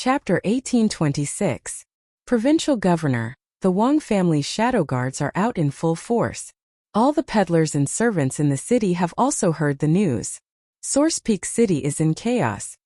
Chapter 1826. Provincial Governor. The Wang family's shadow guards are out in full force. All the peddlers and servants in the city have also heard the news. Source Peak City is in chaos.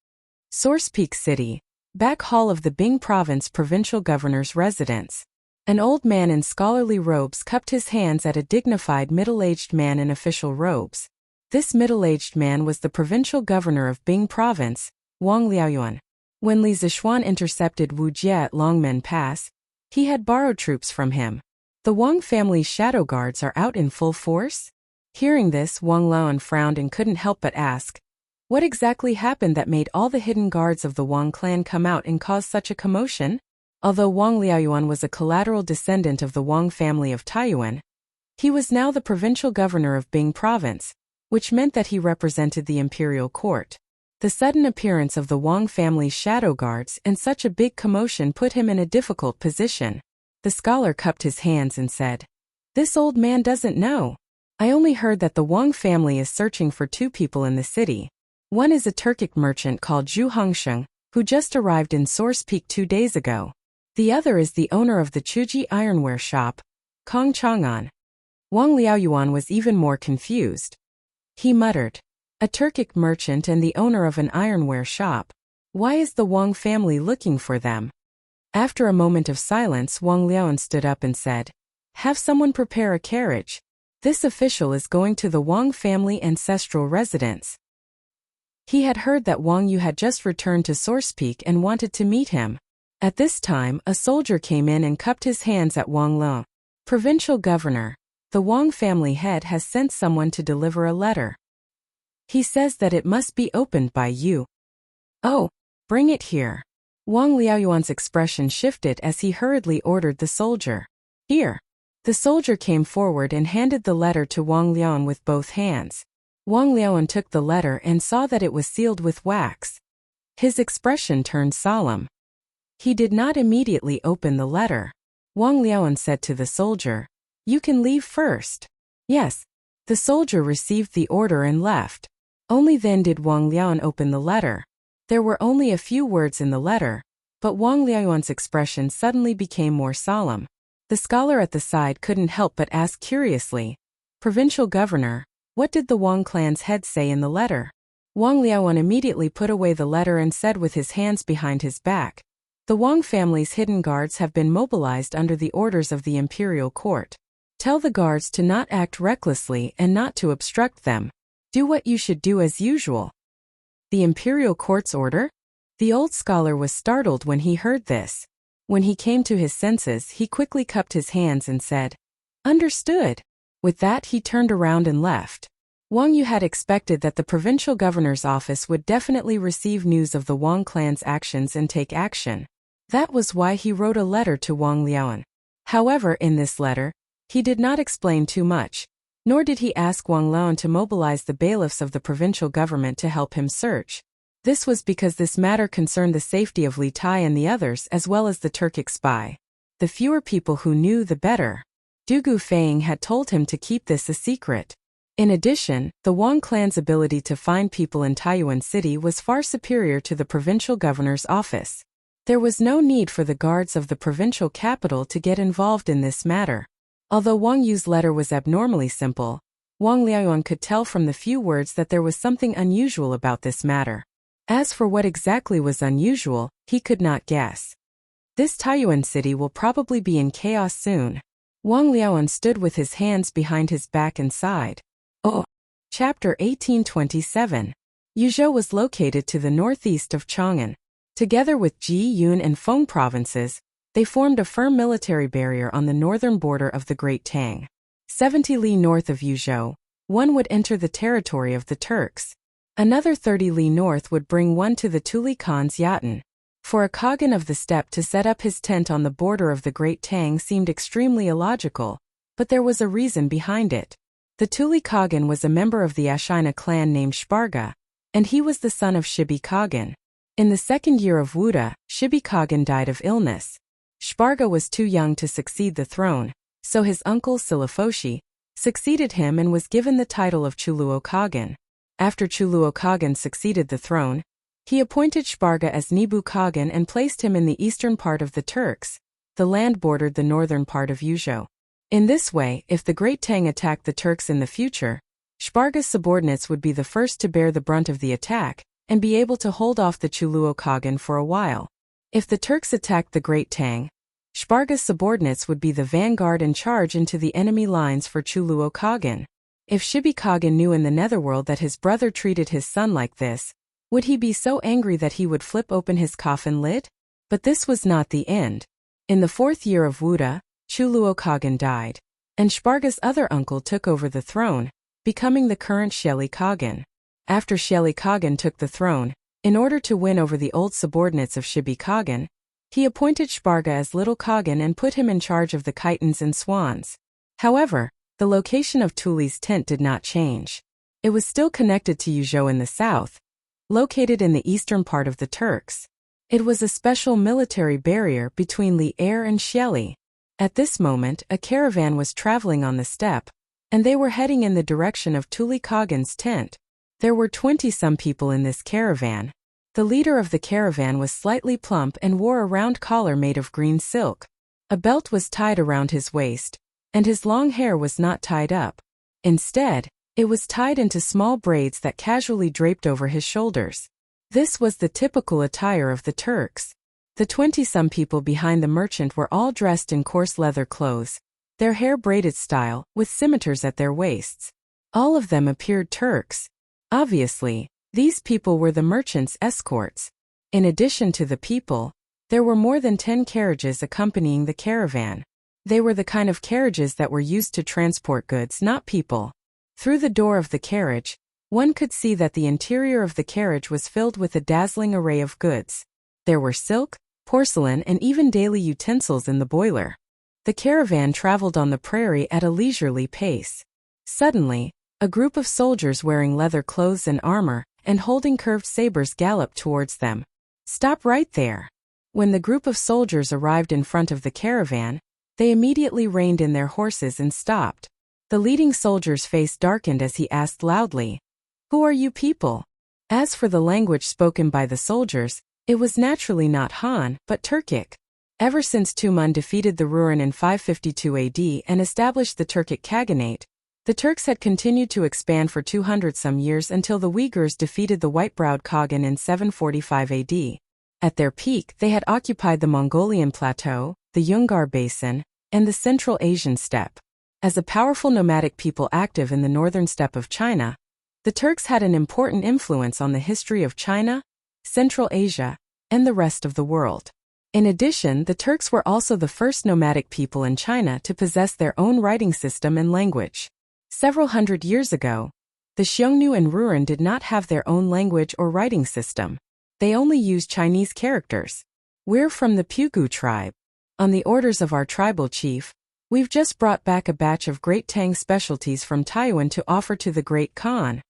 Source Peak City, back hall of the Bing Province Provincial Governor's residence. An old man in scholarly robes cupped his hands at a dignified middle-aged man in official robes. This middle-aged man was the provincial governor of Bing Province, Wang Liaoyuan. When Li Zixuan intercepted Wu Jie at Longmen Pass, he had borrowed troops from him. The Wang family's shadow guards are out in full force? Hearing this, Wang Liaoyuan frowned and couldn't help but ask, what exactly happened that made all the hidden guards of the Wang clan come out and cause such a commotion? Although Wang Liaoyuan was a collateral descendant of the Wang family of Taiyuan, he was now the provincial governor of Bing Province, which meant that he represented the imperial court. The sudden appearance of the Wang family's shadow guards and such a big commotion put him in a difficult position. The scholar cupped his hands and said, "This old man doesn't know. I only heard that the Wang family is searching for two people in the city. One is a Turkic merchant called Zhu Hongsheng, who just arrived in Source Peak 2 days ago. The other is the owner of the Chuji ironware shop, Kong Chang'an." Wang Liaoyuan was even more confused. He muttered, "A Turkic merchant and the owner of an ironware shop. Why is the Wang family looking for them?" After a moment of silence, Wang Liaoyuan stood up and said, "Have someone prepare a carriage. This official is going to the Wang family ancestral residence." He had heard that Wang Yu had just returned to Source Peak and wanted to meet him. At this time, a soldier came in and cupped his hands at Wang Liaoyuan. "Provincial Governor, the Wang family head has sent someone to deliver a letter. He says that it must be opened by you." "Oh, bring it here." Wang Liaoyuan's expression shifted as he hurriedly ordered the soldier. "Here." The soldier came forward and handed the letter to Wang Liaoyuan with both hands. Wang Liaoyuan took the letter and saw that it was sealed with wax. His expression turned solemn. He did not immediately open the letter. Wang Liaoyuan said to the soldier, "You can leave first." "Yes." The soldier received the order and left. Only then did Wang Liaoyuan open the letter. There were only a few words in the letter, but Wang Liaoyuan's expression suddenly became more solemn. The scholar at the side couldn't help but ask curiously, "Provincial Governor, what did the Wang clan's head say in the letter?" Wang Liaoyuan immediately put away the letter and said with his hands behind his back, "The Wang family's hidden guards have been mobilized under the orders of the imperial court. Tell the guards to not act recklessly and not to obstruct them. Do what you should do as usual." The imperial court's order? The old scholar was startled when he heard this. When he came to his senses, he quickly cupped his hands and said, "Understood." With that, he turned around and left. Wang Yu had expected that the provincial governor's office would definitely receive news of the Wang clan's actions and take action. That was why he wrote a letter to Wang Liaoyuan. However, in this letter, he did not explain too much, nor did he ask Wang Liaoyuan to mobilize the bailiffs of the provincial government to help him search. This was because this matter concerned the safety of Li Tai and the others as well as the Turkic spy. The fewer people who knew, the better. Dugu Feiying had told him to keep this a secret. In addition, the Wang clan's ability to find people in Taiyuan City was far superior to the provincial governor's office. There was no need for the guards of the provincial capital to get involved in this matter. Although Wang Yu's letter was abnormally simple, Wang Liaoyuan could tell from the few words that there was something unusual about this matter. As for what exactly was unusual, he could not guess. This Taiyuan City will probably be in chaos soon. Wang Liaoyuan stood with his hands behind his back and sighed. Oh! Chapter 1827. Yuzhou was located to the northeast of Chang'an. Together with Ji, Yun and Feng provinces, they formed a firm military barrier on the northern border of the Great Tang. 70 li north of Yuzhou, one would enter the territory of the Turks. Another 30 li north would bring one to the Tuli Khan's Yatan. For a Khagan of the steppe to set up his tent on the border of the Great Tang seemed extremely illogical, but there was a reason behind it. The Tuli Khagan was a member of the Ashina clan named Shparga, and he was the son of Shibi Khagan. In the second year of Wuda, Shibi Khagan died of illness. Shparga was too young to succeed the throne, so his uncle Silafoshi succeeded him and was given the title of Chuluo Khagan. After Chuluo Khagan succeeded the throne, He appointed Shparga as Nibu Khagan and placed him in the eastern part of the Turks. The land bordered the northern part of Yuzhou. In this way, if the Great Tang attacked the Turks in the future, Shparga's subordinates would be the first to bear the brunt of the attack and be able to hold off the Chuluo Khagan for a while. If the Turks attacked the Great Tang, Shparga's subordinates would be the vanguard and charge into the enemy lines for Chuluo Khagan. If Shibi Khagan knew in the netherworld that his brother treated his son like this, would he be so angry that he would flip open his coffin lid? But this was not the end. In the 4th year of Wuda, Chuluo Khagan died, and Shparga's other uncle took over the throne, becoming the current Sheli Khagan. After Sheli Khagan took the throne, in order to win over the old subordinates of Shibi Khagan, he appointed Shparga as Little Khagan and put him in charge of the chitons and swans. However, the location of Tuli's tent did not change. It was still connected to Yuzhou in the south, located in the eastern part of the Turks. It was a special military barrier between Li Er and Sheli. At this moment, a caravan was traveling on the steppe, and they were heading in the direction of Tuli Khagan's tent. There were 20-some people in this caravan. The leader of the caravan was slightly plump and wore a round collar made of green silk. A belt was tied around his waist, and his long hair was not tied up. Instead, it was tied into small braids that casually draped over his shoulders. This was the typical attire of the Turks. The 20-some people behind the merchant were all dressed in coarse leather clothes, their hair braided style, with scimitars at their waists. All of them appeared Turks. Obviously, these people were the merchant's escorts. In addition to the people, there were more than 10 carriages accompanying the caravan. They were the kind of carriages that were used to transport goods, not people. Through the door of the carriage, one could see that the interior of the carriage was filled with a dazzling array of goods. There were silk, porcelain, and even daily utensils in the boiler. The caravan traveled on the prairie at a leisurely pace. Suddenly, a group of soldiers wearing leather clothes and armor and holding curved sabers galloped towards them. "Stop right there." When the group of soldiers arrived in front of the caravan, they immediately reined in their horses and stopped. The leading soldier's face darkened as he asked loudly, "Who are you people?" As for the language spoken by the soldiers, it was naturally not Han, but Turkic. Ever since Tumun defeated the Ruran in 552 AD and established the Turkic Khaganate, the Turks had continued to expand for 200-some years until the Uyghurs defeated the white-browed Khagan in 745 AD. At their peak, they had occupied the Mongolian Plateau, the Yungar Basin, and the Central Asian steppe. As a powerful nomadic people active in the northern steppe of China, the Turks had an important influence on the history of China, Central Asia, and the rest of the world. In addition, the Turks were also the first nomadic people in China to possess their own writing system and language. Several hundred years ago, the Xiongnu and Ruran did not have their own language or writing system. They only used Chinese characters. "We're from the Pugu tribe. On the orders of our tribal chief, we've just brought back a batch of Great Tang specialties from Taiwan to offer to the Great Khan."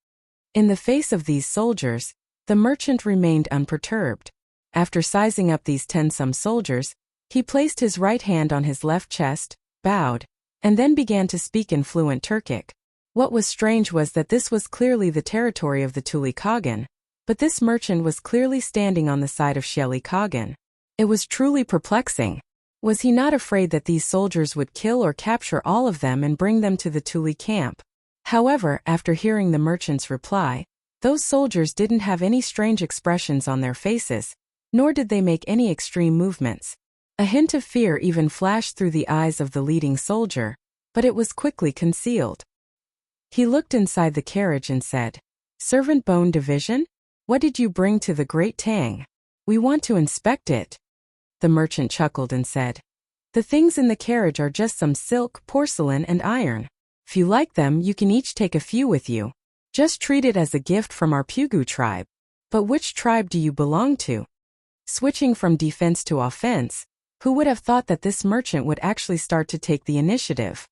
In the face of these soldiers, the merchant remained unperturbed. After sizing up these 10-some soldiers, he placed his right hand on his left chest, bowed, and then began to speak in fluent Turkic. What was strange was that this was clearly the territory of the Tuli Khagan, but this merchant was clearly standing on the side of Sheli Khagan. It was truly perplexing. Was he not afraid that these soldiers would kill or capture all of them and bring them to the Tuli camp? However, after hearing the merchant's reply, those soldiers didn't have any strange expressions on their faces, nor did they make any extreme movements. A hint of fear even flashed through the eyes of the leading soldier, but it was quickly concealed. He looked inside the carriage and said, "Servant Bone Division? What did you bring to the Great Tang? We want to inspect it." The merchant chuckled and said, "The things in the carriage are just some silk, porcelain, and iron. If you like them, you can each take a few with you. Just treat it as a gift from our Pugu tribe." "But which tribe do you belong to?" Switching from defense to offense, who would have thought that this merchant would actually start to take the initiative?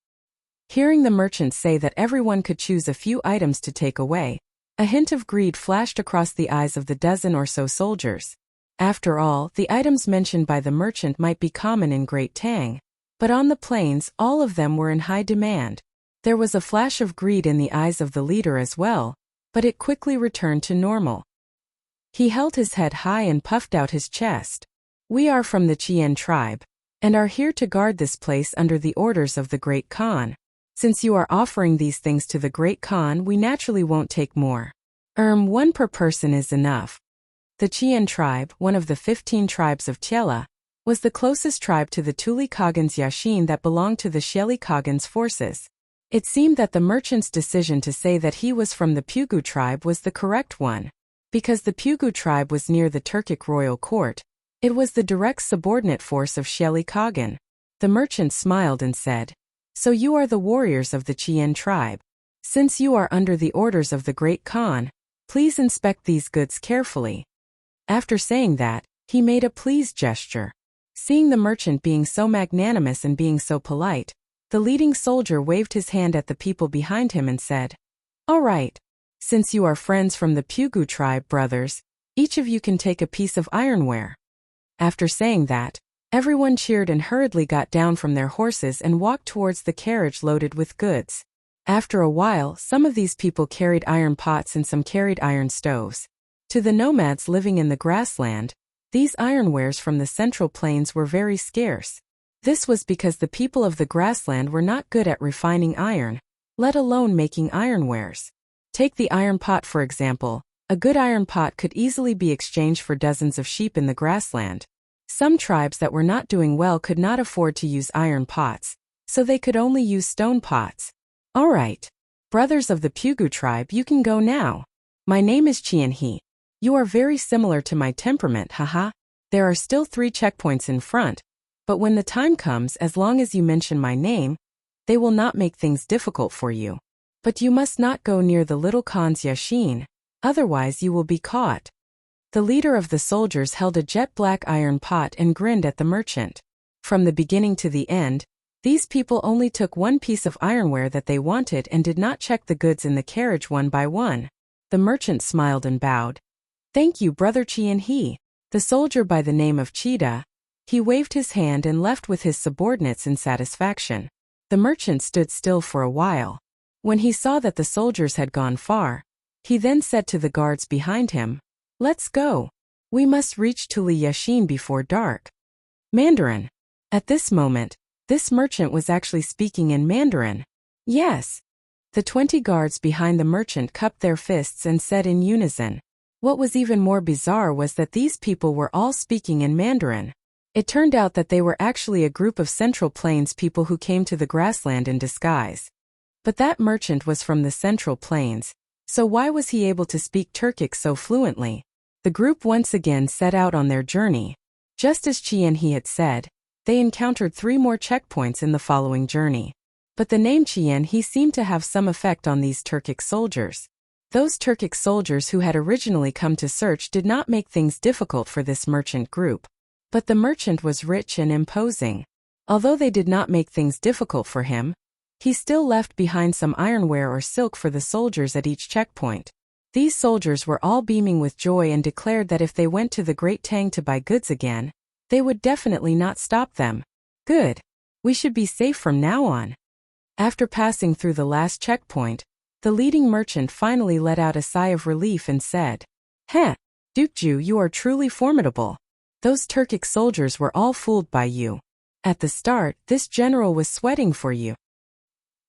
Hearing the merchant say that everyone could choose a few items to take away, a hint of greed flashed across the eyes of the dozen or so soldiers. After all, the items mentioned by the merchant might be common in Great Tang, but on the plains, all of them were in high demand. There was a flash of greed in the eyes of the leader as well, but it quickly returned to normal. He held his head high and puffed out his chest. "We are from the Qian tribe, and are here to guard this place under the orders of the Great Khan. Since you are offering these things to the Great Khan, we naturally won't take more. One per person is enough." The Qian tribe, one of the 15 tribes of Tiela, was the closest tribe to the Tuli Khagan's Yashin that belonged to the Sheli Khagan's forces. It seemed that the merchant's decision to say that he was from the Pugu tribe was the correct one. Because the Pugu tribe was near the Turkic royal court, it was the direct subordinate force of Sheli Khagan. The merchant smiled and said, "So you are the warriors of the Qian tribe. Since you are under the orders of the Great Khan, please inspect these goods carefully." After saying that, he made a pleased gesture. Seeing the merchant being so magnanimous and being so polite, the leading soldier waved his hand at the people behind him and said, "All right. Since you are friends from the Pugu tribe, brothers, each of you can take a piece of ironware." After saying that, everyone cheered and hurriedly got down from their horses and walked towards the carriage loaded with goods. After a while, some of these people carried iron pots and some carried iron stoves. To the nomads living in the grassland, these ironwares from the central plains were very scarce. This was because the people of the grassland were not good at refining iron, let alone making ironwares. Take the iron pot for example. A good iron pot could easily be exchanged for dozens of sheep in the grassland. Some tribes that were not doing well could not afford to use iron pots, so they could only use stone pots. "All right. Brothers of the Pugu tribe, you can go now. My name is Qian He. You are very similar to my temperament, haha. There are still 3 checkpoints in front, but when the time comes, as long as you mention my name, they will not make things difficult for you. But you must not go near the little Khan's Yashin, otherwise you will be caught." The leader of the soldiers held a jet-black iron pot and grinned at the merchant. From the beginning to the end, these people only took one piece of ironware that they wanted and did not check the goods in the carriage one by one. The merchant smiled and bowed. "Thank you, Brother Qian He." The soldier by the name of Chida, he waved his hand and left with his subordinates in satisfaction. The merchant stood still for a while. When he saw that the soldiers had gone far, he then said to the guards behind him, "Let's go. We must reach Tuli Yashin before dark." Mandarin. At this moment, this merchant was actually speaking in Mandarin. "Yes." The 20 guards behind the merchant cupped their fists and said in unison. What was even more bizarre was that these people were all speaking in Mandarin. It turned out that they were actually a group of Central Plains people who came to the grassland in disguise. But that merchant was from the Central Plains, so why was he able to speak Turkic so fluently? The group once again set out on their journey. Just as Qian He had said, they encountered 3 more checkpoints in the following journey. But the name Qian He seemed to have some effect on these Turkic soldiers. Those Turkic soldiers who had originally come to search did not make things difficult for this merchant group. But the merchant was rich and imposing. Although they did not make things difficult for him, he still left behind some ironware or silk for the soldiers at each checkpoint. These soldiers were all beaming with joy and declared that if they went to the Great Tang to buy goods again, they would definitely not stop them. Good. We should be safe from now on. After passing through the last checkpoint, the leading merchant finally let out a sigh of relief and said, "Heh, Dukju, you are truly formidable. Those Turkic soldiers were all fooled by you. At the start, this general was sweating for you."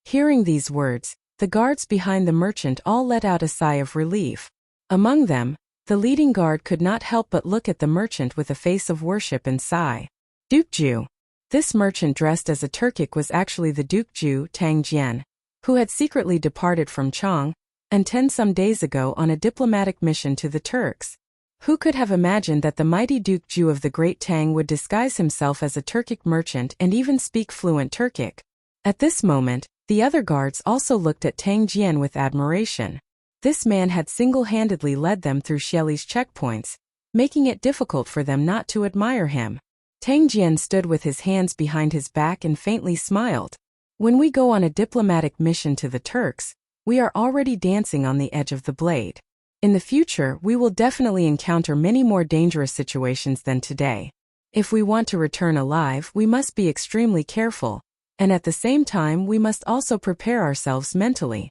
Hearing these words, the guards behind the merchant all let out a sigh of relief. Among them, the leading guard could not help but look at the merchant with a face of worship and sigh. Dukju. This merchant dressed as a Turkic was actually the Dukju Tang Jian, who had secretly departed from Chang and 10 some days ago on a diplomatic mission to the Turks. Who could have imagined that the mighty Dukju of the Great Tang would disguise himself as a Turkic merchant and even speak fluent Turkic? At this moment, the other guards also looked at Tang Jian with admiration. This man had single-handedly led them through Shelley's checkpoints, making it difficult for them not to admire him. Tang Jian stood with his hands behind his back and faintly smiled. When we go on a diplomatic mission to the Turks, we are already dancing on the edge of the blade. In the future, we will definitely encounter many more dangerous situations than today. If we want to return alive, we must be extremely careful, and at the same time we must also prepare ourselves mentally.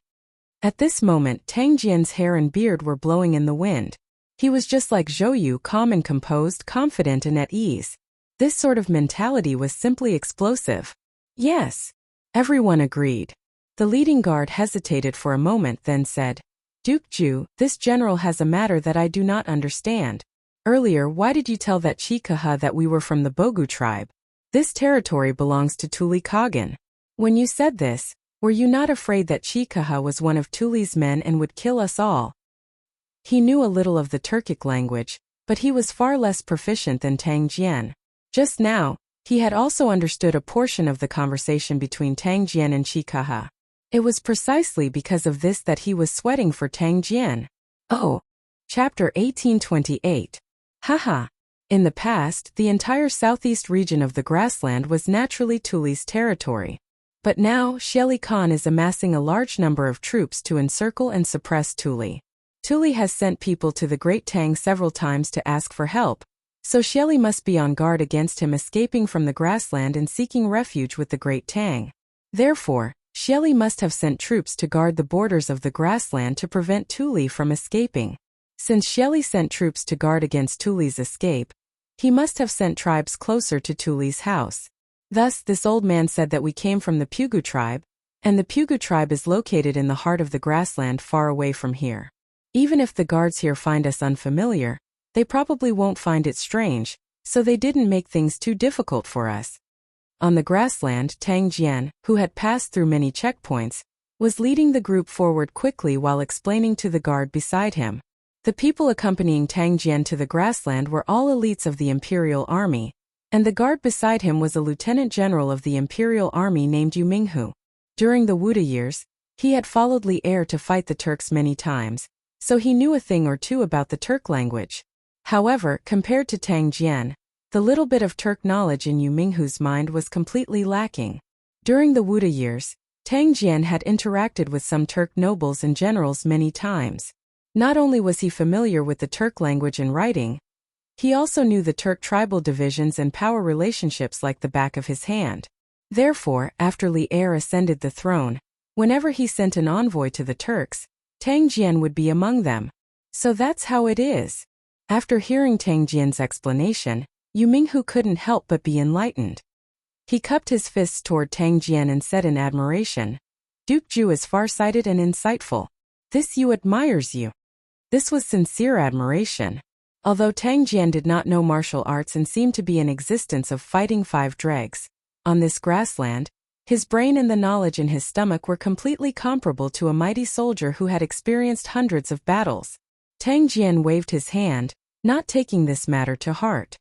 At this moment, Tang Jian's hair and beard were blowing in the wind. He was just like Zhou, calm and composed, confident and at ease. This sort of mentality was simply explosive. Yes. Everyone agreed. The leading guard hesitated for a moment, then said, Duke Zhu, this general has a matter that I do not understand. Earlier, why did you tell that Chikaha that we were from the Bogu tribe? This territory belongs to Tuli Kagan. When you said this, were you not afraid that Chikaha was one of Tuli's men and would kill us all? He knew a little of the Turkic language, but he was far less proficient than Tang Jian. Just now, he had also understood a portion of the conversation between Tang Jian and Chikaha. It was precisely because of this that he was sweating for Tang Jian. Oh. Chapter 1828. Haha. In the past, the entire southeast region of the grassland was naturally Tuli's territory. But now, Xieli Khan is amassing a large number of troops to encircle and suppress Tuli. Tuli has sent people to the Great Tang several times to ask for help, so Xieli must be on guard against him escaping from the grassland and seeking refuge with the Great Tang. Therefore, Xieli must have sent troops to guard the borders of the grassland to prevent Tuli from escaping. Since Xieli sent troops to guard against Tuli's escape, he must have sent tribes closer to Tuli's house. Thus, this old man said that we came from the Pugu tribe, and the Pugu tribe is located in the heart of the grassland far away from here. Even if the guards here find us unfamiliar, they probably won't find it strange, so they didn't make things too difficult for us. On the grassland, Tang Jian, who had passed through many checkpoints, was leading the group forward quickly while explaining to the guard beside him. The people accompanying Tang Jian to the grassland were all elites of the Imperial Army, and the guard beside him was a lieutenant general of the Imperial Army named Yu Minghu. During the Wuda years, he had followed Li Er to fight the Turks many times, so he knew a thing or two about the Turk language. However, compared to Tang Jian, the little bit of Turk knowledge in Yu Minghu's mind was completely lacking. During the Wuda years, Tang Jian had interacted with some Turk nobles and generals many times. Not only was he familiar with the Turk language and writing, he also knew the Turk tribal divisions and power relationships like the back of his hand. Therefore, after Li Er ascended the throne, whenever he sent an envoy to the Turks, Tang Jian would be among them. So that's how it is. After hearing Tang Jian's explanation, Yu Minghu couldn't help but be enlightened. He cupped his fists toward Tang Jian and said in admiration, Duke Zhu is far-sighted and insightful. This Yu admires you. This was sincere admiration. Although Tang Jian did not know martial arts and seemed to be in existence of fighting 5 dregs, on this grassland, his brain and the knowledge in his stomach were completely comparable to a mighty soldier who had experienced hundreds of battles. Tang Jian waved his hand, not taking this matter to heart.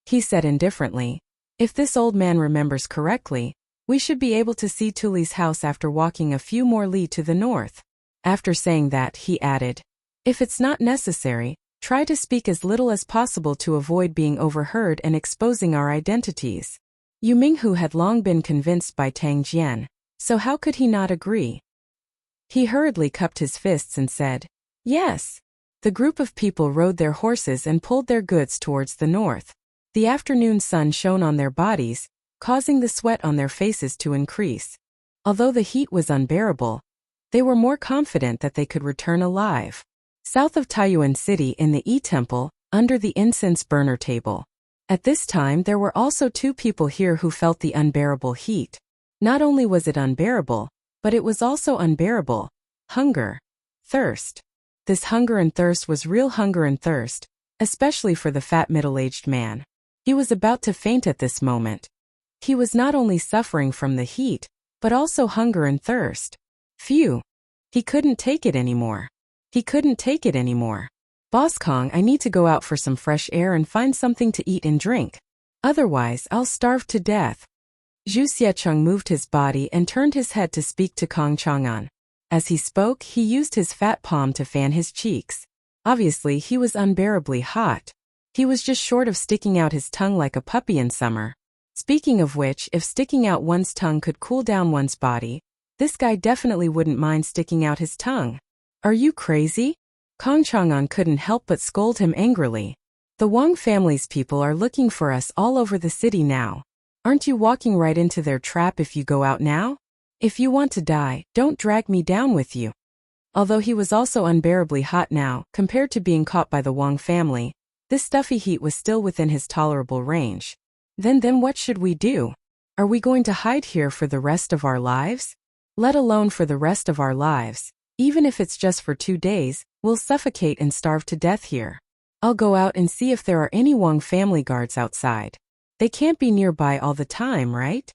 He said indifferently, If this old man remembers correctly, we should be able to see Tuli's house after walking a few more li to the north. After saying that, he added, If it's not necessary, try to speak as little as possible to avoid being overheard and exposing our identities. Yu Minghu had long been convinced by Tang Jian, so how could he not agree? He hurriedly cupped his fists and said, Yes. The group of people rode their horses and pulled their goods towards the north. The afternoon sun shone on their bodies, causing the sweat on their faces to increase. Although the heat was unbearable, they were more confident that they could return alive. South of Taiyuan City in the Yi Temple, under the incense burner table. At this time there were also 2 people here who felt the unbearable heat. Not only was it unbearable, but it was also unbearable. Hunger. Thirst. This hunger and thirst was real hunger and thirst, especially for the fat middle-aged man. He was about to faint at this moment. He was not only suffering from the heat, but also hunger and thirst. Phew. He couldn't take it anymore. He couldn't take it anymore. Boss Kong, I need to go out for some fresh air and find something to eat and drink. Otherwise, I'll starve to death. Zhu Xiecheng moved his body and turned his head to speak to Kong Chang'an. As he spoke, he used his fat palm to fan his cheeks. Obviously, he was unbearably hot. He was just short of sticking out his tongue like a puppy in summer. Speaking of which, if sticking out one's tongue could cool down one's body, this guy definitely wouldn't mind sticking out his tongue. Are you crazy? Kong Chang'an couldn't help but scold him angrily. The Wang family's people are looking for us all over the city now. Aren't you walking right into their trap if you go out now? If you want to die, don't drag me down with you. Although he was also unbearably hot now, compared to being caught by the Wang family, this stuffy heat was still within his tolerable range. Then what should we do? Are we going to hide here for the rest of our lives? Let alone for the rest of our lives. Even if it's just for 2 days, we'll suffocate and starve to death here. I'll go out and see if there are any Wang family guards outside. They can't be nearby all the time, right?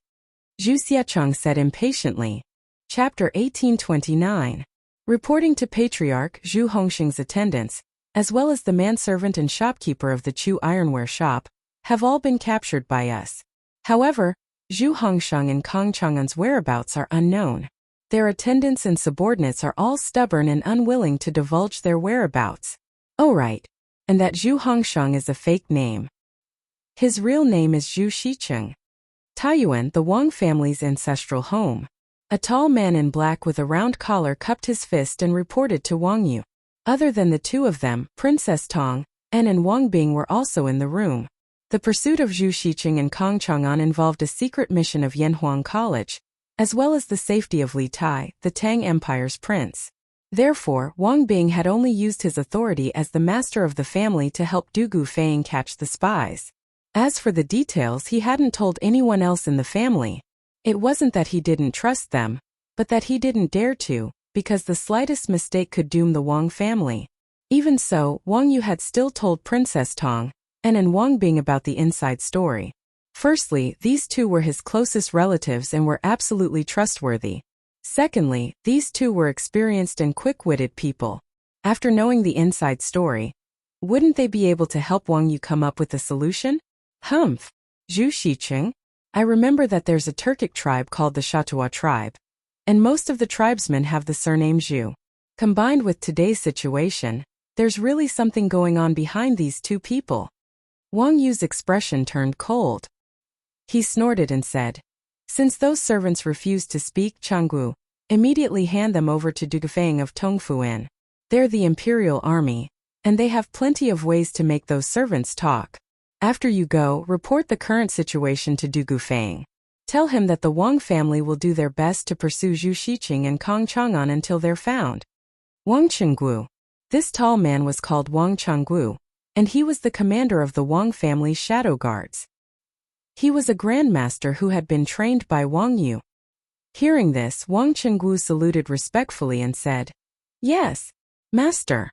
Zhu Xiacheng said impatiently. Chapter 1829. Reporting to Patriarch Zhu Hongxing's attendants, as well as the manservant and shopkeeper of the Chu ironware shop, have all been captured by us. However, Zhu Hongxing and Kang Chang'an's whereabouts are unknown. Their attendants and subordinates are all stubborn and unwilling to divulge their whereabouts. Oh right, and that Zhu Hongxing is a fake name. His real name is Zhu Xicheng. Taiyuan, the Wang family's ancestral home. A tall man in black with a round collar cupped his fist and reported to Wang Yu. Other than the two of them, Princess Tong, An and Wang Bing were also in the room. The pursuit of Zhu Xicheng and Kang Chang'an involved a secret mission of Yanhuang College, as well as the safety of Li Tai, the Tang Empire's prince. Therefore, Wang Bing had only used his authority as the master of the family to help Du Gufeng catch the spies. As for the details, he hadn't told anyone else in the family. It wasn't that he didn't trust them, but that he didn't dare to, because the slightest mistake could doom the Wang family. Even so, Wang Yu had still told Princess Tong, An and Wang Bing about the inside story. Firstly, these two were his closest relatives and were absolutely trustworthy. Secondly, these two were experienced and quick-witted people. After knowing the inside story, wouldn't they be able to help Wang Yu come up with a solution? Humph. Zhu Xicheng? I remember that there's a Turkic tribe called the Shatua tribe. And most of the tribesmen have the surname Zhu. Combined with today's situation, there's really something going on behind these two people. Wang Yu's expression turned cold. He snorted and said, since those servants refuse to speak Changgu, immediately hand them over to Du Gufeng of Tongfuan. They're the imperial army, and they have plenty of ways to make those servants talk. After you go, report the current situation to Du Gufeng. Tell him that the Wang family will do their best to pursue Zhu Xicheng and Kang Chang'an until they're found. Wang Chenggu. This tall man was called Wang Chenggu, and he was the commander of the Wang family's shadow guards. He was a grandmaster who had been trained by Wang Yu. Hearing this, Wang Chenggu saluted respectfully and said, yes, master.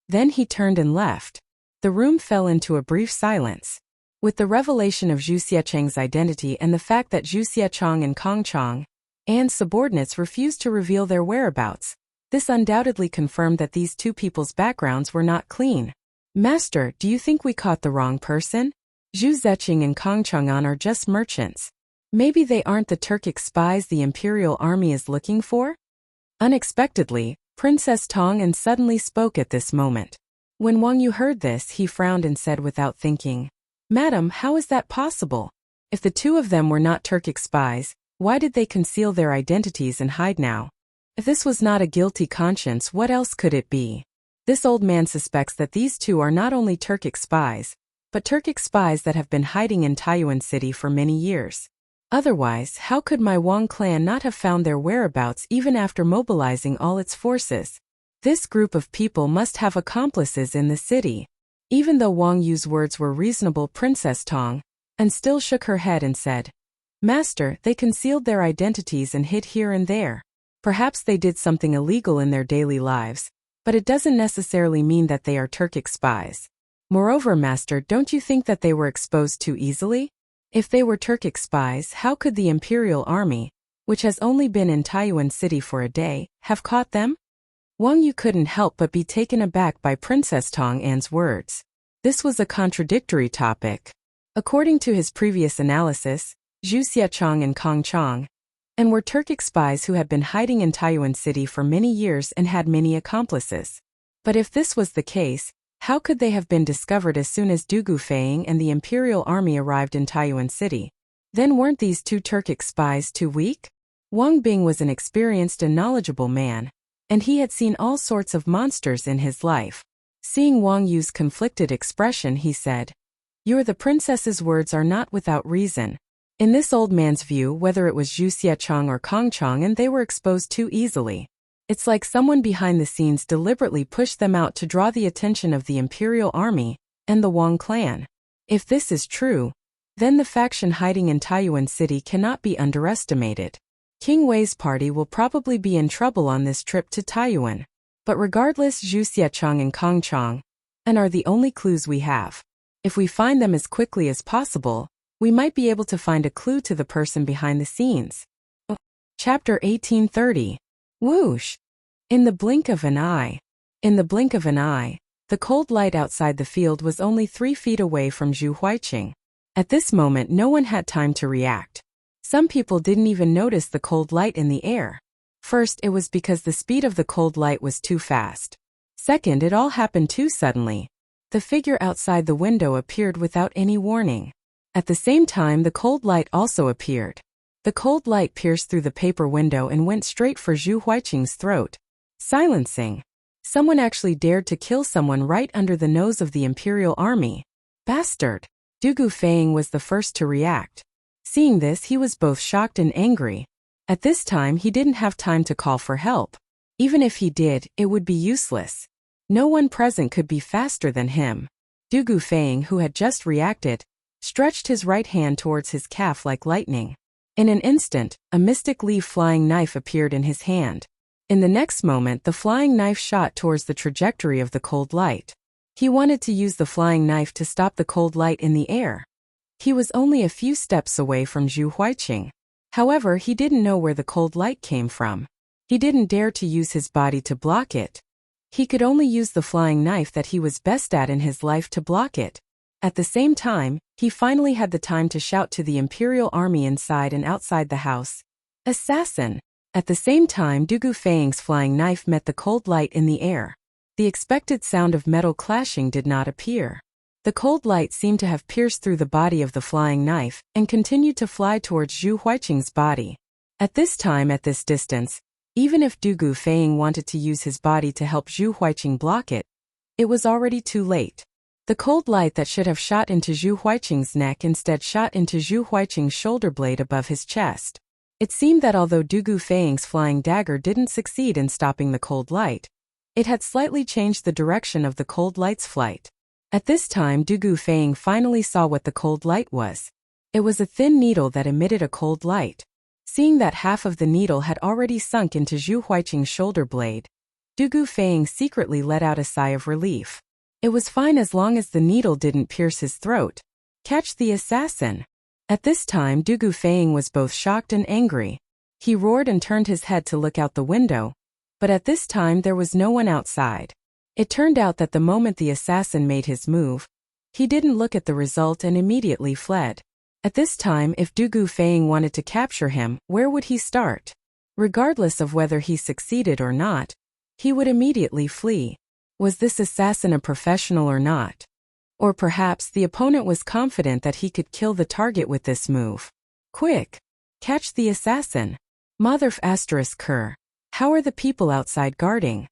Then he turned and left. The room fell into a brief silence. With the revelation of Zhu Xiacheng's identity and the fact that Zhu Xiacheng and Kang Chang, An's subordinates refused to reveal their whereabouts, this undoubtedly confirmed that these two people's backgrounds were not clean. Master, do you think we caught the wrong person? Zhu Xicheng and Kang Chang'an are just merchants. Maybe they aren't the Turkic spies the imperial army is looking for? Unexpectedly, Princess Tong An suddenly spoke at this moment. When Wang Yu heard this, he frowned and said without thinking, Madam, how is that possible? If the two of them were not Turkic spies, why did they conceal their identities and hide now? If this was not a guilty conscience, what else could it be? This old man suspects that these two are not only Turkic spies, but Turkic spies that have been hiding in Taiyuan City for many years. Otherwise, how could my Wang clan not have found their whereabouts even after mobilizing all its forces? This group of people must have accomplices in the city. Even though Wang Yu's words were reasonable, Princess Tong An still shook her head and said, Master, they concealed their identities and hid here and there. Perhaps they did something illegal in their daily lives, but it doesn't necessarily mean that they are Turkic spies. Moreover, Master, don't you think that they were exposed too easily? If they were Turkic spies, how could the imperial army, which has only been in Taiyuan City for a day, have caught them? Wang Yu couldn't help but be taken aback by Princess Tong An's words. This was a contradictory topic. According to his previous analysis, Zhu Xiacheng and Kang Chang An were Turkic spies who had been hiding in Taiyuan City for many years and had many accomplices. But if this was the case, how could they have been discovered as soon as Du Gufeng and the imperial army arrived in Taiyuan City? Then weren't these two Turkic spies too weak? Wang Bing was an experienced and knowledgeable man, and he had seen all sorts of monsters in his life. Seeing Wang Yu's conflicted expression, he said, the princess's words are not without reason. In this old man's view, whether it was Zhu Xiacheng or Kang Chang An, they were exposed too easily. It's like someone behind the scenes deliberately pushed them out to draw the attention of the Imperial Army and the Wang clan. If this is true, then the faction hiding in Taiyuan City cannot be underestimated. King Wei's party will probably be in trouble on this trip to Taiyuan. But regardless, Zhu Xiechong and Kong Chong are the only clues we have. If we find them as quickly as possible, we might be able to find a clue to the person behind the scenes. Chapter 1830. Whoosh! In the blink of an eye. In the blink of an eye, the cold light outside the field was only 3 feet away from Zhu Huiqing. At this moment, no one had time to react. Some people didn't even notice the cold light in the air. First, it was because the speed of the cold light was too fast. Second, it all happened too suddenly. The figure outside the window appeared without any warning. At the same time, the cold light also appeared. The cold light pierced through the paper window and went straight for Zhu Huiqing's throat. Silencing. Someone actually dared to kill someone right under the nose of the Imperial Army. Bastard! Du Gufeng was the first to react. Seeing this, he was both shocked and angry. At this time, he didn't have time to call for help. Even if he did, it would be useless. No one present could be faster than him. Du Gufeng, who had just reacted, stretched his right hand towards his calf like lightning. In an instant, a mystic leaf flying knife appeared in his hand. In the next moment, the flying knife shot towards the trajectory of the cold light. He wanted to use the flying knife to stop the cold light in the air. He was only a few steps away from Zhu Huiqing. However, he didn't know where the cold light came from. He didn't dare to use his body to block it. He could only use the flying knife that he was best at in his life to block it. At the same time, he finally had the time to shout to the Imperial Army inside and outside the house. Assassin! At the same time, Du Gufeng's flying knife met the cold light in the air. The expected sound of metal clashing did not appear. The cold light seemed to have pierced through the body of the flying knife and continued to fly towards Zhu Huiqing's body. At this time, at this distance, even if Du Gufeng wanted to use his body to help Zhu Huiqing block it, it was already too late. The cold light that should have shot into Zhu Huiqing's neck instead shot into Zhu Huiqing's shoulder blade above his chest. It seemed that although Du Gufeng's flying dagger didn't succeed in stopping the cold light, it had slightly changed the direction of the cold light's flight. At this time, Du Gufeng finally saw what the cold light was. It was a thin needle that emitted a cold light. Seeing that half of the needle had already sunk into Zhu Huiqing's shoulder blade, Du Gufeng secretly let out a sigh of relief. It was fine as long as the needle didn't pierce his throat. Catch the assassin! At this time, Du Gufeng was both shocked and angry. He roared and turned his head to look out the window, but at this time there was no one outside. It turned out that the moment the assassin made his move, he didn't look at the result and immediately fled. At this time, if Du Gufeng wanted to capture him, where would he start? Regardless of whether he succeeded or not, he would immediately flee. Was this assassin a professional or not? Or perhaps the opponent was confident that he could kill the target with this move. Quick! Catch the assassin! Motherf asterisk Kerr. How are the people outside guarding?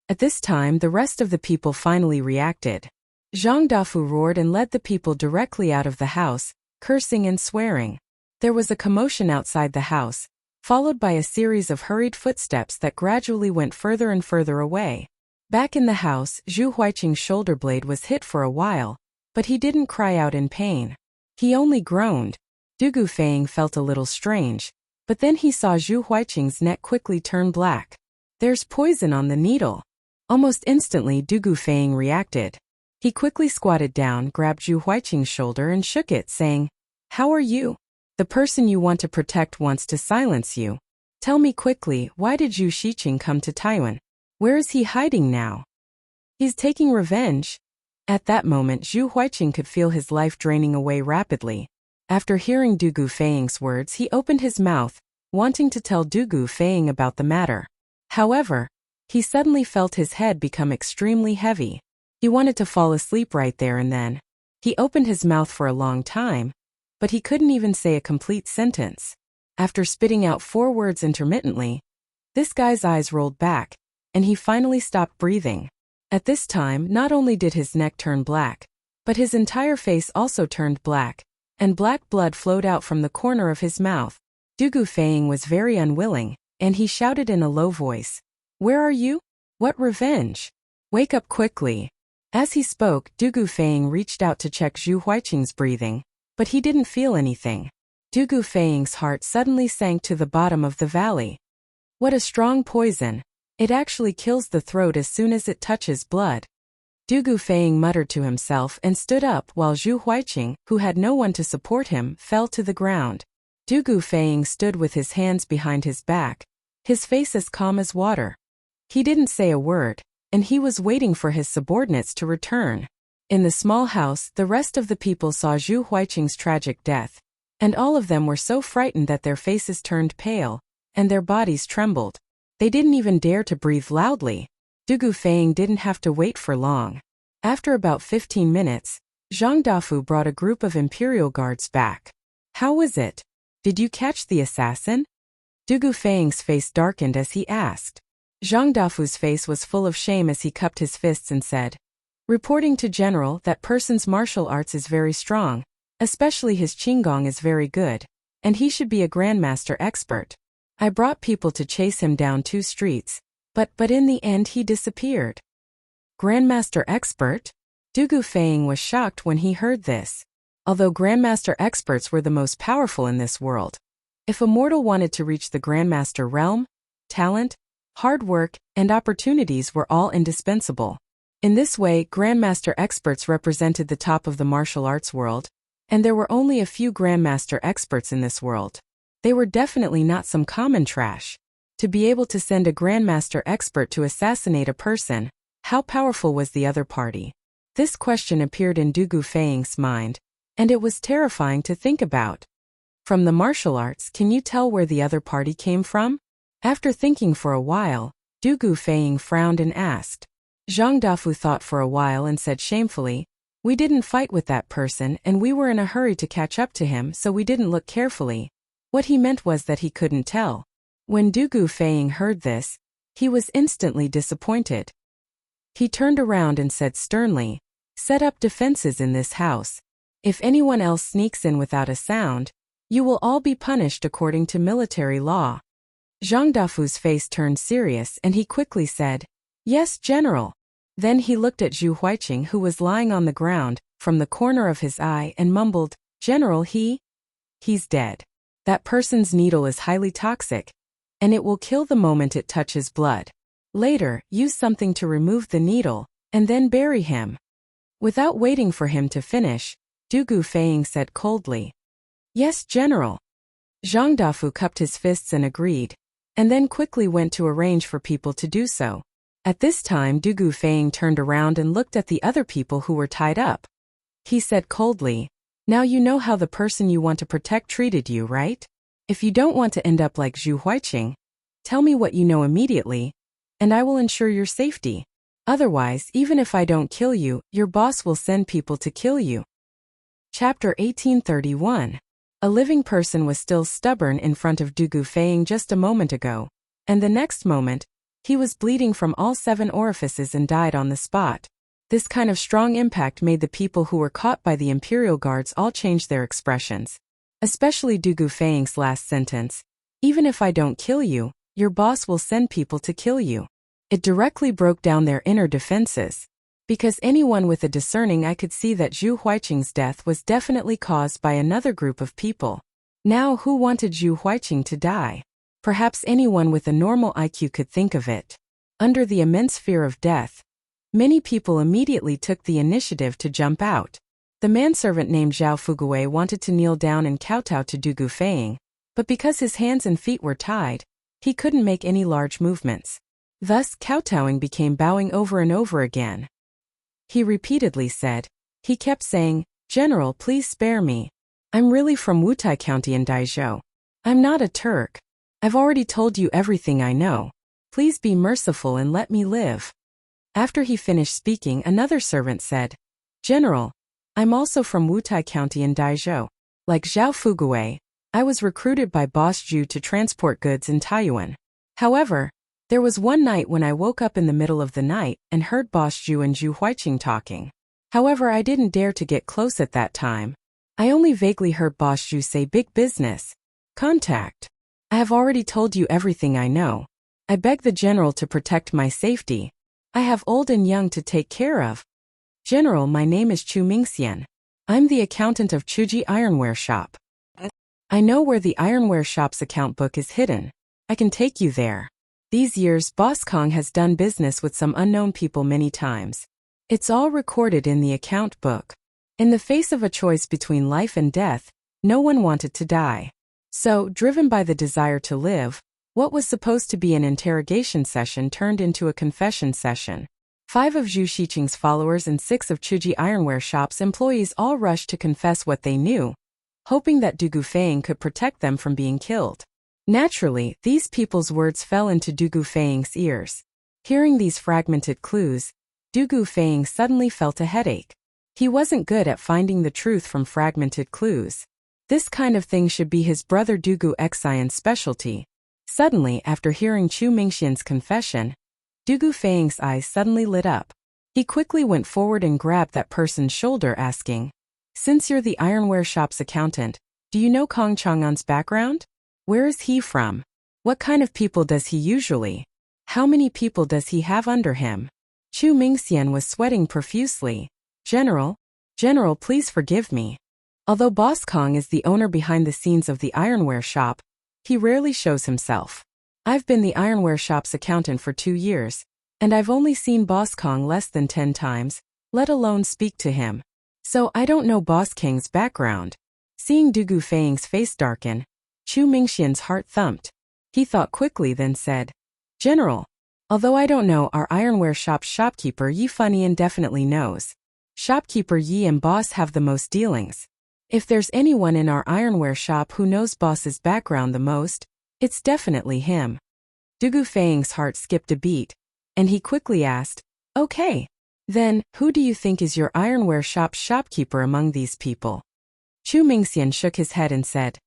At this time, the rest of the people finally reacted. Zhang Dafu roared and led the people directly out of the house, cursing and swearing. There was a commotion outside the house, followed by a series of hurried footsteps that gradually went further and further away. Back in the house, Zhu Huiqing's shoulder blade was hit for a while, but he didn't cry out in pain. He only groaned. Du Gufeng felt a little strange, but then he saw Zhu Huiqing's neck quickly turn black. There's poison on the needle. Almost instantly, Du Gufeng reacted. He quickly squatted down, grabbed Zhu Huiqing's shoulder and shook it, saying, "How are you? The person you want to protect wants to silence you. Tell me quickly, why did Zhu Xiqing come to Taiwan? Where is he hiding now? He's taking revenge." At that moment, Zhu Huiqing could feel his life draining away rapidly. After hearing Du Gufeng's words, he opened his mouth, wanting to tell Du Gufeng about the matter. However, he suddenly felt his head become extremely heavy. He wanted to fall asleep right there and then. He opened his mouth for a long time, but he couldn't even say a complete sentence. After spitting out 4 words intermittently, this guy's eyes rolled back, and he finally stopped breathing. At this time, not only did his neck turn black, but his entire face also turned black, and black blood flowed out from the corner of his mouth. Du Gufeng was very unwilling, and he shouted in a low voice, Where are you? What revenge? Wake up quickly. As he spoke, Dugu Feiying reached out to check Zhu Huiqing's breathing, but he didn't feel anything. Dugu Feiying's heart suddenly sank to the bottom of the valley. What a strong poison. It actually kills the throat as soon as it touches blood. Dugu Feiying muttered to himself and stood up while Zhu Huiqing, who had no one to support him, fell to the ground. Dugu Feiying stood with his hands behind his back, his face as calm as water. He didn't say a word, and he was waiting for his subordinates to return. In the small house, the rest of the people saw Zhu Huiqing's tragic death, and all of them were so frightened that their faces turned pale, and their bodies trembled. They didn't even dare to breathe loudly. Dugu Feiying didn't have to wait for long. After about 15 minutes, Zhang Dafu brought a group of Imperial Guards back. How was it? Did you catch the assassin? Dugu Feiying's face darkened as he asked. Zhang Dafu's face was full of shame as he cupped his fists and said, "Reporting to General, that person's martial arts is very strong, especially his Qinggong is very good, and he should be a grandmaster expert. I brought people to chase him down 2 streets, but in the end he disappeared." Grandmaster expert? Dugu Feiying was shocked when he heard this. Although grandmaster experts were the most powerful in this world, if a mortal wanted to reach the grandmaster realm, talent, hard work, and opportunities were all indispensable. In this way, grandmaster experts represented the top of the martial arts world, and there were only a few grandmaster experts in this world. They were definitely not some common trash. To be able to send a grandmaster expert to assassinate a person, how powerful was the other party? This question appeared in Dugu Feiying's mind, and it was terrifying to think about. From the martial arts, can you tell where the other party came from? After thinking for a while, Dugu Feiying frowned and asked. Zhang Dafu thought for a while and said shamefully, "We didn't fight with that person and we were in a hurry to catch up to him, so we didn't look carefully." What he meant was that he couldn't tell. When Dugu Feiying heard this, he was instantly disappointed. He turned around and said sternly, "Set up defenses in this house. If anyone else sneaks in without a sound, you will all be punished according to military law." Zhang Dafu's face turned serious and he quickly said, "Yes, General." Then he looked at Zhu Huiqing, who was lying on the ground, from the corner of his eye and mumbled, "General, he's dead. That person's needle is highly toxic, and it will kill the moment it touches blood. Later, use something to remove the needle, and then bury him." Without waiting for him to finish, Dugu Feiying said coldly, "Yes, General." Zhang Dafu cupped his fists and agreed, and then quickly went to arrange for people to do so. At this time, Dugu Feiying turned around and looked at the other people who were tied up. He said coldly, "Now you know how the person you want to protect treated you, right? If you don't want to end up like Zhu Huiqing, tell me what you know immediately, and I will ensure your safety. Otherwise, even if I don't kill you, your boss will send people to kill you." Chapter 1831. A living person was still stubborn in front of Dugu Feiying just a moment ago, and the next moment, he was bleeding from all 7 orifices and died on the spot. This kind of strong impact made the people who were caught by the Imperial Guards all change their expressions. Especially Dugu Feiying's last sentence, "Even if I don't kill you, your boss will send people to kill you." It directly broke down their inner defenses. Because anyone with a discerning eye could see that Zhu Huiqing's death was definitely caused by another group of people. Now, who wanted Zhu Huiqing to die? Perhaps anyone with a normal IQ could think of it. Under the immense fear of death, many people immediately took the initiative to jump out. The manservant named Zhao Fuguwei wanted to kneel down and kowtow to Dugu Feiying, but because his hands and feet were tied, he couldn't make any large movements. Thus, kowtowing became bowing over and over again. He repeatedly said, he kept saying, "General, please spare me. I'm really from Wutai County in Daizhou. I'm not a Turk. I've already told you everything I know. Please be merciful and let me live." After he finished speaking, another servant said, "General, I'm also from Wutai County in Daizhou. Like Zhao Fuguwei, I was recruited by Boss Zhu to transport goods in Taiyuan. However, there was one night when I woke up in the middle of the night and heard Boss Zhu and Zhu Huiqing talking. However, I didn't dare to get close at that time. I only vaguely heard Boss Zhu say big business. Contact. I have already told you everything I know. I beg the general to protect my safety. I have old and young to take care of. General, my name is Chu Mingxian. I'm the accountant of Chuji Ironware Shop. I know where the ironware shop's account book is hidden. I can take you there. These years, Boss Kong has done business with some unknown people many times. It's all recorded in the account book. In the face of a choice between life and death, no one wanted to die. So, driven by the desire to live, what was supposed to be an interrogation session turned into a confession session. 5 of Zhu Xiqing's followers and 6 of Chuji Ironware Shop's employees all rushed to confess what they knew, hoping that Du Gufeng could protect them from being killed. Naturally, these people's words fell into Du Gufeng's ears. Hearing these fragmented clues, Du Gufeng suddenly felt a headache. He wasn't good at finding the truth from fragmented clues. This kind of thing should be his brother Du Guxian's specialty. Suddenly, after hearing Chu Mingxian's confession, Du Gufeng's eyes suddenly lit up. He quickly went forward and grabbed that person's shoulder, asking, "Since you're the ironware shop's accountant, do you know Kong Chang'an's background? Where is he from? What kind of people does he usually? How many people does he have under him?" Chu Mingxian was sweating profusely. General, please forgive me. Although Boss Kong is the owner behind the scenes of the ironware shop, he rarely shows himself. I've been the ironware shop's accountant for 2 years, and I've only seen Boss Kong less than 10 times, let alone speak to him. So I don't know Boss King's background. Seeing Du Gufeng's face darken, Chu Mingxian's heart thumped. He thought quickly, then said, "General, although I don't know our ironware shop's shopkeeper Yi Funian definitely knows. Shopkeeper Yi and Boss have the most dealings. If there's anyone in our ironware shop who knows Boss's background the most, it's definitely him." Du Gufeng's heart skipped a beat, and he quickly asked, "Okay. Then, who do you think is your ironware shop's shopkeeper among these people?" Chu Mingxian shook his head and said,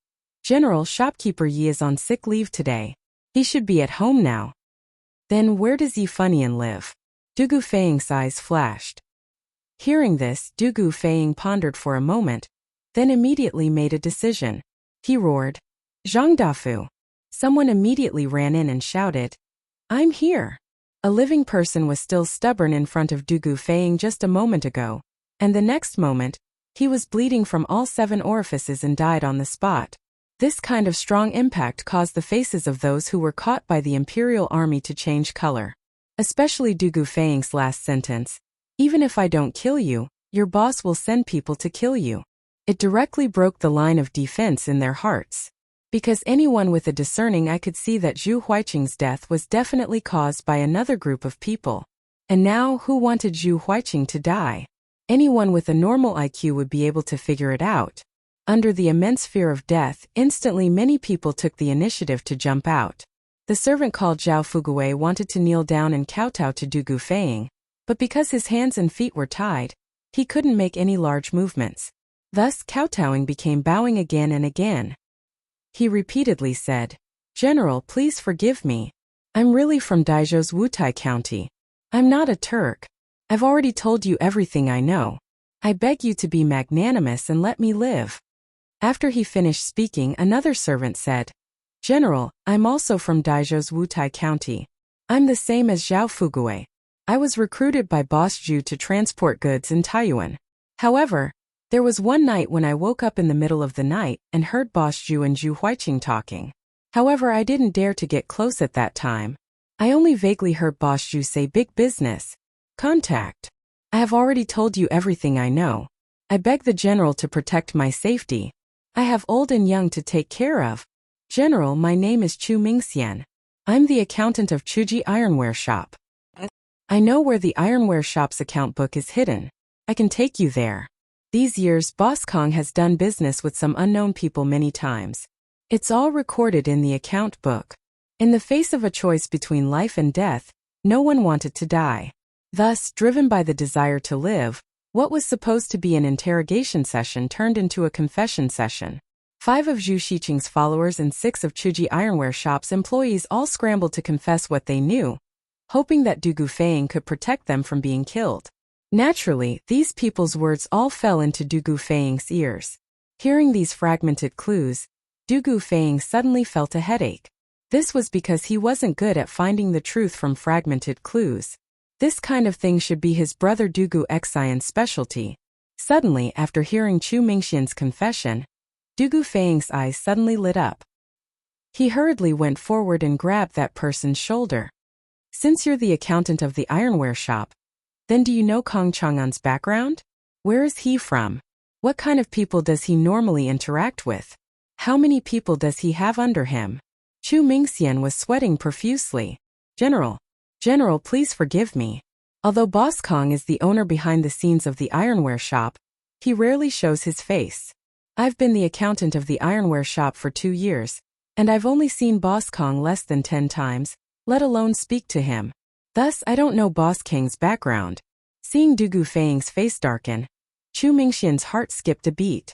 "General, shopkeeper Yi is on sick leave today. He should be at home now." "Then where does Yi Funian live?" Du Gufeng's eyes flashed. Hearing this, Du Gufeng pondered for a moment, then immediately made a decision. He roared, "Zhang Dafu!" Someone immediately ran in and shouted, "I'm here." A living person was still stubborn in front of Du Gufeng just a moment ago, and the next moment, he was bleeding from all 7 orifices and died on the spot. This kind of strong impact caused the faces of those who were caught by the Imperial Army to change color. Especially Du Gufeng's last sentence, "Even if I don't kill you, your boss will send people to kill you." It directly broke the line of defense in their hearts. Because anyone with a discerning eye could see that Zhu Huiqing's death was definitely caused by another group of people. And now, who wanted Zhu Huiqing to die? Anyone with a normal IQ would be able to figure it out. Under the immense fear of death, instantly many people took the initiative to jump out. The servant called Zhao Fuguwei wanted to kneel down and kowtow to Du Gufeng, but because his hands and feet were tied, he couldn't make any large movements. Thus, kowtowing became bowing again and again. He repeatedly said, "General, please forgive me. I'm really from Daizhou's Wutai County. I'm not a Turk. I've already told you everything I know. I beg you to be magnanimous and let me live." After he finished speaking, another servant said, "General, I'm also from Daizhou's Wutai County. I'm the same as Zhao Fuguwei. I was recruited by Boss Zhu to transport goods in Taiyuan. However, there was one night when I woke up in the middle of the night and heard Boss Zhu and Zhu Huiqing talking. However, I didn't dare to get close at that time. I only vaguely heard Boss Zhu say big business. Contact. I have already told you everything I know. I beg the general to protect my safety. I have old and young to take care of. General, my name is Chu Mingxian. I'm the accountant of Chuji Ironware Shop. I know where the ironware shop's account book is hidden. I can take you there. These years, Boss Kong has done business with some unknown people many times. It's all recorded in the account book. In the face of a choice between life and death, no one wanted to die. Thus, driven by the desire to live, what was supposed to be an interrogation session turned into a confession session. 5 of Zhu Xiqing's followers and 6 of Chuji Ironware Shop's employees all scrambled to confess what they knew, hoping that Du Gufeng could protect them from being killed. Naturally, these people's words all fell into Du Gufeng's ears. Hearing these fragmented clues, Du Gufeng suddenly felt a headache. This was because he wasn't good at finding the truth from fragmented clues. This kind of thing should be his brother Dugu Xian's specialty. Suddenly, after hearing Chu Mingxian's confession, Dugu Feiying's eyes suddenly lit up. He hurriedly went forward and grabbed that person's shoulder. Since you're the accountant of the ironware shop, then do you know Kong Chang'an's background? Where is he from? What kind of people does he normally interact with? How many people does he have under him? Chu Mingxian was sweating profusely. General, please forgive me. Although Boss Kong is the owner behind the scenes of the ironware shop, he rarely shows his face. I've been the accountant of the ironware shop for 2 years, and I've only seen Boss Kong less than 10 times, let alone speak to him. Thus, I don't know Boss King's background. Seeing Dugu Feiying's face darken, Chu Mingxian's heart skipped a beat.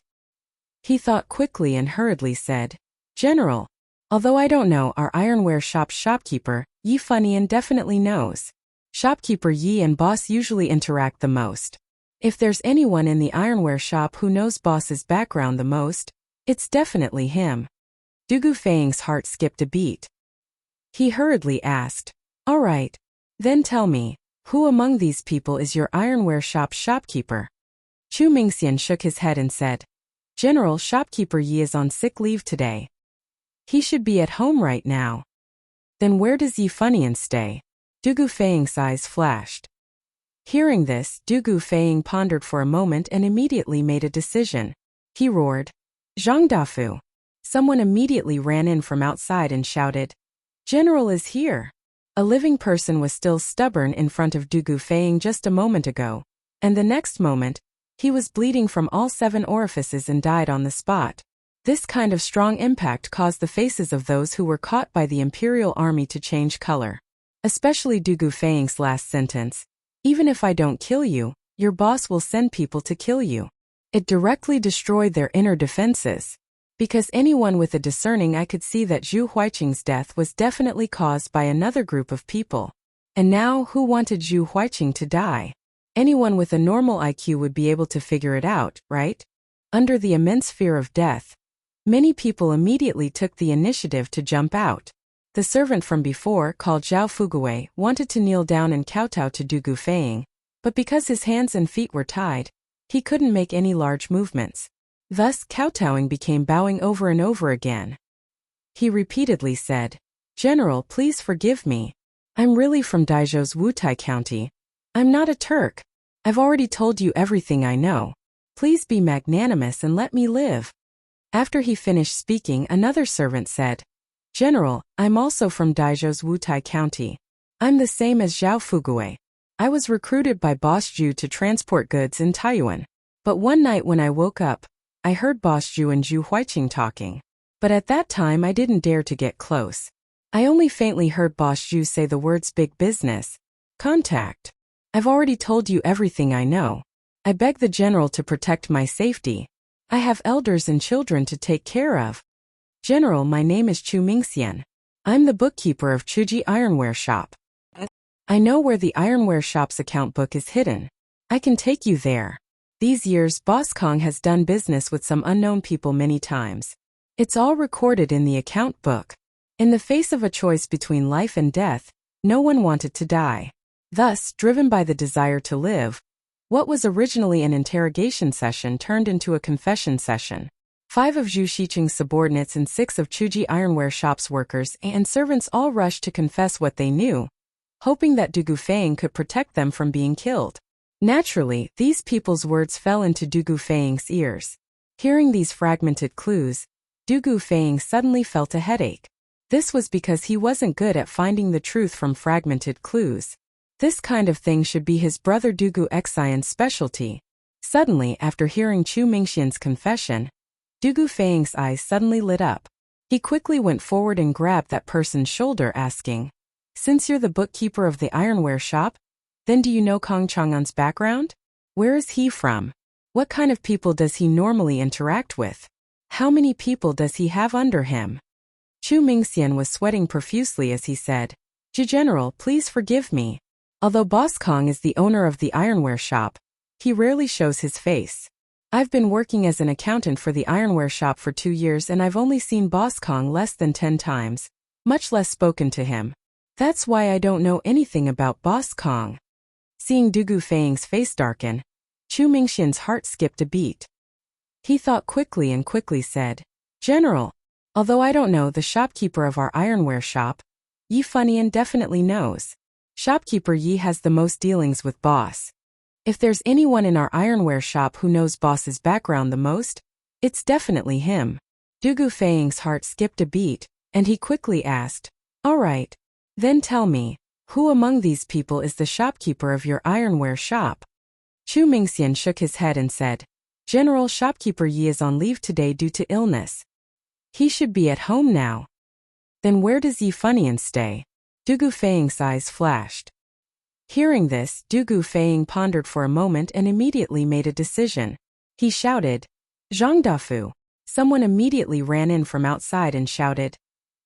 He thought quickly and hurriedly said, General, although I don't know our ironware shop's shopkeeper, Yi Funian definitely knows. Shopkeeper Yi and Boss usually interact the most. If there's anyone in the ironware shop who knows Boss's background the most, it's definitely him. Dugu Feiying's heart skipped a beat. He hurriedly asked, All right, then tell me, who among these people is your ironware shop's shopkeeper? Chu Mingxian shook his head and said, General, Shopkeeper Yi is on sick leave today. He should be at home right now. Then where does Yi Funian stay? Dugu Feiying's eyes flashed. Hearing this, Dugu Feiying pondered for a moment and immediately made a decision. He roared, Zhang Dafu. Someone immediately ran in from outside and shouted, General is here. A living person was still stubborn in front of Dugu Feiying just a moment ago, and the next moment, he was bleeding from all 7 orifices and died on the spot. This kind of strong impact caused the faces of those who were caught by the Imperial Army to change color. Especially Dugu Feiying's last sentence, even if I don't kill you, your boss will send people to kill you. It directly destroyed their inner defenses. Because anyone with a discerning eye could see that Zhu Huiqing's death was definitely caused by another group of people. And now, who wanted Zhu Huiqing to die? Anyone with a normal IQ would be able to figure it out, right? Under the immense fear of death, many people immediately took the initiative to jump out. The servant from before, called Zhao Fugui, wanted to kneel down and kowtow to Dugu Feiying, but because his hands and feet were tied, he couldn't make any large movements. Thus, kowtowing became bowing over and over again. He repeatedly said, General, please forgive me. I'm really from Daizhou's Wutai County. I'm not a Turk. I've already told you everything I know. Please be magnanimous and let me live. After he finished speaking, another servant said, General, I'm also from Daizhou's Wutai County. I'm the same as Zhao Fugui. I was recruited by Boss Zhu to transport goods in Taiyuan. But one night when I woke up, I heard Boss Zhu and Zhu Huiqing talking. But at that time I didn't dare to get close. I only faintly heard Boss Zhu say the words big business. Contact. I've already told you everything I know. I beg the general to protect my safety. I have elders and children to take care of. General, my name is Chu Mingxian. I'm the bookkeeper of Chuji Ironware Shop. I know where the ironware shop's account book is hidden. I can take you there. These years, Boss Kong has done business with some unknown people many times. It's all recorded in the account book. In the face of a choice between life and death, no one wanted to die. Thus, driven by the desire to live, what was originally an interrogation session turned into a confession session. 5 of Zhu Xiqing's subordinates and 6 of Chuji Ironware Shop's workers and servants all rushed to confess what they knew, hoping that Dugu Feiying could protect them from being killed. Naturally, these people's words fell into Dugu Feiying's ears. Hearing these fragmented clues, Dugu Feiying suddenly felt a headache. This was because he wasn't good at finding the truth from fragmented clues. This kind of thing should be his brother Dugu Xian's specialty. Suddenly, after hearing Chu Mingxian's confession, Dugu Feiying's eyes suddenly lit up. He quickly went forward and grabbed that person's shoulder, asking, Since you're the bookkeeper of the ironware shop, then do you know Kong Chang'an's background? Where is he from? What kind of people does he normally interact with? How many people does he have under him? Chu Mingxian was sweating profusely as he said, General, please forgive me. Although Boss Kong is the owner of the ironware shop, he rarely shows his face. I've been working as an accountant for the ironware shop for 2 years and I've only seen Boss Kong less than 10 times, much less spoken to him. That's why I don't know anything about Boss Kong. Seeing Dugu Feiying's face darken, Chu Mingxian's heart skipped a beat. He thought quickly and quickly said, General, although I don't know the shopkeeper of our ironware shop, Yi Funian definitely knows. Shopkeeper Yi has the most dealings with Boss. If there's anyone in our ironware shop who knows Boss's background the most, it's definitely him. Dugu Feiying's heart skipped a beat, and he quickly asked, All right, then tell me, who among these people is the shopkeeper of your ironware shop? Chu Mingxian shook his head and said, General, Shopkeeper Yi is on leave today due to illness. He should be at home now. Then where does Yi Funian stay? Dugu Feiying's eyes flashed. Hearing this, Dugu Feiying pondered for a moment and immediately made a decision. He shouted, Zhang Dafu. Someone immediately ran in from outside and shouted,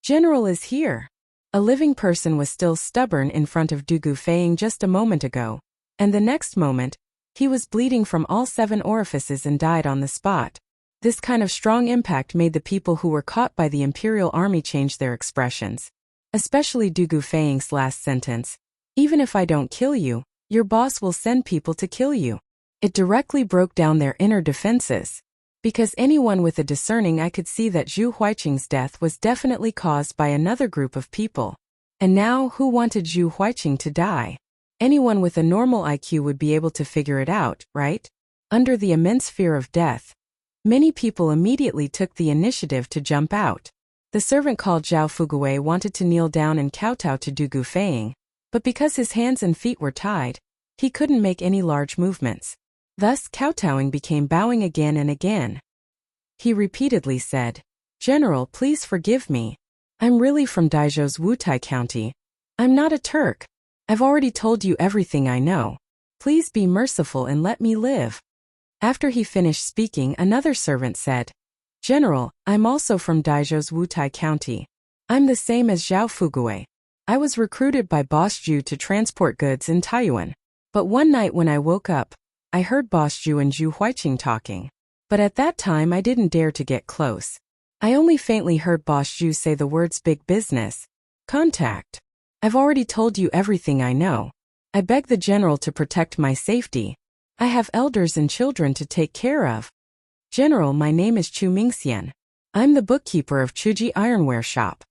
General is here. A living person was still stubborn in front of Dugu Feiying just a moment ago, and the next moment, he was bleeding from all 7 orifices and died on the spot. This kind of strong impact made the people who were caught by the Imperial Army change their expressions. Especially Dugu Feiying's last sentence, Even if I don't kill you, your boss will send people to kill you. It directly broke down their inner defenses. Because anyone with a discerning eye could see that Zhu Huiqing's death was definitely caused by another group of people. And now, who wanted Zhu Huiqing to die? Anyone with a normal IQ would be able to figure it out, right? Under the immense fear of death, many people immediately took the initiative to jump out. The servant called Zhao Fugui wanted to kneel down and kowtow to Dugu Feiying, but because his hands and feet were tied, he couldn't make any large movements. Thus, kowtowing became bowing again and again. He repeatedly said, General, please forgive me. I'm really from Daizhou's Wutai County. I'm not a Turk. I've already told you everything I know. Please be merciful and let me live. After he finished speaking, another servant said, General, I'm also from Daizhou's Wutai County. I'm the same as Zhao Fugui. I was recruited by Boss Zhu to transport goods in Taiyuan. But one night when I woke up, I heard Boss Zhu and Zhu Huiqing talking. But at that time I didn't dare to get close. I only faintly heard Boss Zhu say the words big business, contact. I've already told you everything I know. I beg the general to protect my safety. I have elders and children to take care of. General, my name is Chu Mingxian. I'm the bookkeeper of Chuji Ironware Shop.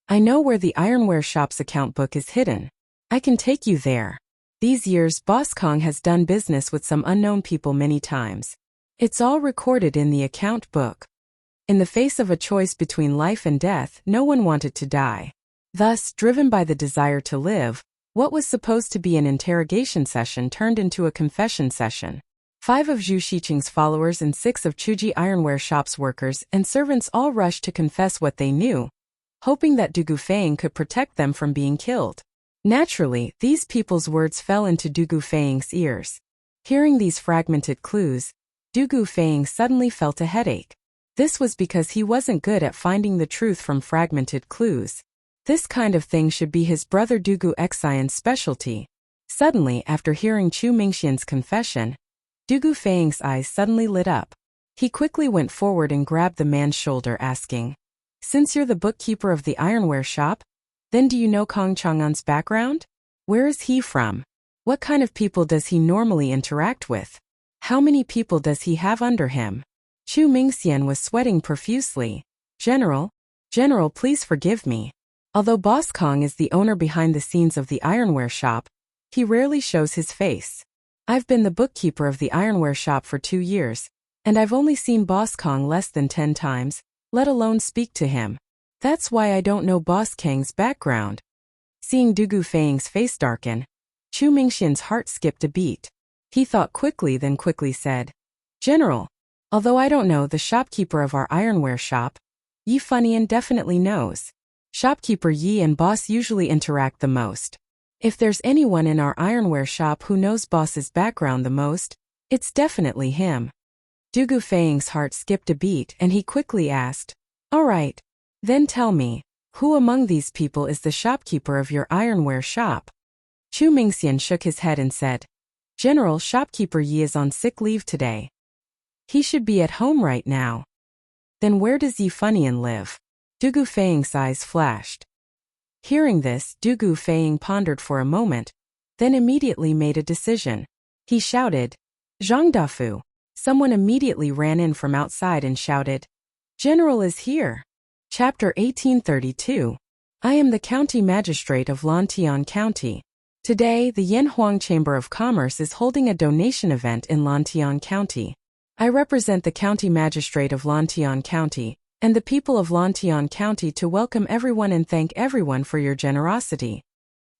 I know where the ironware shop's account book is hidden. I can take you there. These years, Boss Kong has done business with some unknown people many times. It's all recorded in the account book. In the face of a choice between life and death, no one wanted to die. Thus, driven by the desire to live, what was supposed to be an interrogation session turned into a confession session. 5 of Zhu Xiqing's followers and 6 of Chuji Ironware Shop's workers and servants all rushed to confess what they knew, hoping that Dugu Feiying could protect them from being killed. Naturally, these people's words fell into Dugu Feiying's ears. Hearing these fragmented clues, Dugu Feiying suddenly felt a headache. This was because he wasn't good at finding the truth from fragmented clues. This kind of thing should be his brother Dugu Xian's specialty. Suddenly, after hearing Chu Mingxian's confession, Dugu Feiying's eyes suddenly lit up. He quickly went forward and grabbed the man's shoulder, asking, Since you're the bookkeeper of the ironware shop, then do you know Kong Chang'an's background? Where is he from? What kind of people does he normally interact with? How many people does he have under him? Chu Mingxian was sweating profusely. General, please forgive me. Although Boss Kong is the owner behind the scenes of the ironware shop, he rarely shows his face. I've been the bookkeeper of the ironware shop for 2 years, and I've only seen Boss Kong less than 10 times, let alone speak to him. That's why I don't know Boss Kang's background. Seeing Dugu Feiying's face darken, Chu Mingxian's heart skipped a beat. He thought quickly, then quickly said, General, although I don't know the shopkeeper of our ironware shop, Yi Funian definitely knows. Shopkeeper Yi and Boss usually interact the most. If there's anyone in our ironware shop who knows Boss's background the most, it's definitely him. Dugu Feiying's heart skipped a beat and he quickly asked, All right, then tell me, who among these people is the shopkeeper of your ironware shop? Chu Mingxian shook his head and said, General, Shopkeeper Yi is on sick leave today. He should be at home right now. Then where does Yi Funian live? Dugu Feiying's eyes flashed. Hearing this, Dugu Feiying pondered for a moment, then immediately made a decision. He shouted, "Zhang Dafu!" Someone immediately ran in from outside and shouted, "General is here!" Chapter 1832. I am the County Magistrate of Lantian County. Today, the Yanhuang Chamber of Commerce is holding a donation event in Lantian County. I represent the County Magistrate of Lantian County and the people of Lantian County to welcome everyone and thank everyone for your generosity.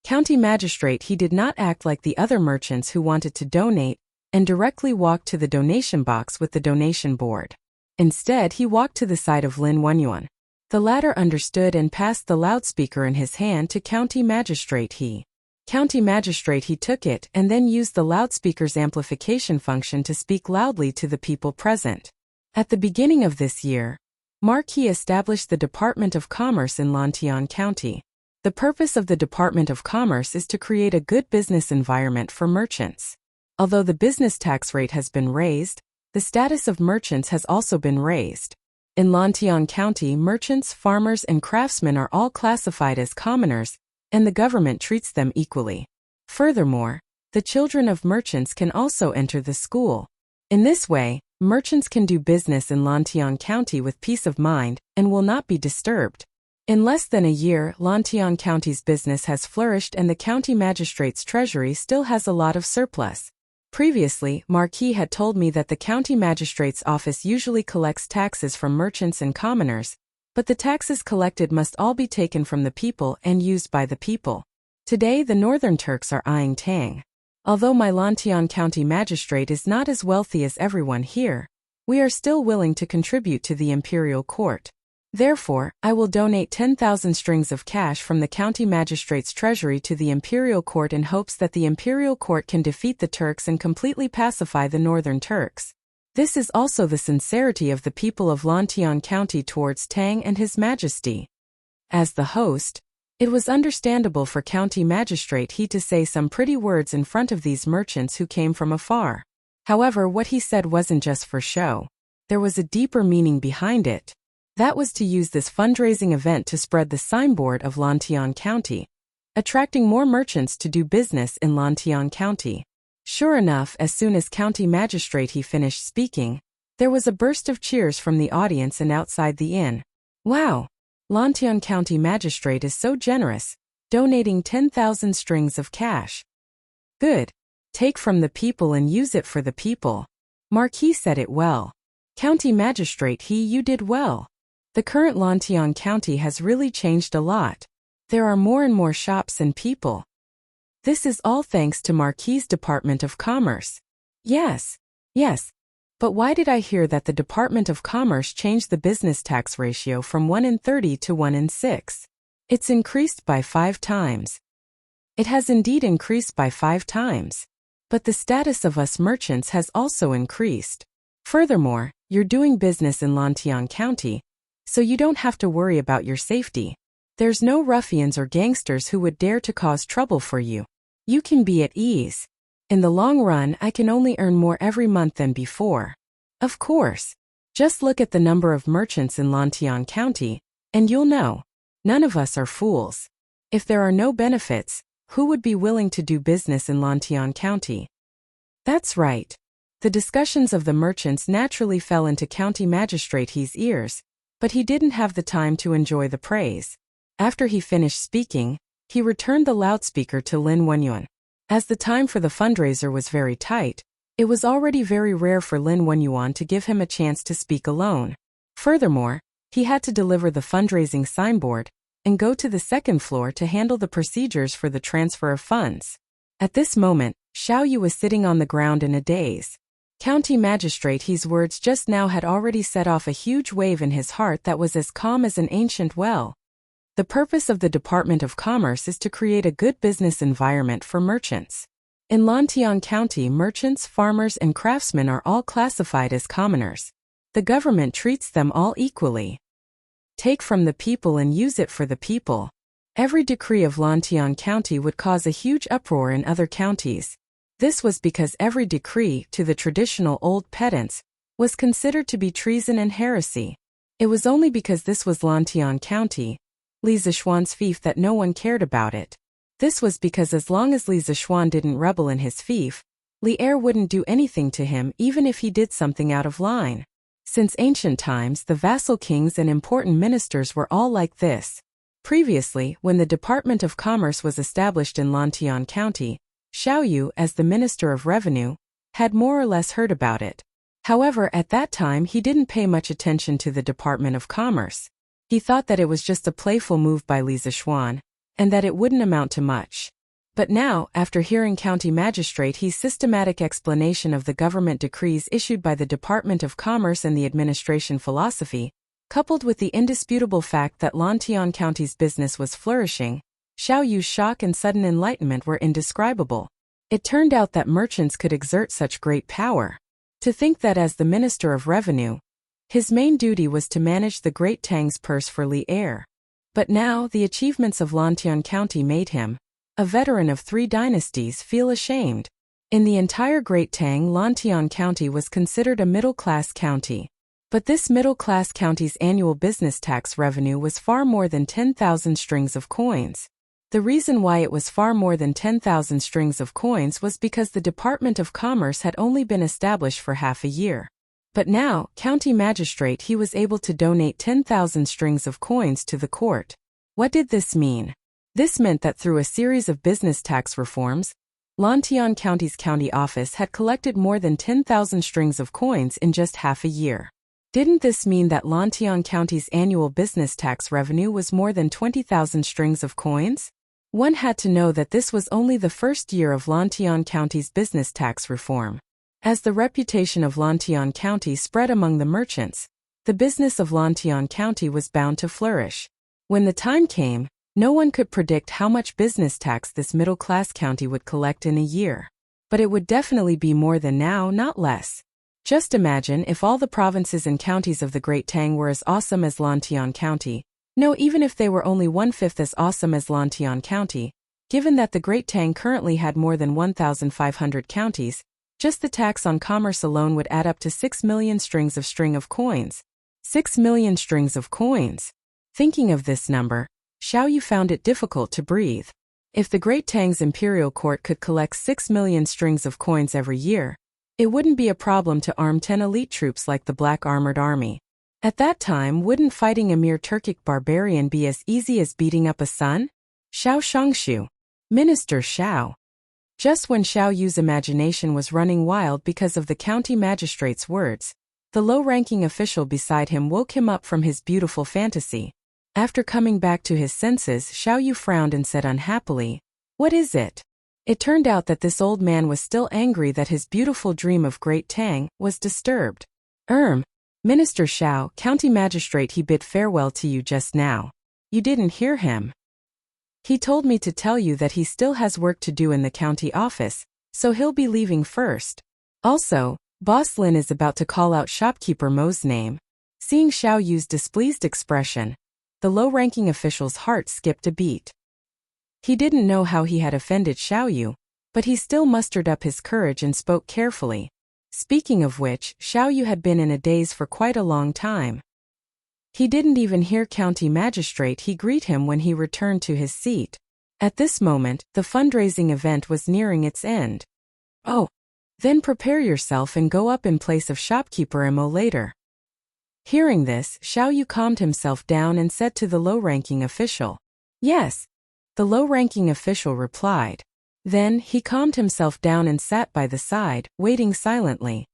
County Magistrate, he did not act like the other merchants who wanted to donate and directly walked to the donation box with the donation board. Instead, he walked to the side of Lin Wenyuan. The latter understood and passed the loudspeaker in his hand to County Magistrate He. County Magistrate He took it and then used the loudspeaker's amplification function to speak loudly to the people present. At the beginning of this year, Marquis established the Department of Commerce in Lantian County. The purpose of the Department of Commerce is to create a good business environment for merchants. Although the business tax rate has been raised, the status of merchants has also been raised. In Lantian County, merchants, farmers, and craftsmen are all classified as commoners, and the government treats them equally. Furthermore, the children of merchants can also enter the school. In this way, merchants can do business in Lantian County with peace of mind and will not be disturbed. In less than a year, Lantian County's business has flourished and the county magistrate's treasury still has a lot of surplus. Previously, Marquis had told me that the county magistrate's office usually collects taxes from merchants and commoners, but the taxes collected must all be taken from the people and used by the people. Today, the Northern Turks are eyeing Tang. Although my Lantian County magistrate is not as wealthy as everyone here, we are still willing to contribute to the imperial court. Therefore, I will donate 10,000 strings of cash from the county magistrate's treasury to the imperial court in hopes that the imperial court can defeat the Turks and completely pacify the Northern Turks. This is also the sincerity of the people of Lantian County towards Tang and His Majesty. As the host, it was understandable for County Magistrate He to say some pretty words in front of these merchants who came from afar. However, what he said wasn't just for show. There was a deeper meaning behind it. That was to use this fundraising event to spread the signboard of Lantian County, attracting more merchants to do business in Lantian County. Sure enough, as soon as County Magistrate He finished speaking, there was a burst of cheers from the audience and outside the inn. Wow! Lantian County Magistrate is so generous, donating 10,000 strings of cash. Good. Take from the people and use it for the people. Marquis said it well. County Magistrate He, you did well. The current Lantian County has really changed a lot. There are more and more shops and people. This is all thanks to Marquis' Department of Commerce. Yes. But why did I hear that the Department of Commerce changed the business tax ratio from 1 in 30 to 1 in 6? It's increased by 5 times. It has indeed increased by 5 times. But the status of us merchants has also increased. Furthermore, you're doing business in Lantian County, so you don't have to worry about your safety. There's no ruffians or gangsters who would dare to cause trouble for you. You can be at ease. In the long run, I can only earn more every month than before. Of course. Just look at the number of merchants in Lantian County, and you'll know. None of us are fools. If there are no benefits, who would be willing to do business in Lantian County? That's right. The discussions of the merchants naturally fell into County Magistrate He's ears, but he didn't have the time to enjoy the praise. After he finished speaking, he returned the loudspeaker to Lin Wenyuan. As the time for the fundraiser was very tight, it was already very rare for Lin Wenyuan to give him a chance to speak alone. Furthermore, he had to deliver the fundraising signboard and go to the second floor to handle the procedures for the transfer of funds. At this moment, Xiao Yu was sitting on the ground in a daze. County Magistrate He's words just now had already set off a huge wave in his heart that was as calm as an ancient well. The purpose of the Department of Commerce is to create a good business environment for merchants. In Lantian County, merchants, farmers, and craftsmen are all classified as commoners. The government treats them all equally. Take from the people and use it for the people. Every decree of Lantian County would cause a huge uproar in other counties. This was because every decree, to the traditional old pedants, was considered to be treason and heresy. It was only because this was Lantian County, Li Zishuan's fief, that no one cared about it. This was because as long as Li Zishuan didn't rebel in his fief, Li Er wouldn't do anything to him even if he did something out of line. Since ancient times, the vassal kings and important ministers were all like this. Previously, when the Department of Commerce was established in Lantian County, Xiao Yu, as the Minister of Revenue, had more or less heard about it. However, at that time he didn't pay much attention to the Department of Commerce. He thought that it was just a playful move by Li Zishuan, and that it wouldn't amount to much. But now, after hearing County Magistrate He's systematic explanation of the government decrees issued by the Department of Commerce and the administration philosophy, coupled with the indisputable fact that Lantian County's business was flourishing, Xiao Yu's shock and sudden enlightenment were indescribable. It turned out that merchants could exert such great power. To think that as the Minister of Revenue, his main duty was to manage the Great Tang's purse for Li Er. But now the achievements of Lantian County made him, a veteran of 3 dynasties, feel ashamed. In the entire Great Tang, Lantian County was considered a middle-class county. But this middle-class county's annual business tax revenue was far more than 10,000 strings of coins. The reason why it was far more than 10,000 strings of coins was because the Department of Commerce had only been established for half a year. But now, County Magistrate He was able to donate 10,000 strings of coins to the court. What did this mean? This meant that through a series of business tax reforms, Lantian County's county office had collected more than 10,000 strings of coins in just half a year. Didn't this mean that Lantian County's annual business tax revenue was more than 20,000 strings of coins? One had to know that this was only the first year of Lantian County's business tax reform. As the reputation of Lantian County spread among the merchants, the business of Lantian County was bound to flourish. When the time came, no one could predict how much business tax this middle-class county would collect in a year. But it would definitely be more than now, not less. Just imagine if all the provinces and counties of the Great Tang were as awesome as Lantian County. No, even if they were only 1/5 as awesome as Lantian County. Given that the Great Tang currently had more than 1,500 counties, just the tax on commerce alone would add up to 6 million strings of coins. 6 million strings of coins. Thinking of this number, Xiao Yu found it difficult to breathe. If the Great Tang's imperial court could collect 6 million strings of coins every year, it wouldn't be a problem to arm 10 elite troops like the Black Armored Army. At that time, wouldn't fighting a mere Turkic barbarian be as easy as beating up a son? Xiao Shongshu. Minister Xiao. Just when Xiao Yu's imagination was running wild because of the county magistrate's words, the low-ranking official beside him woke him up from his beautiful fantasy. After coming back to his senses, Xiao Yu frowned and said unhappily, "What is it?" It turned out that this old man was still angry that his beautiful dream of Great Tang was disturbed. Minister Xiao, County Magistrate He bid farewell to you just now. You didn't hear him. He told me to tell you that he still has work to do in the county office, so he'll be leaving first. Also, Boss Lin is about to call out shopkeeper Mo's name. Seeing Xiao Yu's displeased expression, the low-ranking official's heart skipped a beat. He didn't know how he had offended Xiao Yu, but he still mustered up his courage and spoke carefully. Speaking of which, Xiao Yu had been in a daze for quite a long time. He didn't even hear County Magistrate He greet him when he returned to his seat. At this moment, the fundraising event was nearing its end. Oh, then prepare yourself and go up in place of shopkeeper Mo later. Hearing this, Xiao Yu calmed himself down and said to the low-ranking official, "Yes." The low-ranking official replied. Then, he calmed himself down and sat by the side, waiting silently.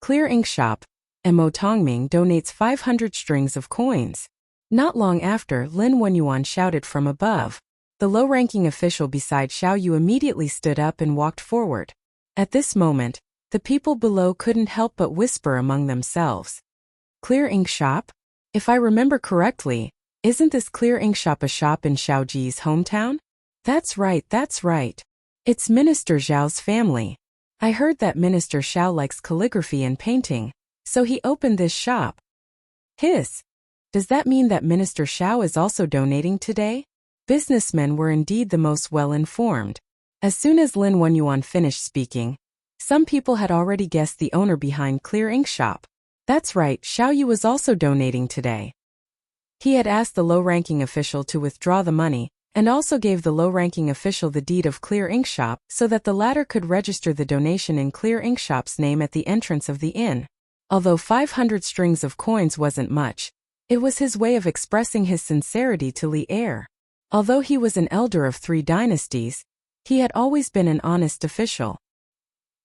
Clear Ink Shop, Mo Tongming donates 500 strings of coins. Not long after, Lin Wenyuan shouted from above. The low-ranking official beside Xiao Yu immediately stood up and walked forward. At this moment, the people below couldn't help but whisper among themselves. Clear Ink Shop? If I remember correctly, isn't this Clear Ink Shop a shop in Xiao Ji's hometown? That's right, that's right. It's Minister Zhao's family. I heard that Minister Xiao likes calligraphy and painting, so he opened this shop. Hiss. Does that mean that Minister Xiao is also donating today? Businessmen were indeed the most well-informed. As soon as Lin Wenyuan finished speaking, some people had already guessed the owner behind Clear Ink Shop. That's right, Xiao Yu was also donating today. He had asked the low-ranking official to withdraw the money, and also gave the low-ranking official the deed of Clear Ink Shop so that the latter could register the donation in Clear Ink Shop's name at the entrance of the inn. Although 500 strings of coins wasn't much, it was his way of expressing his sincerity to Li Er. Although he was an elder of 3 dynasties, he had always been an honest official.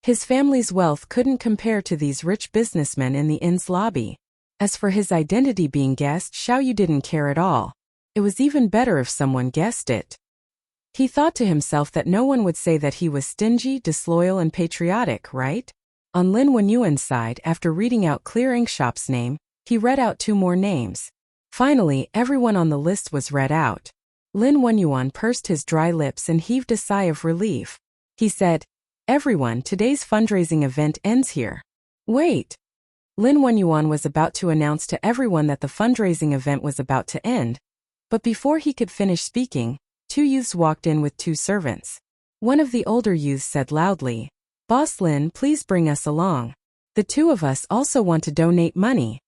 His family's wealth couldn't compare to these rich businessmen in the inn's lobby. As for his identity being guessed, Xiao Yu didn't care at all. It was even better if someone guessed it. He thought to himself that no one would say that he was stingy, disloyal, and patriotic, right? On Lin Wenyuan's side, after reading out Clear Ink Shop's name, he read out 2 more names. Finally, everyone on the list was read out. Lin Wenyuan pursed his dry lips and heaved a sigh of relief. He said, "Everyone, today's fundraising event ends here." Wait! Lin Wenyuan was about to announce to everyone that the fundraising event was about to end, but before he could finish speaking, 2 youths walked in with 2 servants. One of the older youths said loudly, "Boss Lin, please bring us along. The 2 of us also want to donate money."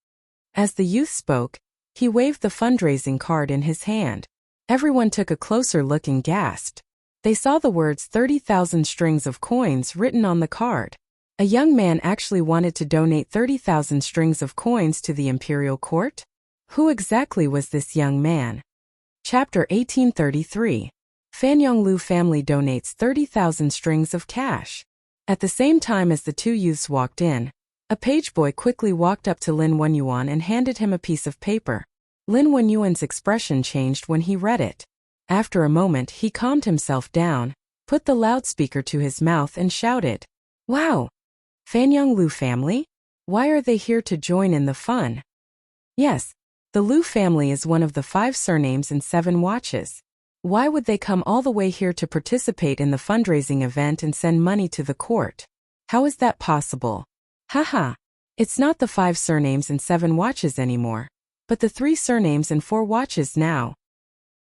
As the youth spoke, he waved the fundraising card in his hand. Everyone took a closer look and gasped. They saw the words 30,000 strings of coins written on the card. A young man actually wanted to donate 30,000 strings of coins to the imperial court? Who exactly was this young man? Chapter 1833. Fan Yonglu family donates 30,000 strings of cash. At the same time as the 2 youths walked in, a page boy quickly walked up to Lin Wenyuan and handed him a piece of paper. Lin Wenyuan's expression changed when he read it. After a moment, he calmed himself down, put the loudspeaker to his mouth and shouted, "Wow! Fanyang Lu family? Why are they here to join in the fun?" Yes, the Lu family is one of the 5 surnames in 7 watches. Why would they come all the way here to participate in the fundraising event and send money to the court? How is that possible? Haha, it's not the 5 surnames in 7 watches anymore, but the 3 surnames in 4 watches now.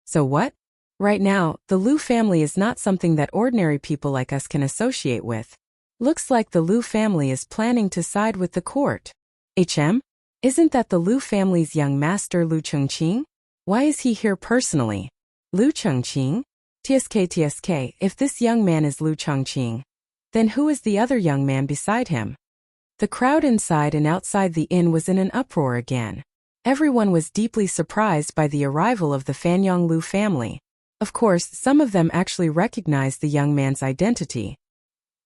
So what? Right now, the Lu family is not something that ordinary people like us can associate with. Looks like the Lu family is planning to side with the court. Isn't that the Lu family's young master Lu Chengqing? Why is he here personally? Lu Chengqing? TSK, if this young man is Lu Chengqing, then who is the other young man beside him? The crowd inside and outside the inn was in an uproar again. Everyone was deeply surprised by the arrival of the Fanyang Lu family. Of course, some of them actually recognized the young man's identity.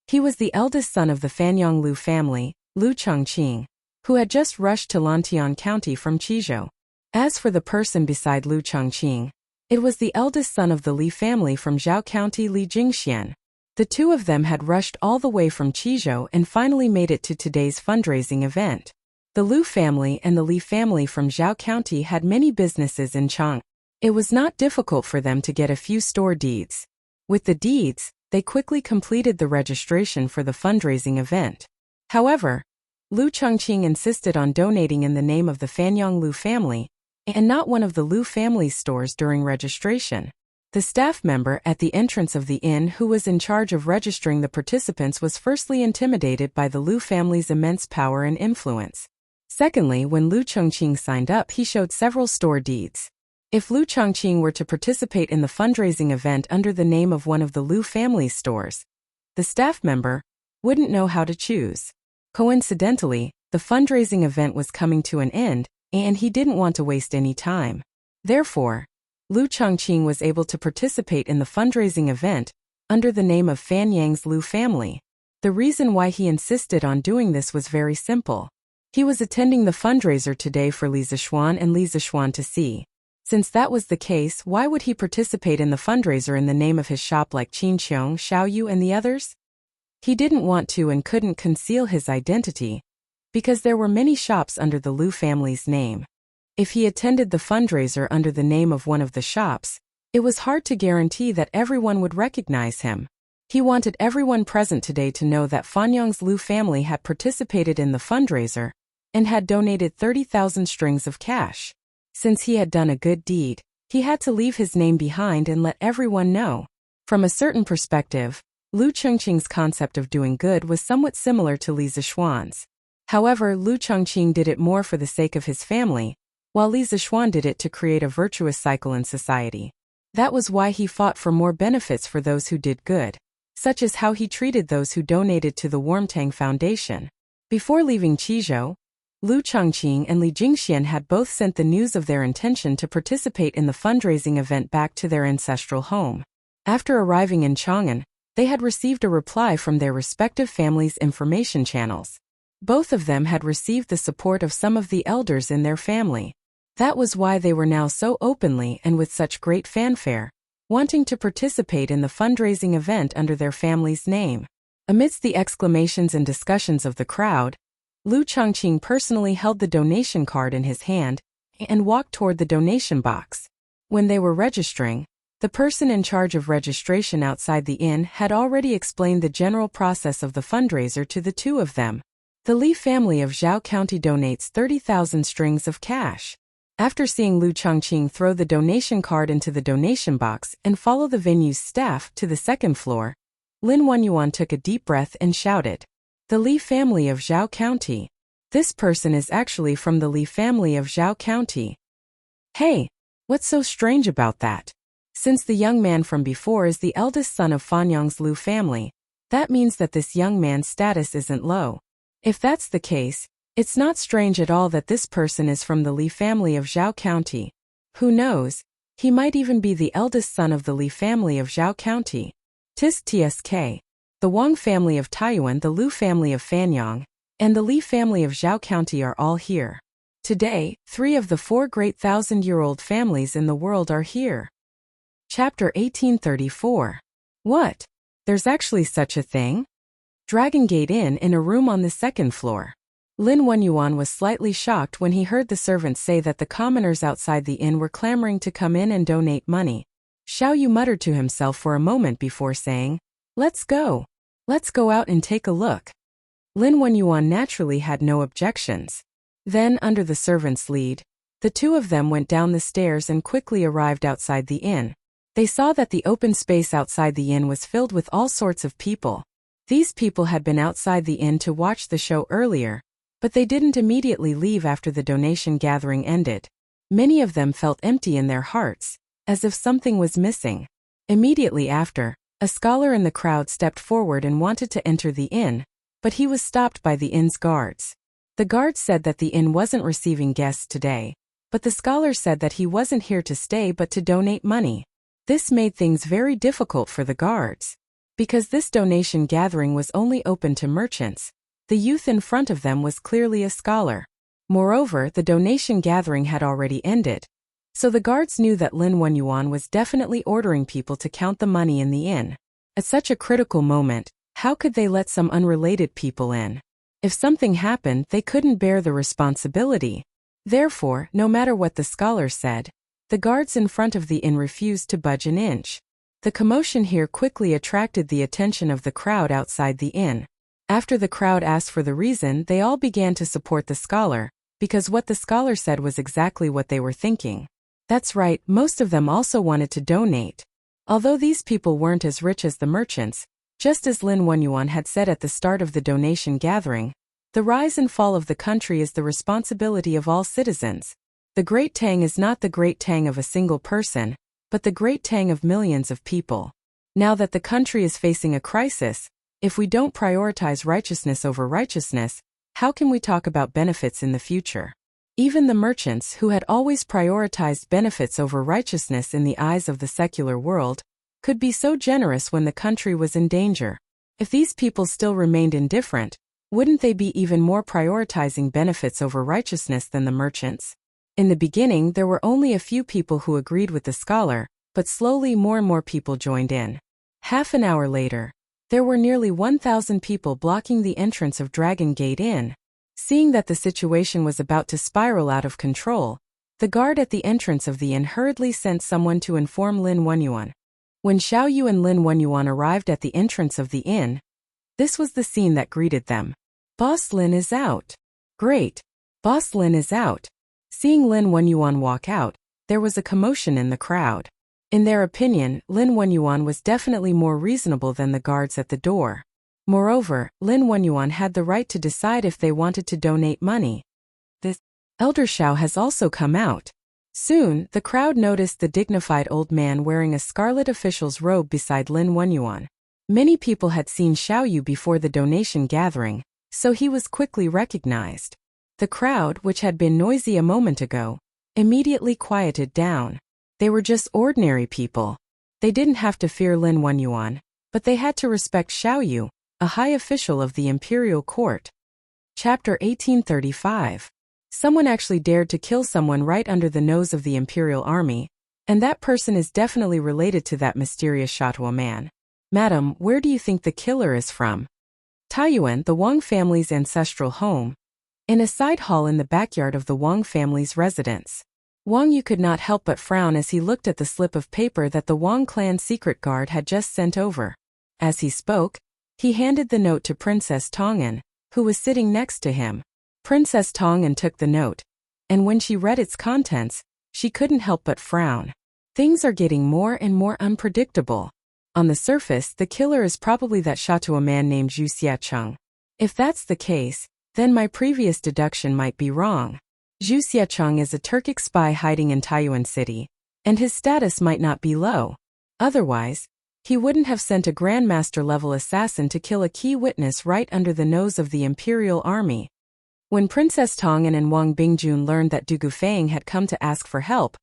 He was the eldest son of the Fanyang Lu family, Lu Chengqing, who had just rushed to Lantian County from Qizhou. As for the person beside Lu Chengqing, it was the eldest son of the Li family from Zhao County, Li Jingxian. The 2 of them had rushed all the way from Qizhou and finally made it to today's fundraising event. The Lu family and the Li family from Zhao County had many businesses in Chang. It was not difficult for them to get a few store deeds. With the deeds, they quickly completed the registration for the fundraising event. However, Lu Chengqing insisted on donating in the name of the Fanyang Lu family, and not one of the Lu family's stores during registration. The staff member at the entrance of the inn who was in charge of registering the participants was firstly intimidated by the Lu family's immense power and influence. Secondly, when Lu Chengqing signed up, he showed several store deeds. If Lu Chengqing were to participate in the fundraising event under the name of one of the Lu family stores, the staff member wouldn't know how to choose. Coincidentally, the fundraising event was coming to an end, and he didn't want to waste any time. Therefore, Lu Chengqing was able to participate in the fundraising event under the name of Fanyang's Lu family. The reason why he insisted on doing this was very simple. He was attending the fundraiser today for Li Zishuan and Li Zishuan to see. Since that was the case, why would he participate in the fundraiser in the name of his shop like Qinqiong, Xiaoyu and the others? He didn't want to and couldn't conceal his identity, because there were many shops under the Lu family's name. If he attended the fundraiser under the name of one of the shops, it was hard to guarantee that everyone would recognize him. He wanted everyone present today to know that Fanyang's Lu family had participated in the fundraiser and had donated 30,000 strings of cash. Since he had done a good deed, he had to leave his name behind and let everyone know. From a certain perspective, Lu Chengqing's concept of doing good was somewhat similar to Li Zishuan's. However, Lu Chongqing did it more for the sake of his family, while Li Zixuan did it to create a virtuous cycle in society. That was why he fought for more benefits for those who did good, such as how he treated those who donated to the Warmtang Foundation. Before leaving Qizhou, Lu Chongqing and Li Jingxian had both sent the news of their intention to participate in the fundraising event back to their ancestral home. After arriving in Chang'an, they had received a reply from their respective families' information channels. Both of them had received the support of some of the elders in their family. That was why they were now so openly and with such great fanfare, wanting to participate in the fundraising event under their family's name. Amidst the exclamations and discussions of the crowd, Lu Chongqing personally held the donation card in his hand and walked toward the donation box. When they were registering, the person in charge of registration outside the inn had already explained the general process of the fundraiser to the two of them. The Li family of Zhao County donates 30,000 strings of cash. After seeing Lu Chongqing throw the donation card into the donation box and follow the venue's staff to the second floor, Lin Wenyuan took a deep breath and shouted, "The Li family of Zhao County. This person is actually from the Li family of Zhao County." Hey, what's so strange about that? Since the young man from before is the eldest son of Fanyang's Lu family, that means that this young man's status isn't low. If that's the case, it's not strange at all that this person is from the Li family of Zhao County. Who knows, he might even be the eldest son of the Li family of Zhao County. TSK. The Wang family of Taiyuan, the Lu family of Fanyang, and the Li family of Zhao County are all here. Today, 3 of the 4 great 1,000-year-old families in the world are here. Chapter 1834. What? There's actually such a thing? Dragon Gate Inn in a room on the second floor. Lin Wenyuan was slightly shocked when he heard the servants say that the commoners outside the inn were clamoring to come in and donate money. Xiao Yu muttered to himself for a moment before saying, "Let's go. Let's go out and take a look." Lin Wenyuan naturally had no objections. Then, under the servants' lead, the two of them went down the stairs and quickly arrived outside the inn. They saw that the open space outside the inn was filled with all sorts of people. These people had been outside the inn to watch the show earlier, but they didn't immediately leave after the donation gathering ended. Many of them felt empty in their hearts, as if something was missing. Immediately after, a scholar in the crowd stepped forward and wanted to enter the inn, but he was stopped by the inn's guards. The guards said that the inn wasn't receiving guests today, but the scholar said that he wasn't here to stay but to donate money. This made things very difficult for the guards. Because this donation gathering was only open to merchants, the youth in front of them was clearly a scholar. Moreover, the donation gathering had already ended, so the guards knew that Lin Wenyuan was definitely ordering people to count the money in the inn. At such a critical moment, how could they let some unrelated people in? If something happened, they couldn't bear the responsibility. Therefore, no matter what the scholar said, the guards in front of the inn refused to budge an inch. The commotion here quickly attracted the attention of the crowd outside the inn. After the crowd asked for the reason, they all began to support the scholar, because what the scholar said was exactly what they were thinking. That's right, most of them also wanted to donate. Although these people weren't as rich as the merchants, just as Lin Wenyuan had said at the start of the donation gathering, the rise and fall of the country is the responsibility of all citizens. The Great Tang is not the Great Tang of a single person, but the Great Tang of millions of people. Now that the country is facing a crisis, if we don't prioritize righteousness over righteousness, how can we talk about benefits in the future? Even the merchants who had always prioritized benefits over righteousness in the eyes of the secular world could be so generous when the country was in danger. If these people still remained indifferent, wouldn't they be even more prioritizing benefits over righteousness than the merchants? In the beginning, there were only a few people who agreed with the scholar, but slowly more and more people joined in. Half an hour later, there were nearly 1,000 people blocking the entrance of Dragon Gate Inn. Seeing that the situation was about to spiral out of control, the guard at the entrance of the inn hurriedly sent someone to inform Lin Wenyuan. When Xiao Yu and Lin Wenyuan arrived at the entrance of the inn, this was the scene that greeted them. "Boss Lin is out." "Great. Boss Lin is out." Seeing Lin Wenyuan walk out, there was a commotion in the crowd. In their opinion, Lin Wenyuan was definitely more reasonable than the guards at the door. Moreover, Lin Wenyuan had the right to decide if they wanted to donate money. The elder Xiao has also come out. Soon, the crowd noticed the dignified old man wearing a scarlet official's robe beside Lin Wenyuan. Many people had seen Xiao Yu before the donation gathering, so he was quickly recognized. The crowd, which had been noisy a moment ago, immediately quieted down. They were just ordinary people. They didn't have to fear Lin Wenyuan, but they had to respect Xiao Yu, a high official of the imperial court. Chapter 1835. Someone actually dared to kill someone right under the nose of the imperial army, and that person is definitely related to that mysterious Shatua man. Madam, where do you think the killer is from? Taiyuan, the Wang family's ancestral home. In a side hall in the backyard of the Wang family's residence. Wang Yu could not help but frown as he looked at the slip of paper that the Wang clan secret guard had just sent over. As he spoke, he handed the note to Princess Tong'an, who was sitting next to him. Princess Tong'an took the note, and when she read its contents, she couldn't help but frown. Things are getting more and more unpredictable. On the surface, the killer is probably that Shatua man named Zhu Xiacheng. If that's the case, then my previous deduction might be wrong. Zhu Xiacheng is a Turkic spy hiding in Taiyuan City, and his status might not be low. Otherwise, he wouldn't have sent a Grandmaster-level assassin to kill a key witness right under the nose of the Imperial Army. When Princess Tong'an and Wang Bingjun learned that Du Gufeng had come to ask for help,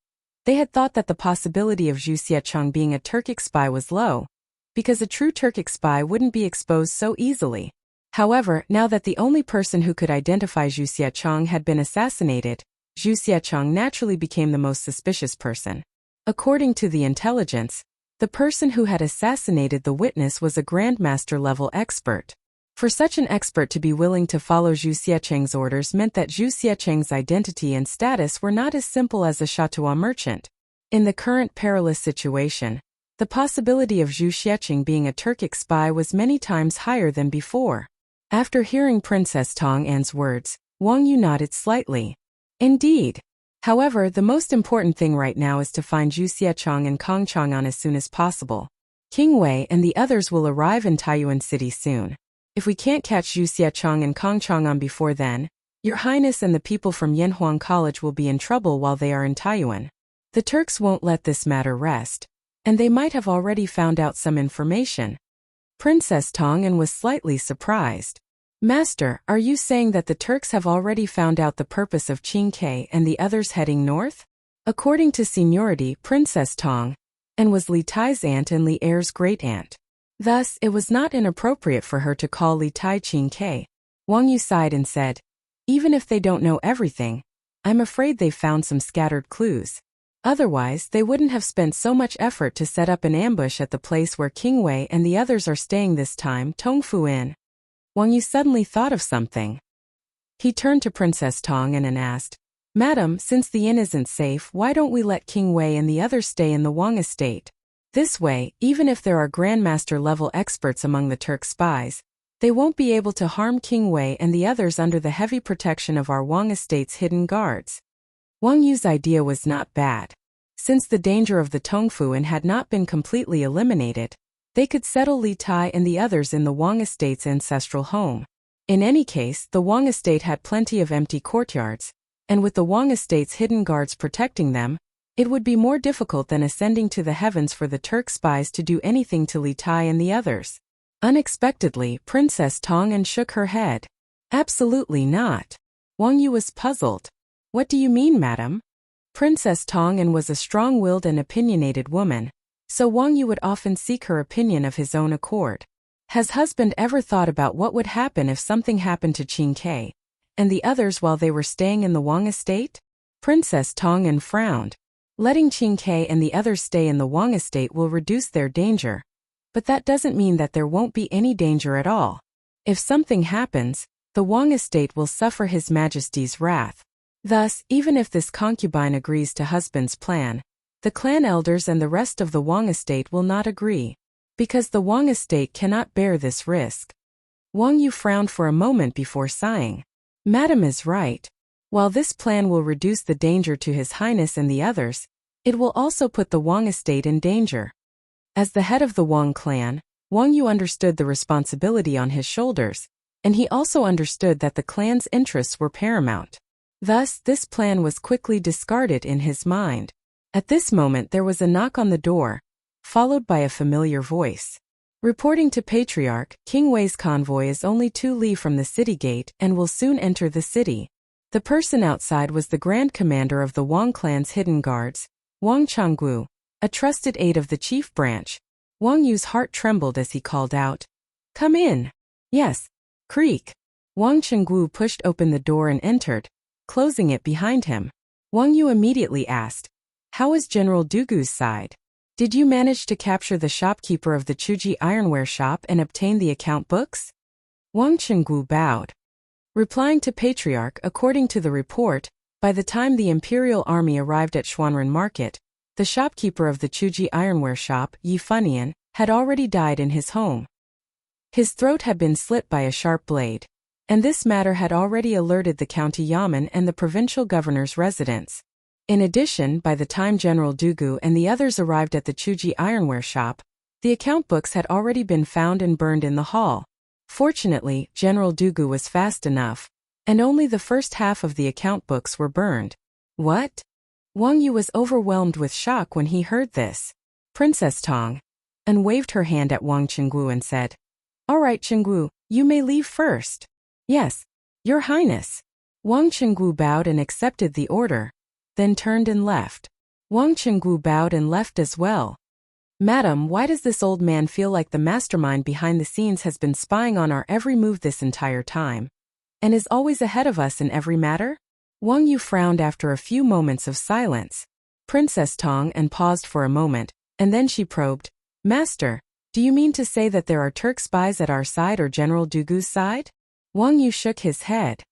they had thought that the possibility of Zhu Xiacheng being a Turkic spy was low, because a true Turkic spy wouldn't be exposed so easily. However, now that the only person who could identify Zhu Xiacheng had been assassinated, Zhu Xiacheng naturally became the most suspicious person. According to the intelligence, the person who had assassinated the witness was a Grandmaster-level expert. For such an expert to be willing to follow Zhu Xiacheng's orders meant that Zhu Xiacheng's identity and status were not as simple as a Shatua merchant. In the current perilous situation, the possibility of Zhu Xiacheng being a Turkic spy was many times higher than before. After hearing Princess Tong'an's words, Wang Yu nodded slightly. Indeed. However, the most important thing right now is to find Zhu Xiacheng and Kong Chang'an as soon as possible. King Wei and the others will arrive in Taiyuan City soon. If we can't catch Zhu Xiacheng and Kong Chang'an before then, Your Highness and the people from Yanhuang College will be in trouble while they are in Taiyuan. The Turks won't let this matter rest, and they might have already found out some information. Princess Tong'an was slightly surprised. Master, are you saying that the Turks have already found out the purpose of Qing Ke and the others heading north? According to seniority, Princess Tong'an was Li Tai's aunt and Li Er's great-aunt. Thus, it was not inappropriate for her to call Li Tai Qing Ke. Wang Yu sighed and said, even if they don't know everything, I'm afraid they've found some scattered clues. Otherwise, they wouldn't have spent so much effort to set up an ambush at the place where King Wei and the others are staying this time, Tongfu Inn. Wang Yu suddenly thought of something. He turned to Princess Tong'an and asked, Madam, since the inn isn't safe, why don't we let King Wei and the others stay in the Wang estate? This way, even if there are Grandmaster-level experts among the Turk spies, they won't be able to harm King Wei and the others under the heavy protection of our Wang estate's hidden guards. Wang Yu's idea was not bad. Since the danger of the Tongfu Inn had not been completely eliminated, they could settle Li Tai and the others in the Wang estate's ancestral home. In any case, the Wang estate had plenty of empty courtyards, and with the Wang estate's hidden guards protecting them, it would be more difficult than ascending to the heavens for the Turk spies to do anything to Li Tai and the others. Unexpectedly, Princess Tong'an shook her head. Absolutely not. Wang Yu was puzzled. What do you mean, madam? Princess Tong'an was a strong-willed and opinionated woman, so Wang Yu would often seek her opinion of his own accord. Has husband ever thought about what would happen if something happened to Qing Ke and the others while they were staying in the Wang estate? Princess Tong'an frowned. Letting Qing Ke and the others stay in the Wang estate will reduce their danger. But that doesn't mean that there won't be any danger at all. If something happens, the Wang estate will suffer His Majesty's wrath. Thus, even if this concubine agrees to husband's plan, the clan elders and the rest of the Wang estate will not agree, because the Wang estate cannot bear this risk. Wang Yu frowned for a moment before sighing. Madam is right. While this plan will reduce the danger to His Highness and the others, it will also put the Wang estate in danger. As the head of the Wang clan, Wang Yu understood the responsibility on his shoulders, and he also understood that the clan's interests were paramount. Thus, this plan was quickly discarded in his mind. At this moment there was a knock on the door, followed by a familiar voice. Reporting to Patriarch, King Wei's convoy is only 2 li from the city gate and will soon enter the city. The person outside was the Grand Commander of the Wang clan's hidden guards, Wang Changgu, a trusted aide of the chief branch. Wang Yu's heart trembled as he called out, "Come in." "Yes." Creak. Wang Changgu pushed open the door and entered, closing it behind him. Wang Yu immediately asked, "How is General Dugu's side? Did you manage to capture the shopkeeper of the Chuji ironware shop and obtain the account books?" Wang Changgu bowed. Replying to Patriarch, according to the report, by the time the Imperial Army arrived at Xuanren Market, the shopkeeper of the Chuji ironware shop, Yi Funian, had already died in his home. His throat had been slit by a sharp blade, and this matter had already alerted the county yamen and the provincial governor's residence. In addition, by the time General Dugu and the others arrived at the Chuji ironware shop, the account books had already been found and burned in the hall. Fortunately, General Dugu was fast enough, and only the first half of the account books were burned. What? Wang Yu was overwhelmed with shock when he heard this. Princess Tong, and waved her hand at Wang Chenggu and said, "All right, Chenggu, you may leave first." "Yes, Your Highness." Wang Chenggu bowed and accepted the order, then turned and left. Wang Chenggu bowed and left as well. "Madam, why does this old man feel like the mastermind behind the scenes has been spying on our every move this entire time, and is always ahead of us in every matter?" Wang Yu frowned after a few moments of silence. Princess Tong and paused for a moment, and then she probed, "Master, do you mean to say that there are Turk spies at our side or General Dugu's side?" Wang Yu shook his head.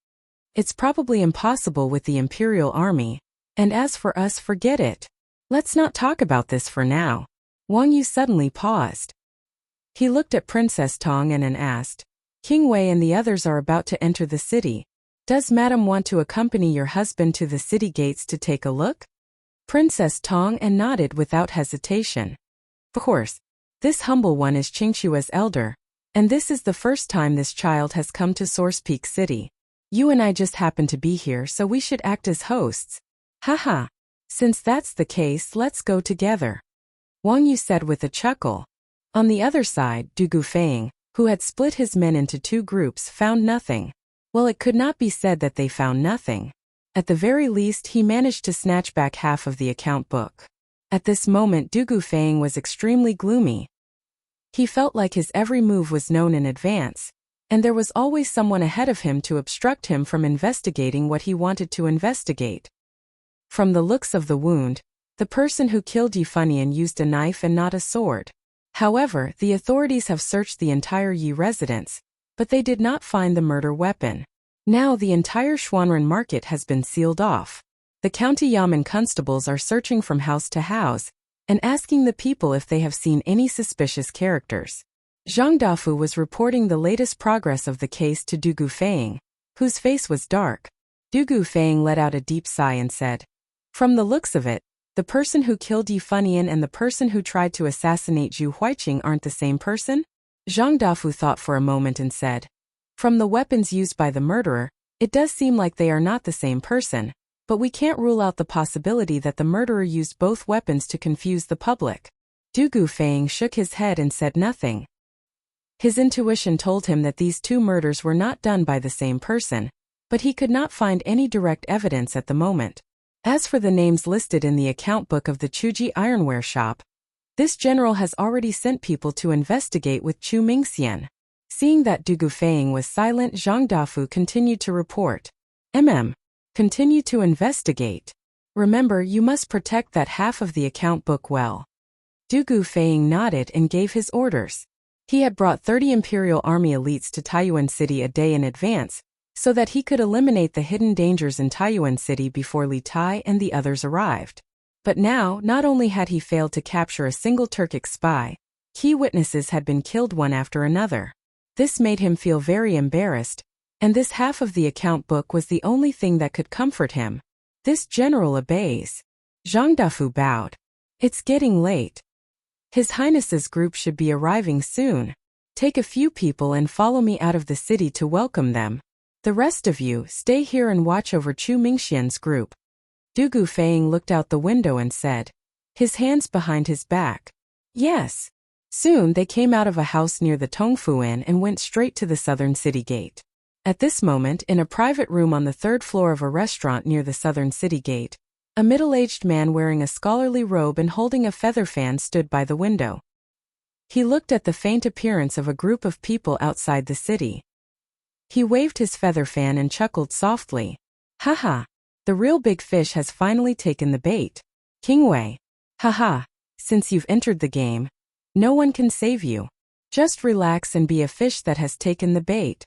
"It's probably impossible with the Imperial Army, and as for us, forget it. Let's not talk about this for now." Wang Yu suddenly paused. He looked at Princess Tong and asked, "King Wei and the others are about to enter the city. Does Madam want to accompany your husband to the city gates to take a look?" Princess Tong nodded without hesitation. "Of course. This humble one is Qingxua's elder, and this is the first time this child has come to Source Peak City. You and I just happen to be here, so we should act as hosts. Haha. Since that's the case, let's go together," Wang Yu said with a chuckle. On the other side, Dugu Feng, who had split his men into 2 groups, found nothing. Well, it could not be said that they found nothing. At the very least, he managed to snatch back half of the account book. At this moment, Dugu Feng was extremely gloomy. He felt like his every move was known in advance, and there was always someone ahead of him to obstruct him from investigating what he wanted to investigate. From the looks of the wound, the person who killed Yi Funian used a knife and not a sword. However, the authorities have searched the entire Yi residence, but they did not find the murder weapon. Now the entire Xuanren market has been sealed off. The county yamen constables are searching from house to house and asking the people if they have seen any suspicious characters. Zhang Dafu was reporting the latest progress of the case to Dugu Feng, whose face was dark. Dugu Feng let out a deep sigh and said, "From the looks of it, the person who killed Yi Funian and the person who tried to assassinate Zhu Huiqing aren't the same person?" Zhang Dafu thought for a moment and said, "From the weapons used by the murderer, it does seem like they are not the same person, but we can't rule out the possibility that the murderer used both weapons to confuse the public." Dugu Feng shook his head and said nothing. His intuition told him that these 2 murders were not done by the same person, but he could not find any direct evidence at the moment. As for the names listed in the account book of the Chuji ironware shop, this general has already sent people to investigate with Chu Mingxian. Seeing that Dugu Feng was silent, Zhang Dafu continued to report. Continue to investigate. Remember, you must protect that half of the account book well." Dugu Feng nodded and gave his orders. He had brought 30 Imperial Army elites to Taiyuan City a day in advance, so that he could eliminate the hidden dangers in Taiyuan City before Li Tai and the others arrived. But now, not only had he failed to capture a single Turkic spy, key witnesses had been killed one after another. This made him feel very embarrassed, and this half of the account book was the only thing that could comfort him. This general obeys. Zhang Dafu bowed. "It's getting late. His Highness's group should be arriving soon. Take a few people and follow me out of the city to welcome them. The rest of you, stay here and watch over Chu Mingxian's group." Du Gufeng looked out the window and said, his hands behind his back, "Yes." Soon they came out of a house near the Tongfu Inn and went straight to the southern city gate. At this moment, in a private room on the third floor of a restaurant near the southern city gate, a middle-aged man wearing a scholarly robe and holding a feather fan stood by the window. He looked at the faint appearance of a group of people outside the city. He waved his feather fan and chuckled softly. "Haha, the real big fish has finally taken the bait. Kingwei. Haha, since you've entered the game, no one can save you. Just relax and be a fish that has taken the bait."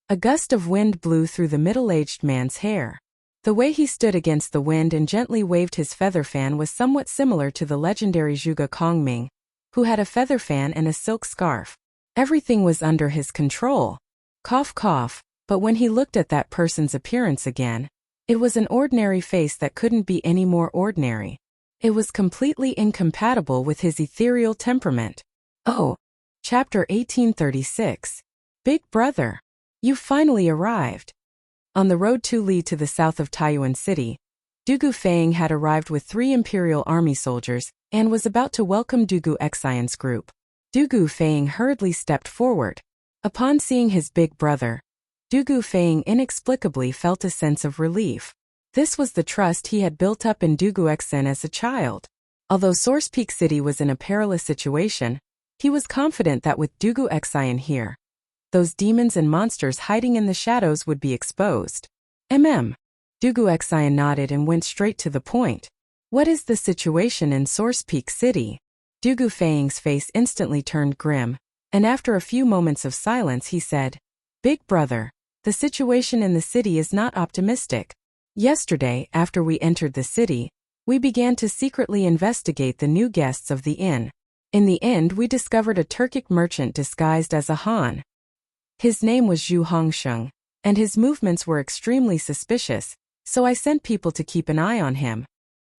A gust of wind blew through the middle-aged man's hair. The way he stood against the wind and gently waved his feather fan was somewhat similar to the legendary Zhuge Kongming, who had a feather fan and a silk scarf. Everything was under his control. Cough cough, but when he looked at that person's appearance again, it was an ordinary face that couldn't be any more ordinary. It was completely incompatible with his ethereal temperament. Oh. Chapter 1836. Big Brother. You finally arrived. On the road to Li to the south of Taiyuan City, Du Gufeng had arrived with 3 Imperial Army soldiers and was about to welcome Du Guxian's group. Du Gufeng hurriedly stepped forward. Upon seeing his big brother, Du Gufeng inexplicably felt a sense of relief. This was the trust he had built up in Du Guxian as a child. Although Source Peak City was in a perilous situation, he was confident that with Du Guxian here, those demons and monsters hiding in the shadows would be exposed. Du Guxian nodded and went straight to the point. "What is the situation in Source Peak City?" Du Gufeng's face instantly turned grim, and after a few moments of silence he said, "Big brother, the situation in the city is not optimistic. Yesterday, after we entered the city, we began to secretly investigate the new guests of the inn. In the end, we discovered a Turkic merchant disguised as a Han. His name was Zhu Hongsheng, and his movements were extremely suspicious, so I sent people to keep an eye on him.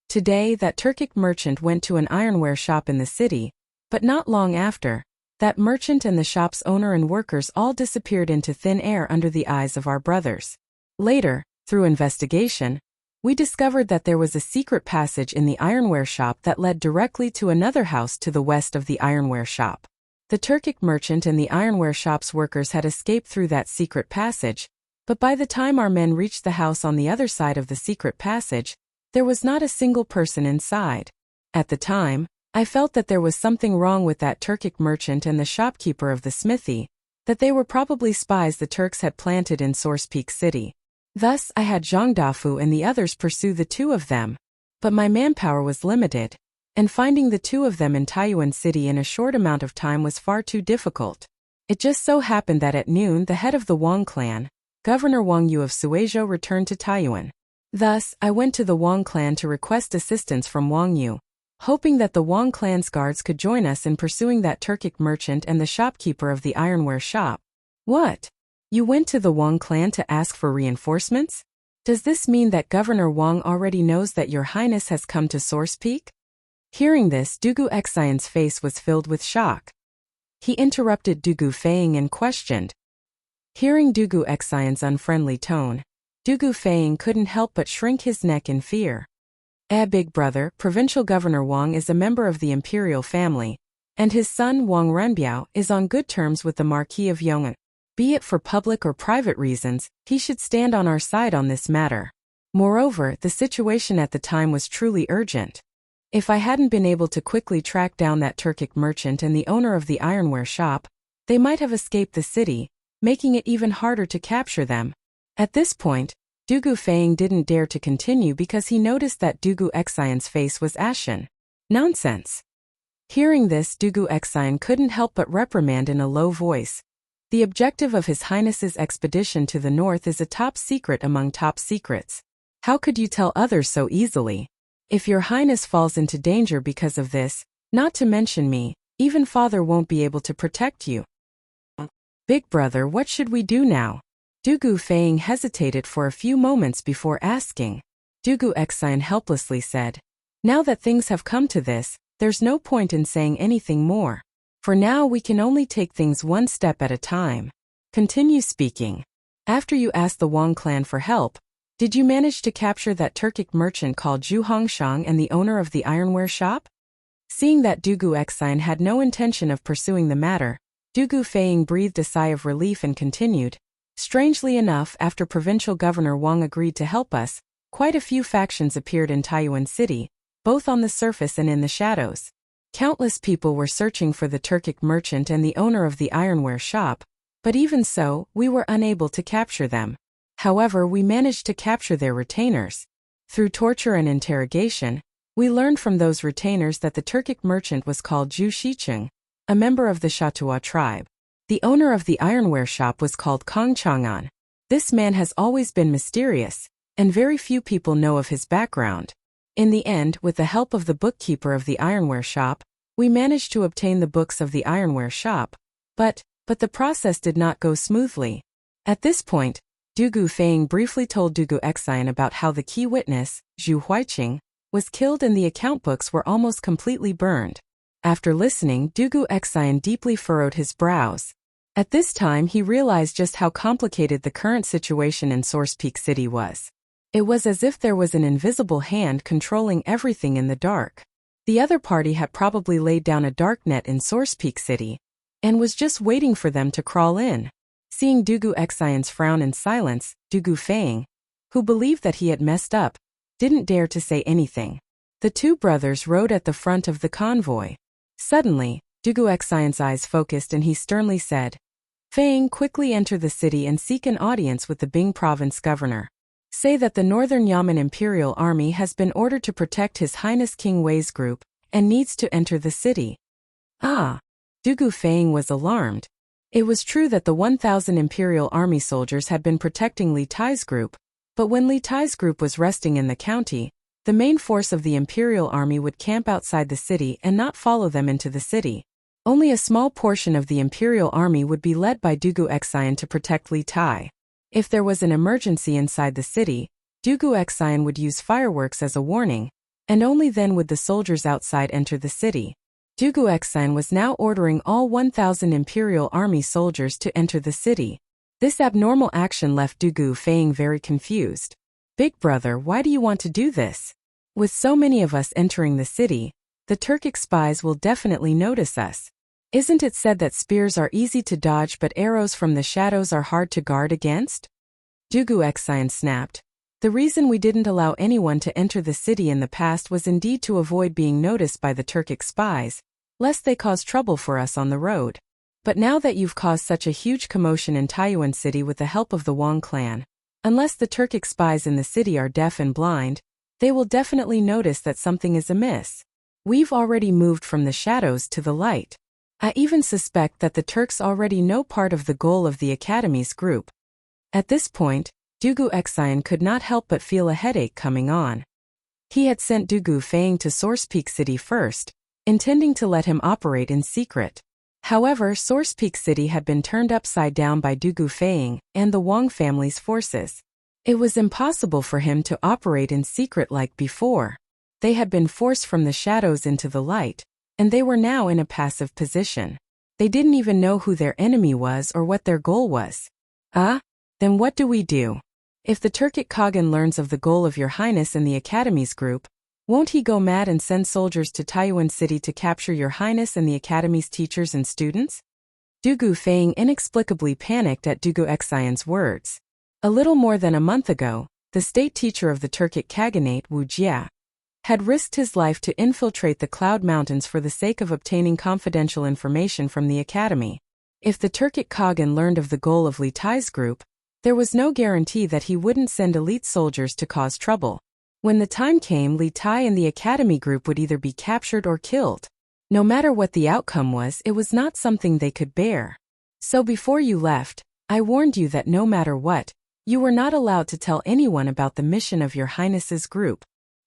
Today, that Turkic merchant went to an ironware shop in the city, but not long after, that merchant and the shop's owner and workers all disappeared into thin air under the eyes of our brothers. Later, through investigation, we discovered that there was a secret passage in the ironware shop that led directly to another house to the west of the ironware shop. The Turkic merchant and the ironware shop's workers had escaped through that secret passage, but by the time our men reached the house on the other side of the secret passage, there was not a single person inside. At the time, I felt that there was something wrong with that Turkic merchant and the shopkeeper of the smithy, that they were probably spies the Turks had planted in Source Peak City. Thus, I had Zhang Dafu and the others pursue the 2 of them, but my manpower was limited, and finding the 2 of them in Taiyuan City in a short amount of time was far too difficult. It just so happened that at noon the head of the Wang clan, Governor Wang Yu of Suizhou, returned to Taiyuan. Thus, I went to the Wang clan to request assistance from Wang Yu, hoping that the Wang clan's guards could join us in pursuing that Turkic merchant and the shopkeeper of the ironware shop. What? You went to the Wang clan to ask for reinforcements? Does this mean that Governor Wang already knows that your highness has come to Source Peak? Hearing this, Du Guxian's face was filled with shock. He interrupted Du Gufeng and questioned. Hearing Du Guxian's unfriendly tone, Du Gufeng couldn't help but shrink his neck in fear. Big brother, Provincial Governor Wang is a member of the imperial family, and his son Wang Renbiao is on good terms with the Marquis of Yong'an. Be it for public or private reasons, he should stand on our side on this matter. Moreover, the situation at the time was truly urgent. If I hadn't been able to quickly track down that Turkic merchant and the owner of the ironware shop, they might have escaped the city, making it even harder to capture them. At this point, Du Gufeng didn't dare to continue because he noticed that Du Guxian's face was ashen. Nonsense. Hearing this, Du Guxian couldn't help but reprimand in a low voice. The objective of His Highness's expedition to the north is a top secret among top secrets. How could you tell others so easily? If your highness falls into danger because of this, not to mention me, even father won't be able to protect you. Big brother, what should we do now? Du Gufeng hesitated for a few moments before asking. Du Guxian helplessly said, now that things have come to this, there's no point in saying anything more. For now we can only take things one step at a time. Continue speaking. After you asked the Wang clan for help, did you manage to capture that Turkic merchant called Zhu Hongshang and the owner of the ironware shop? Seeing that Dugu Xine had no intention of pursuing the matter, Dugu Feiying breathed a sigh of relief and continued. Strangely enough, after Provincial Governor Wang agreed to help us, quite a few factions appeared in Taiyuan City, both on the surface and in the shadows. Countless people were searching for the Turkic merchant and the owner of the ironware shop, but even so, we were unable to capture them. However, we managed to capture their retainers. Through torture and interrogation, we learned from those retainers that the Turkic merchant was called Zhu Shicheng, a member of the Shatua tribe. The owner of the ironware shop was called Kong Chang'an. This man has always been mysterious, and very few people know of his background. In the end, with the help of the bookkeeper of the ironware shop, we managed to obtain the books of the ironware shop, but the process did not go smoothly. At this point, Dugu Feiying briefly told Dugu Xine about how the key witness, Zhu Huiqing, was killed and the account books were almost completely burned. After listening, Dugu Xine deeply furrowed his brows. At this time he realized just how complicated the current situation in Source Peak City was. It was as if there was an invisible hand controlling everything in the dark. The other party had probably laid down a dark net in Source Peak City, and was just waiting for them to crawl in. Seeing Dugu Xine's frown in silence, Dugu Feiying, who believed that he had messed up, didn't dare to say anything. The two brothers rode at the front of the convoy. Suddenly, Dugu Xine's eyes focused and he sternly said, Feiying, quickly enter the city and seek an audience with the Bing province governor. Say that the Northern Yamen Imperial Army has been ordered to protect His Highness King Wei's group, and needs to enter the city. Ah! Dugu Feiying was alarmed. It was true that the 1,000 Imperial Army soldiers had been protecting Li Tai's group, but when Li Tai's group was resting in the county, the main force of the Imperial Army would camp outside the city and not follow them into the city. Only a small portion of the Imperial Army would be led by Dugu Xine to protect Li Tai. If there was an emergency inside the city, Dugu Xine would use fireworks as a warning, and only then would the soldiers outside enter the city. Dugu Xine was now ordering all 1,000 Imperial Army soldiers to enter the city. This abnormal action left Dugu Feiying very confused. Big brother, why do you want to do this? With so many of us entering the city, the Turkic spies will definitely notice us. Isn't it said that spears are easy to dodge but arrows from the shadows are hard to guard against? Dugu Xine snapped. The reason we didn't allow anyone to enter the city in the past was indeed to avoid being noticed by the Turkic spies, lest they cause trouble for us on the road. But now that you've caused such a huge commotion in Taiyuan City with the help of the Wang clan, unless the Turkic spies in the city are deaf and blind, they will definitely notice that something is amiss. We've already moved from the shadows to the light. I even suspect that the Turks already know part of the goal of the Academy's group. At this point, Dugu Xine could not help but feel a headache coming on. He had sent Dugu Feiying to Source Peak City first, intending to let him operate in secret. However, Source Peak City had been turned upside down by Dugu Feiying and the Wang family's forces. It was impossible for him to operate in secret like before. They had been forced from the shadows into the light, and they were now in a passive position. They didn't even know who their enemy was or what their goal was. Then what do we do? If the Turkic Khagan learns of the goal of Your Highness and the Academy's group, won't he go mad and send soldiers to Taiyuan City to capture Your Highness and the Academy's teachers and students? Dugu Feiying inexplicably panicked at Dugu Xine's words. A little more than a month ago, the state teacher of the Turkic Khaganate, Wu Jia, had risked his life to infiltrate the Cloud Mountains for the sake of obtaining confidential information from the Academy. If the Turkic Khagan learned of the goal of Li Tai's group, there was no guarantee that he wouldn't send elite soldiers to cause trouble. When the time came, Li Tai and the Academy group would either be captured or killed. No matter what the outcome was, it was not something they could bear. So before you left, I warned you that no matter what, you were not allowed to tell anyone about the mission of Your Highness's group.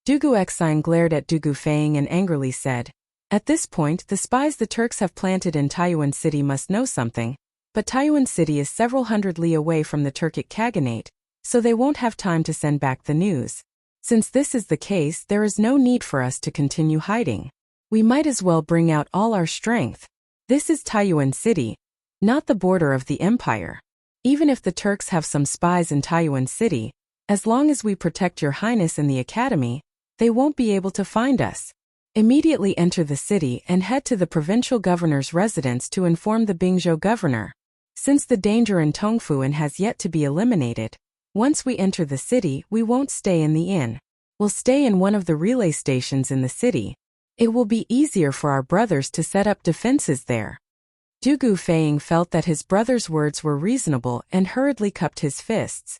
Dugu Xine glared at Dugu Feiying and angrily said, At this point, the spies the Turks have planted in Taiyuan City must know something, but Taiyuan City is several hundred li away from the Turkic Khaganate, so they won't have time to send back the news. Since this is the case, there is no need for us to continue hiding. We might as well bring out all our strength. This is Taiyuan City, not the border of the empire. Even if the Turks have some spies in Taiyuan City, as long as we protect your highness and the academy, they won't be able to find us. Immediately enter the city and head to the provincial governor's residence to inform the Bingzhou governor. Since the danger in Tongfuan has yet to be eliminated, once we enter the city we won't stay in the inn. We'll stay in one of the relay stations in the city. It will be easier for our brothers to set up defenses there. Dugu Feiying felt that his brother's words were reasonable and hurriedly cupped his fists.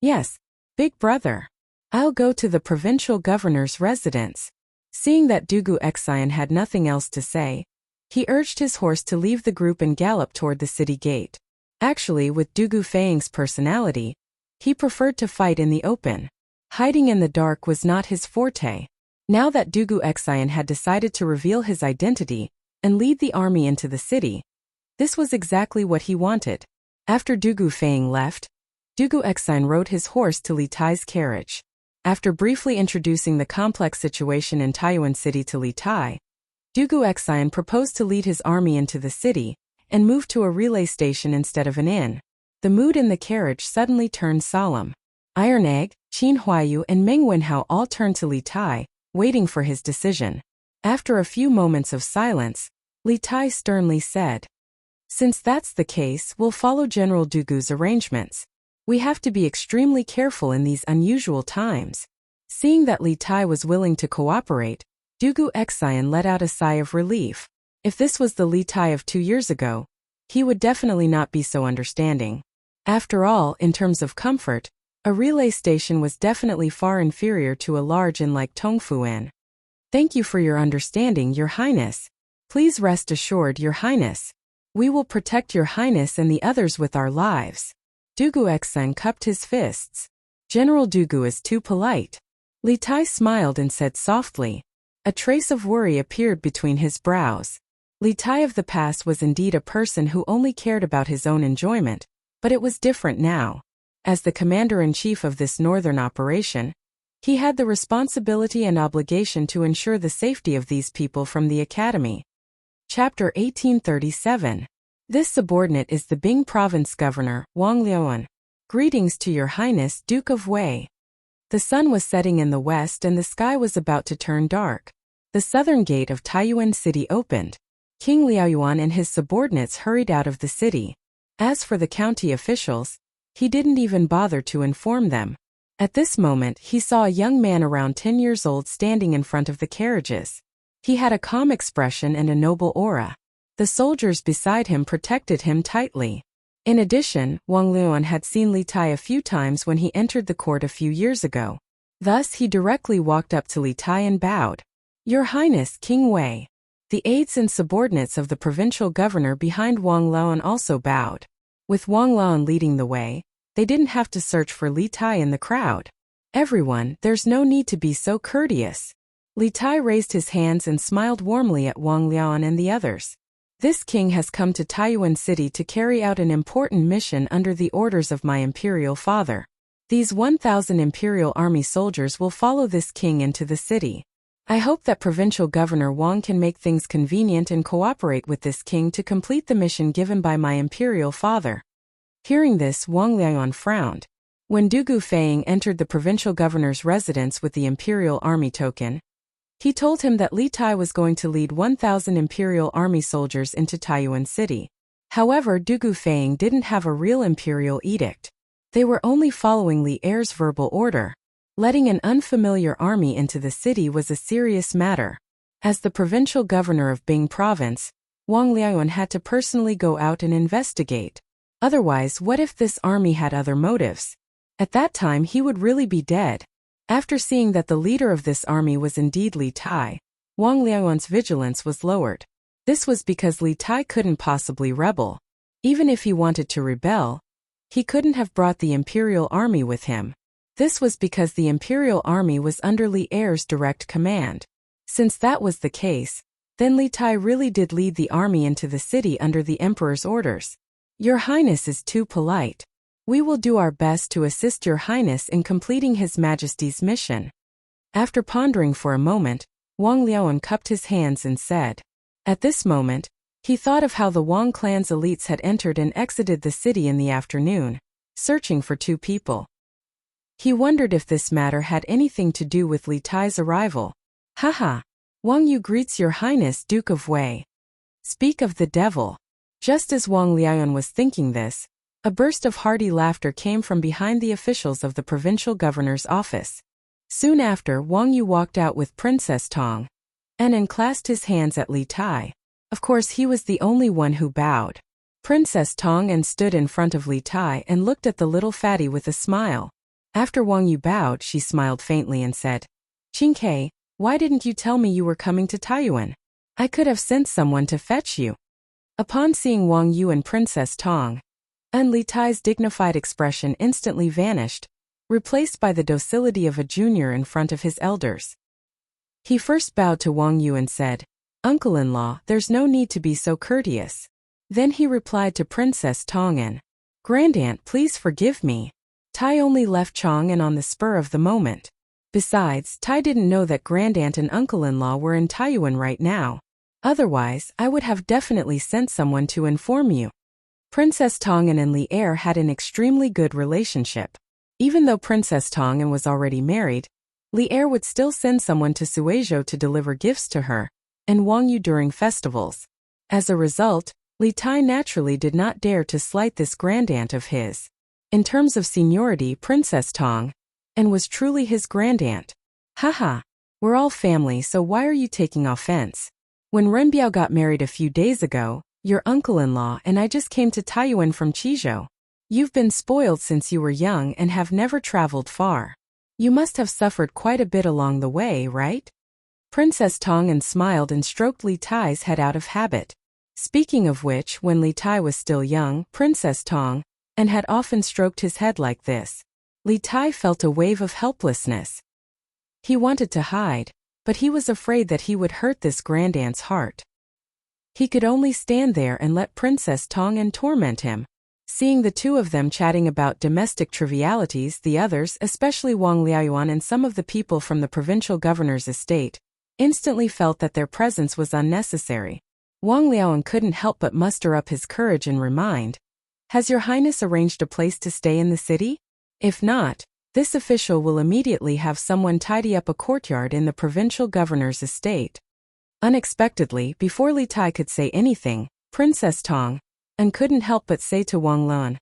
Yes, big brother. I'll go to the provincial governor's residence. Seeing that Dugu Xian had nothing else to say, he urged his horse to leave the group and gallop toward the city gate. Actually, with Dugu Feiying's personality, he preferred to fight in the open. Hiding in the dark was not his forte. Now that Dugu Xian had decided to reveal his identity and lead the army into the city, this was exactly what he wanted. After Dugu Feiying left, Dugu Xian rode his horse to Li Tai's carriage. After briefly introducing the complex situation in Taiyuan City to Li Tai, Dugu Xian proposed to lead his army into the city and move to a relay station instead of an inn. The mood in the carriage suddenly turned solemn. Iron Egg, Qin Huayu and Meng Wenhao all turned to Li Tai, waiting for his decision. After a few moments of silence, Li Tai sternly said, "Since that's the case, we'll follow General Dugu's arrangements. We have to be extremely careful in these unusual times." Seeing that Li Tai was willing to cooperate, Dugu Xian let out a sigh of relief. If this was the Li Tai of 2 years ago, he would definitely not be so understanding. After all, in terms of comfort, a relay station was definitely far inferior to a large inn like Tongfuan. "Thank you for your understanding, Your Highness. Please rest assured, Your Highness. We will protect Your Highness and the others with our lives." Dugu Xian cupped his fists. General Dugu is too polite. Li Tai smiled and said softly. A trace of worry appeared between his brows. Li Tai of the past was indeed a person who only cared about his own enjoyment, but it was different now. As the commander-in-chief of this northern operation, he had the responsibility and obligation to ensure the safety of these people from the academy. Chapter 1837. This subordinate is the Bing province governor, Wang Liuan. Greetings to Your Highness, Duke of Wei. The sun was setting in the west and the sky was about to turn dark. The southern gate of Taiyuan City opened. King Liaoyuan and his subordinates hurried out of the city. As for the county officials, he didn't even bother to inform them. At this moment, he saw a young man around 10 years old standing in front of the carriages. He had a calm expression and a noble aura. The soldiers beside him protected him tightly. In addition, Wang Liuan had seen Li Tai a few times when he entered the court a few years ago. Thus he directly walked up to Li Tai and bowed. "Your Highness, King Wei." The aides and subordinates of the provincial governor behind Wang Liuan also bowed. With Wang Liuan leading the way, they didn't have to search for Li Tai in the crowd. "Everyone, there's no need to be so courteous." Li Tai raised his hands and smiled warmly at Wang Liuan and the others. "This king has come to Taiyuan City to carry out an important mission under the orders of my imperial father. These 1,000 imperial army soldiers will follow this king into the city. I hope that Provincial Governor Wang can make things convenient and cooperate with this king to complete the mission given by my imperial father." Hearing this, Wang Liuan frowned. When Dugu Feiying entered the provincial governor's residence with the imperial army token, he told him that Li Tai was going to lead 1,000 imperial army soldiers into Taiyuan City. However, Dugu Feiying didn't have a real imperial edict. They were only following Li Er's verbal order. Letting an unfamiliar army into the city was a serious matter. As the provincial governor of Bing province, Wang Liuan had to personally go out and investigate. Otherwise, what if this army had other motives? At that time he would really be dead. After seeing that the leader of this army was indeed Li Tai, Wang Liuan's vigilance was lowered. This was because Li Tai couldn't possibly rebel. Even if he wanted to rebel, he couldn't have brought the imperial army with him. This was because the imperial army was under Li Er's direct command. Since that was the case, then Li Tai really did lead the army into the city under the emperor's orders. "Your Highness is too polite. We will do our best to assist Your Highness in completing His Majesty's mission." After pondering for a moment, Wang Liaoan cupped his hands and said. At this moment, he thought of how the Wang clan's elites had entered and exited the city in the afternoon, searching for 2 people. He wondered if this matter had anything to do with Li Tai's arrival. Haha! Wang Yu greets your highness, Duke of Wei. Speak of the devil. Just as Wang Liaoan was thinking this, a burst of hearty laughter came from behind the officials of the provincial governor's office. Soon after, Wang Yu walked out with Princess Tong, and unclasped his hands at Li Tai. Of course, he was the only one who bowed. Princess Tong and stood in front of Li Tai and looked at the little fatty with a smile. After Wang Yu bowed, she smiled faintly and said, Qingke, why didn't you tell me you were coming to Taiyuan? I could have sent someone to fetch you. Upon seeing Wang Yu and Princess Tong, and Li Tai's dignified expression instantly vanished, replaced by the docility of a junior in front of his elders. He first bowed to Wang Yu and said, Uncle-in-law, there's no need to be so courteous. Then he replied to Princess Tong and, Grandaunt, please forgive me. Tai only left Chang'an on the spur of the moment. Besides, Tai didn't know that Grandaunt and uncle-in-law were in Taiyuan right now. Otherwise, I would have definitely sent someone to inform you. Princess Tong'an and Li Er had an extremely good relationship. Even though Princess Tong'an was already married, Li Er would still send someone to Suizhou to deliver gifts to her, and Wang Yu during festivals. As a result, Li Tai naturally did not dare to slight this grandaunt of his. In terms of seniority, Princess Tong, and was truly his grandaunt. Haha, we're all family, so why are you taking offense? When Renbiao got married a few days ago, your uncle-in-law and I just came to Taiyuan from Qizhou. You've been spoiled since you were young and have never traveled far. You must have suffered quite a bit along the way, right? Princess Tong'an smiled and stroked Li Tai's head out of habit. Speaking of which, when Li Tai was still young, Princess Tong, and had often stroked his head like this, Li Tai felt a wave of helplessness. He wanted to hide, but he was afraid that he would hurt this grandaunt's heart. He could only stand there and let Princess Tong'an torment him. Seeing the 2 of them chatting about domestic trivialities, the others, especially Wang Liaoan and some of the people from the provincial governor's estate, instantly felt that their presence was unnecessary. Wang Liaoan couldn't help but muster up his courage and remind, Has your highness arranged a place to stay in the city? If not, this official will immediately have someone tidy up a courtyard in the provincial governor's estate. Unexpectedly, before Li Tai could say anything, Princess Tong, and couldn't help but say to Wang Lan,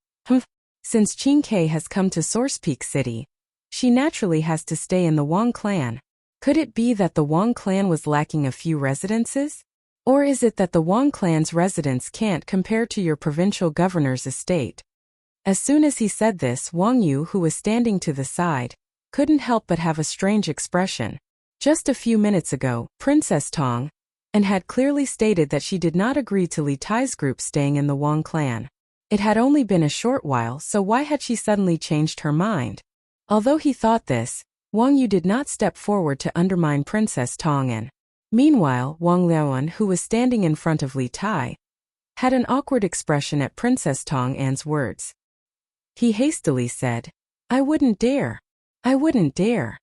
Since Qingke has come to Source Peak City, she naturally has to stay in the Wang clan. Could it be that the Wang clan was lacking a few residences? Or is it that the Wang clan's residence can't compare to your provincial governor's estate? As soon as he said this, Wang Yu, who was standing to the side, couldn't help but have a strange expression. Just a few minutes ago, Princess Tong, and had clearly stated that she did not agree to Li Tai's group staying in the Wang clan. It had only been a short while, so why had she suddenly changed her mind? Although he thought this, Wang Yu did not step forward to undermine Princess Tong'an. Meanwhile, Wang Liaoan, who was standing in front of Li Tai, had an awkward expression at Princess Tong'an's words. He hastily said, I wouldn't dare. I wouldn't dare.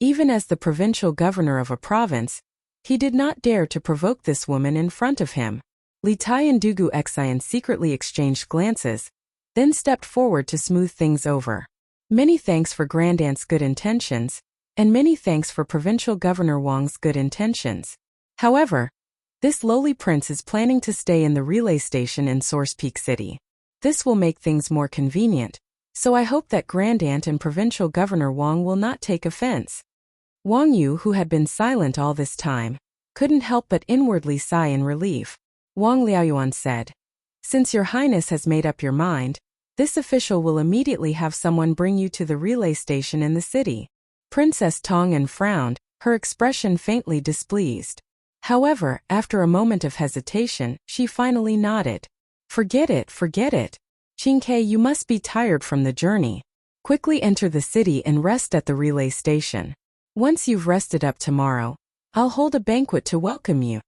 Even as the provincial governor of a province, he did not dare to provoke this woman in front of him. Li Tai and Dugu Xian secretly exchanged glances, then stepped forward to smooth things over. Many thanks for Grandaunt's good intentions, and many thanks for Provincial Governor Wang's good intentions. However, this lowly prince is planning to stay in the relay station in Source Peak City. This will make things more convenient, so I hope that Grandaunt and Provincial Governor Wang will not take offense. Wang Yu, who had been silent all this time, couldn't help but inwardly sigh in relief. Wang Liaoyuan said, Since your highness has made up your mind, this official will immediately have someone bring you to the relay station in the city. Princess Tong'an frowned, her expression faintly displeased. However, after a moment of hesitation, she finally nodded. Forget it, forget it. Qingke, you must be tired from the journey. Quickly enter the city and rest at the relay station. Once you've rested up tomorrow, I'll hold a banquet to welcome you.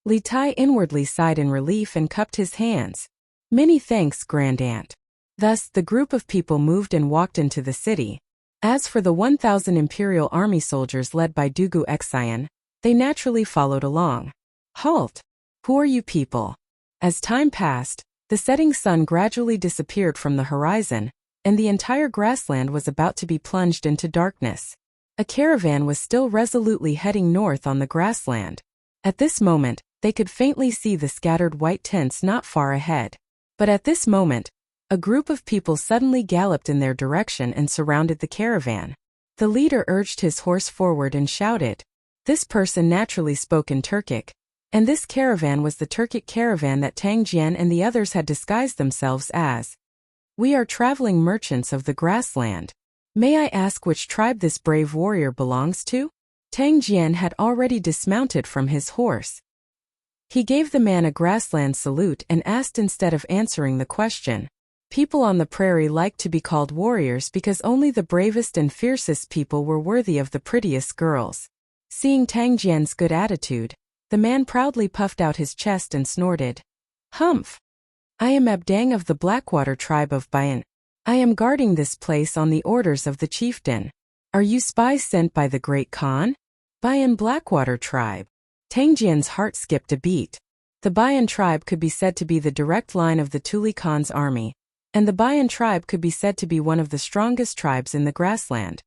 Li Tai inwardly sighed in relief and cupped his hands. Many thanks, Grandaunt. Thus, the group of people moved and walked into the city. As for the 1,000 Imperial Army soldiers led by Dugu Xian, They naturally followed along. Halt! Who are you people? As time passed, the setting sun gradually disappeared from the horizon, and the entire grassland was about to be plunged into darkness. A caravan was still resolutely heading north on the grassland. At this moment, they could faintly see the scattered white tents not far ahead. But at this moment, a group of people suddenly galloped in their direction and surrounded the caravan. The leader urged his horse forward and shouted. This person naturally spoke in Turkic, and this caravan was the Turkic caravan that Tang Jian and the others had disguised themselves as. We are traveling merchants of the grassland. May I ask which tribe this brave warrior belongs to? Tang Jian had already dismounted from his horse. He gave the man a grassland salute and asked instead of answering the question. People on the prairie liked to be called warriors because only the bravest and fiercest people were worthy of the prettiest girls. Seeing Tang Jian's good attitude, the man proudly puffed out his chest and snorted. Humph! I am Abdang of the Blackwater tribe of Bayan. I am guarding this place on the orders of the chieftain. Are you spies sent by the Great Khan? Bayan Blackwater tribe. Tang Jian's heart skipped a beat. The Bayan tribe could be said to be the direct line of the Tuli Khan's army, and the Bayan tribe could be said to be one of the strongest tribes in the grassland.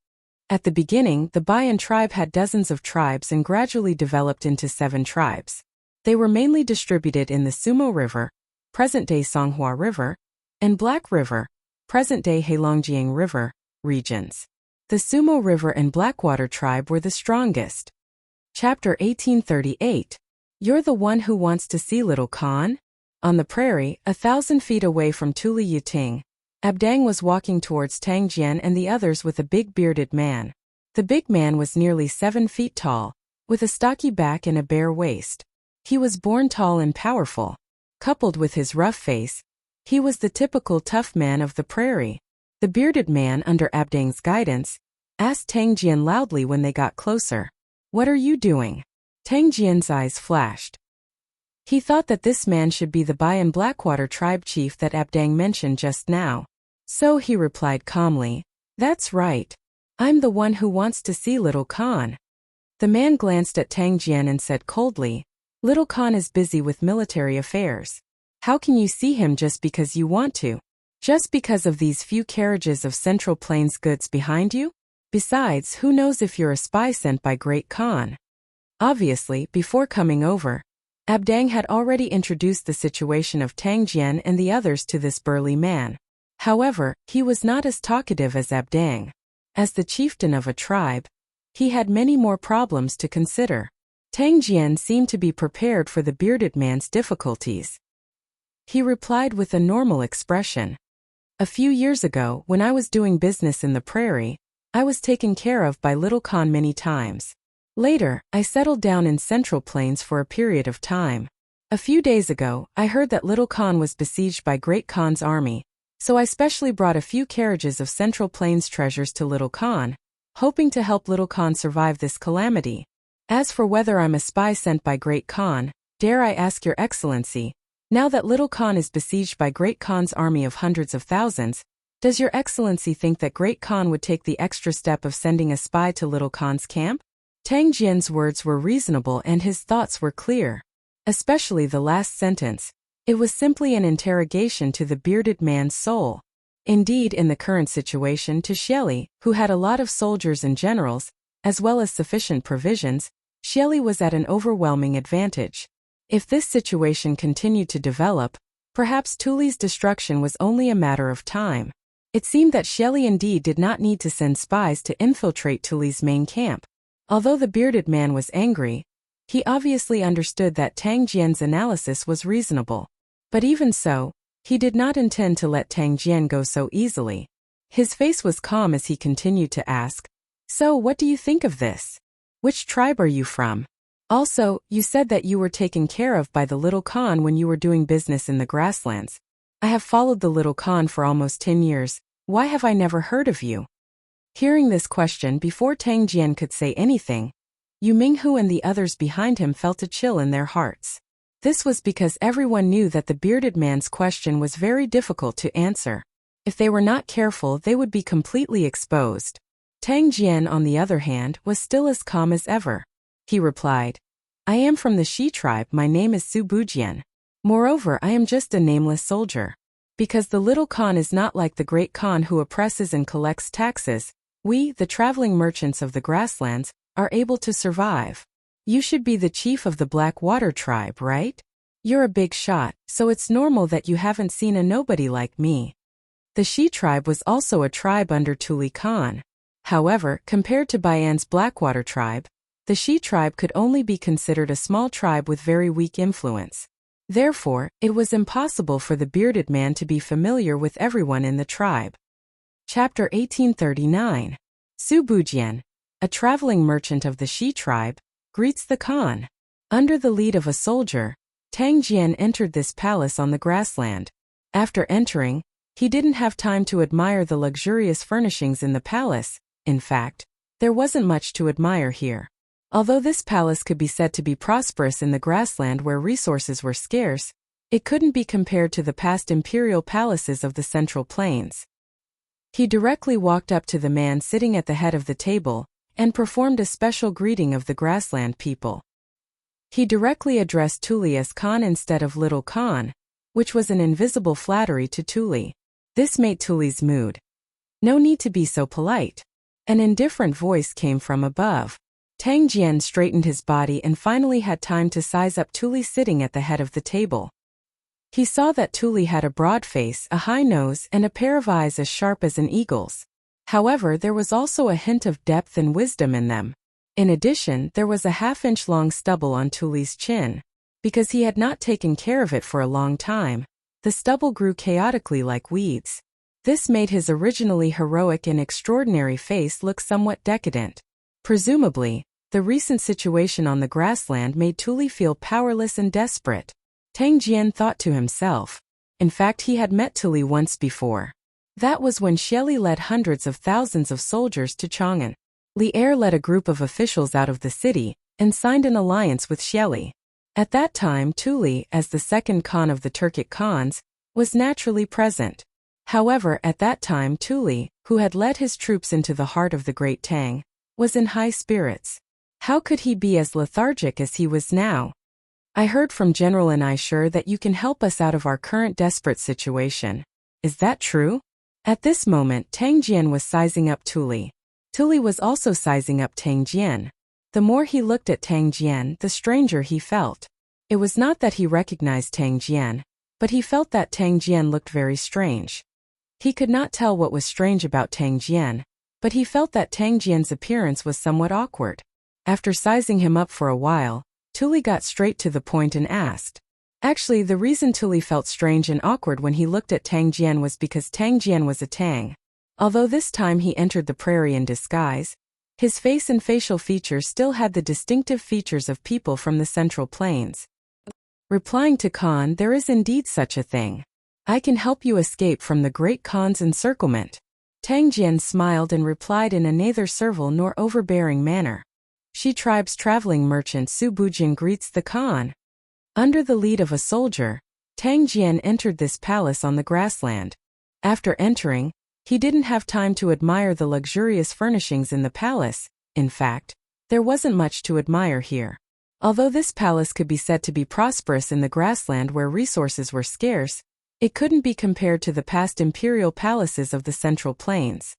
At the beginning, the Bayan tribe had dozens of tribes and gradually developed into 7 tribes. They were mainly distributed in the Sumo River, present-day Songhua River, and Black River, present-day Heilongjiang River, regions. The Sumo River and Blackwater tribe were the strongest. Chapter 1838. You're the one who wants to see Little Khan? On the prairie, 1,000 feet away from Tuli Yuting, Abdang was walking towards Tang Jian and the others with a big bearded man. The big man was nearly 7 feet tall, with a stocky back and a bare waist. He was born tall and powerful. Coupled with his rough face, he was the typical tough man of the prairie. The bearded man, under Abdang's guidance, asked Tang Jian loudly when they got closer. What are you doing? Tang Jian's eyes flashed. He thought that this man should be the Bayan Blackwater tribe chief that Abdang mentioned just now. So he replied calmly, That's right. I'm the one who wants to see Little Khan. The man glanced at Tang Jian and said coldly, Little Khan is busy with military affairs. How can you see him just because you want to? Just because of these few carriages of Central Plains goods behind you? Besides, who knows if you're a spy sent by Great Khan? Obviously, before coming over, Abdang had already introduced the situation of Tang Jian and the others to this burly man. However, he was not as talkative as Abdang. As the chieftain of a tribe, he had many more problems to consider. Tang Jian seemed to be prepared for the bearded man's difficulties. He replied with a normal expression. A few years ago, when I was doing business in the prairie, I was taken care of by Little Khan many times. Later, I settled down in Central Plains for a period of time. A few days ago, I heard that Little Khan was besieged by Great Khan's army, so I specially brought a few carriages of Central Plains treasures to Little Khan, hoping to help Little Khan survive this calamity. As for whether I'm a spy sent by Great Khan, dare I ask your excellency, now that Little Khan is besieged by Great Khan's army of hundreds of thousands, does your excellency think that Great Khan would take the extra step of sending a spy to Little Khan's camp? Tang Jian's words were reasonable and his thoughts were clear. Especially the last sentence. It was simply an interrogation to the bearded man's soul. Indeed, in the current situation to Xieli, who had a lot of soldiers and generals, as well as sufficient provisions, Xieli was at an overwhelming advantage. If this situation continued to develop, perhaps Tuli's destruction was only a matter of time. It seemed that Xieli indeed did not need to send spies to infiltrate Tuli's main camp. Although the bearded man was angry, he obviously understood that Tang Jian's analysis was reasonable. But even so, he did not intend to let Tang Jian go so easily. His face was calm as he continued to ask, So what do you think of this? Which tribe are you from? Also, you said that you were taken care of by the Little Khan when you were doing business in the grasslands. I have followed the Little Khan for almost 10 years. Why have I never heard of you? Hearing this question before Tang Jian could say anything, Yu Minghu and the others behind him felt a chill in their hearts. This was because everyone knew that the bearded man's question was very difficult to answer. If they were not careful, they would be completely exposed. Tang Jian, on the other hand, was still as calm as ever. he replied. I am from the Shi tribe, my name is Su Bujian. Moreover, I am just a nameless soldier. Because the little Khan is not like the great Khan who oppresses and collects taxes, we, the traveling merchants of the grasslands, are able to survive. You should be the chief of the Black Water tribe, right? You're a big shot, so it's normal that you haven't seen a nobody like me. The Shi tribe was also a tribe under Tuli Khan. However, compared to Bayan's Blackwater tribe, the Shi tribe could only be considered a small tribe with very weak influence. Therefore, it was impossible for the bearded man to be familiar with everyone in the tribe. Chapter 1839. Su Bujian, a traveling merchant of the Shi tribe, greets the Khan. Under the lead of a soldier, Tang Jian entered this palace on the grassland. After entering, he didn't have time to admire the luxurious furnishings in the palace. In fact, there wasn't much to admire here. Although this palace could be said to be prosperous in the grassland where resources were scarce, it couldn't be compared to the past imperial palaces of the Central Plains. He directly walked up to the man sitting at the head of the table and performed a special greeting of the grassland people. He directly addressed Tuli as Khan instead of Little Khan, which was an invisible flattery to Tuli. This made Tuli's mood. No need to be so polite. An indifferent voice came from above. Tang Jian straightened his body and finally had time to size up Tuli sitting at the head of the table. He saw that Tuli had a broad face, a high nose, and a pair of eyes as sharp as an eagle's. However, there was also a hint of depth and wisdom in them. In addition, there was a half-inch long stubble on Tuli's chin. Because he had not taken care of it for a long time, the stubble grew chaotically like weeds. This made his originally heroic and extraordinary face look somewhat decadent. Presumably, the recent situation on the grassland made Tuli feel powerless and desperate. Tang Jian thought to himself. In fact, he had met Tuli once before. That was when Xieli led hundreds of thousands of soldiers to Chang'an. Li Er led a group of officials out of the city and signed an alliance with Xieli. At that time, Tuli, as the second Khan of the Turkic Khans, was naturally present. However, at that time Tuli, who had led his troops into the heart of the Great Tang, was in high spirits. How could he be as lethargic as he was now? I heard from General Aishur that you can help us out of our current desperate situation. Is that true? At this moment, Tang Jian was sizing up Tuli. Tuli was also sizing up Tang Jian. The more he looked at Tang Jian, the stranger he felt. It was not that he recognized Tang Jian, but he felt that Tang Jian looked very strange. He could not tell what was strange about Tang Jian, but he felt that Tang Jian's appearance was somewhat awkward. After sizing him up for a while, Tuli got straight to the point and asked. Actually, the reason Tuli felt strange and awkward when he looked at Tang Jian was because Tang Jian was a Tang. Although this time he entered the prairie in disguise, his face and facial features still had the distinctive features of people from the Central Plains. Replying to Khan, there is indeed such a thing. I can help you escape from the Great Khan's encirclement. Tang Jian smiled and replied in a neither servile nor overbearing manner. Shi tribe's traveling merchant Su Bujian greets the Khan. Under the lead of a soldier, Tang Jian entered this palace on the grassland. After entering, he didn't have time to admire the luxurious furnishings in the palace. In fact, there wasn't much to admire here. Although this palace could be said to be prosperous in the grassland where resources were scarce, it couldn't be compared to the past imperial palaces of the Central Plains.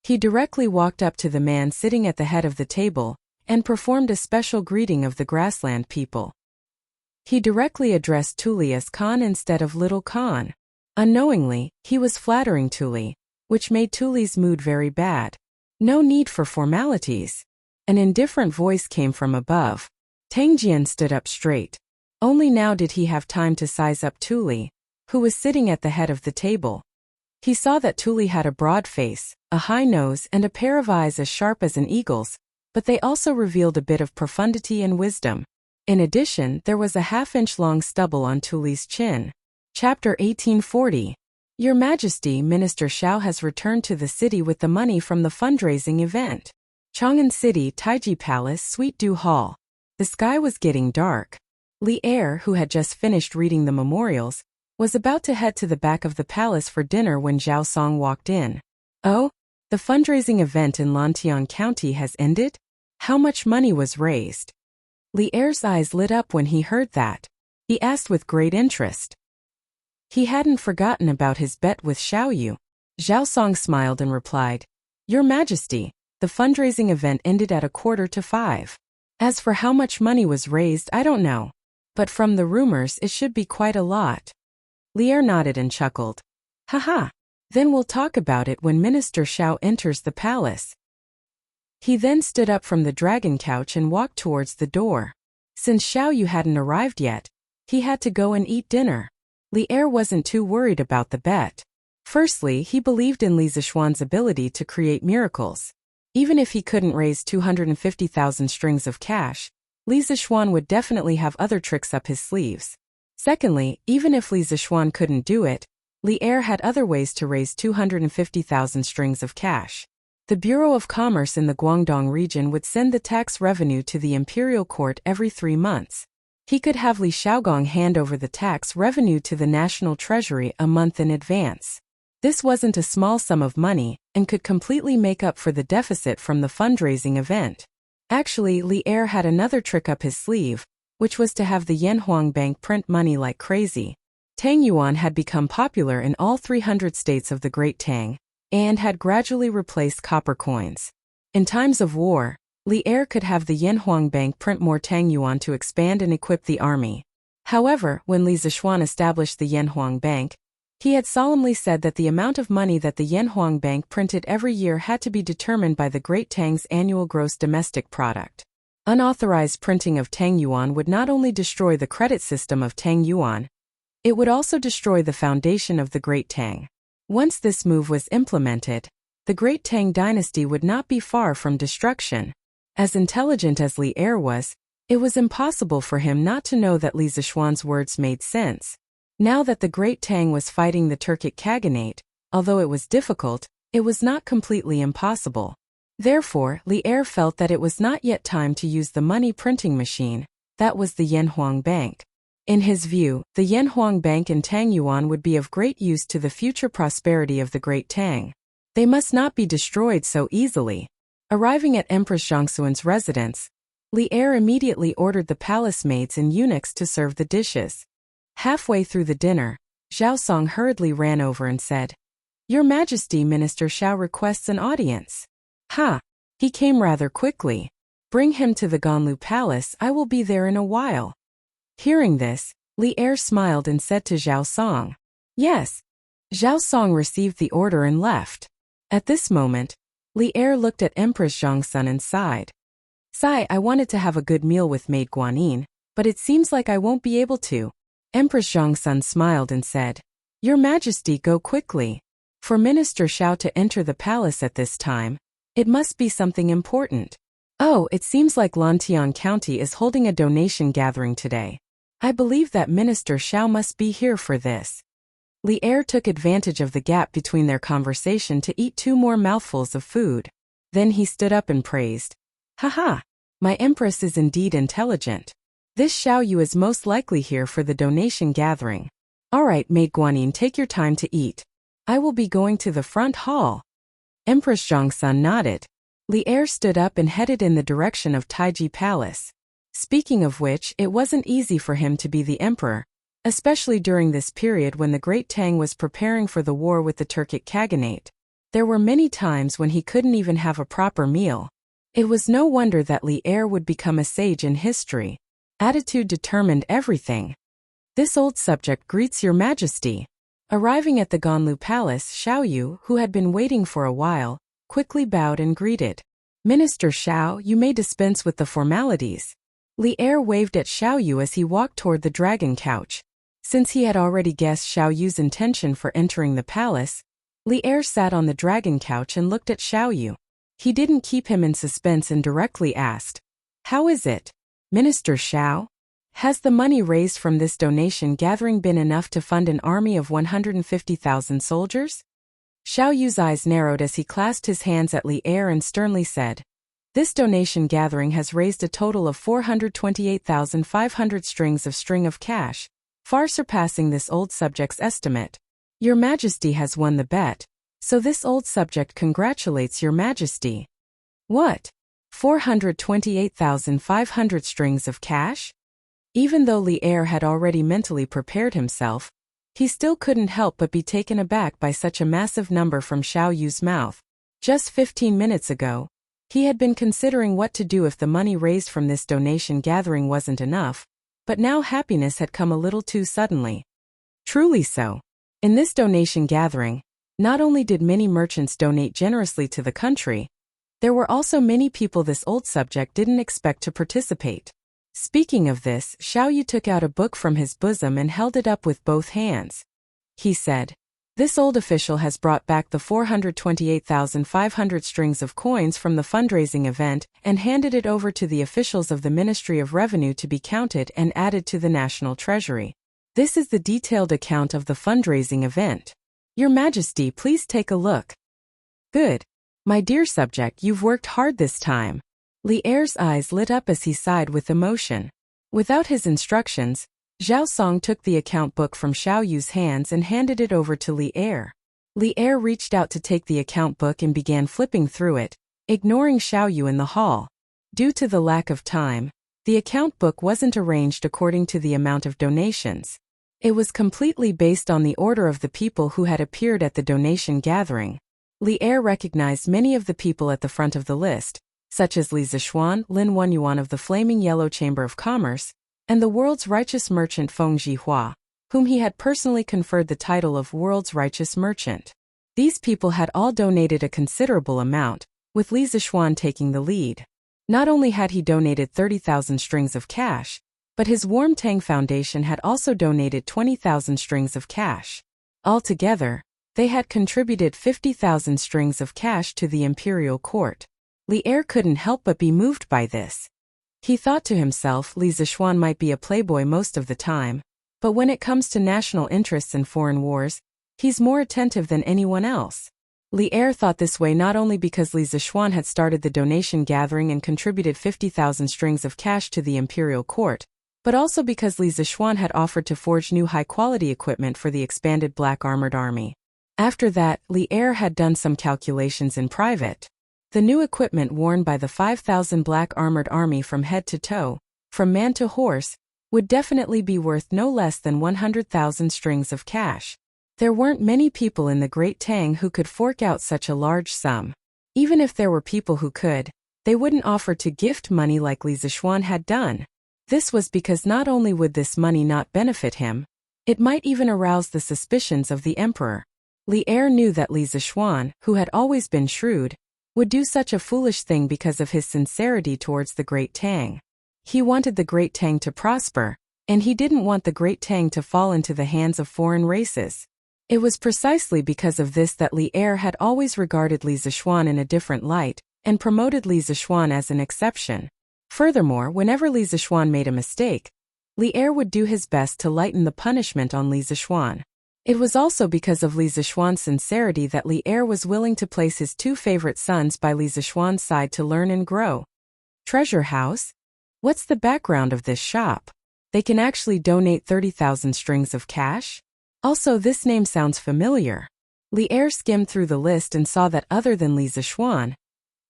He directly walked up to the man sitting at the head of the table and performed a special greeting of the grassland people. He directly addressed Tuli as Khan instead of Little Khan. Unknowingly, he was flattering Tuli, which made Tuli's mood very bad. No need for formalities. An indifferent voice came from above. Tang Jian stood up straight. Only now did he have time to size up Tuli, who was sitting at the head of the table. He saw that Tuli had a broad face, a high nose, and a pair of eyes as sharp as an eagle's, but they also revealed a bit of profundity and wisdom. In addition, there was a half-inch long stubble on Tuli's chin. Chapter 1840. Your Majesty, Minister Xiao has returned to the city with the money from the fundraising event. Chang'an City, Taiji Palace, Sweet Dew Hall. The sky was getting dark. Li Er, who had just finished reading the memorials, was about to head to the back of the palace for dinner when Zhao Song walked in. Oh, the fundraising event in Lantian County has ended? How much money was raised? Li Er's eyes lit up when he heard that. He asked with great interest. He hadn't forgotten about his bet with Xiao Yu. Zhao Song smiled and replied, Your Majesty, the fundraising event ended at 4:45. As for how much money was raised, I don't know. But from the rumors, it should be quite a lot. Li Er nodded and chuckled. Haha. Then we'll talk about it when Minister Xiao enters the palace. He then stood up from the dragon couch and walked towards the door. Since Xiao Yu hadn't arrived yet, he had to go and eat dinner. Li Er wasn't too worried about the bet. Firstly, he believed in Li Zishuan's ability to create miracles. Even if he couldn't raise 250,000 strings of cash, Li Zishuan would definitely have other tricks up his sleeves. Secondly, even if Li Zishuan couldn't do it, Li Er had other ways to raise 250,000 strings of cash. The Bureau of Commerce in the Guangdong region would send the tax revenue to the imperial court every 3 months. He could have Li Xiaogong hand over the tax revenue to the national treasury a month in advance. This wasn't a small sum of money and could completely make up for the deficit from the fundraising event. Actually, Li Er had another trick up his sleeve, which was to have the Yanhuang Bank print money like crazy. Tang Yuan had become popular in all 300 states of the Great Tang, and had gradually replaced copper coins. In times of war, Li Er could have the Yanhuang Bank print more Tang Yuan to expand and equip the army. However, when Li Zishuan established the Yanhuang Bank, he had solemnly said that the amount of money that the Yanhuang Bank printed every year had to be determined by the Great Tang's annual gross domestic product. Unauthorized printing of Tang Yuan would not only destroy the credit system of Tang Yuan, it would also destroy the foundation of the Great Tang. Once this move was implemented, the Great Tang dynasty would not be far from destruction. As intelligent as Li Er was, it was impossible for him not to know that Li Zishuan's words made sense. Now that the Great Tang was fighting the Turkic Khaganate, although it was difficult, it was not completely impossible. Therefore, Li Er felt that it was not yet time to use the money printing machine, that was the Yanhuang Bank. In his view, the Yanhuang Bank and Tang Yuan would be of great use to the future prosperity of the Great Tang. They must not be destroyed so easily. Arriving at Empress Zhongxuan's residence, Li Er immediately ordered the palace maids and eunuchs to serve the dishes. Halfway through the dinner, Zhao Song hurriedly ran over and said, Your Majesty, Minister Xiao requests an audience. Ha! He came rather quickly. Bring him to the Ganlu Palace, I will be there in a while. Hearing this, Li Er smiled and said to Zhao Song, Yes. Zhao Song received the order and left. At this moment, Li Er looked at Empress Zhongxun and sighed. Sigh, I wanted to have a good meal with Maid Guanyin, but it seems like I won't be able to. Empress Zhongxun smiled and said, Your Majesty, go quickly. For Minister Xiao to enter the palace at this time, it must be something important. Oh, it seems like Lantian County is holding a donation gathering today. I believe that Minister Xiao must be here for this. Li Er took advantage of the gap between their conversation to eat 2 more mouthfuls of food. Then he stood up and praised. Haha! My Empress is indeed intelligent. This Xiao Yu is most likely here for the donation gathering. Alright, Maid Guanyin, take your time to eat. I will be going to the front hall. Empress Zhongxun nodded. Li Er stood up and headed in the direction of Taiji Palace. Speaking of which, it wasn't easy for him to be the emperor, especially during this period when the Great Tang was preparing for the war with the Turkic Khaganate. There were many times when he couldn't even have a proper meal. It was no wonder that Li Er would become a sage in history. Attitude determined everything. This old subject greets your Majesty. Arriving at the Ganlu Palace, Xiao Yu, who had been waiting for a while, quickly bowed and greeted. Minister Xiao, you may dispense with the formalities. Li Er waved at Xiao Yu as he walked toward the dragon couch. Since he had already guessed Xiao Yu's intention for entering the palace, Li Er sat on the dragon couch and looked at Xiao Yu. He didn't keep him in suspense and directly asked, How is it, Minister Xiao? Has the money raised from this donation gathering been enough to fund an army of 150,000 soldiers? Xiao Yu's eyes narrowed as he clasped his hands at Li Er and sternly said, This donation gathering has raised a total of 428,500 strings of cash, far surpassing this old subject's estimate. Your Majesty has won the bet, so this old subject congratulates your Majesty. What? 428,500 strings of cash? Even though Li Er had already mentally prepared himself, he still couldn't help but be taken aback by such a massive number from Xiao Yu's mouth. Just 15 minutes ago, he had been considering what to do if the money raised from this donation gathering wasn't enough, but now happiness had come a little too suddenly. Truly so. In this donation gathering, not only did many merchants donate generously to the country, there were also many people this old subject didn't expect to participate. Speaking of this, Xiao Yu took out a book from his bosom and held it up with both hands. He said, "This old official has brought back the 428,500 strings of coins from the fundraising event and handed it over to the officials of the Ministry of Revenue to be counted and added to the national treasury. This is the detailed account of the fundraising event. Your Majesty, please take a look." "Good. My dear subject, you've worked hard this time." Li Er's eyes lit up as he sighed with emotion. Without his instructions, Zhao Song took the account book from Xiao Yu's hands and handed it over to Li Er. Li Er reached out to take the account book and began flipping through it, ignoring Xiao Yu in the hall. Due to the lack of time, the account book wasn't arranged according to the amount of donations. It was completely based on the order of the people who had appeared at the donation gathering. Li Er recognized many of the people at the front of the list, such as Li Zixuan, Lin Wenyuan of the Flaming Yellow Chamber of Commerce, and the world's righteous merchant Feng Zhihua, whom he had personally conferred the title of World's Righteous Merchant. These people had all donated a considerable amount, with Li Zixuan taking the lead. Not only had he donated 30,000 strings of cash, but his Warm Tang Foundation had also donated 20,000 strings of cash. Altogether, they had contributed 50,000 strings of cash to the imperial court. Li Er couldn't help but be moved by this. He thought to himself Li Zixuan might be a playboy most of the time, but when it comes to national interests and foreign wars, he's more attentive than anyone else. Li Er thought this way not only because Li Zixuan had started the donation gathering and contributed 50,000 strings of cash to the imperial court, but also because Li Zixuan had offered to forge new high-quality equipment for the expanded Black Armored Army. After that, Li Er had done some calculations in private. The new equipment worn by the 5,000 Black Armored Army from head to toe, from man to horse, would definitely be worth no less than 100,000 strings of cash. There weren't many people in the Great Tang who could fork out such a large sum. Even if there were people who could, they wouldn't offer to gift money like Li Zixuan had done. This was because not only would this money not benefit him, it might even arouse the suspicions of the emperor. Li Er knew that Li Zixuan, who had always been shrewd, would do such a foolish thing because of his sincerity towards the Great Tang. He wanted the Great Tang to prosper, and he didn't want the Great Tang to fall into the hands of foreign races. It was precisely because of this that Li Er had always regarded Li Zixuan in a different light, and promoted Li Zixuan as an exception. Furthermore, whenever Li Zixuan made a mistake, Li Er would do his best to lighten the punishment on Li Zixuan. It was also because of Li Zixuan's sincerity that Li Er was willing to place his two favorite sons by Li Zixuan's side to learn and grow. Treasure House? What's the background of this shop? They can actually donate 30,000 strings of cash? Also, this name sounds familiar. Li Er skimmed through the list and saw that other than Li Zixuan,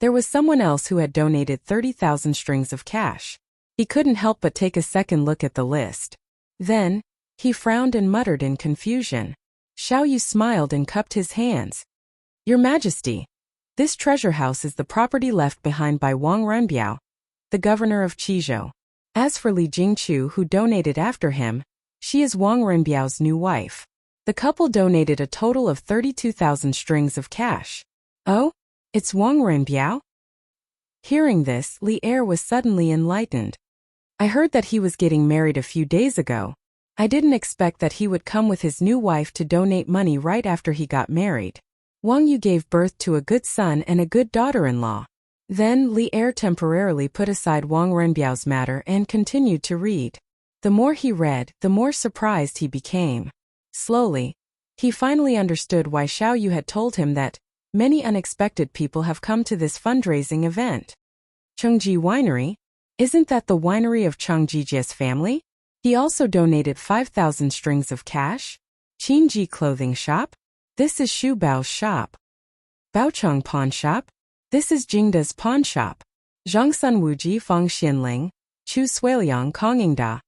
there was someone else who had donated 30,000 strings of cash. He couldn't help but take a second look at the list. Then, he frowned and muttered in confusion. Xiao Yu smiled and cupped his hands. "Your Majesty, this treasure house is the property left behind by Wang Renbiao, the governor of Qizhou. As for Li Jingqiu, who donated after him, she is Wang Renbiao's new wife. The couple donated a total of 32,000 strings of cash." "Oh? It's Wang Renbiao?" Hearing this, Li Er was suddenly enlightened. "I heard that he was getting married a few days ago. I didn't expect that he would come with his new wife to donate money right after he got married. Wang Yu gave birth to a good son and a good daughter-in-law." Then Li Er temporarily put aside Wang Renbiao's matter and continued to read. The more he read, the more surprised he became. Slowly, he finally understood why Xiao Yu had told him that many unexpected people have come to this fundraising event. Chengji Winery? Isn't that the winery of Chang Jijia's family? He also donated 5,000 strings of cash. Qinji Clothing Shop? This is Shu Bao's shop. Baocheng Pawn Shop? This is Jingda's pawn shop. Zhangsun Wuji Feng Xinling, Chu Suiliang Kongingda.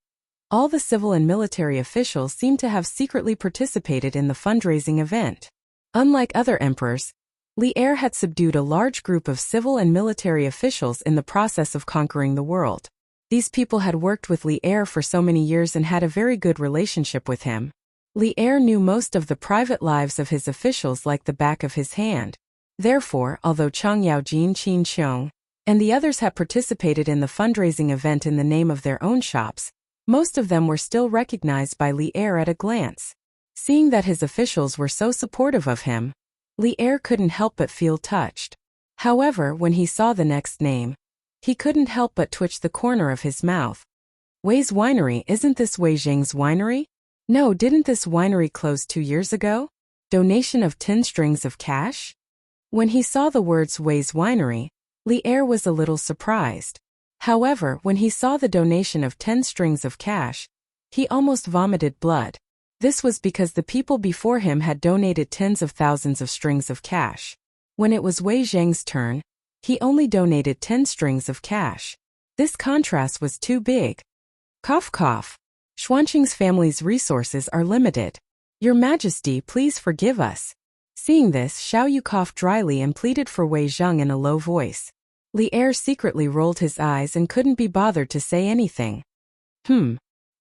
All the civil and military officials seemed to have secretly participated in the fundraising event. Unlike other emperors, Li Er had subdued a large group of civil and military officials in the process of conquering the world. These people had worked with Li Er for so many years and had a very good relationship with him. Li Er knew most of the private lives of his officials like the back of his hand. Therefore, although Chang Yaojin Qin Qiong and the others had participated in the fundraising event in the name of their own shops, most of them were still recognized by Li Er at a glance. Seeing that his officials were so supportive of him, Li Er couldn't help but feel touched. However, when he saw the next name, he couldn't help but twitch the corner of his mouth. Wei's Winery, isn't this Wei Zheng's winery? No, didn't this winery close 2 years ago? Donation of 10 strings of cash? When he saw the words Wei's Winery, Li Er was a little surprised. However, when he saw the donation of 10 strings of cash, he almost vomited blood. This was because the people before him had donated tens of thousands of strings of cash. When it was Wei Zheng's turn, he only donated 10 strings of cash. This contrast was too big. Cough cough. Xuanqing's family's resources are limited. Your Majesty, please forgive us. Seeing this, Xiao Yu coughed dryly and pleaded for Wei Zheng in a low voice. Li Er secretly rolled his eyes and couldn't be bothered to say anything.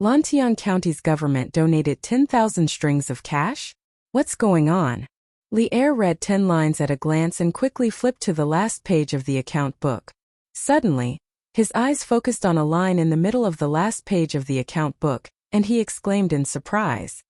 Lantian County's government donated 10,000 strings of cash? What's going on? Li Er read 10 lines at a glance and quickly flipped to the last page of the account book. Suddenly, his eyes focused on a line in the middle of the last page of the account book, and he exclaimed in surprise.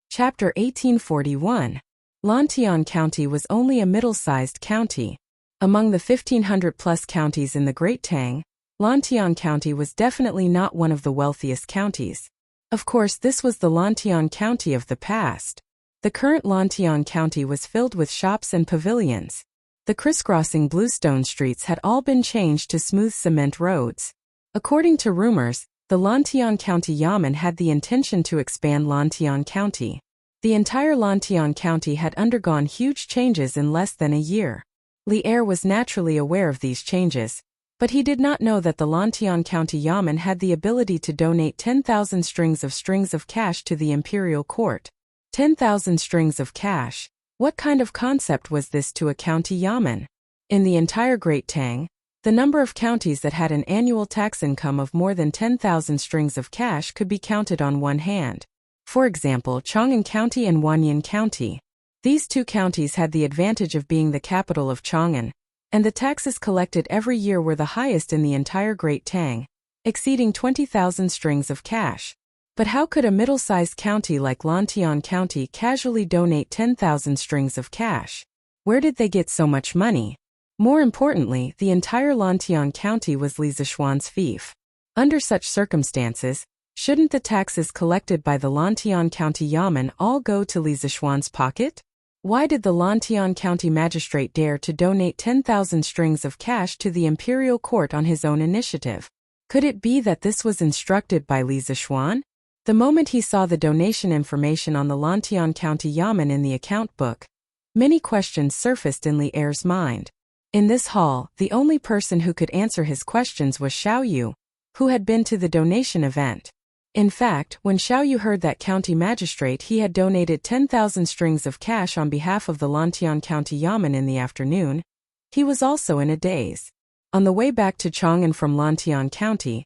Chapter 1841. Lantian County was only a middle-sized county. Among the 1,500-plus counties in the Great Tang, Lantian County was definitely not one of the wealthiest counties. Of course, this was the Lantian County of the past. The current Lantian County was filled with shops and pavilions. The crisscrossing bluestone streets had all been changed to smooth cement roads. According to rumors, the Lantian County Yamen had the intention to expand Lantian County. The entire Lantian County had undergone huge changes in less than a year. Li Er was naturally aware of these changes, but he did not know that the Lantian County Yamen had the ability to donate 10,000 strings of cash to the imperial court. 10,000 strings of cash. What kind of concept was this to a county yamen? In the entire Great Tang, the number of counties that had an annual tax income of more than 10,000 strings of cash could be counted on one hand. For example, Chang'an County and Wanyan County. These two counties had the advantage of being the capital of Chang'an, and the taxes collected every year were the highest in the entire Great Tang, exceeding 20,000 strings of cash. But how could a middle-sized county like Lantian County casually donate 10,000 strings of cash? Where did they get so much money? More importantly, the entire Lantian County was Li Zishuan's fief. Under such circumstances, shouldn't the taxes collected by the Lantian County Yamen all go to Li Zishuan's pocket? Why did the Lantian County magistrate dare to donate 10,000 strings of cash to the imperial court on his own initiative? Could it be that this was instructed by Li Zishuan? The moment he saw the donation information on the Lantian County Yamen in the account book, many questions surfaced in Li Er's mind. In this hall, the only person who could answer his questions was Xiao Yu, who had been to the donation event. In fact, when Xiao Yu heard that county magistrate he had donated 10,000 strings of cash on behalf of the Lantian County Yamen in the afternoon, he was also in a daze. On the way back to Chang'an from Lantian County,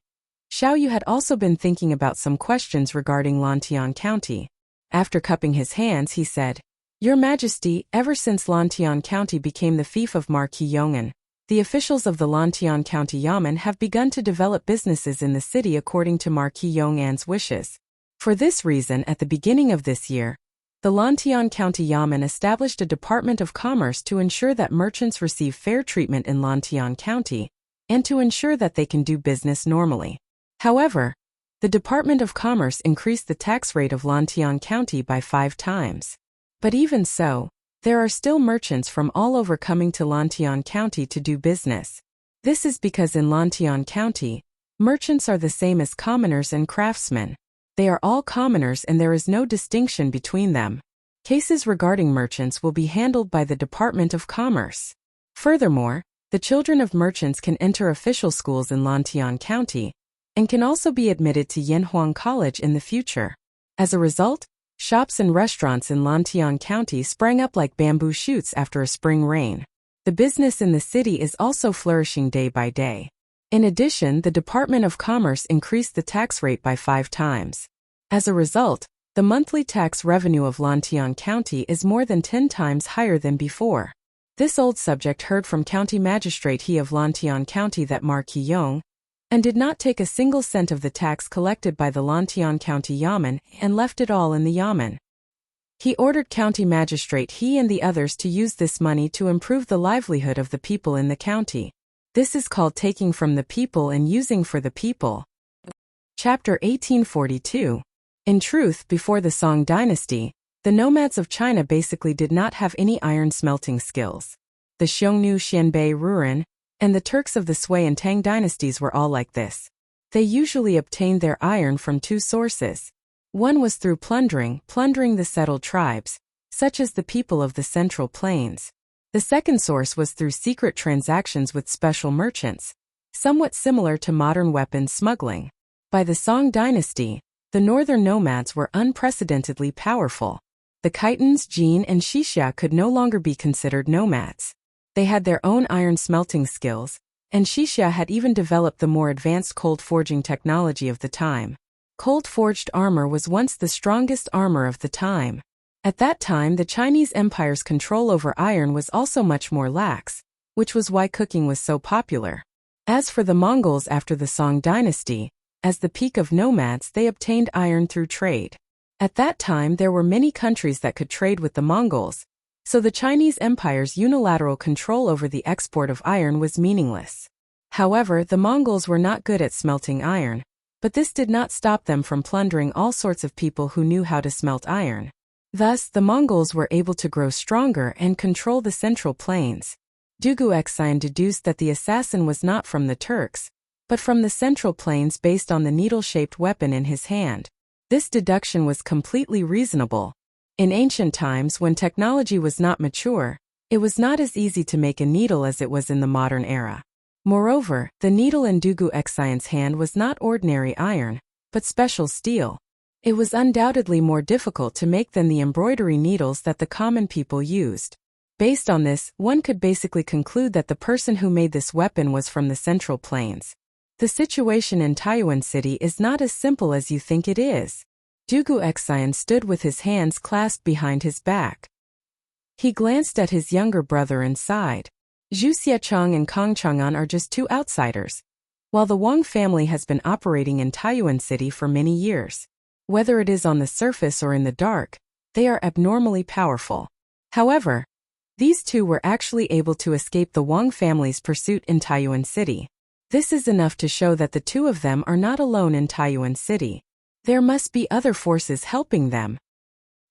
Xiao Yu had also been thinking about some questions regarding Lantian County. After cupping his hands, he said, Your Majesty, ever since Lantian County became the fief of Marquis Yong'an, the officials of the Lantian County Yamen have begun to develop businesses in the city according to Marquis Yong'an's wishes. For this reason, at the beginning of this year, the Lantian County Yamen established a Department of Commerce to ensure that merchants receive fair treatment in Lantian County, and to ensure that they can do business normally. However, the Department of Commerce increased the tax rate of Lantian County by 5 times. But even so, there are still merchants from all over coming to Lantian County to do business. This is because in Lantian County, merchants are the same as commoners and craftsmen. They are all commoners and there is no distinction between them. Cases regarding merchants will be handled by the Department of Commerce. Furthermore, The children of merchants can enter official schools in Lantian County and can also be admitted to Yanhuang College in the future. As a result, shops and restaurants in Lantian County sprang up like bamboo shoots after a spring rain. The business in the city is also flourishing day by day. In addition, the Department of Commerce increased the tax rate by 5 times. As a result, the monthly tax revenue of Lantian County is more than 10 times higher than before. This old subject heard from County Magistrate He of Lantian County that Mar Qiyong, and did not take a single cent of the tax collected by the Lantian County Yamen and left it all in the Yamen. He ordered County Magistrate He and the others to use this money to improve the livelihood of the people in the county. This is called taking from the people and using for the people. Chapter 1842. In truth, before the Song dynasty, the nomads of China basically did not have any iron smelting skills. The Xiongnu Xianbei Ruren and the Turks of the Sui and Tang dynasties were all like this. They usually obtained their iron from 2 sources. One was through plundering the settled tribes, such as the people of the Central Plains. The second source was through secret transactions with special merchants, somewhat similar to modern weapons smuggling. By the Song dynasty, the northern nomads were unprecedentedly powerful. The Khitans, Jin, and Xixia could no longer be considered nomads. They had their own iron smelting skills, and Xixia had even developed the more advanced cold forging technology of the time. Cold-forged armor was once the strongest armor of the time. At that time, the Chinese Empire's control over iron was also much more lax, which was why cooking was so popular. As for the Mongols after the Song dynasty, as the peak of nomads, they obtained iron through trade. At that time, there were many countries that could trade with the Mongols, so the Chinese Empire's unilateral control over the export of iron was meaningless. However, the Mongols were not good at smelting iron, but this did not stop them from plundering all sorts of people who knew how to smelt iron. Thus, the Mongols were able to grow stronger and control the Central Plains. Dugu Xine deduced that the assassin was not from the Turks, but from the Central Plains based on the needle-shaped weapon in his hand. This deduction was completely reasonable. In ancient times, when technology was not mature, it was not as easy to make a needle as it was in the modern era. Moreover, the needle in Dugu Xine's hand was not ordinary iron, but special steel. It was undoubtedly more difficult to make than the embroidery needles that the common people used. Based on this, one could basically conclude that the person who made this weapon was from the Central Plains. The situation in Taiyuan City is not as simple as you think it is. Dugu Xine stood with his hands clasped behind his back. He glanced at his younger brother and sighed. Zhu Xiechang and Kang Chang'an are just 2 outsiders, while the Wang family has been operating in Taiyuan City for many years. Whether it is on the surface or in the dark, they are abnormally powerful. However, these 2 were actually able to escape the Wang family's pursuit in Taiyuan City. This is enough to show that the 2 of them are not alone in Taiyuan City. There must be other forces helping them.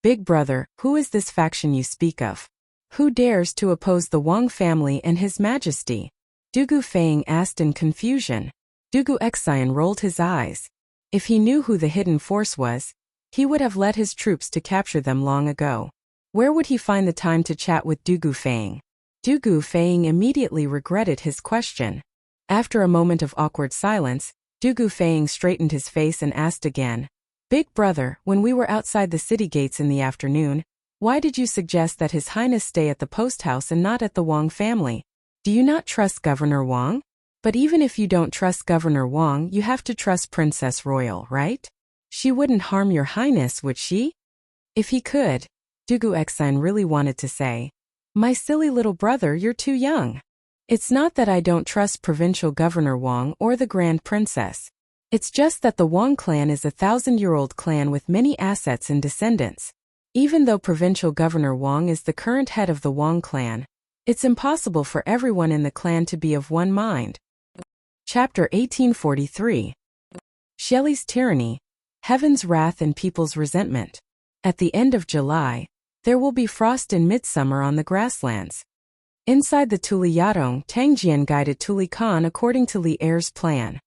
Big brother, who is this faction you speak of? Who dares to oppose the Wang family and His Majesty? Dugu Feiying asked in confusion. Dugu Xine rolled his eyes. If he knew who the hidden force was, he would have led his troops to capture them long ago. Where would he find the time to chat with Dugu Feiying? Dugu Feiying immediately regretted his question. After a moment of awkward silence, Dugu Feiying straightened his face and asked again, Big brother, when we were outside the city gates in the afternoon, why did you suggest that His Highness stay at the post house and not at the Wang family? Do you not trust Governor Wang? But even if you don't trust Governor Wang, you have to trust Princess Royal, right? She wouldn't harm your highness, would she? If he could, Dugu Xine really wanted to say, My silly little brother, you're too young. It's not that I don't trust Provincial Governor Wang or the Grand Princess. It's just that the Wang clan is a 1,000-year-old clan with many assets and descendants. Even though Provincial Governor Wang is the current head of the Wang clan, it's impossible for everyone in the clan to be of one mind. Chapter 1843. Shelley's Tyranny, Heaven's Wrath and People's Resentment. At the end of July, there will be frost in midsummer on the grasslands. Inside the Tuli Yadong, Tang Jian guided Tuli Khan according to Li Er's plan.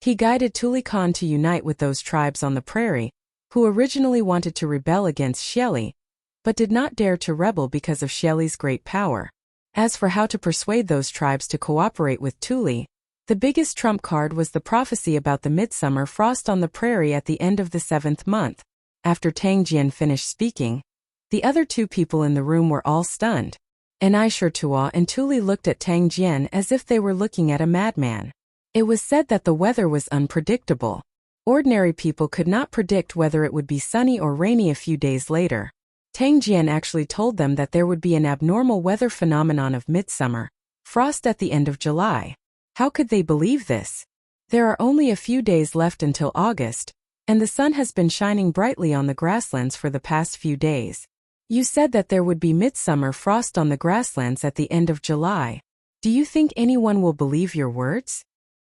He guided Tuli Khan to unite with those tribes on the prairie, who originally wanted to rebel against Shelley, but did not dare to rebel because of Shelley's great power. As for how to persuade those tribes to cooperate with Tuli, the biggest trump card was the prophecy about the midsummer frost on the prairie at the end of the 7th month. After Tang Jian finished speaking, the other two people in the room were all stunned. Aishurtua and Tuli looked at Tang Jian as if they were looking at a madman. It was said that the weather was unpredictable. Ordinary people could not predict whether it would be sunny or rainy a few days later. Tang Jian actually told them that there would be an abnormal weather phenomenon of midsummer frost at the end of July. How could they believe this? There are only a few days left until August, and the sun has been shining brightly on the grasslands for the past few days. You said that there would be midsummer frost on the grasslands at the end of July. Do you think anyone will believe your words?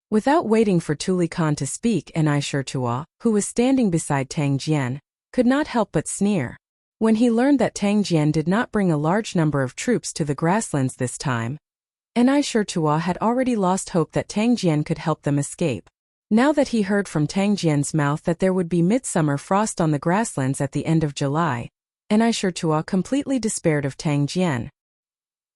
Without waiting for Tuli Khan to speak, Aishurtua, who was standing beside Tang Jian, could not help but sneer. When he learned that Tang Jian did not bring a large number of troops to the grasslands this time, Aishurtua had already lost hope that Tang Jian could help them escape. Now that he heard from Tang Jian's mouth that there would be midsummer frost on the grasslands at the end of July, Aishurtua completely despaired of Tang Jian.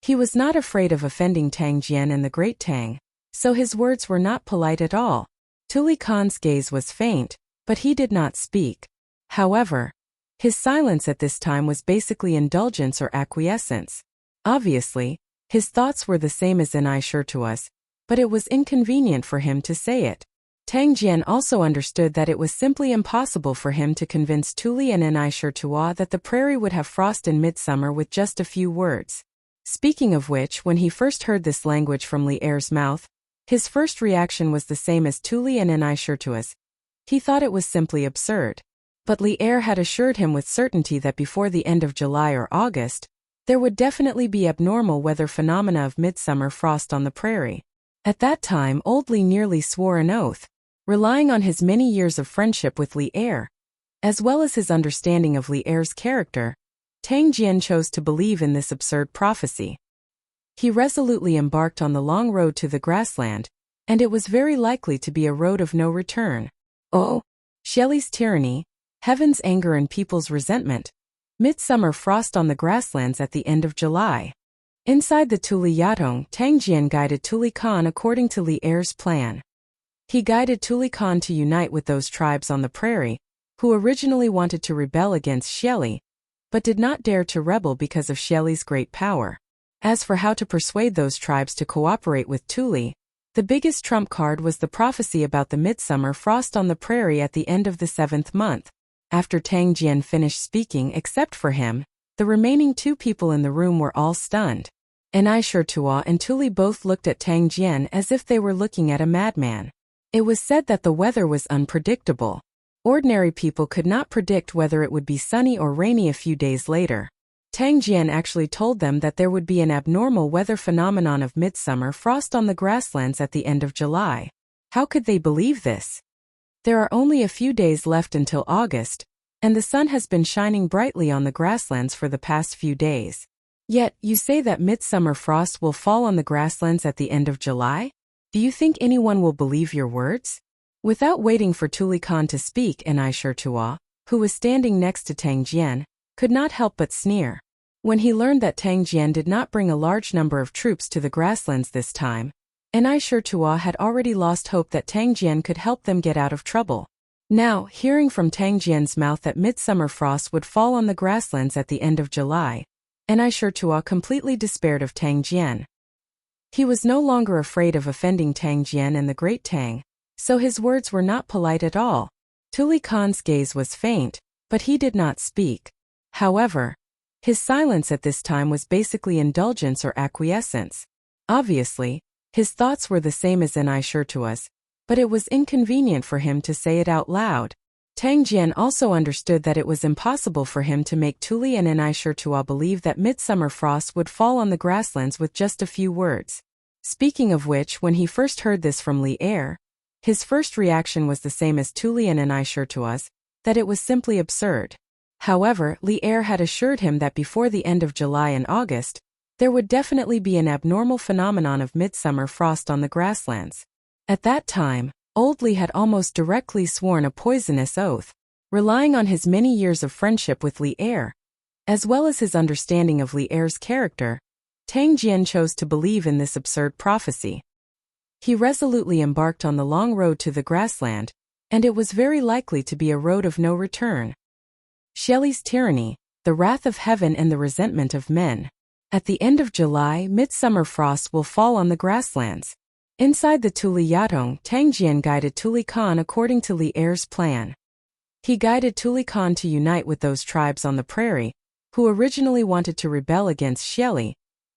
He was not afraid of offending Tang Jian and the Great Tang, so his words were not polite at all. Tuli Khan's gaze was faint, but he did not speak. However, his silence at this time was basically indulgence or acquiescence. Obviously, his thoughts were the same as Aishurtua's, but it was inconvenient for him to say it. Tang Jian also understood that it was simply impossible for him to convince Tuli and Aishurtua that the prairie would have frost in midsummer with just a few words. Speaking of which, when he first heard this language from Li Er's mouth, his first reaction was the same as Tuli and Aishurtua's. He thought it was simply absurd. But Li Er had assured him with certainty that before the end of July or August, there would definitely be abnormal weather phenomena of midsummer frost on the prairie. At that time, old Li nearly swore an oath. Relying on his many years of friendship with Li Er, as well as his understanding of Li Er's character, Tang Jian chose to believe in this absurd prophecy. He resolutely embarked on the long road to the grassland, and it was very likely to be a road of no return. Oh, Shelley's tyranny, heaven's anger and people's resentment. Midsummer frost on the grasslands at the end of July. Inside the Tuli Yatong, Tang Jian guided Tuli Khan according to Li Er's plan. He guided Tuli Khan to unite with those tribes on the prairie, who originally wanted to rebel against Shelley, but did not dare to rebel because of Shelley's great power. As for how to persuade those tribes to cooperate with Tuli, the biggest trump card was the prophecy about the midsummer frost on the prairie at the end of the 7th month. After Tang Jian finished speaking, except for him, the remaining two people in the room were all stunned. Aishurtua and Tuli both looked at Tang Jian as if they were looking at a madman. It was said that the weather was unpredictable. Ordinary people could not predict whether it would be sunny or rainy a few days later. Tang Jian actually told them that there would be an abnormal weather phenomenon of midsummer frost on the grasslands at the end of July. How could they believe this? There are only a few days left until August, and the sun has been shining brightly on the grasslands for the past few days. Yet, you say that midsummer frost will fall on the grasslands at the end of July? Do you think anyone will believe your words? Without waiting for Tuli Khan to speak, Aishurtua, who was standing next to Tang Jian, could not help but sneer. When he learned that Tang Jian did not bring a large number of troops to the grasslands this time, Aishurtua had already lost hope that Tang Jian could help them get out of trouble. Now, hearing from Tang Jian's mouth that midsummer frost would fall on the grasslands at the end of July, Aishurtua completely despaired of Tang Jian. He was no longer afraid of offending Tang Jian and the Great Tang, so his words were not polite at all. Tuli Khan's gaze was faint, but he did not speak. However, his silence at this time was basically indulgence or acquiescence. Obviously, his thoughts were the same as Aishurtua's, but it was inconvenient for him to say it out loud. Tang Jian also understood that it was impossible for him to make Tuli and Aishurtua believe that midsummer frost would fall on the grasslands with just a few words. Speaking of which, when he first heard this from Li Er, his first reaction was the same as Tuli and Aishurtua's, that it was simply absurd. However, Li Er had assured him that before the end of July and August, there would definitely be an abnormal phenomenon of midsummer frost on the grasslands. At that time, old Li had almost directly sworn a poisonous oath. Relying on his many years of friendship with Li Er, as well as his understanding of Li Er's character, Tang Jian chose to believe in this absurd prophecy. He resolutely embarked on the long road to the grassland, and it was very likely to be a road of no return. Shelley's tyranny, the wrath of heaven and the resentment of men. At the end of July, midsummer frost will fall on the grasslands. Inside the Tuli Yatong, Tang Jian guided Tuli Khan according to Li Er's plan. He guided Tuli Khan to unite with those tribes on the prairie, who originally wanted to rebel against Shelley,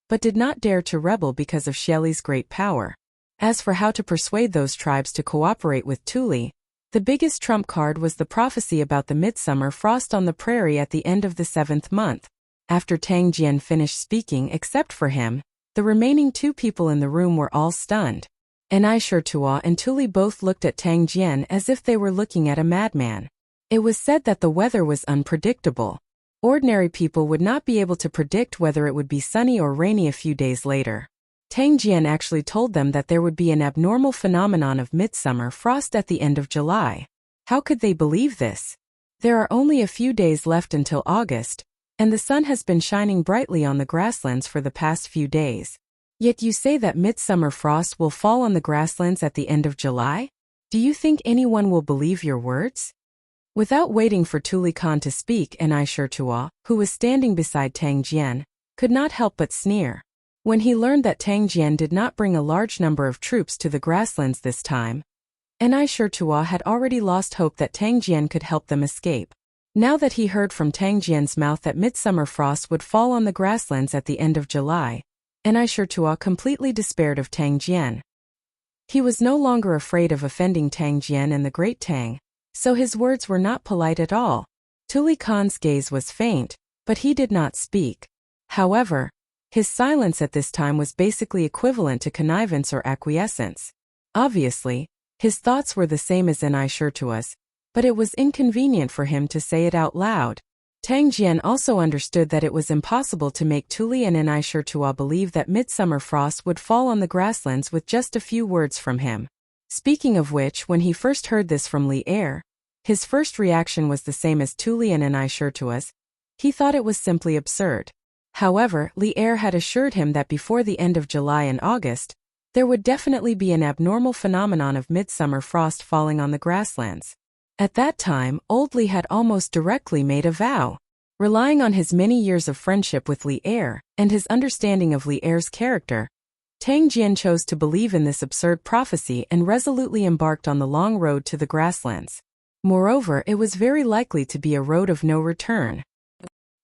but did not dare to rebel because of Shelley's great power. As for how to persuade those tribes to cooperate with Tuli, the biggest trump card was the prophecy about the midsummer frost on the prairie at the end of the 7th month. After Tang Jian finished speaking except for him, the remaining 2 people in the room were all stunned. Tua and Tuli both looked at Tang Jian as if they were looking at a madman. It was said that the weather was unpredictable. Ordinary people would not be able to predict whether it would be sunny or rainy a few days later. Tang Jian actually told them that there would be an abnormal phenomenon of midsummer frost at the end of July. How could they believe this? There are only a few days left until August, and the sun has been shining brightly on the grasslands for the past few days. Yet you say that midsummer frost will fall on the grasslands at the end of July? Do you think anyone will believe your words? Without waiting for Tuli Khan to speak, Tua, who was standing beside Tang Jian, could not help but sneer. When he learned that Tang Jian did not bring a large number of troops to the grasslands this time, Tua had already lost hope that Tang Jian could help them escape. Now that he heard from Tang Jian's mouth that midsummer frost would fall on the grasslands at the end of July, Tua completely despaired of Tang Jian. He was no longer afraid of offending Tang Jian and the great Tang, so his words were not polite at all. Tuli Khan's gaze was faint, but he did not speak. However, his silence at this time was basically equivalent to connivance or acquiescence. Obviously, his thoughts were the same as Tua's, but it was inconvenient for him to say it out loud. Tang Jian also understood that it was impossible to make Tuli and Tua believe that midsummer frost would fall on the grasslands with just a few words from him. Speaking of which, when he first heard this from Li Er, his first reaction was the same as Tuli and Tua's. He thought it was simply absurd. However, Li Er had assured him that before the end of July and August, there would definitely be an abnormal phenomenon of midsummer frost falling on the grasslands. At that time, old Li had almost directly made a vow. Relying on his many years of friendship with Li Er and his understanding of Li Er's character, Tang Jian chose to believe in this absurd prophecy and resolutely embarked on the long road to the grasslands. Moreover, it was very likely to be a road of no return.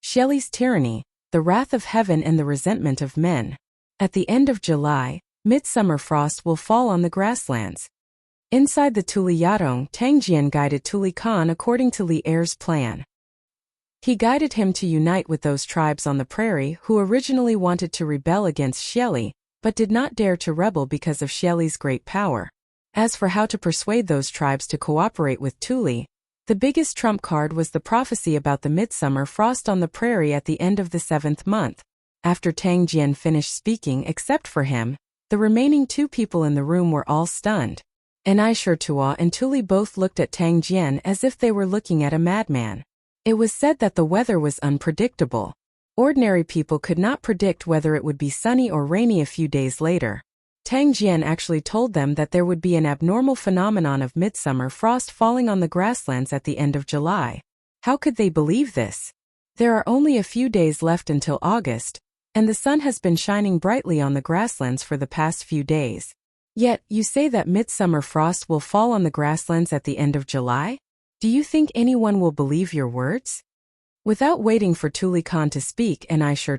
Shelley's tyranny, the wrath of heaven and the resentment of men. At the end of July, midsummer frost will fall on the grasslands. Inside the Tuli Yatong, Tang Jian guided Tuli Khan according to Li Er's plan. He guided him to unite with those tribes on the prairie who originally wanted to rebel against Shelley, but did not dare to rebel because of Shelley's great power. As for how to persuade those tribes to cooperate with Tuli, the biggest trump card was the prophecy about the midsummer frost on the prairie at the end of the 7th month. After Tang Jian finished speaking except for him, the remaining 2 people in the room were all stunned. Tua and Tuli both looked at Tang Jian as if they were looking at a madman. It was said that the weather was unpredictable. Ordinary people could not predict whether it would be sunny or rainy a few days later. Tang Jian actually told them that there would be an abnormal phenomenon of midsummer frost falling on the grasslands at the end of July. How could they believe this? There are only a few days left until August, and the sun has been shining brightly on the grasslands for the past few days. Yet, you say that midsummer frost will fall on the grasslands at the end of July? Do you think anyone will believe your words? Without waiting for Tuli Khan to speak,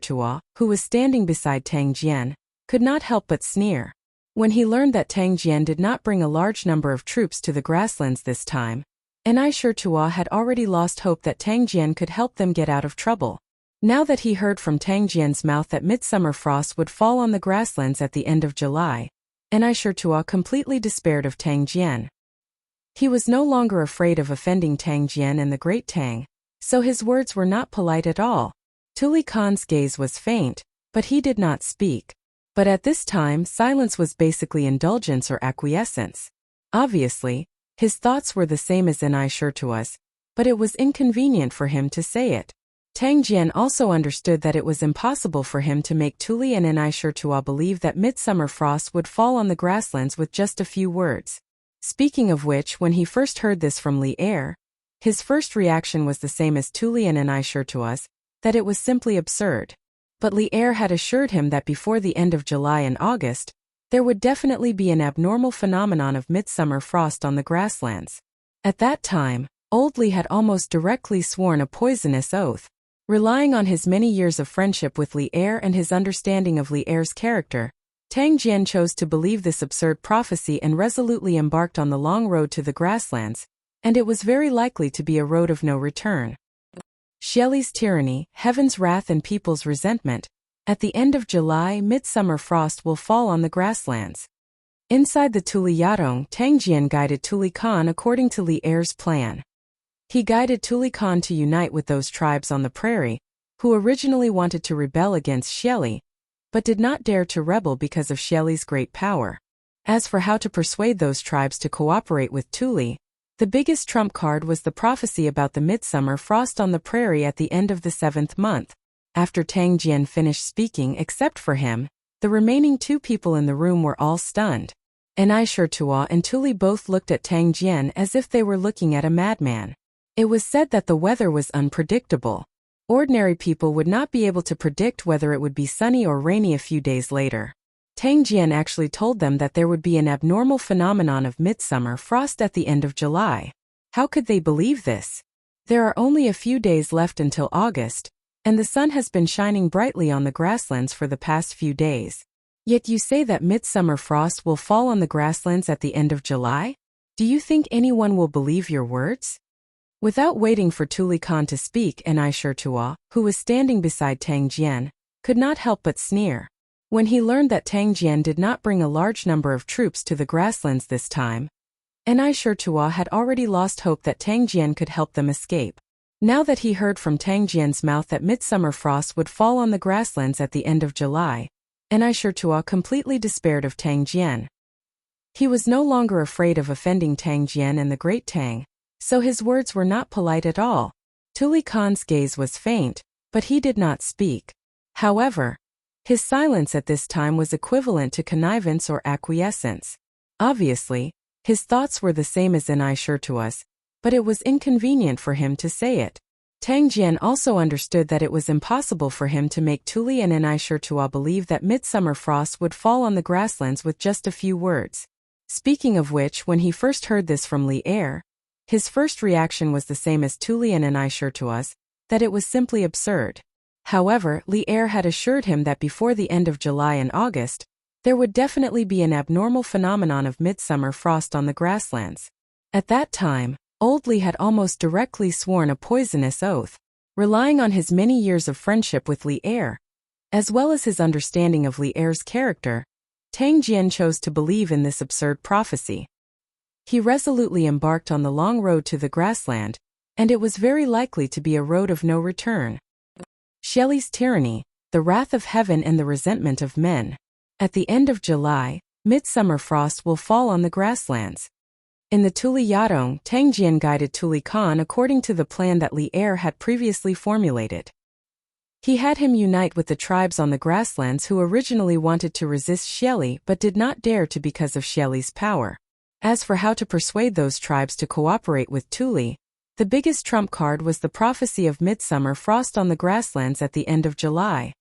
Tua, who was standing beside Tang Jian, could not help but sneer. When he learned that Tang Jian did not bring a large number of troops to the grasslands this time, Tua had already lost hope that Tang Jian could help them get out of trouble. Now that he heard from Tang Jian's mouth that midsummer frost would fall on the grasslands at the end of July, Tua completely despaired of Tang Jian. He was no longer afraid of offending Tang Jian and the great Tang, so his words were not polite at all. Tuli Khan's gaze was faint, but he did not speak. But at this time, silence was basically indulgence or acquiescence. Obviously, his thoughts were the same as Tua's, but it was inconvenient for him to say it. Tang Jian also understood that it was impossible for him to make Tuli and Enai Shirtua believe that midsummer frost would fall on the grasslands with just a few words. Speaking of which, when he first heard this from Li Er, his first reaction was the same as Tuli and Enai Shirtua's, that it was simply absurd. But Li Er had assured him that before the end of July and August, there would definitely be an abnormal phenomenon of midsummer frost on the grasslands. At that time, Old Li had almost directly sworn a poisonous oath. Relying on his many years of friendship with Li Er and his understanding of Li Er's character, Tang Jian chose to believe this absurd prophecy and resolutely embarked on the long road to the grasslands, and it was very likely to be a road of no return. Xieli's tyranny, heaven's wrath and people's resentment. At the end of July, midsummer frost will fall on the grasslands. Inside the Tuli Yadong, Tang Jian guided Tuli Khan according to Li Er's plan. He guided Tuli Khan to unite with those tribes on the prairie, who originally wanted to rebel against Xieli, but did not dare to rebel because of Xieli's great power. As for how to persuade those tribes to cooperate with Tuli, the biggest trump card was the prophecy about the midsummer frost on the prairie at the end of the 7th month. After Tang Jian finished speaking except for him, the remaining 2 people in the room were all stunned. Enai Shirtua and Tuli both looked at Tang Jian as if they were looking at a madman. It was said that the weather was unpredictable. Ordinary people would not be able to predict whether it would be sunny or rainy a few days later. Tang Jian actually told them that there would be an abnormal phenomenon of midsummer frost at the end of July. How could they believe this? There are only a few days left until August, and the sun has been shining brightly on the grasslands for the past few days. Yet you say that midsummer frost will fall on the grasslands at the end of July? Do you think anyone will believe your words? Without waiting for Tuli Khan to speak, Enai Shirtua, who was standing beside Tang Jian, could not help but sneer. When he learned that Tang Jian did not bring a large number of troops to the grasslands this time, Enai Shirtua had already lost hope that Tang Jian could help them escape. Now that he heard from Tang Jian's mouth that midsummer frost would fall on the grasslands at the end of July, Enai Shirtua completely despaired of Tang Jian. He was no longer afraid of offending Tang Jian and the Great Tang, so his words were not polite at all. Tuli Khan's gaze was faint, but he did not speak. However, his silence at this time was equivalent to connivance or acquiescence. Obviously, his thoughts were the same as Enai Shirtua's, but it was inconvenient for him to say it. Tang Jian also understood that it was impossible for him to make Tuli and Enai Shirtua believe that midsummer frost would fall on the grasslands with just a few words. Speaking of which, when he first heard this from Li Er, his first reaction was the same as Tuli and Enai Shirtua's, that it was simply absurd. However, Li Er had assured him that before the end of July and August, there would definitely be an abnormal phenomenon of midsummer frost on the grasslands. At that time, Old Li had almost directly sworn a poisonous oath. Relying on his many years of friendship with Li Er, as well as his understanding of Li Er's character, Tang Jian chose to believe in this absurd prophecy. He resolutely embarked on the long road to the grassland, and it was very likely to be a road of no return. Xieli's tyranny, the wrath of heaven and the resentment of men. At the end of July, midsummer frost will fall on the grasslands. In the Tuli Yadong, Tang Jian guided Tuli Khan according to the plan that Li Er had previously formulated. He had him unite with the tribes on the grasslands who originally wanted to resist Xieli but did not dare to because of Xieli's power. As for how to persuade those tribes to cooperate with Tuli, the biggest trump card was the prophecy of midsummer frost on the grasslands at the end of July.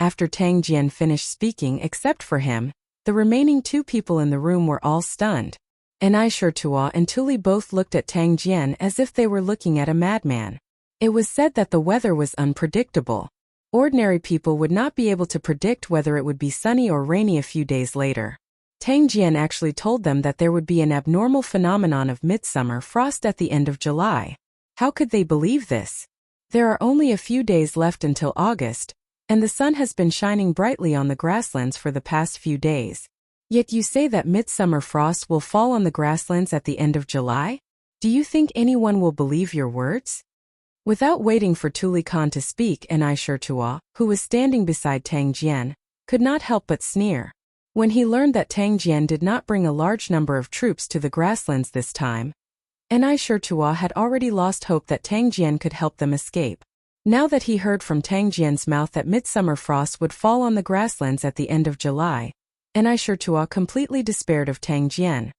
After Tang Jian finished speaking except for him, the remaining 2 people in the room were all stunned. Enai Shirtua and Tuli both looked at Tang Jian as if they were looking at a madman. It was said that the weather was unpredictable. Ordinary people would not be able to predict whether it would be sunny or rainy a few days later. Tang Jian actually told them that there would be an abnormal phenomenon of midsummer frost at the end of July. How could they believe this? There are only a few days left until August, and the sun has been shining brightly on the grasslands for the past few days. Yet you say that midsummer frost will fall on the grasslands at the end of July? Do you think anyone will believe your words? Without waiting for Tuli Khan to speak, Enai Shirtua, who was standing beside Tang Jian, could not help but sneer. When he learned that Tang Jian did not bring a large number of troops to the grasslands this time, Enai Shirtua had already lost hope that Tang Jian could help them escape. Now that he heard from Tang Jian's mouth that midsummer frost would fall on the grasslands at the end of July, Shirtua completely despaired of Tang Jian.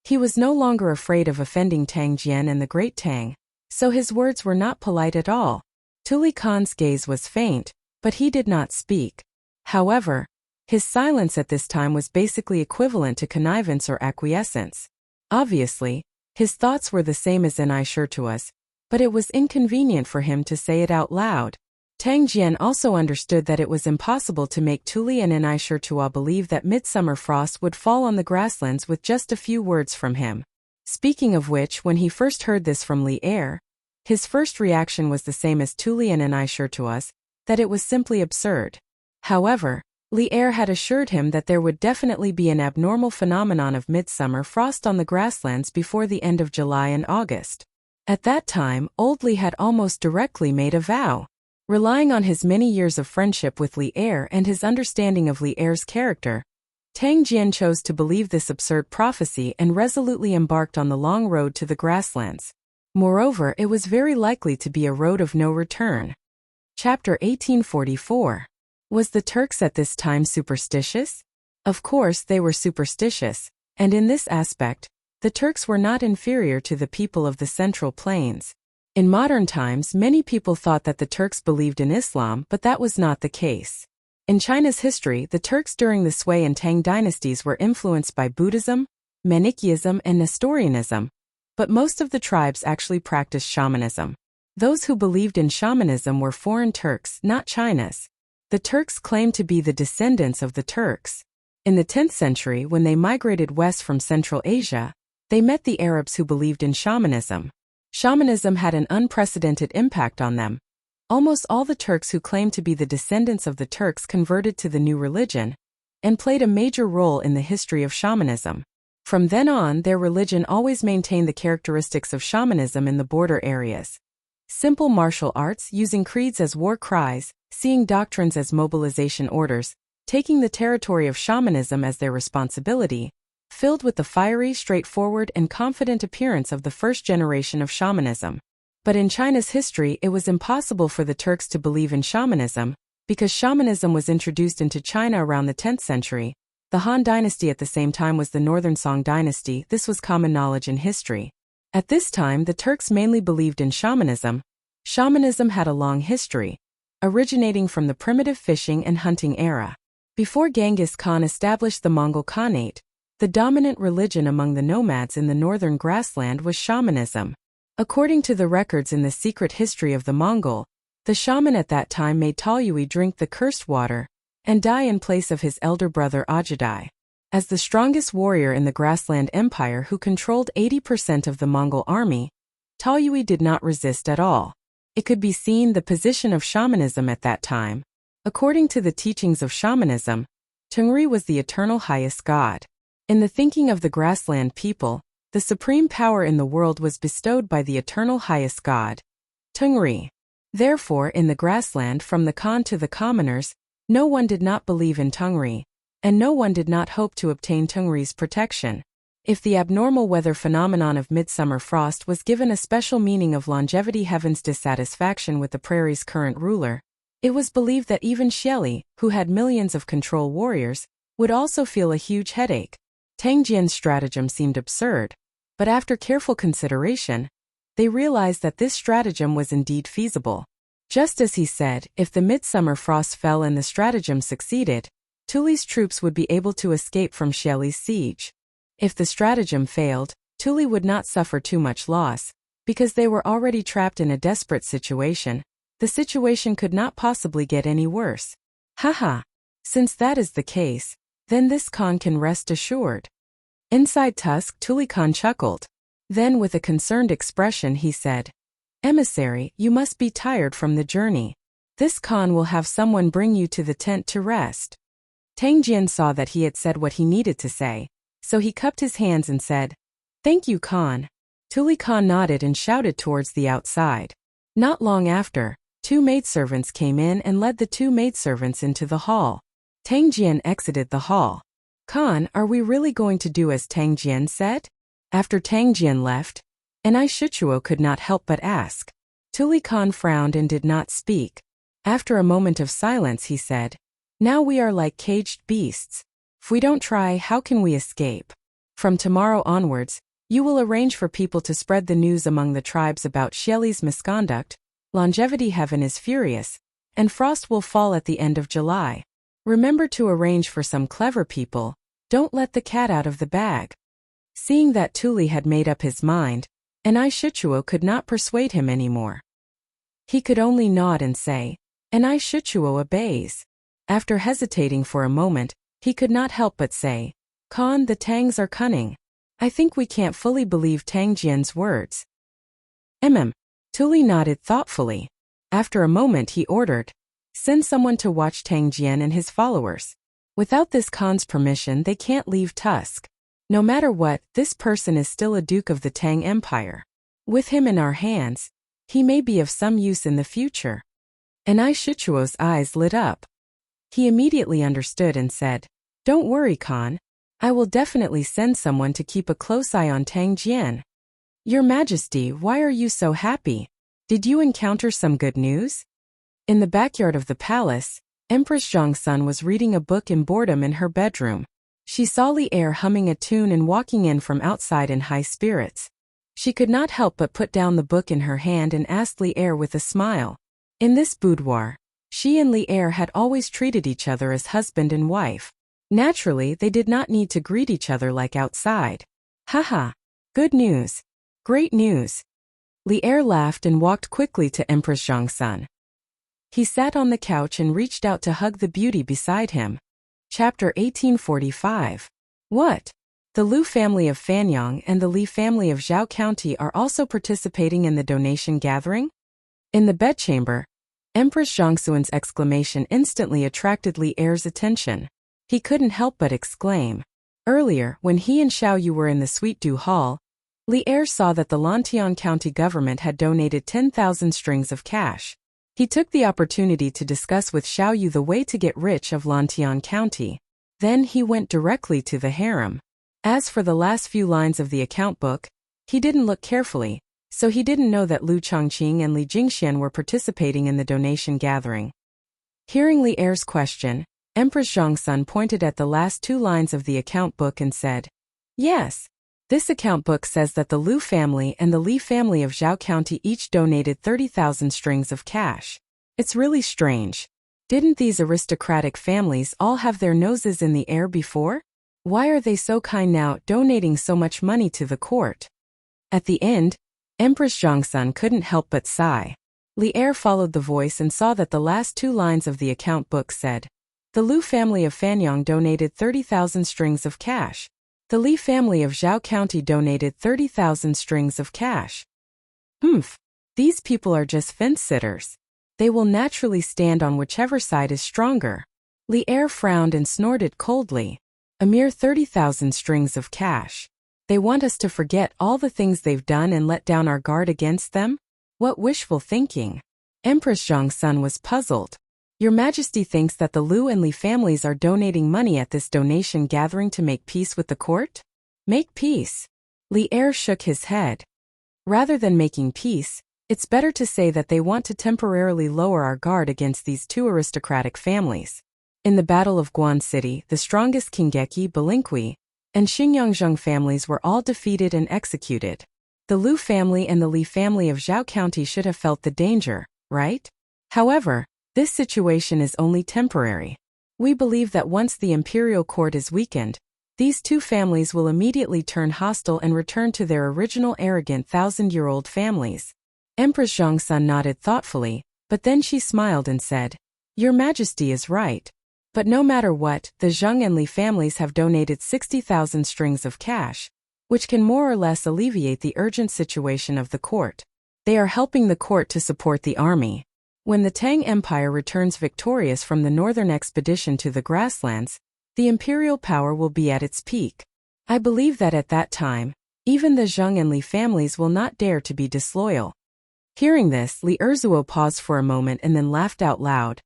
He was no longer afraid of offending Tang Jian and the Great Tang, so his words were not polite at all. Tuli Khan's gaze was faint, but he did not speak. However, his silence at this time was basically equivalent to connivance or acquiescence. Obviously, his thoughts were the same as Shirtua's, but it was inconvenient for him to say it out loud. Tang Jian also understood that it was impossible to make Tuli and Shirtua believe that midsummer frost would fall on the grasslands with just a few words from him. Speaking of which, when he first heard this from Li Er, his first reaction was the same as Tuli and Shirtua's, that it was simply absurd. However, Li Er had assured him that there would definitely be an abnormal phenomenon of midsummer frost on the grasslands before the end of July and August. At that time, old Li had almost directly made a vow. Relying on his many years of friendship with Li Er and his understanding of Li Er's character, Tang Jian chose to believe this absurd prophecy and resolutely embarked on the long road to the grasslands. Moreover, it was very likely to be a road of no return. Chapter 1844. Was the Turks at this time superstitious? Of course they were superstitious, and in this aspect, the Turks were not inferior to the people of the Central Plains. In modern times, many people thought that the Turks believed in Islam, but that was not the case. In China's history, the Turks during the Sui and Tang dynasties were influenced by Buddhism, Manichaeism, and Nestorianism, but most of the tribes actually practiced shamanism. Those who believed in shamanism were foreign Turks, not China's. The Turks claimed to be the descendants of the Turks. In the 10th century, when they migrated west from Central Asia, they met the Arabs who believed in shamanism. Shamanism had an unprecedented impact on them. Almost all the Turks who claimed to be the descendants of the Turks converted to the new religion and played a major role in the history of shamanism. From then on, their religion always maintained the characteristics of shamanism in the border areas. Simple martial arts, using creeds as war cries, seeing doctrines as mobilization orders, taking the territory of shamanism as their responsibility, filled with the fiery, straightforward, and confident appearance of the first generation of shamanism. But in China's history, it was impossible for the Turks to believe in shamanism, because shamanism was introduced into China around the 10th century. The Han dynasty at the same time was the Northern Song dynasty. This was common knowledge in history. At this time, the Turks mainly believed in shamanism. Shamanism had a long history, originating from the primitive fishing and hunting era. Before Genghis Khan established the Mongol Khanate, the dominant religion among the nomads in the northern grassland was shamanism. According to the records in the secret history of the Mongol, the shaman at that time made Taoyui drink the cursed water and die in place of his elder brother Ajadai. As the strongest warrior in the grassland empire who controlled 80% of the Mongol army, Taoyui did not resist at all. It could be seen the position of shamanism at that time. According to the teachings of shamanism, Tungri was the eternal highest god. In the thinking of the grassland people, the supreme power in the world was bestowed by the eternal highest god, Tungri. Therefore, in the grassland from the Khan to the commoners, no one did not believe in Tungri, and no one did not hope to obtain Tungri's protection. If the abnormal weather phenomenon of midsummer frost was given a special meaning of longevity, heaven's dissatisfaction with the prairie's current ruler, it was believed that even Xieli, who had millions of control warriors, would also feel a huge headache. Tang Jian's stratagem seemed absurd, but after careful consideration, they realized that this stratagem was indeed feasible. Just as he said, if the midsummer frost fell and the stratagem succeeded, Tuli's troops would be able to escape from Xieli's siege. If the stratagem failed, Tuli would not suffer too much loss, because they were already trapped in a desperate situation. The situation could not possibly get any worse. Haha. Since that is the case, then this Khan can rest assured. Inside Tusk, Tuli Khan chuckled. Then with a concerned expression he said, "Emissary, you must be tired from the journey. This Khan will have someone bring you to the tent to rest." Tang Jian saw that he had said what he needed to say, so he cupped his hands and said, "Thank you, Khan." Tuli Khan nodded and shouted towards the outside. Not long after, 2 maidservants came in and led the 2 maidservants into the hall. Tang Jian exited the hall. "Khan, are we really going to do as Tang Jian said?" After Tang Jian left, Shirtuo could not help but ask. Tuli Khan frowned and did not speak. After a moment of silence he said, "Now we are like caged beasts. If we don't try, how can we escape? From tomorrow onwards, you will arrange for people to spread the news among the tribes about Xieli's misconduct. Longevity Heaven is furious, and frost will fall at the end of July. Remember to arrange for some clever people. Don't let the cat out of the bag." Seeing that Tuli had made up his mind, Anai Shichuo could not persuade him anymore. He could only nod and say, "Anai Shichuo obeys." After hesitating for a moment, he could not help but say, "Khan, the Tangs are cunning. I think we can't fully believe Tang Jian's words." Tuli nodded thoughtfully. After a moment he ordered, "Send someone to watch Tang Jian and his followers. Without this Khan's permission they can't leave Tusk. No matter what, this person is still a duke of the Tang Empire. With him in our hands, he may be of some use in the future." Anai Shichuo's eyes lit up. He immediately understood and said, "Don't worry, Khan. I will definitely send someone to keep a close eye on Tang Jian." "Your Majesty, why are you so happy? Did you encounter some good news?" In the backyard of the palace, Empress Zhongsun was reading a book in boredom in her bedroom. She saw Li Er humming a tune and walking in from outside in high spirits. She could not help but put down the book in her hand and asked Li Er with a smile. In this boudoir, she and Li Er had always treated each other as husband and wife. Naturally, they did not need to greet each other like outside. "Haha. Good news. Great news." Li Er laughed and walked quickly to Empress Zhongsun. He sat on the couch and reached out to hug the beauty beside him. Chapter 1845. What? The Liu family of Fanyang and the Li family of Zhao County are also participating in the donation gathering? In the bedchamber, Empress Zhongsun's exclamation instantly attracted Li Er's attention. He couldn't help but exclaim. Earlier, when he and Xiao Yu were in the Sweet Dew Hall, Li Er saw that the Lantian County government had donated 10,000 strings of cash. He took the opportunity to discuss with Xiao Yu the way to get rich of Lantian County. Then he went directly to the harem. As for the last few lines of the account book, he didn't look carefully, so he didn't know that Lu Chongqing and Li Jingxian were participating in the donation gathering. Hearing Li Er's question, Empress Zhongsun pointed at the last two lines of the account book and said, "Yes. This account book says that the Liu family and the Li family of Zhao County each donated 30,000 strings of cash. It's really strange. Didn't these aristocratic families all have their noses in the air before? Why are they so kind now, donating so much money to the court?" At the end, Empress Zhongsun couldn't help but sigh. Li Er followed the voice and saw that the last two lines of the account book said, "The Liu family of Fanyang donated 30,000 strings of cash. The Li family of Zhao County donated 30,000 strings of cash. These people are just fence-sitters. They will naturally stand on whichever side is stronger." Li Er frowned and snorted coldly. "A mere 30,000 strings of cash. They want us to forget all the things they've done and let down our guard against them? What wishful thinking." Empress Zhongsun was puzzled. "Your Majesty thinks that the Liu and Li families are donating money at this donation gathering to make peace with the court? Make peace?" Li Er shook his head. "Rather than making peace, it's better to say that they want to temporarily lower our guard against these two aristocratic families. In the Battle of Guan City, the strongest Qingeki, Belinkui, and Xingyangzheng families were all defeated and executed. The Liu family and the Li family of Zhao County should have felt the danger, right? However, this situation is only temporary. We believe that once the imperial court is weakened, these two families will immediately turn hostile and return to their original arrogant 1,000-year-old families." Empress Zhongsun nodded thoughtfully, but then she smiled and said, "Your Majesty is right. But no matter what, the Zheng and Li families have donated 60,000 strings of cash, which can more or less alleviate the urgent situation of the court. They are helping the court to support the army. When the Tang Empire returns victorious from the northern expedition to the grasslands, the imperial power will be at its peak. I believe that at that time, even the Zheng and Li families will not dare to be disloyal." Hearing this, Li Erzuo paused for a moment and then laughed out loud.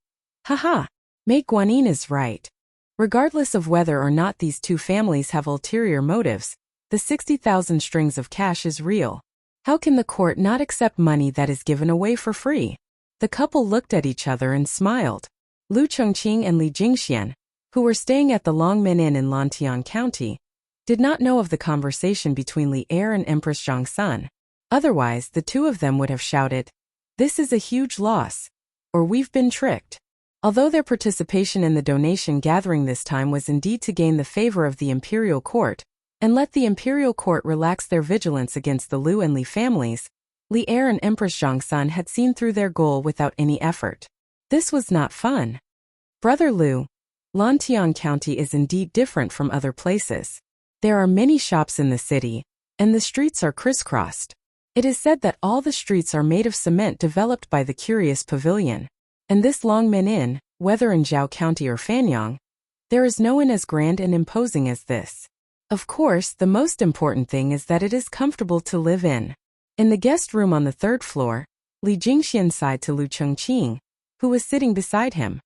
"Haha, Mei Guanyin is right. Regardless of whether or not these two families have ulterior motives, the 60,000 strings of cash is real. How can the court not accept money that is given away for free? The couple looked at each other and smiled. Lu Chongqing and Li Jingxian, who were staying at the Longmen Inn in Lantian County, did not know of the conversation between Li Er and Empress Zhongsun. Otherwise, the two of them would have shouted, "This is a huge loss," or "We've been tricked." Although their participation in the donation gathering this time was indeed to gain the favor of the imperial court, and let the imperial court relax their vigilance against the Lu and Li families, Li Er and Empress Zhongsun had seen through their goal without any effort. This was not fun. Brother Lu, Lantian County is indeed different from other places. There are many shops in the city, and the streets are crisscrossed. It is said that all the streets are made of cement developed by the Curious Pavilion. And this Longmen Inn, whether in Zhao County or Fanyang, there is no inn as grand and imposing as this. Of course, the most important thing is that it is comfortable to live in. In the guest room on the third floor, Li Jingxian sighed to Lu Chongqing, who was sitting beside him.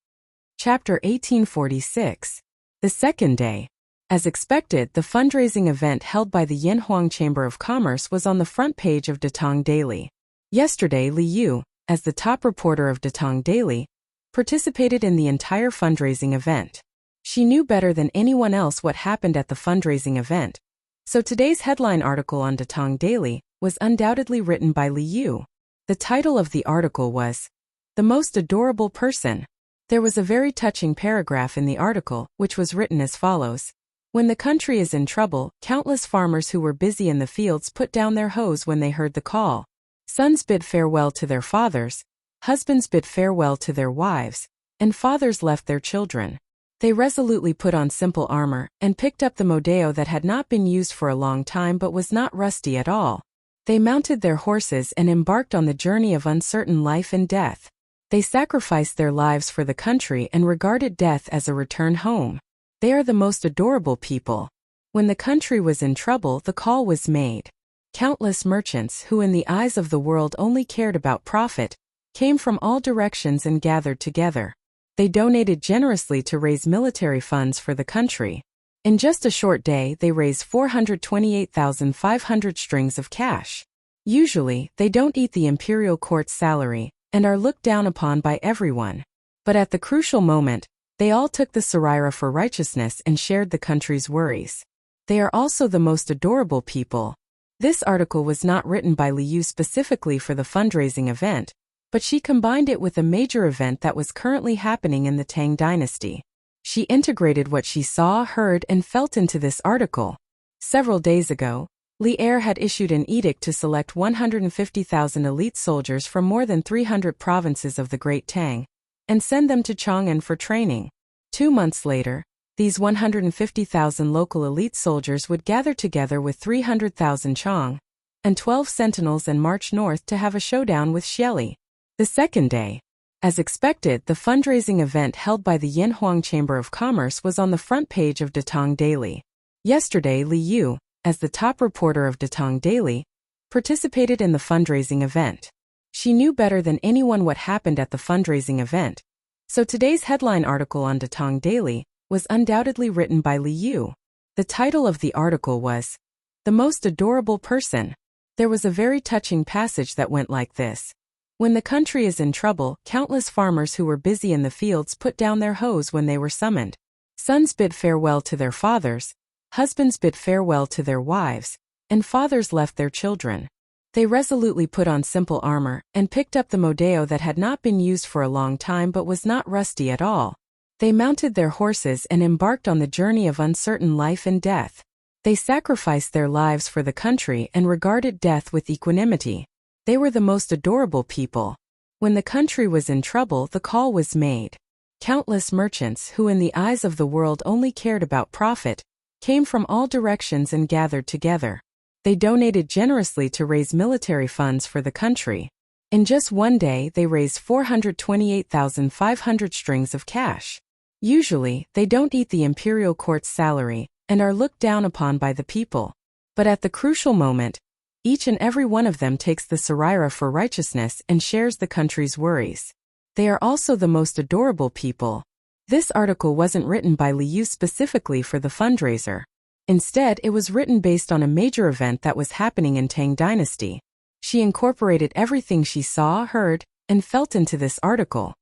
Chapter 1846. The second day. As expected, the fundraising event held by the Yanhuang Chamber of Commerce was on the front page of Datong Daily. Yesterday, Li Yu, as the top reporter of Datong Daily, participated in the entire fundraising event. She knew better than anyone else what happened at the fundraising event, so today's headline article on Datong Daily was undoubtedly written by Li Yu. The title of the article was, "The Most Adorable Person." There was a very touching paragraph in the article, which was written as follows. When the country is in trouble, countless farmers who were busy in the fields put down their hoes when they heard the call. Sons bid farewell to their fathers, husbands bid farewell to their wives, and fathers left their children. They resolutely put on simple armor and picked up the modeo that had not been used for a long time but was not rusty at all. They mounted their horses and embarked on the journey of uncertain life and death. They sacrificed their lives for the country and regarded death as a return home. They are the most adorable people. When the country was in trouble, the call was made. Countless merchants who in the eyes of the world only cared about profit, came from all directions and gathered together. They donated generously to raise military funds for the country. In just a short day, they raised 428,500 strings of cash. Usually, they don't eat the imperial court's salary, and are looked down upon by everyone. But at the crucial moment, they all took the Saraira for righteousness and shared the country's worries. They are also the most adorable people. This article was not written by Li Yu specifically for the fundraising event, but she combined it with a major event that was currently happening in the Tang dynasty. She integrated what she saw, heard, and felt into this article. Several days ago, Li Er had issued an edict to select 150,000 elite soldiers from more than 300 provinces of the Great Tang, and send them to Chang'an for training. 2 months later, these 150,000 local elite soldiers would gather together with 300,000 Chang and 12 sentinels and march north to have a showdown with Xieli. The second day. As expected, the fundraising event held by the Yanhuang Chamber of Commerce was on the front page of Datong Daily. Yesterday, Li Yu, as the top reporter of Datong Daily, participated in the fundraising event. She knew better than anyone what happened at the fundraising event, so today's headline article on Datong Daily was undoubtedly written by Li Yu. The title of the article was, "The Most Adorable Person." There was a very touching passage that went like this. When the country is in trouble, countless farmers who were busy in the fields put down their hoes when they were summoned. Sons bid farewell to their fathers, husbands bid farewell to their wives, and fathers left their children. They resolutely put on simple armor and picked up the modeo that had not been used for a long time but was not rusty at all. They mounted their horses and embarked on the journey of uncertain life and death. They sacrificed their lives for the country and regarded death with equanimity. They were the most adorable people. When the country was in trouble, the call was made. Countless merchants who in the eyes of the world only cared about profit, came from all directions and gathered together. They donated generously to raise military funds for the country. In just one day, they raised 428,500 strings of cash. Usually, they don't eat the imperial court's salary, and are looked down upon by the people. But at the crucial moment, each and every one of them takes the Saraira for righteousness and shares the country's worries. They are also the most adorable people. This article wasn't written by Li Yu specifically for the fundraiser. Instead, it was written based on a major event that was happening in Tang dynasty. She incorporated everything she saw, heard, and felt into this article.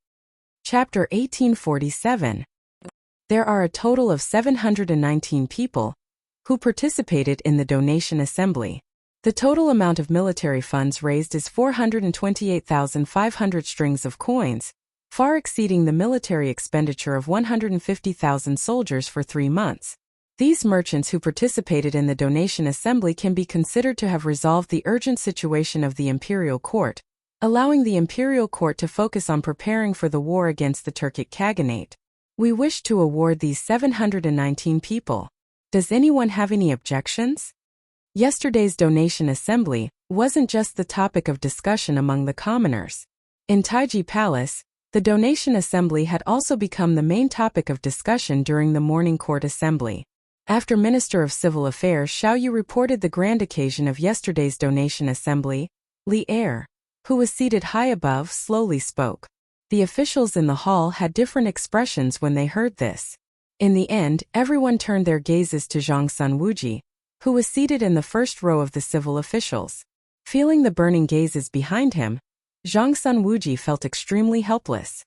Chapter 1847. There are a total of 719 people who participated in the donation assembly. The total amount of military funds raised is 428,500 strings of coins, far exceeding the military expenditure of 150,000 soldiers for 3 months. These merchants who participated in the donation assembly can be considered to have resolved the urgent situation of the imperial court, allowing the imperial court to focus on preparing for the war against the Turkic Khaganate. We wish to award these 719 people. Does anyone have any objections? Yesterday's donation assembly wasn't just the topic of discussion among the commoners. In Taiji Palace, the donation assembly had also become the main topic of discussion during the morning court assembly. After Minister of Civil Affairs Xiao Yu reported the grand occasion of yesterday's donation assembly, Li Er, who was seated high above, slowly spoke. The officials in the hall had different expressions when they heard this. In the end, everyone turned their gazes to Zhang Sunwuji, who was seated in the first row of the civil officials. Feeling the burning gazes behind him, Zhang Sunwuji felt extremely helpless.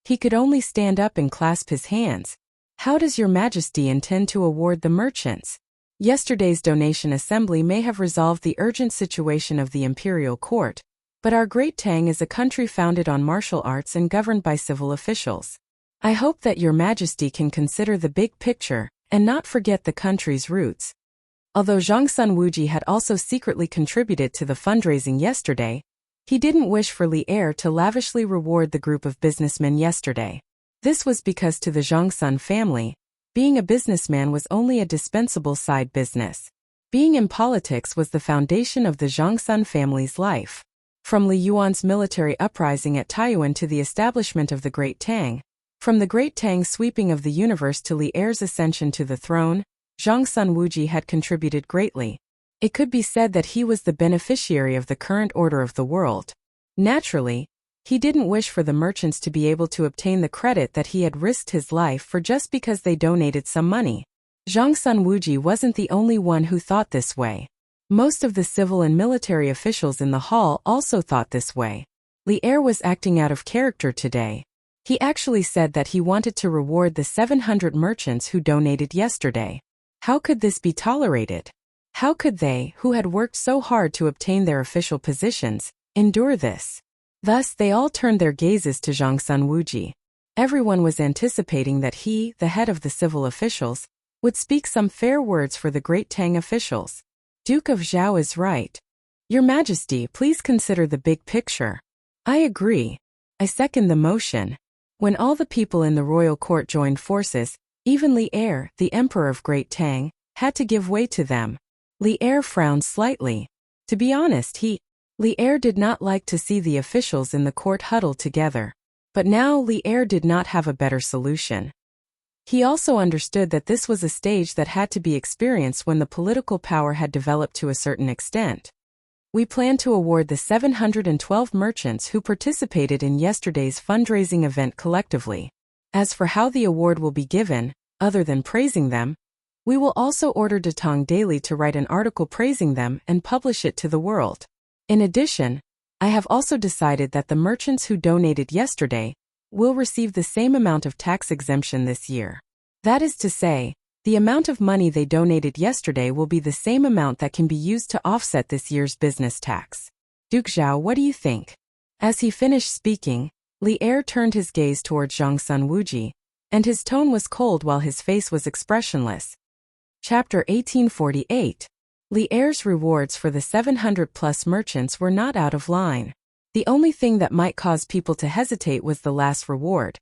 He could only stand up and clasp his hands. How does Your Majesty intend to award the merchants? Yesterday's donation assembly may have resolved the urgent situation of the imperial court, but our Great Tang is a country founded on martial arts and governed by civil officials. I hope that Your Majesty can consider the big picture and not forget the country's roots. Although Zhang Sunwuji had also secretly contributed to the fundraising yesterday, he didn't wish for Li Er to lavishly reward the group of businessmen yesterday. This was because to the Zhang Sun family, being a businessman was only a dispensable side business. Being in politics was the foundation of the Zhang Sun family's life. From Li Yuan's military uprising at Taiyuan to the establishment of the Great Tang, from the Great Tang's sweeping of the universe to Li Er's ascension to the throne, Zhang Sunwuji had contributed greatly. It could be said that he was the beneficiary of the current order of the world. Naturally, he didn't wish for the merchants to be able to obtain the credit that he had risked his life for just because they donated some money. Zhang Sunwuji wasn't the only one who thought this way. Most of the civil and military officials in the hall also thought this way. Li Er was acting out of character today. He actually said that he wanted to reward the 700 merchants who donated yesterday. How could this be tolerated? How could they, who had worked so hard to obtain their official positions, endure this? Thus they all turned their gazes to Zhang Sunwuji. Everyone was anticipating that he, the head of the civil officials, would speak some fair words for the Great Tang officials. Duke of Zhao is right. Your Majesty, please consider the big picture. I agree. I second the motion. When all the people in the royal court joined forces, even Li Er, the emperor of Great Tang, had to give way to them. Li Er frowned slightly. To be honest, Li Er did not like to see the officials in the court huddled together. But now Li Er did not have a better solution. He also understood that this was a stage that had to be experienced when the political power had developed to a certain extent. We plan to award the 712 merchants who participated in yesterday's fundraising event collectively. As for how the award will be given, other than praising them, we will also order Datong Daily to write an article praising them and publish it to the world. In addition, I have also decided that the merchants who donated yesterday will receive the same amount of tax exemption this year. That is to say, the amount of money they donated yesterday will be the same amount that can be used to offset this year's business tax. Duke Zhao, what do you think? As he finished speaking, Li Er turned his gaze towards Zhang Sunwuji, and his tone was cold while his face was expressionless. Chapter 1848. Li Er's rewards for the 700-plus merchants were not out of line. The only thing that might cause people to hesitate was the last reward.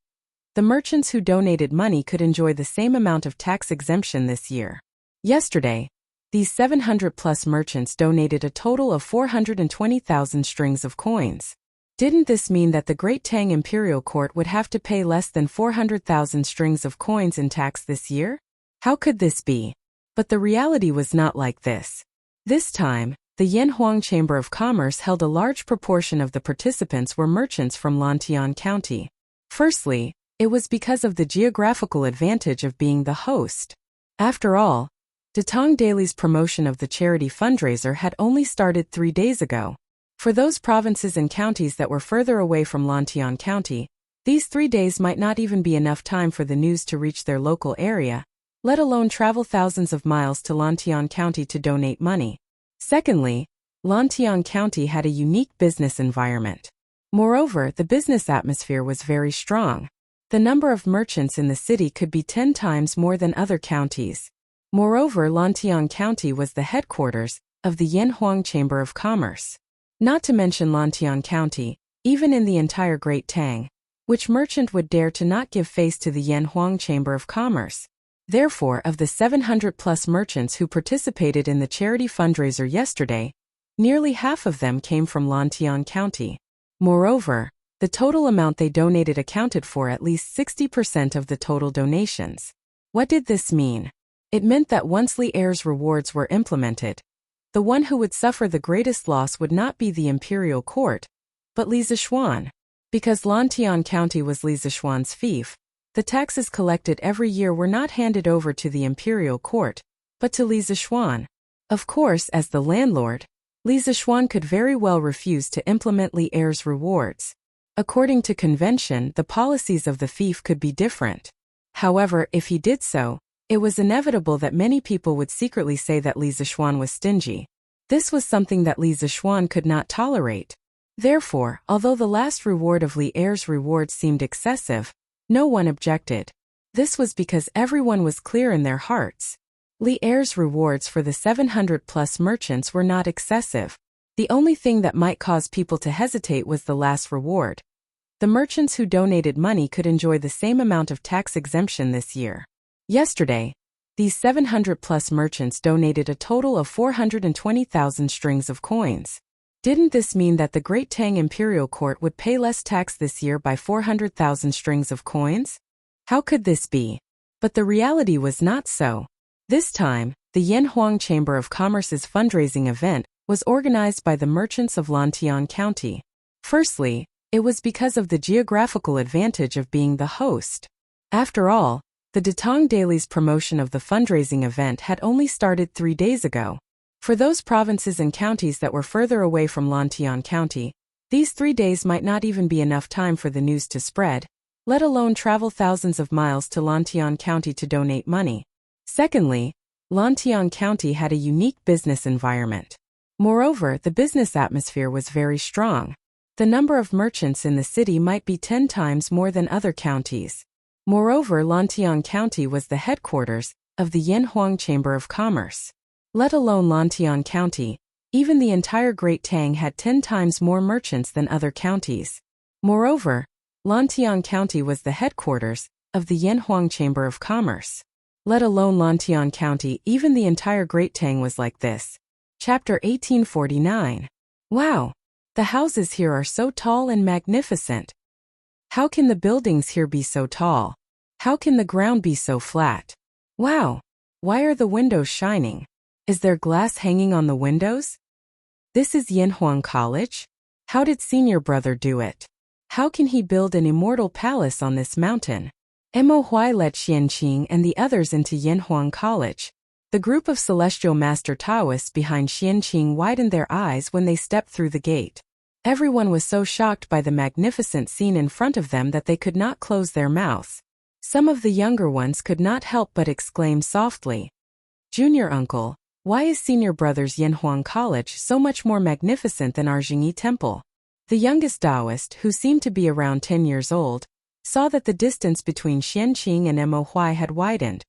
The merchants who donated money could enjoy the same amount of tax exemption this year. Yesterday, these 700-plus merchants donated a total of 420,000 strings of coins. Didn't this mean that the Great Tang Imperial Court would have to pay less than 400,000 strings of coins in tax this year? How could this be? But the reality was not like this. This time, the Yanhuang Chamber of Commerce held a large proportion of the participants were merchants from Lantian County. Firstly, it was because of the geographical advantage of being the host. After all, Datong Daily's promotion of the charity fundraiser had only started 3 days ago. For those provinces and counties that were further away from Lantian County, these 3 days might not even be enough time for the news to reach their local area, let alone travel thousands of miles to Lantian County to donate money. Secondly, Lantian County had a unique business environment. Moreover, the business atmosphere was very strong. The number of merchants in the city could be 10 times more than other counties. Moreover, Lantian County was the headquarters of the Yanhuang Chamber of Commerce. Not to mention Lantian County, even in the entire Great Tang, which merchant would dare to not give face to the Yanhuang Chamber of Commerce? Therefore, of the 700+ merchants who participated in the charity fundraiser yesterday, nearly half of them came from Lantian County. Moreover, the total amount they donated accounted for at least 60% of the total donations. What did this mean? It meant that once Li Er's rewards were implemented, the one who would suffer the greatest loss would not be the imperial court, but Li Zishuan. Because Lantian County was Li Zishuan's fief, the taxes collected every year were not handed over to the imperial court, but to Li Zishuan. Of course, as the landlord, Li Zishuan could very well refuse to implement Li Er's rewards. According to convention, the policies of the fief could be different. However, if he did so, it was inevitable that many people would secretly say that Li Zishuan was stingy. This was something that Li Zishuan could not tolerate. Therefore, although the last reward of Li Er's reward seemed excessive, no one objected. This was because everyone was clear in their hearts. Li Er's rewards for the 700+ merchants were not excessive. The only thing that might cause people to hesitate was the last reward. The merchants who donated money could enjoy the same amount of tax exemption this year. Yesterday, these 700+ merchants donated a total of 420,000 strings of coins. Didn't this mean that the Great Tang Imperial Court would pay less tax this year by 400,000 strings of coins? How could this be? But the reality was not so. This time, the Yanhuang Chamber of Commerce's fundraising event was organized by the merchants of Lantian County. Firstly, it was because of the geographical advantage of being the host. After all, the Datong Daily's promotion of the fundraising event had only started 3 days ago. For those provinces and counties that were further away from Lantian County, these 3 days might not even be enough time for the news to spread, let alone travel thousands of miles to Lantian County to donate money. Secondly, Lantian County had a unique business environment. Moreover, the business atmosphere was very strong. The number of merchants in the city might be 10 times more than other counties. Moreover, Lantian County was the headquarters of the Yanhuang Chamber of Commerce. Let alone Lantian County, even the entire Great Tang had 10 times more merchants than other counties. Moreover, Lantian County was the headquarters of the Yanhuang Chamber of Commerce. Let alone Lantian County, even the entire Great Tang was like this. Chapter 1849. Wow! The houses here are so tall and magnificent. How can the buildings here be so tall? How can the ground be so flat? Wow! Why are the windows shining? Is there glass hanging on the windows? This is Yanhuang College? How did senior brother do it? How can he build an immortal palace on this mountain? Mo Huai led Xianqing and the others into Yanhuang College. The group of celestial master Taoists behind Xianqing widened their eyes when they stepped through the gate. Everyone was so shocked by the magnificent scene in front of them that they could not close their mouths. Some of the younger ones could not help but exclaim softly, "Junior uncle, why is senior brother's Yanhuang College so much more magnificent than our Jingyi Temple?" The youngest Taoist, who seemed to be around 10 years old, saw that the distance between Xianqing and Mo Huai had widened.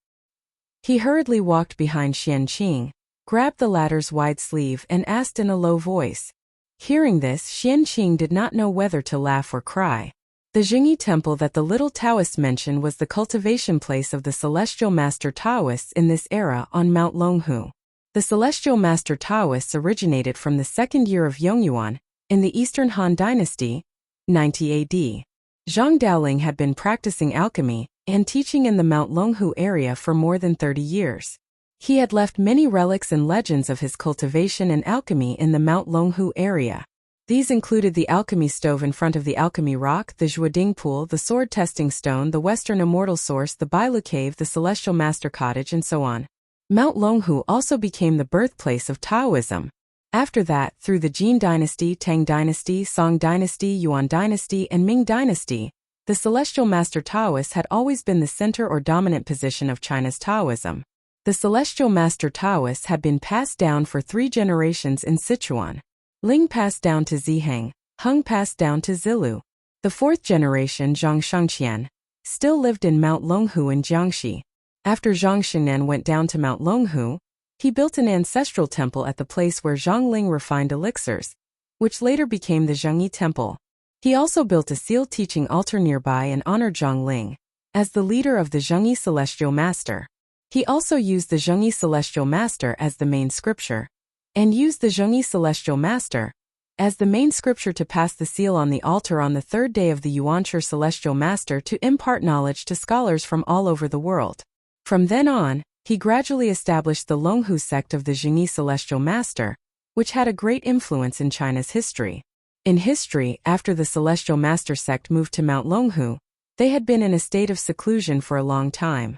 He hurriedly walked behind Xianqing, grabbed the latter's wide sleeve and asked in a low voice. Hearing this, Xianqing did not know whether to laugh or cry. The Jingyi Temple that the little Taoist mentioned was the cultivation place of the Celestial Master Taoists in this era on Mount Longhu. The Celestial Master Taoists originated from the 2nd year of Yongyuan, in the Eastern Han Dynasty, 90 AD. Zhang Daoling had been practicing alchemy and teaching in the Mount Longhu area for more than 30 years. He had left many relics and legends of his cultivation and alchemy in the Mount Longhu area. These included the alchemy stove in front of the alchemy rock, the Zhuoding pool, the sword testing stone, the Western Immortal Source, the Bailu Cave, the Celestial Master Cottage, and so on. Mount Longhu also became the birthplace of Taoism. After that, through the Jin dynasty, Tang dynasty, Song dynasty, Yuan dynasty, and Ming dynasty, the celestial master Taoists had always been the center or dominant position of China's Taoism. The celestial master Taoists had been passed down for 3 generations in Sichuan. Ling passed down to Ziheng, Heng passed down to Zilu. The 4th generation, Zhang Shengqian, still lived in Mount Longhu in Jiangxi. After Zhang Shengnan went down to Mount Longhu, he built an ancestral temple at the place where Zhang Ling refined elixirs, which later became the Zhengyi Temple. He also built a sealed teaching altar nearby and honored Zhang Ling as the leader of the Zhengyi Celestial Master. He also used the Zhengyi Celestial Master as the main scripture, and used the Zhengyi Celestial Master as the main scripture to pass the seal on the altar on the 3rd day of the Yuanchi Celestial Master to impart knowledge to scholars from all over the world. From then on, he gradually established the Longhu sect of the Zhengyi Celestial Master, which had a great influence in China's history. In history, after the Celestial Master sect moved to Mount Longhu, they had been in a state of seclusion for a long time.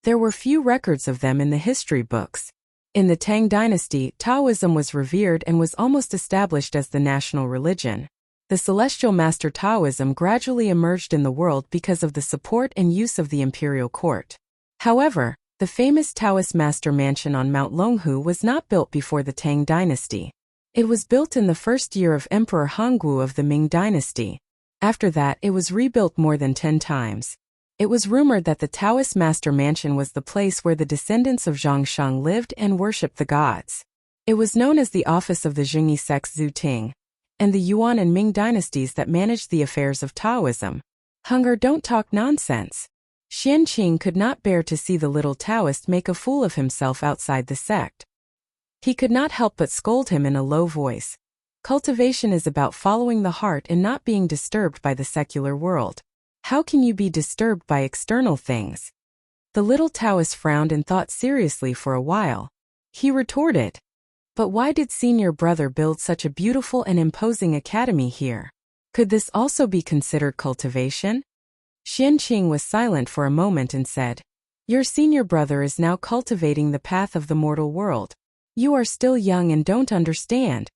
There were few records of them in the history books. In the Tang dynasty, Taoism was revered and was almost established as the national religion. The Celestial Master Taoism gradually emerged in the world because of the support and use of the imperial court. However, the famous Taoist master mansion on Mount Longhu was not built before the Tang dynasty. It was built in the 1st year of Emperor Hongwu of the Ming dynasty. After that, it was rebuilt more than 10 times. It was rumored that the Taoist master mansion was the place where the descendants of Zhang Sheng lived and worshipped the gods. It was known as the office of the Zhengyi sects Zhu Ting, and the Yuan and Ming dynasties that managed the affairs of Taoism. Hunger, don't talk nonsense. Xian Qing could not bear to see the little Taoist make a fool of himself outside the sect. He could not help but scold him in a low voice. Cultivation is about following the heart and not being disturbed by the secular world. How can you be disturbed by external things? The little Taoist frowned and thought seriously for a while. He retorted, "But why did senior brother build such a beautiful and imposing academy here? Could this also be considered cultivation?" Xian Qing was silent for a moment and said, "Your senior brother is now cultivating the path of the mortal world. You are still young and don't understand."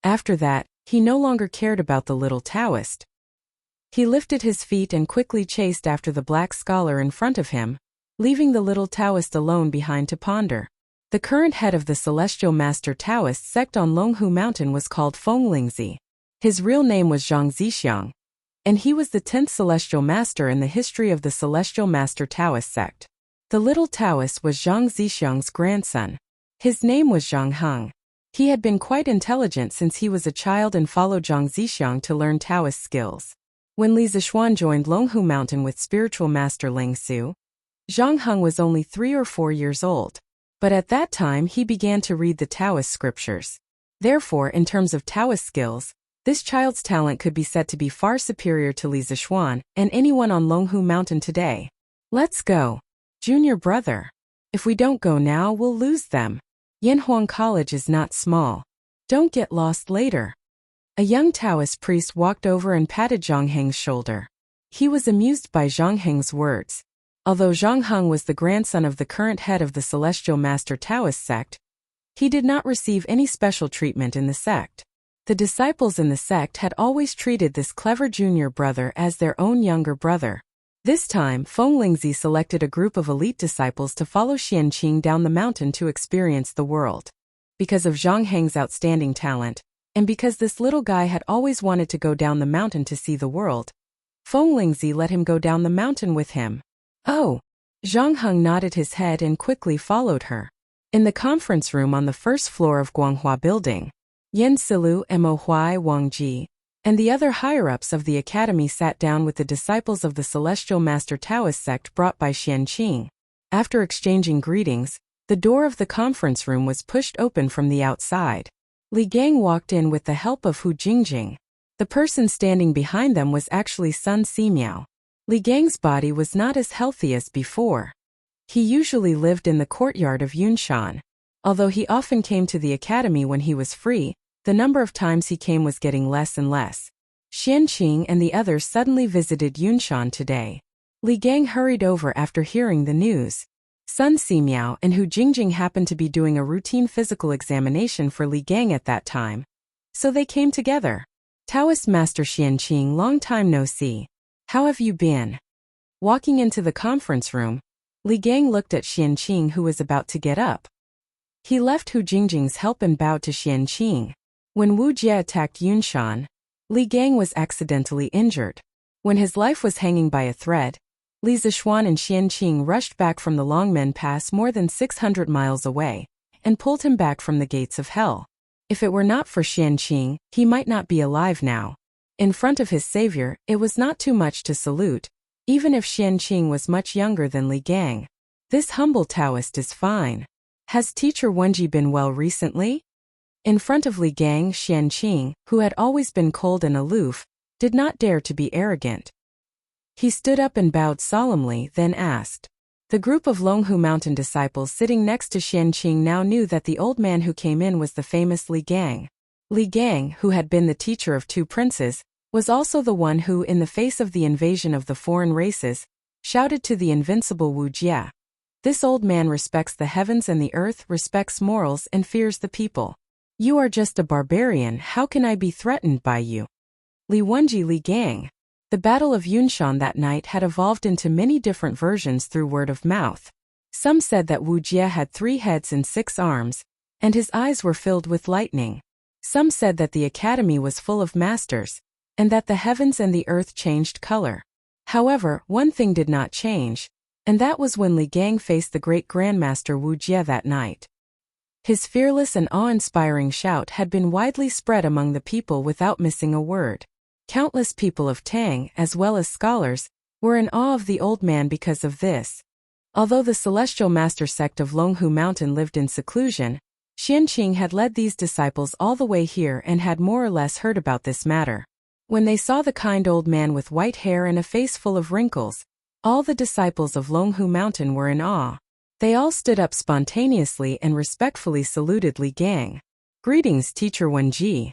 After that, he no longer cared about the little Taoist. He lifted his feet and quickly chased after the black scholar in front of him, leaving the little Taoist alone behind to ponder. The current head of the Celestial Master Taoist sect on Longhu Mountain was called Feng Lingzi. His real name was Zhang Zixiang, and he was the 10th Celestial Master in the history of the Celestial Master Taoist sect. The little Taoist was Zhang Zixiang's grandson. His name was Zhang Heng. He had been quite intelligent since he was a child and followed Zhang Zixiang to learn Taoist skills. When Li Zixuan joined Longhu Mountain with spiritual master Ling Su, Zhang Heng was only 3 or 4 years old. But at that time he began to read the Taoist scriptures. Therefore, in terms of Taoist skills, this child's talent could be said to be far superior to Li Zixuan and anyone on Longhu Mountain today. "Let's go, junior brother. If we don't go now, we'll lose them. Yanhuang College is not small. Don't get lost later." A young Taoist priest walked over and patted Zhang Heng's shoulder. He was amused by Zhang Heng's words. Although Zhang Heng was the grandson of the current head of the Celestial Master Taoist sect, he did not receive any special treatment in the sect. The disciples in the sect had always treated this clever junior brother as their own younger brother. This time, Feng Lingzi selected a group of elite disciples to follow Xian Qing down the mountain to experience the world. Because of Zhang Heng's outstanding talent, and because this little guy had always wanted to go down the mountain to see the world, Feng Lingzi let him go down the mountain with him. "Oh!" Zhang Heng nodded his head and quickly followed her. In the conference room on the first floor of Guanghua Building, Yen Silu, Mo Huai, Wang Ji, and the other higher-ups of the academy sat down with the disciples of the Celestial Master Taoist sect brought by Xian Qing. After exchanging greetings, the door of the conference room was pushed open from the outside. Li Gang walked in with the help of Hu Jingjing. The person standing behind them was actually Sun Simiao. Li Gang's body was not as healthy as before. He usually lived in the courtyard of Yunshan. Although he often came to the academy when he was free, the number of times he came was getting less and less. Xian Qing and the others suddenly visited Yunshan today. Li Gang hurried over after hearing the news. Sun Simiao and Hu Jingjing happened to be doing a routine physical examination for Li Gang at that time. So they came together. Taoist Master Xianqing, long time no see. How have you been? Walking into the conference room, Li Gang looked at Xianqing, who was about to get up. He left Hu Jingjing's help and bowed to Xianqing. When Wu Jie attacked Yunshan, Li Gang was accidentally injured. When his life was hanging by a thread, Li Zixuan and Xianqing rushed back from the Longmen Pass more than 600 miles away and pulled him back from the gates of hell. If it were not for Xianqing, he might not be alive now. In front of his savior, it was not too much to salute, even if Xianqing was much younger than Li Gang. This humble Taoist is fine. Has teacher Wenji been well recently? In front of Li Gang, Xianqing, who had always been cold and aloof, did not dare to be arrogant. He stood up and bowed solemnly, then asked. The group of Longhu Mountain disciples sitting next to Xianqing now knew that the old man who came in was the famous Li Gang. Li Gang, who had been the teacher of two princes, was also the one who, in the face of the invasion of the foreign races, shouted to the invincible Wu Jie. This old man respects the heavens and the earth, respects morals, and fears the people. You are just a barbarian, how can I be threatened by you? Li Wenji, Li Gang. The Battle of Yunshan that night had evolved into many different versions through word of mouth. Some said that Wu Jie had 3 heads and 6 arms, and his eyes were filled with lightning. Some said that the academy was full of masters, and that the heavens and the earth changed color. However, one thing did not change, and that was when Li Gang faced the great Grandmaster Wu Jie that night. His fearless and awe-inspiring shout had been widely spread among the people without missing a word. Countless people of Tang, as well as scholars, were in awe of the old man because of this. Although the Celestial Master sect of Longhu Mountain lived in seclusion, Xianqing had led these disciples all the way here and had more or less heard about this matter. When they saw the kind old man with white hair and a face full of wrinkles, all the disciples of Longhu Mountain were in awe. They all stood up spontaneously and respectfully saluted Li Gang. Greetings, Teacher Wenji.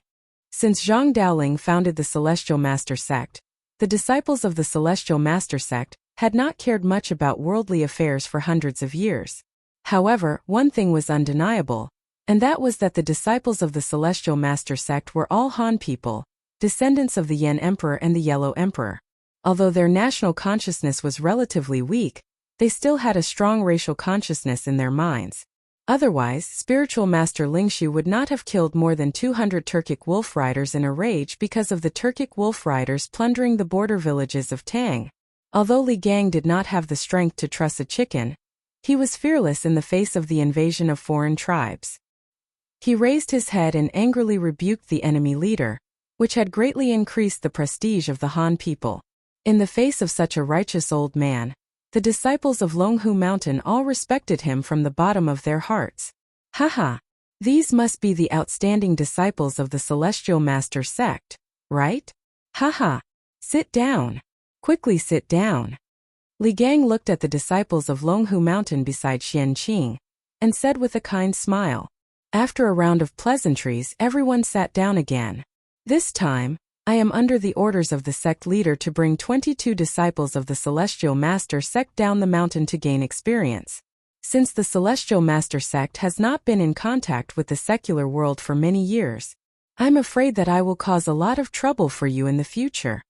Since Zhang Daoling founded the Celestial Master sect, the disciples of the Celestial Master sect had not cared much about worldly affairs for hundreds of years. However, one thing was undeniable, and that was that the disciples of the Celestial Master sect were all Han people, descendants of the Yen Emperor and the Yellow Emperor. Although their national consciousness was relatively weak, they still had a strong racial consciousness in their minds. Otherwise, spiritual master Lingshu would not have killed more than 200 Turkic wolf riders in a rage because of the Turkic wolf riders plundering the border villages of Tang. Although Li Gang did not have the strength to truss a chicken, he was fearless in the face of the invasion of foreign tribes. He raised his head and angrily rebuked the enemy leader, which had greatly increased the prestige of the Han people. In the face of such a righteous old man, the disciples of Longhu Mountain all respected him from the bottom of their hearts. Haha! These must be the outstanding disciples of the Celestial Master sect, right? Haha! Sit down. Quickly sit down. Li Gang looked at the disciples of Longhu Mountain beside Xianqing, and said with a kind smile. After a round of pleasantries, everyone sat down again. This time, I am under the orders of the sect leader to bring 22 disciples of the Celestial Master sect down the mountain to gain experience. Since the Celestial Master sect has not been in contact with the secular world for many years, I'm afraid that I will cause a lot of trouble for you in the future.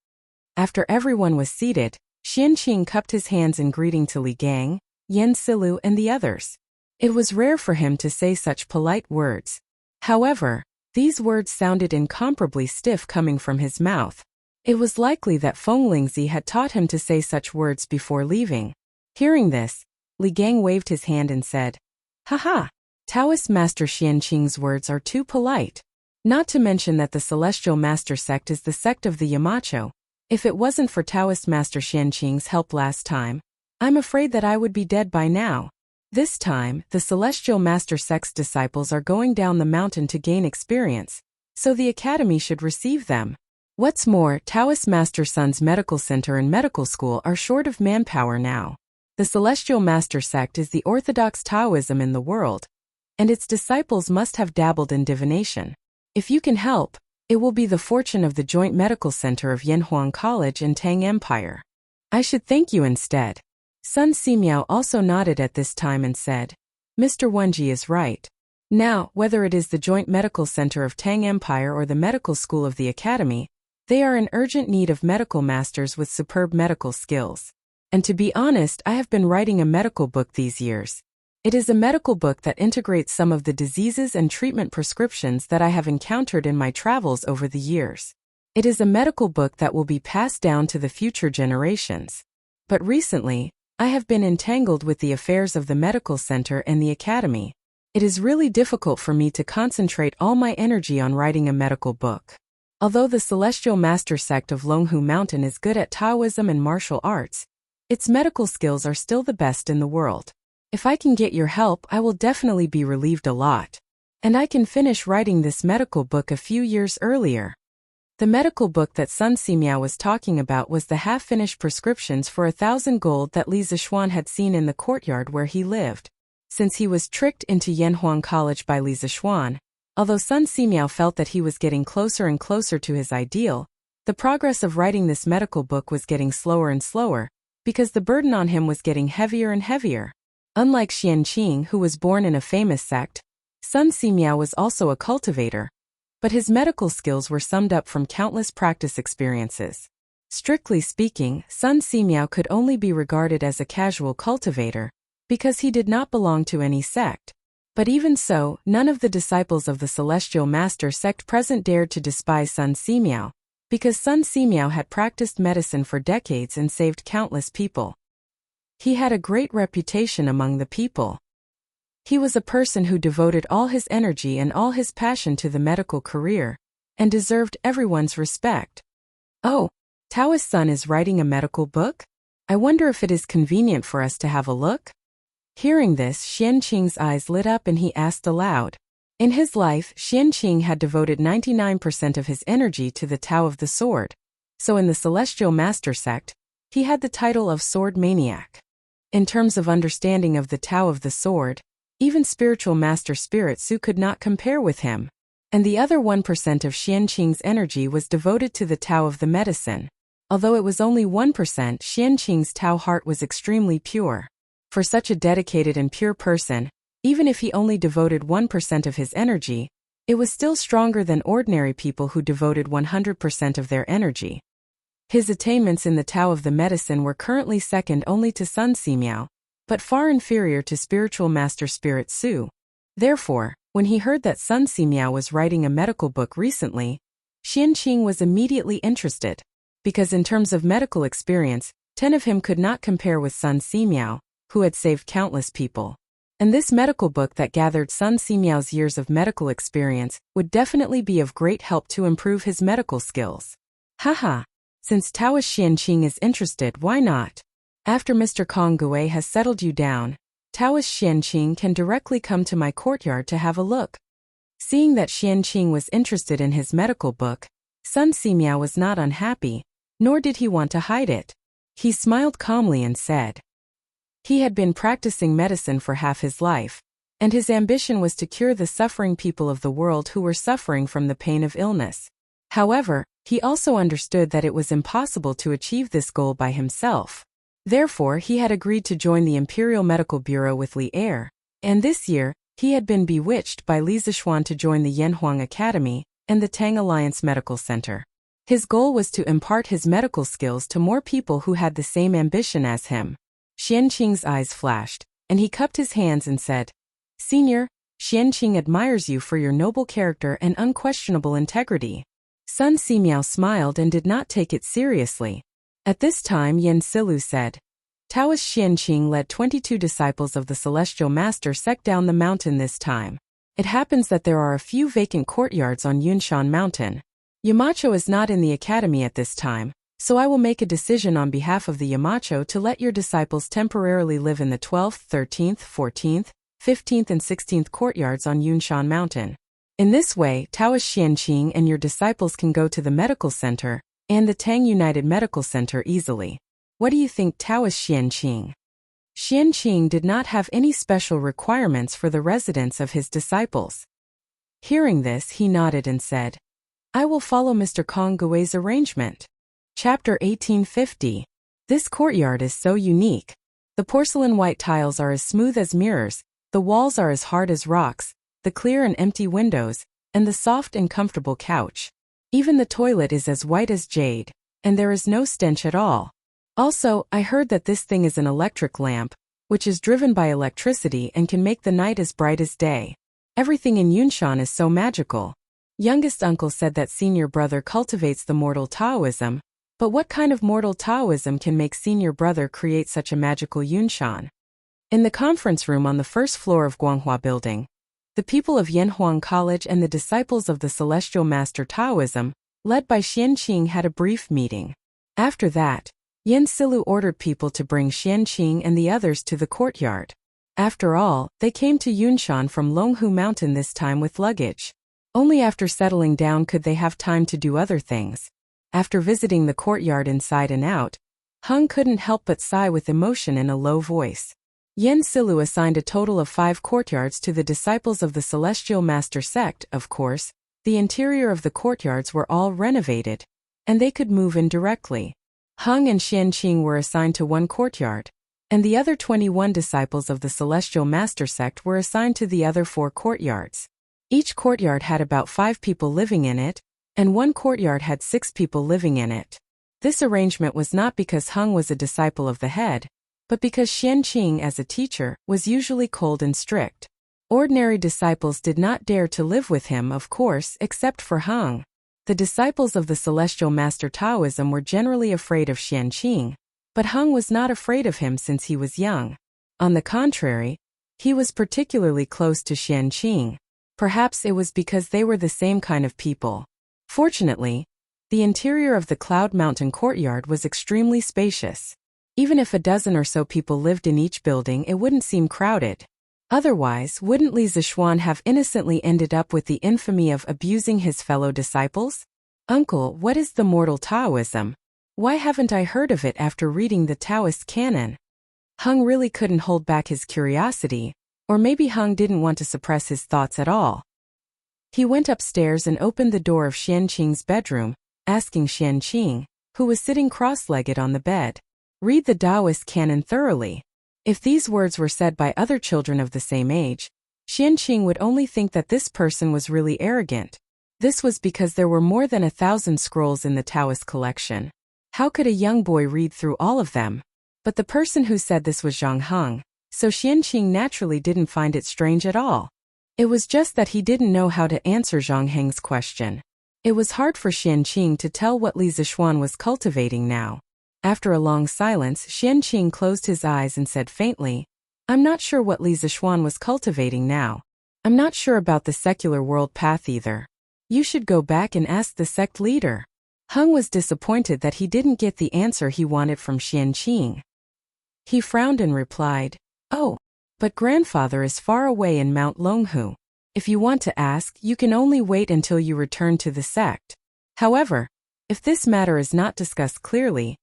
After everyone was seated, Xianqing cupped his hands in greeting to Li Gang, Yen Silu and the others. It was rare for him to say such polite words. However, these words sounded incomparably stiff coming from his mouth. It was likely that Feng Lingzi had taught him to say such words before leaving. Hearing this, Li Gang waved his hand and said, Haha! Taoist Master Xianqing's words are too polite. Not to mention that the Celestial Master sect is the sect of the Yamacho. If it wasn't for Taoist Master Xianqing's help last time, I'm afraid that I would be dead by now. This time, the Celestial Master sect's disciples are going down the mountain to gain experience, so the academy should receive them. What's more, Taoist Master Sun's medical center and medical school are short of manpower now. The Celestial Master sect is the orthodox Taoism in the world, and its disciples must have dabbled in divination. If you can help, it will be the fortune of the joint medical center of Yanhuang College and Tang Empire. I should thank you instead. Sun Simiao also nodded at this time and said, Mr. Wenji is right. Now, whether it is the Joint Medical Center of Tang Empire or the Medical School of the Academy, they are in urgent need of medical masters with superb medical skills. And to be honest, I have been writing a medical book these years. It is a medical book that integrates some of the diseases and treatment prescriptions that I have encountered in my travels over the years. It is a medical book that will be passed down to the future generations. But recently, I have been entangled with the affairs of the medical center and the academy. It is really difficult for me to concentrate all my energy on writing a medical book. Although the Celestial Master sect of Longhu Mountain is good at Taoism and martial arts, its medical skills are still the best in the world. If I can get your help, I will definitely be relieved a lot. And I can finish writing this medical book a few years earlier. The medical book that Sun Simiao was talking about was the half-finished prescriptions for 1,000 gold that Li Zixuan had seen in the courtyard where he lived. Since he was tricked into Yanhuang College by Li Zixuan, although Sun Simiao felt that he was getting closer and closer to his ideal, the progress of writing this medical book was getting slower and slower, because the burden on him was getting heavier and heavier. Unlike Xianqing, who was born in a famous sect, Sun Simiao was also a cultivator, but his medical skills were summed up from countless practice experiences. Strictly speaking, Sun Simiao could only be regarded as a casual cultivator, because he did not belong to any sect. But even so, none of the disciples of the Celestial Master sect present dared to despise Sun Simiao, because Sun Simiao had practiced medicine for decades and saved countless people. He had a great reputation among the people. He was a person who devoted all his energy and all his passion to the medical career, and deserved everyone's respect. Oh, Taoist Sun is writing a medical book? I wonder if it is convenient for us to have a look? Hearing this, Xianqing's eyes lit up and he asked aloud. In his life, Xianqing had devoted 99% of his energy to the Tao of the Sword. So in the Celestial Master sect, he had the title of Sword Maniac. In terms of understanding of the Tao of the Sword, even Spiritual Master Spirit Su could not compare with him. And the other 1% of Xianqing's energy was devoted to the Tao of the medicine. Although it was only 1%, Xianqing's Tao heart was extremely pure. For such a dedicated and pure person, even if he only devoted 1% of his energy, it was still stronger than ordinary people who devoted 100% of their energy. His attainments in the Tao of the medicine were currently second only to Sun Simiao, but far inferior to Spiritual Master Spirit Su. Therefore, when he heard that Sun Simiao was writing a medical book recently, Xianqing was immediately interested, because in terms of medical experience, 10 of him could not compare with Sun Simiao, who had saved countless people. And this medical book that gathered Sun Simiao's years of medical experience would definitely be of great help to improve his medical skills. Haha, since Taoist Xianqing is interested, why not? After Mr. Concubine has settled you down, Taoist Xianqing can directly come to my courtyard to have a look. Seeing that Xianqing was interested in his medical book, Sun Simiao was not unhappy, nor did he want to hide it. He smiled calmly and said, he had been practicing medicine for half his life, and his ambition was to cure the suffering people of the world who were suffering from the pain of illness. However, he also understood that it was impossible to achieve this goal by himself. Therefore, he had agreed to join the Imperial Medical Bureau with Li Er, and this year, he had been bewitched by Li Zixuan to join the Yanhuang Academy and the Tang Alliance Medical Center. His goal was to impart his medical skills to more people who had the same ambition as him. Xianqing's eyes flashed, and he cupped his hands and said, Senior, Xianqing admires you for your noble character and unquestionable integrity. Sun Simiao smiled and did not take it seriously. At this time Yen Silu said, Taoist Xianqing led 22 disciples of the Celestial Master sect down the mountain this time. It happens that there are a few vacant courtyards on Yunshan Mountain. Yamacho is not in the academy at this time, so I will make a decision on behalf of the Yamacho to let your disciples temporarily live in the 12th, 13th, 14th, 15th and 16th courtyards on Yunshan Mountain. In this way, Taoist Xianqing and your disciples can go to the medical center and the Tang United Medical Center easily. What do you think, Taoist Xianqing? Xianqing did not have any special requirements for the residence of his disciples. Hearing this, he nodded and said, I will follow Mr. Congui's arrangement. Chapter 1850. This courtyard is so unique. The porcelain white tiles are as smooth as mirrors, the walls are as hard as rocks, the clear and empty windows, and the soft and comfortable couch. Even the toilet is as white as jade, and there is no stench at all. Also, I heard that this thing is an electric lamp, which is driven by electricity and can make the night as bright as day. Everything in Yunshan is so magical. Youngest uncle said that senior brother cultivates the mortal Taoism, but what kind of mortal Taoism can make senior brother create such a magical Yunshan? In the conference room on the first floor of Guanghua Building, the people of Yanhuang College and the disciples of the Celestial Master Taoism, led by Xianqing, had a brief meeting. After that, Yan Silu ordered people to bring Xianqing and the others to the courtyard. After all, they came to Yunshan from Longhu Mountain this time with luggage. Only after settling down could they have time to do other things. After visiting the courtyard inside and out, Hung couldn't help but sigh with emotion in a low voice. Yan Silu assigned a total of 5 courtyards to the disciples of the Celestial Master sect. Of course, the interior of the courtyards were all renovated, and they could move in directly. Hung and Xianqing were assigned to 1 courtyard, and the other 21 disciples of the Celestial Master sect were assigned to the other 4 courtyards. Each courtyard had about 5 people living in it, and 1 courtyard had 6 people living in it. This arrangement was not because Hung was a disciple of the head, but because Xianqing as a teacher was usually cold and strict. Ordinary disciples did not dare to live with him, of course, except for Hung. The disciples of the Celestial Master Taoism were generally afraid of Xianqing, but Hung was not afraid of him since he was young. On the contrary, he was particularly close to Xianqing. Perhaps it was because they were the same kind of people. Fortunately, the interior of the Cloud Mountain courtyard was extremely spacious. Even if a dozen or so people lived in each building, it wouldn't seem crowded. Otherwise, wouldn't Li Zishuan have innocently ended up with the infamy of abusing his fellow disciples? Uncle, what is the mortal Taoism? Why haven't I heard of it after reading the Taoist canon? Hung really couldn't hold back his curiosity, or maybe Hung didn't want to suppress his thoughts at all. He went upstairs and opened the door of Xianqing's bedroom, asking Xianqing, who was sitting cross-legged on the bed, "Read the Taoist canon thoroughly." If these words were said by other children of the same age, Xianqing would only think that this person was really arrogant. This was because there were more than 1,000 scrolls in the Taoist collection. How could a young boy read through all of them? But the person who said this was Zhang Heng, so Xianqing naturally didn't find it strange at all. It was just that he didn't know how to answer Zhang Heng's question. It was hard for Xianqing to tell what Li Zishuan was cultivating now. After a long silence, Xianqing closed his eyes and said faintly, "I'm not sure what Li Zishuan was cultivating now. I'm not sure about the secular world path either. You should go back and ask the sect leader." Hung was disappointed that he didn't get the answer he wanted from Xianqing. He frowned and replied, "Oh, but grandfather is far away in Mount Longhu. If you want to ask, you can only wait until you return to the sect. However, if this matter is not discussed clearly,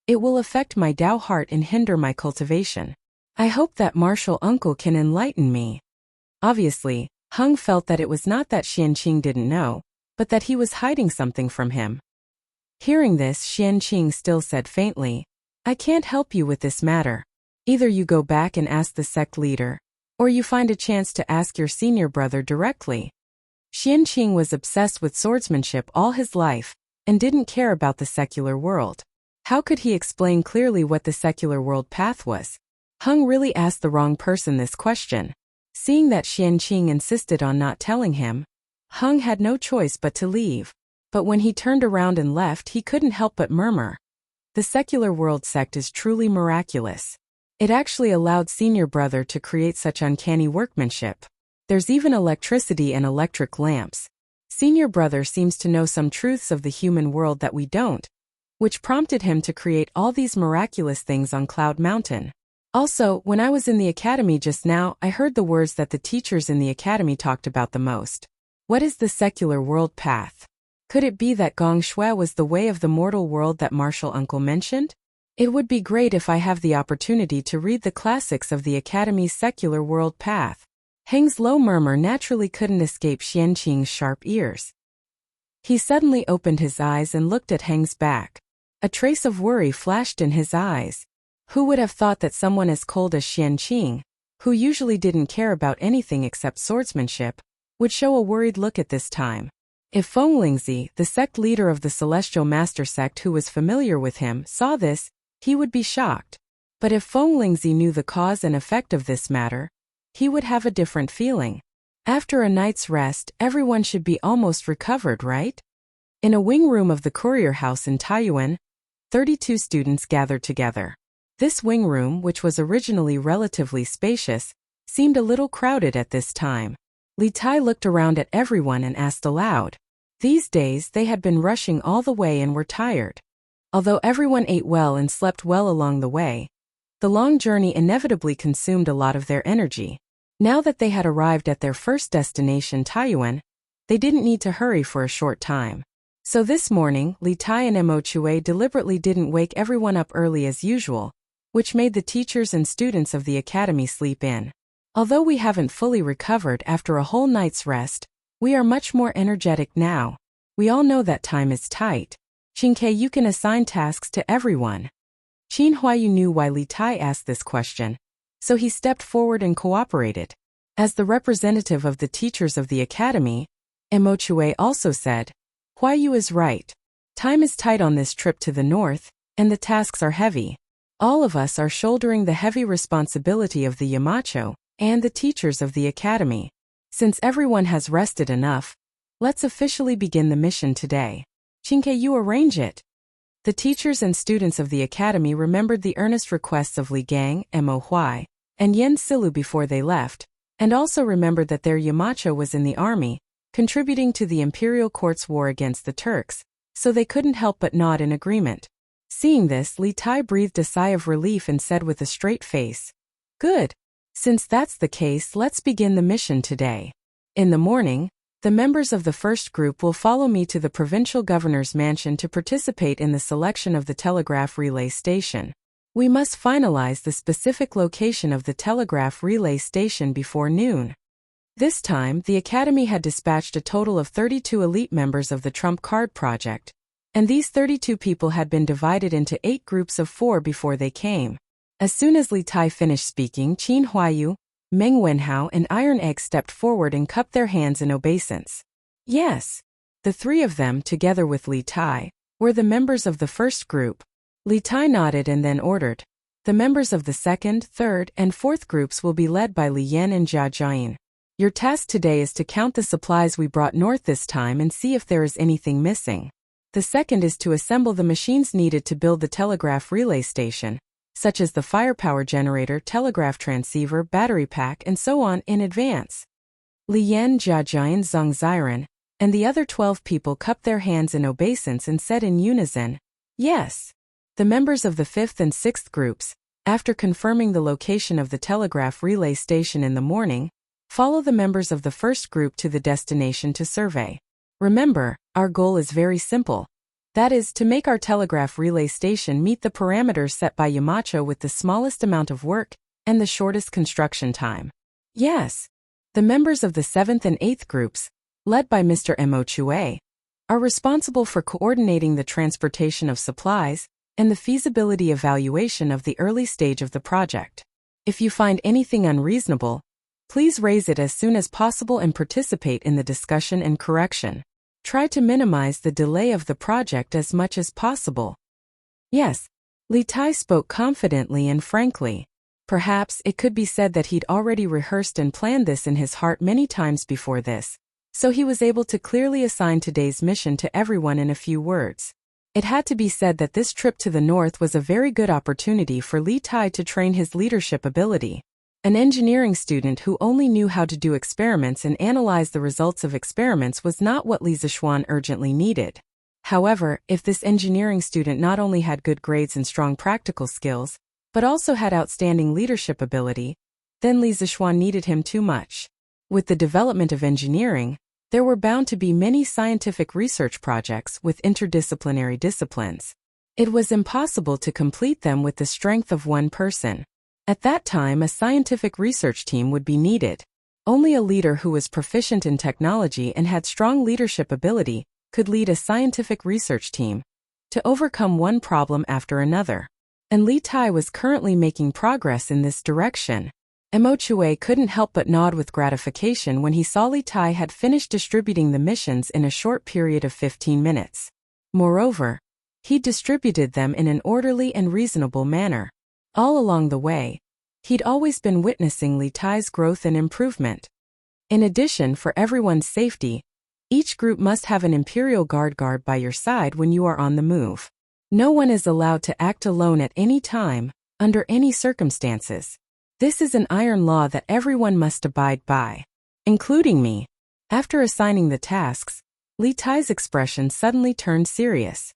it will affect my Tao heart and hinder my cultivation. I hope that martial uncle can enlighten me." Obviously, Hung felt that it was not that Xianqing didn't know, but that he was hiding something from him. Hearing this, Xianqing still said faintly, "I can't help you with this matter. Either you go back and ask the sect leader, or you find a chance to ask your senior brother directly." Xianqing was obsessed with swordsmanship all his life, and didn't care about the secular world. How could he explain clearly what the secular world path was? Hung really asked the wrong person this question. Seeing that Xianqing insisted on not telling him, Hung had no choice but to leave. But when he turned around and left, he couldn't help but murmur. The secular world sect is truly miraculous. It actually allowed senior brother to create such uncanny workmanship. There's even electricity and electric lamps. Senior brother seems to know some truths of the human world that we don't, which prompted him to create all these miraculous things on Cloud Mountain. Also, when I was in the academy just now, I heard the words that the teachers in the academy talked about the most. What is the secular world path? Could it be that Gong Shui was the way of the mortal world that martial uncle mentioned? It would be great if I have the opportunity to read the classics of the academy's secular world path. Heng's low murmur naturally couldn't escape Xianqing's sharp ears. He suddenly opened his eyes and looked at Heng's back. A trace of worry flashed in his eyes. Who would have thought that someone as cold as Xian Qing, who usually didn't care about anything except swordsmanship, would show a worried look at this time? If Feng Lingzi, the sect leader of the Celestial Master sect who was familiar with him, saw this, he would be shocked. But if Feng Lingzi knew the cause and effect of this matter, he would have a different feeling. After a night's rest, everyone should be almost recovered, right? In a wing room of the courier house in Taiyuan, 32 students gathered together. This wing room, which was originally relatively spacious, seemed a little crowded at this time. Li Tai looked around at everyone and asked aloud. These days they had been rushing all the way and were tired. Although everyone ate well and slept well along the way, the long journey inevitably consumed a lot of their energy. Now that they had arrived at their first destination, Taiyuan, they didn't need to hurry for a short time. So this morning, Li Tai and Mo Chue deliberately didn't wake everyone up early as usual, which made the teachers and students of the academy sleep in. Although we haven't fully recovered after a whole night's rest, we are much more energetic now. We all know that time is tight. Qingke, you can assign tasks to everyone. Qin Huayu knew why Li Tai asked this question, so he stepped forward and cooperated. As the representative of the teachers of the academy, Mo Chue also said, Huayu is right. Time is tight on this trip to the north, and the tasks are heavy. All of us are shouldering the heavy responsibility of the Yamacho and the teachers of the academy. Since everyone has rested enough, let's officially begin the mission today. Qingke, you arrange it. The teachers and students of the academy remembered the earnest requests of Li Gang, Mo Huai, and Yen Silu before they left, and also remembered that their Yamacho was in the army, contributing to the imperial court's war against the Turks, so they couldn't help but nod in agreement. Seeing this, Li Tai breathed a sigh of relief and said with a straight face, Good. Since that's the case, let's begin the mission today. In the morning, the members of the first group will follow me to the provincial governor's mansion to participate in the selection of the telegraph relay station. We must finalize the specific location of the telegraph relay station before noon. This time, the academy had dispatched a total of 32 elite members of the Trump Card Project, and these 32 people had been divided into 8 groups of 4 before they came. As soon as Li Tai finished speaking, Qin Huayu, Meng Wenhao and Iron Egg stepped forward and cupped their hands in obeisance. Yes. The 3 of them, together with Li Tai, were the members of the first group. Li Tai nodded and then ordered. The members of the second, third, and fourth groups will be led by Li Yan and Jia Jian. Your task today is to count the supplies we brought north this time and see if there is anything missing. The second is to assemble the machines needed to build the telegraph relay station, such as the firepower generator, telegraph transceiver, battery pack, and so on in advance. Li Yan, Jia Jian, Zhang Ziren, and the other 12 people cupped their hands in obeisance and said in unison, Yes. The members of the fifth and sixth groups, after confirming the location of the telegraph relay station in the morning, follow the members of the first group to the destination to survey. Remember, our goal is very simple. That is, to make our telegraph relay station meet the parameters set by Yamacho with the smallest amount of work and the shortest construction time. Yes. The members of the 7th and 8th groups, led by Mr. Mo Chue, are responsible for coordinating the transportation of supplies and the feasibility evaluation of the early stage of the project. If you find anything unreasonable, please raise it as soon as possible and participate in the discussion and correction. Try to minimize the delay of the project as much as possible. Yes, Li Tai spoke confidently and frankly. Perhaps it could be said that he'd already rehearsed and planned this in his heart many times before this, so he was able to clearly assign today's mission to everyone in a few words. It had to be said that this trip to the north was a very good opportunity for Li Tai to train his leadership ability. An engineering student who only knew how to do experiments and analyze the results of experiments was not what Li Zishuan urgently needed. However, if this engineering student not only had good grades and strong practical skills, but also had outstanding leadership ability, then Li Zishuan needed him too much. With the development of engineering, there were bound to be many scientific research projects with interdisciplinary disciplines. It was impossible to complete them with the strength of one person. At that time, a scientific research team would be needed. Only a leader who was proficient in technology and had strong leadership ability could lead a scientific research team to overcome one problem after another. and Li Tai was currently making progress in this direction. Mo Chue couldn't help but nod with gratification when he saw Li Tai had finished distributing the missions in a short period of 15 minutes. Moreover, he distributed them in an orderly and reasonable manner. All along the way, he'd always been witnessing Li Tai's growth and improvement. In addition, for everyone's safety, each group must have an Imperial guard by your side when you are on the move. No one is allowed to act alone at any time, under any circumstances. This is an iron law that everyone must abide by, including me. After assigning the tasks, Li Tai's expression suddenly turned serious.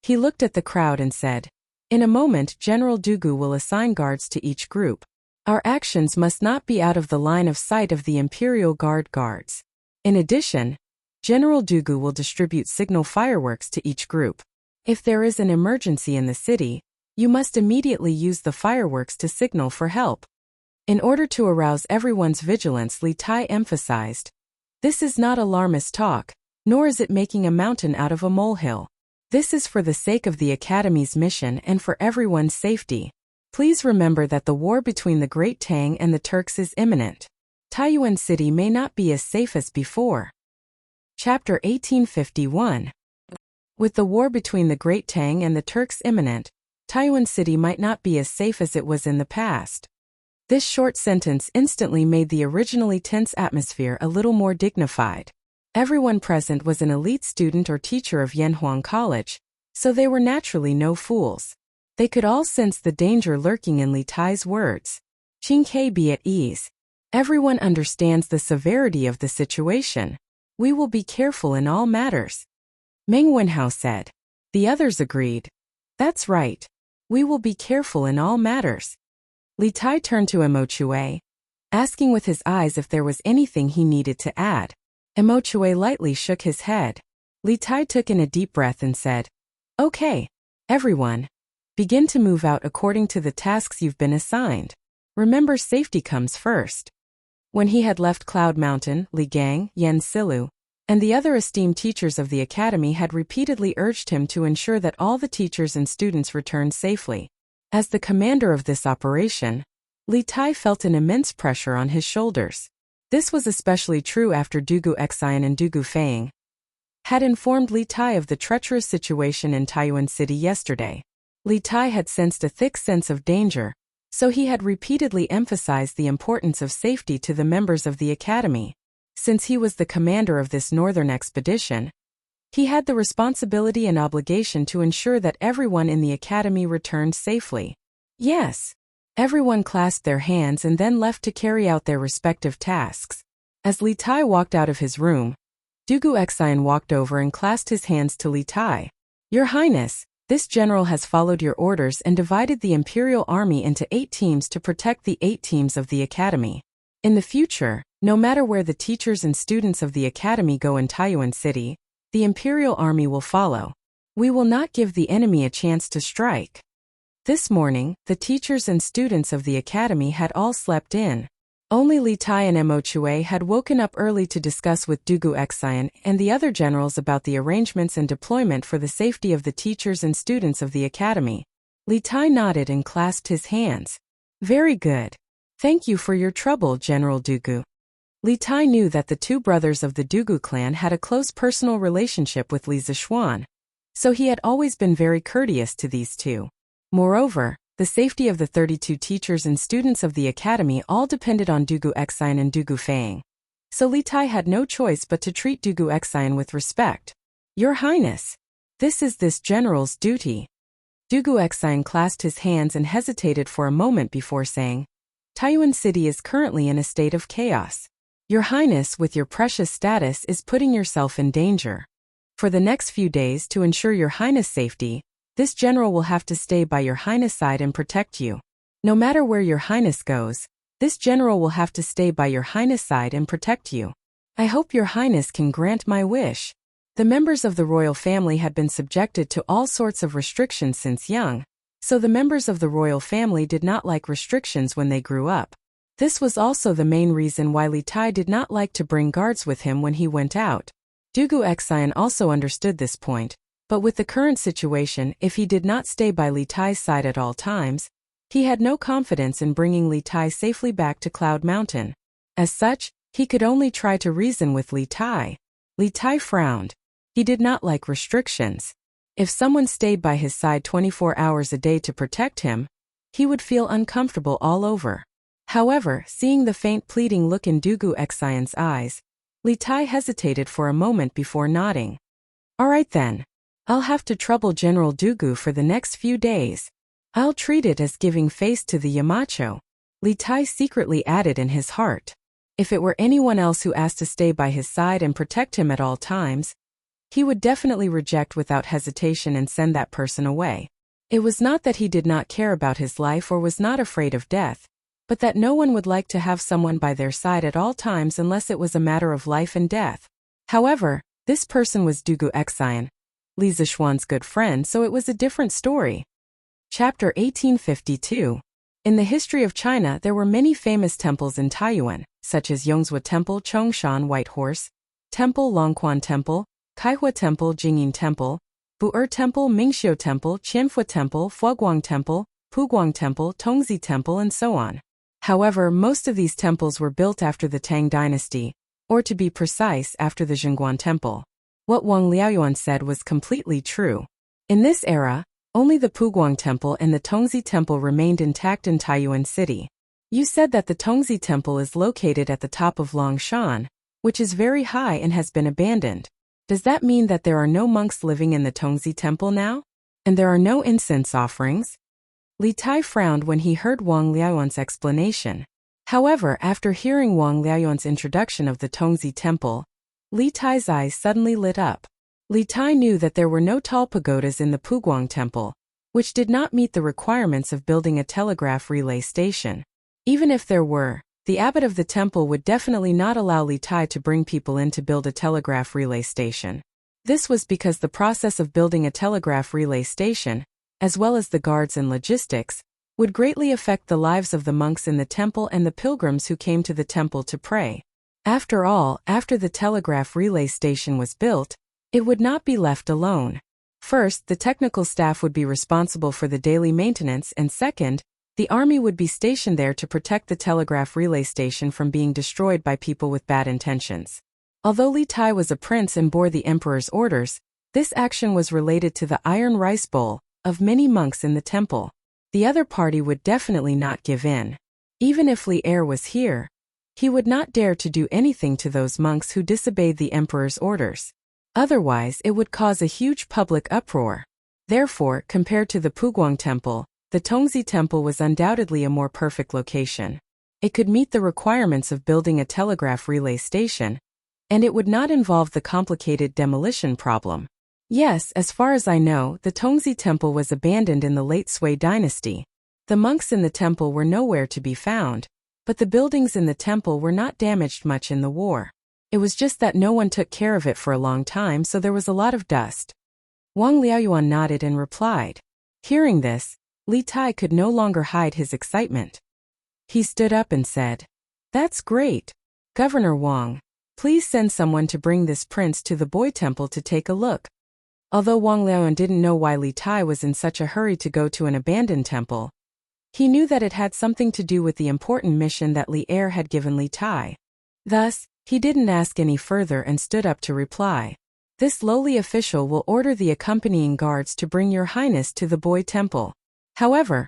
He looked at the crowd and said, "In a moment, General Dugu will assign guards to each group. Our actions must not be out of the line of sight of the Imperial guards. In addition, General Dugu will distribute signal fireworks to each group. If there is an emergency in the city, you must immediately use the fireworks to signal for help." In order to arouse everyone's vigilance, Li Tai emphasized, "This is not alarmist talk, nor is it making a mountain out of a molehill. This is for the sake of the Academy's mission and for everyone's safety. Please remember that the war between the Great Tang and the Turks is imminent. Taiyuan City may not be as safe as before." Chapter 1851. With the war between the Great Tang and the Turks imminent, Taiyuan City might not be as safe as it was in the past. This short sentence instantly made the originally tense atmosphere a little more dignified. Everyone present was an elite student or teacher of Yanhuang College, so they were naturally no fools. They could all sense the danger lurking in Li Tai's words. "Qing Ke, be at ease. Everyone understands the severity of the situation. We will be careful in all matters," Meng Wenhao said. The others agreed. "That's right. We will be careful in all matters." Li Tai turned to Mo Chue, asking with his eyes if there was anything he needed to add. Mo Chue lightly shook his head. Li Tai took in a deep breath and said, "Okay, everyone, begin to move out according to the tasks you've been assigned. Remember, safety comes first." When he had left Cloud Mountain, Li Gang, Yan Silu, and the other esteemed teachers of the academy had repeatedly urged him to ensure that all the teachers and students returned safely. As the commander of this operation, Li Tai felt an immense pressure on his shoulders. This was especially true after Dugu Xian and Dugu Feng had informed Li Tai of the treacherous situation in Taiyuan City yesterday. Li Tai had sensed a thick sense of danger, so he had repeatedly emphasized the importance of safety to the members of the academy. Since he was the commander of this northern expedition, he had the responsibility and obligation to ensure that everyone in the academy returned safely. Yes. Everyone clasped their hands and then left to carry out their respective tasks. As Li Tai walked out of his room, Dugu Xian walked over and clasped his hands to Li Tai. "Your Highness, this general has followed your orders and divided the Imperial Army into 8 teams to protect the 8 teams of the academy. In the future, no matter where the teachers and students of the academy go in Taiyuan City, the Imperial Army will follow. We will not give the enemy a chance to strike." This morning, the teachers and students of the academy had all slept in. Only Li Tai and Mo Chue had woken up early to discuss with Dugu Xian and the other generals about the arrangements and deployment for the safety of the teachers and students of the academy. Li Tai nodded and clasped his hands. "Very good. Thank you for your trouble, General Dugu." Li Tai knew that the 2 brothers of the Dugu clan had a close personal relationship with Li Zishuan, so he had always been very courteous to these 2. Moreover, the safety of the 32 teachers and students of the academy all depended on Dugu Xian and Dugu Feng. So Li Tai had no choice but to treat Dugu Xian with respect. "Your Highness, this is this general's duty." Dugu Xian clasped his hands and hesitated for a moment before saying, "Taiyuan City is currently in a state of chaos. Your Highness, with your precious status, is putting yourself in danger. For the next few days, to ensure your Highness' safety, this general will have to stay by your Highness' side and protect you. No matter where your Highness goes, this general will have to stay by your Highness' side and protect you. I hope your Highness can grant my wish." The members of the royal family had been subjected to all sorts of restrictions since young, so the members of the royal family did not like restrictions when they grew up. This was also the main reason why Li Tai did not like to bring guards with him when he went out. Dugu Xian also understood this point, But with the current situation, if he did not stay by Li Tai's side at all times, he had no confidence in bringing Li Tai safely back to Cloud Mountain. As such, he could only try to reason with Li Tai. Li Tai frowned. He did not like restrictions. If someone stayed by his side 24 hours a day to protect him, he would feel uncomfortable all over. However, seeing the faint pleading look in Dugu Xian's eyes, Li Tai hesitated for a moment before nodding. All right then. I'll have to trouble General Dugu for the next few days. I'll treat it as giving face to the Yamacho, Li Tai secretly added in his heart. If it were anyone else who asked to stay by his side and protect him at all times, he would definitely reject without hesitation and send that person away. It was not that he did not care about his life or was not afraid of death, but that no one would like to have someone by their side at all times unless it was a matter of life and death. However, this person was Dugu Xian, Li Zishuan's good friend, so it was a different story. Chapter 1852. In the history of China, there were many famous temples in Taiyuan, such as Yongzhou Temple, Chongshan White Horse Temple, Longquan Temple, Kaihua Temple, Jingyin Temple, Bu'er Temple, Mingxiu Temple, Qianfu Temple, Fuguang Temple, Puguang Temple, Tongzi Temple, and so on. However, most of these temples were built after the Tang dynasty, or to be precise, after the Jingguan Temple. What Wang Liaoyuan said was completely true. In this era, only the Puguang Temple and the Tongzi Temple remained intact in Taiyuan City. You said that the Tongzi Temple is located at the top of Longshan, which is very high and has been abandoned. Does that mean that there are no monks living in the Tongzi Temple now? And there are no incense offerings? Li Tai frowned when he heard Wang Liaoyuan's explanation. However, after hearing Wang Liaoyuan's introduction of the Tongzi Temple, Li Tai's eyes suddenly lit up. Li Tai knew that there were no tall pagodas in the Puguang Temple, which did not meet the requirements of building a telegraph relay station. Even if there were, the abbot of the temple would definitely not allow Li Tai to bring people in to build a telegraph relay station. This was because the process of building a telegraph relay station, as well as the guards and logistics, would greatly affect the lives of the monks in the temple and the pilgrims who came to the temple to pray. After all, after the telegraph relay station was built, it would not be left alone. First, the technical staff would be responsible for the daily maintenance, and second, the army would be stationed there to protect the telegraph relay station from being destroyed by people with bad intentions. Although Li Tai was a prince and bore the emperor's orders, this action was related to the iron rice bowl of many monks in the temple. The other party would definitely not give in. Even if Li Er was here, he would not dare to do anything to those monks who disobeyed the emperor's orders. Otherwise, it would cause a huge public uproar. Therefore, compared to the Puguang Temple, the Tongzi Temple was undoubtedly a more perfect location. It could meet the requirements of building a telegraph relay station, and it would not involve the complicated demolition problem. Yes, as far as I know, the Tongzi Temple was abandoned in the late Sui dynasty. The monks in the temple were nowhere to be found, but the buildings in the temple were not damaged much in the war. It was just that no one took care of it for a long time, so there was a lot of dust. Wang Liaoyuan nodded and replied. Hearing this, Li Tai could no longer hide his excitement. He stood up and said, "That's great. Governor Wang, please send someone to bring this prince to the boy temple to take a look." Although Wang Liaoyuan didn't know why Li Tai was in such a hurry to go to an abandoned temple, he knew that it had something to do with the important mission that Li Er had given Li Tai. Thus, he didn't ask any further and stood up to reply. "This lowly official will order the accompanying guards to bring your highness to the boy temple. However,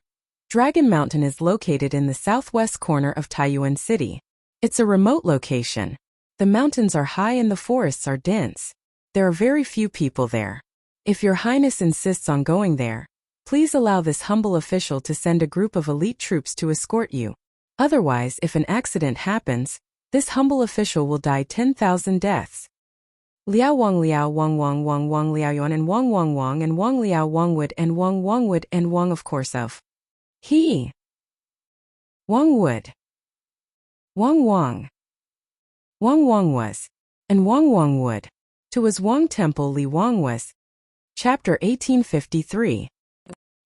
Dragon Mountain is located in the southwest corner of Taiyuan City. It's a remote location. The mountains are high and the forests are dense. There are very few people there. If your highness insists on going there, please allow this humble official to send a group of elite troops to escort you. Otherwise, if an accident happens, this humble official will die 10,000 deaths." Liao Wang Liaoyuan and Wang and Wang Liao Wang Wood and Wang of course of he. Wang Wood. Wang Wang was, and Wang Wood. To was Wang Temple Li Wang was. Chapter 1853.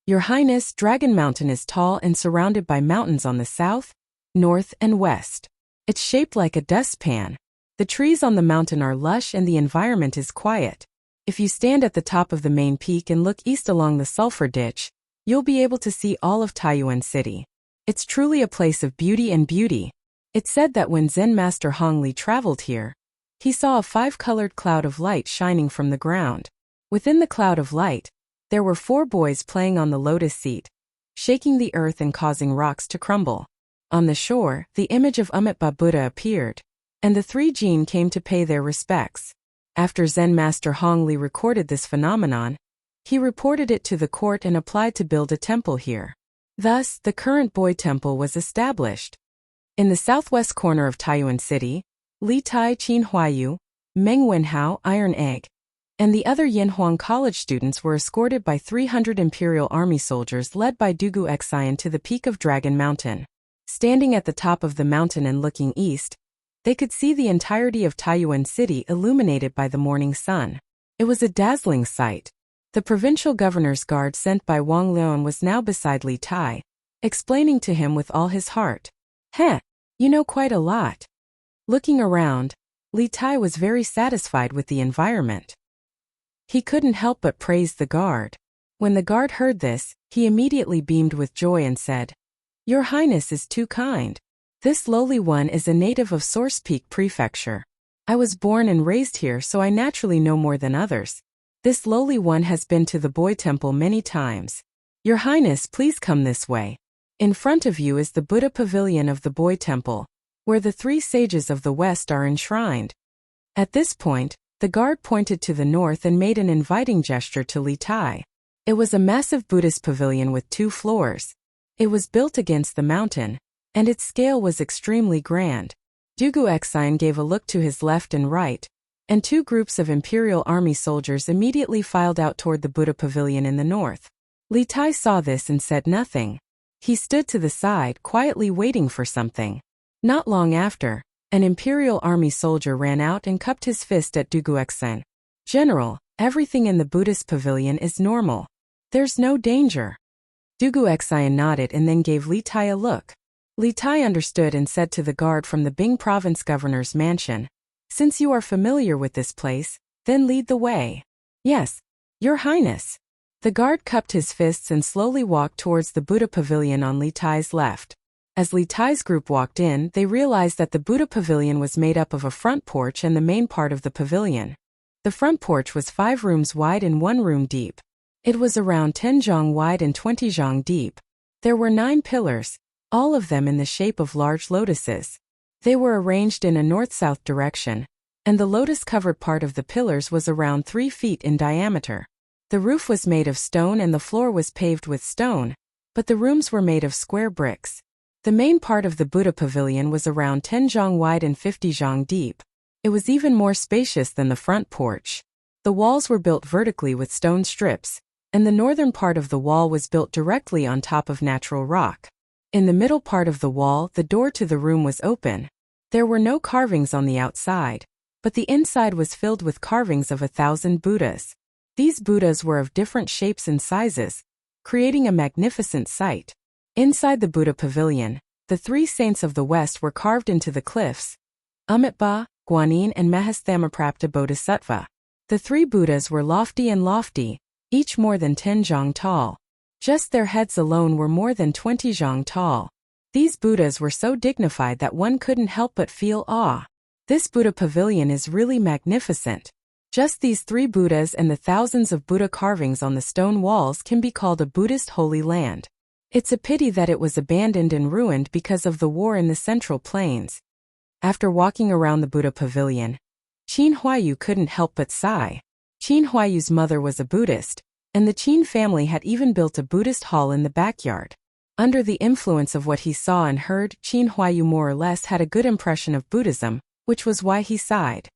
Your Highness, Dragon Mountain is tall and surrounded by mountains on the south, north, and west. It's shaped like a dustpan. The trees on the mountain are lush and the environment is quiet. If you stand at the top of the main peak and look east along the sulfur ditch, you'll be able to see all of Taiyuan City. It's truly a place of beauty and beauty. It's said that when Zen Master Hong Li traveled here, he saw a 5-colored cloud of light shining from the ground. Within the cloud of light, there were 4 boys playing on the lotus seat, shaking the earth and causing rocks to crumble. On the shore, the image of Amitabha Buddha appeared, and the 3 jinn came to pay their respects. After Zen Master Hong Li recorded this phenomenon, he reported it to the court and applied to build a temple here. Thus, the current boy temple was established. In the southwest corner of Taiyuan City, Li Tai Qin Huayu, Meng Wenhao Iron Egg, and the other Yanhuang College students were escorted by 300 Imperial Army soldiers led by Dugu Xian to the peak of Dragon Mountain. Standing at the top of the mountain and looking east, they could see the entirety of Taiyuan City illuminated by the morning sun. It was a dazzling sight. The provincial governor's guard sent by Wang Lian was now beside Li Tai, explaining to him with all his heart. "Heh, you know quite a lot." Looking around, Li Tai was very satisfied with the environment. He couldn't help but praise the guard. When the guard heard this, he immediately beamed with joy and said, "Your Highness is too kind. This lowly one is a native of Source Peak Prefecture. I was born and raised here, so I naturally know more than others. This lowly one has been to the Boy Temple many times. Your Highness, please come this way. In front of you is the Buddha Pavilion of the Boy Temple, where the 3 sages of the West are enshrined." At this point, the guard pointed to the north and made an inviting gesture to Li Tai. It was a massive Buddhist pavilion with 2 floors. It was built against the mountain, and its scale was extremely grand. Dugu Xian gave a look to his left and right, and 2 groups of Imperial Army soldiers immediately filed out toward the Buddha Pavilion in the north. Li Tai saw this and said nothing. He stood to the side, quietly waiting for something. Not long after, an Imperial Army soldier ran out and cupped his fist at Dugu Xian. "General, everything in the Buddhist pavilion is normal. There's no danger." Dugu Xian nodded and then gave Li Tai a look. Li Tai understood and said to the guard from the Bing Province Governor's mansion, "Since you are familiar with this place, then lead the way." "Yes, Your Highness." The guard cupped his fists and slowly walked towards the Buddha Pavilion on Li Tai's left. As Li Tai's group walked in, they realized that the Buddha Pavilion was made up of a front porch and the main part of the pavilion. The front porch was 5 rooms wide and 1 room deep. It was around 10 zhang wide and 20 zhang deep. There were 9 pillars, all of them in the shape of large lotuses. They were arranged in a north-south direction, and the lotus-covered part of the pillars was around 3 feet in diameter. The roof was made of stone and the floor was paved with stone, but the rooms were made of square bricks. The main part of the Buddha Pavilion was around 10 zhang wide and 50 zhang deep. It was even more spacious than the front porch. The walls were built vertically with stone strips, and the northern part of the wall was built directly on top of natural rock. In the middle part of the wall, the door to the room was open. There were no carvings on the outside, but the inside was filled with carvings of 1,000 Buddhas. These Buddhas were of different shapes and sizes, creating a magnificent sight. Inside the Buddha Pavilion, the 3 saints of the West were carved into the cliffs: Amitabha, Guanyin and Mahastamaprapta Bodhisattva. The 3 Buddhas were lofty, each more than 10 zhang tall. Just their heads alone were more than 20 zhang tall. These Buddhas were so dignified that one couldn't help but feel awe. This Buddha Pavilion is really magnificent. Just these 3 Buddhas and the thousands of Buddha carvings on the stone walls can be called a Buddhist holy land. It's a pity that it was abandoned and ruined because of the war in the Central Plains. After walking around the Buddha Pavilion, Qin Huayu couldn't help but sigh. Qin Huayu's mother was a Buddhist, and the Qin family had even built a Buddhist hall in the backyard. Under the influence of what he saw and heard, Qin Huayu more or less had a good impression of Buddhism, which was why he sighed.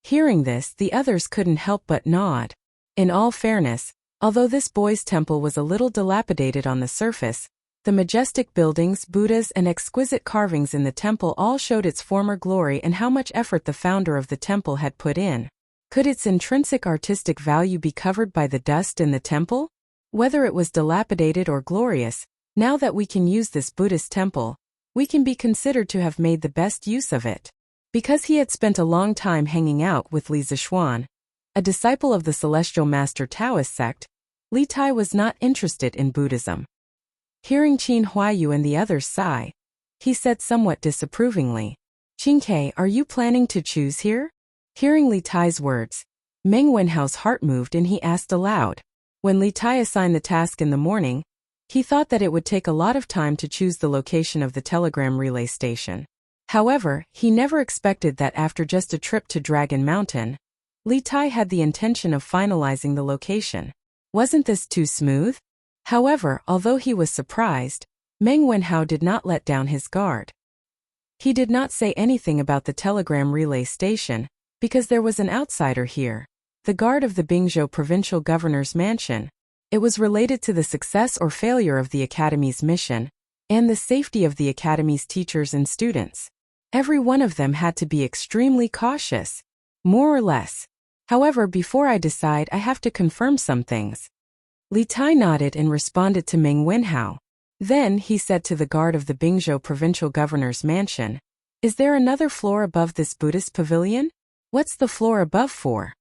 Hearing this, the others couldn't help but nod. In all fairness, although this boys' temple was a little dilapidated on the surface, the majestic buildings, Buddhas, and exquisite carvings in the temple all showed its former glory and how much effort the founder of the temple had put in. Could its intrinsic artistic value be covered by the dust in the temple? Whether it was dilapidated or glorious, now that we can use this Buddhist temple, we can be considered to have made the best use of it. Because he had spent a long time hanging out with Li Zixuan, A disciple of the Celestial Master Taoist sect, Li Tai was not interested in Buddhism. Hearing Qin Huayu and the others sigh, he said somewhat disapprovingly, "Qin Ke, are you planning to choose here?" Hearing Li Tai's words, Meng Wenhao's heart moved and he asked aloud. When Li Tai assigned the task in the morning, he thought that it would take a lot of time to choose the location of the telegram relay station. However, he never expected that after just a trip to Dragon Mountain, Li Tai had the intention of finalizing the location. Wasn't this too smooth? However, although he was surprised, Meng Wenhao did not let down his guard. He did not say anything about the telegram relay station, because there was an outsider here, the guard of the Bingzhou provincial governor's mansion. It was related to the success or failure of the academy's mission, and the safety of the academy's teachers and students. Every one of them had to be extremely cautious, more or less. However, before I decide, I have to confirm some things. Li Tai nodded and responded to Meng Wenhao. Then he said to the guard of the Bingzhou provincial governor's mansion, "Is there another floor above this Buddhist pavilion? What's the floor above for?"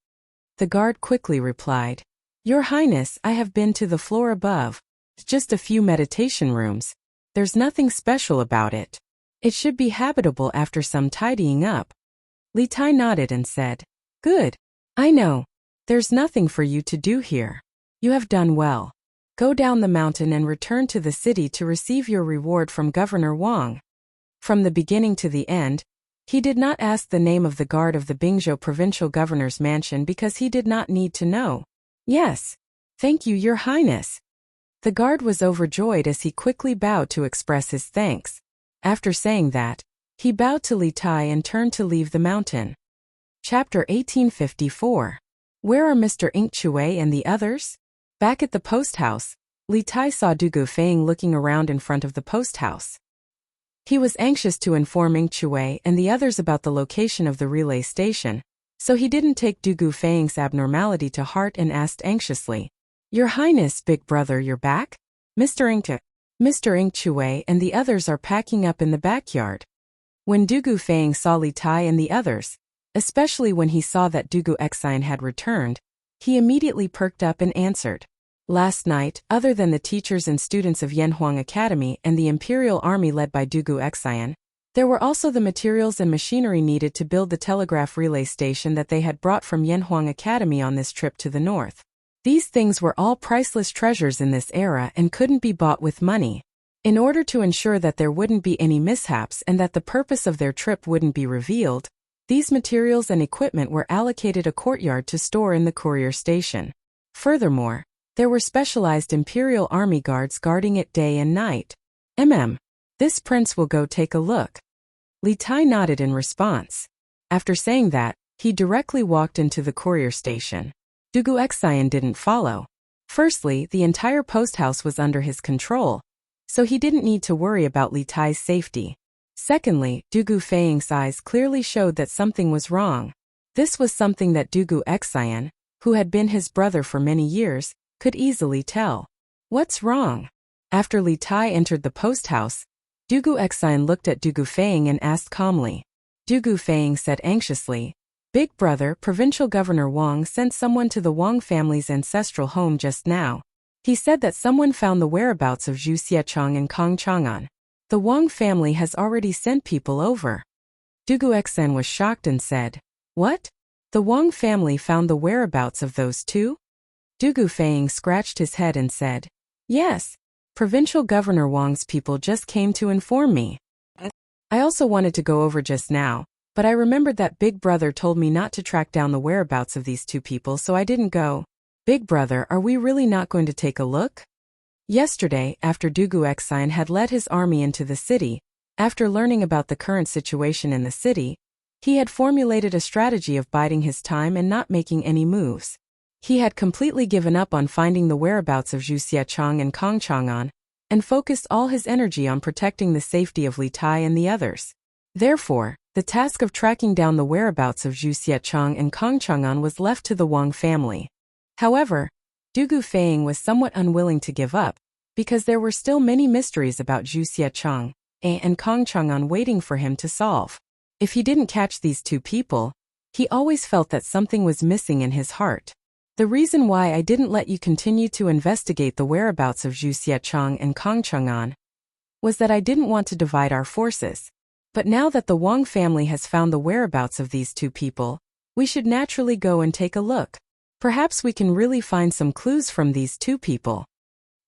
The guard quickly replied, "Your Highness, I have been to the floor above. It's just a few meditation rooms. There's nothing special about it. It should be habitable after some tidying up." Li Tai nodded and said, "Good. I know. There's nothing for you to do here. You have done well. Go down the mountain and return to the city to receive your reward from Governor Wang." From the beginning to the end, he did not ask the name of the guard of the Bingzhou provincial governor's mansion because he did not need to know. "Yes. Thank you, Your Highness." The guard was overjoyed as he quickly bowed to express his thanks. After saying that, he bowed to Li Tai and turned to leave the mountain. Chapter 1854. Where are Mr. Ink Chue and the others? Back at the post house, Li Tai saw Dugu Feng looking around in front of the post house. He was anxious to inform Ink Chue and the others about the location of the relay station, so he didn't take Dugu Feng's abnormality to heart and asked anxiously, "Your Highness, big brother, you're back? Mr. Ink Chue and the others are packing up in the backyard." When Dugu Feng saw Li Tai and the others, especially when he saw that Dugu Exine had returned, he immediately perked up and answered, "Last night, other than the teachers and students of Yanhuang Academy and the Imperial Army led by Dugu Exine, there were also the materials and machinery needed to build the telegraph relay station that they had brought from Yanhuang Academy on this trip to the north. These things were all priceless treasures in this era and couldn't be bought with money. In order to ensure that there wouldn't be any mishaps and that the purpose of their trip wouldn't be revealed, these materials and equipment were allocated a courtyard to store in the courier station. Furthermore, there were specialized Imperial Army guards guarding it day and night. This prince will go take a look." Li Tai nodded in response. After saying that, he directly walked into the courier station. Dugu Exine didn't follow. Firstly, the entire post house was under his control, so he didn't need to worry about Li Tai's safety. Secondly, Dugu Feng's eyes clearly showed that something was wrong. This was something that Dugu Exine, who had been his brother for many years, could easily tell. "What's wrong?" After Li Tai entered the post house, Dugu Exine looked at Dugu Feng and asked calmly. Dugu Feng said anxiously, "Big brother, Provincial Governor Wang sent someone to the Wang family's ancestral home just now. He said that someone found the whereabouts of Zhu Xiechong and Kong Chang'an. The Wang family has already sent people over." Dugu Exine was shocked and said, "What? The Wang family found the whereabouts of those two?" Dugu Feng scratched his head and said, "Yes. Provincial Governor Wang's people just came to inform me. I also wanted to go over just now, but I remembered that Big Brother told me not to track down the whereabouts of these two people, so I didn't go. Big Brother, are we really not going to take a look?" Yesterday, after Dugu Exine had led his army into the city, after learning about the current situation in the city, he had formulated a strategy of biding his time and not making any moves. He had completely given up on finding the whereabouts of Zhu Xiechong and Kong Chang'an, and focused all his energy on protecting the safety of Li Tai and the others. Therefore, the task of tracking down the whereabouts of Zhu Xiechong and Kong Chang'an was left to the Wang family. However, Dugu Feng was somewhat unwilling to give up, because there were still many mysteries about Zhu Xiechong and Kong Chang'an waiting for him to solve. If he didn't catch these two people, He always felt that something was missing in his heart. The reason why I didn't let you continue to investigate the whereabouts of Zhu Xiecheng and Kang Chang'an was that I didn't want to divide our forces. But now that the Wang family has found the whereabouts of these two people, we should naturally go and take a look. Perhaps we can really find some clues from these two people.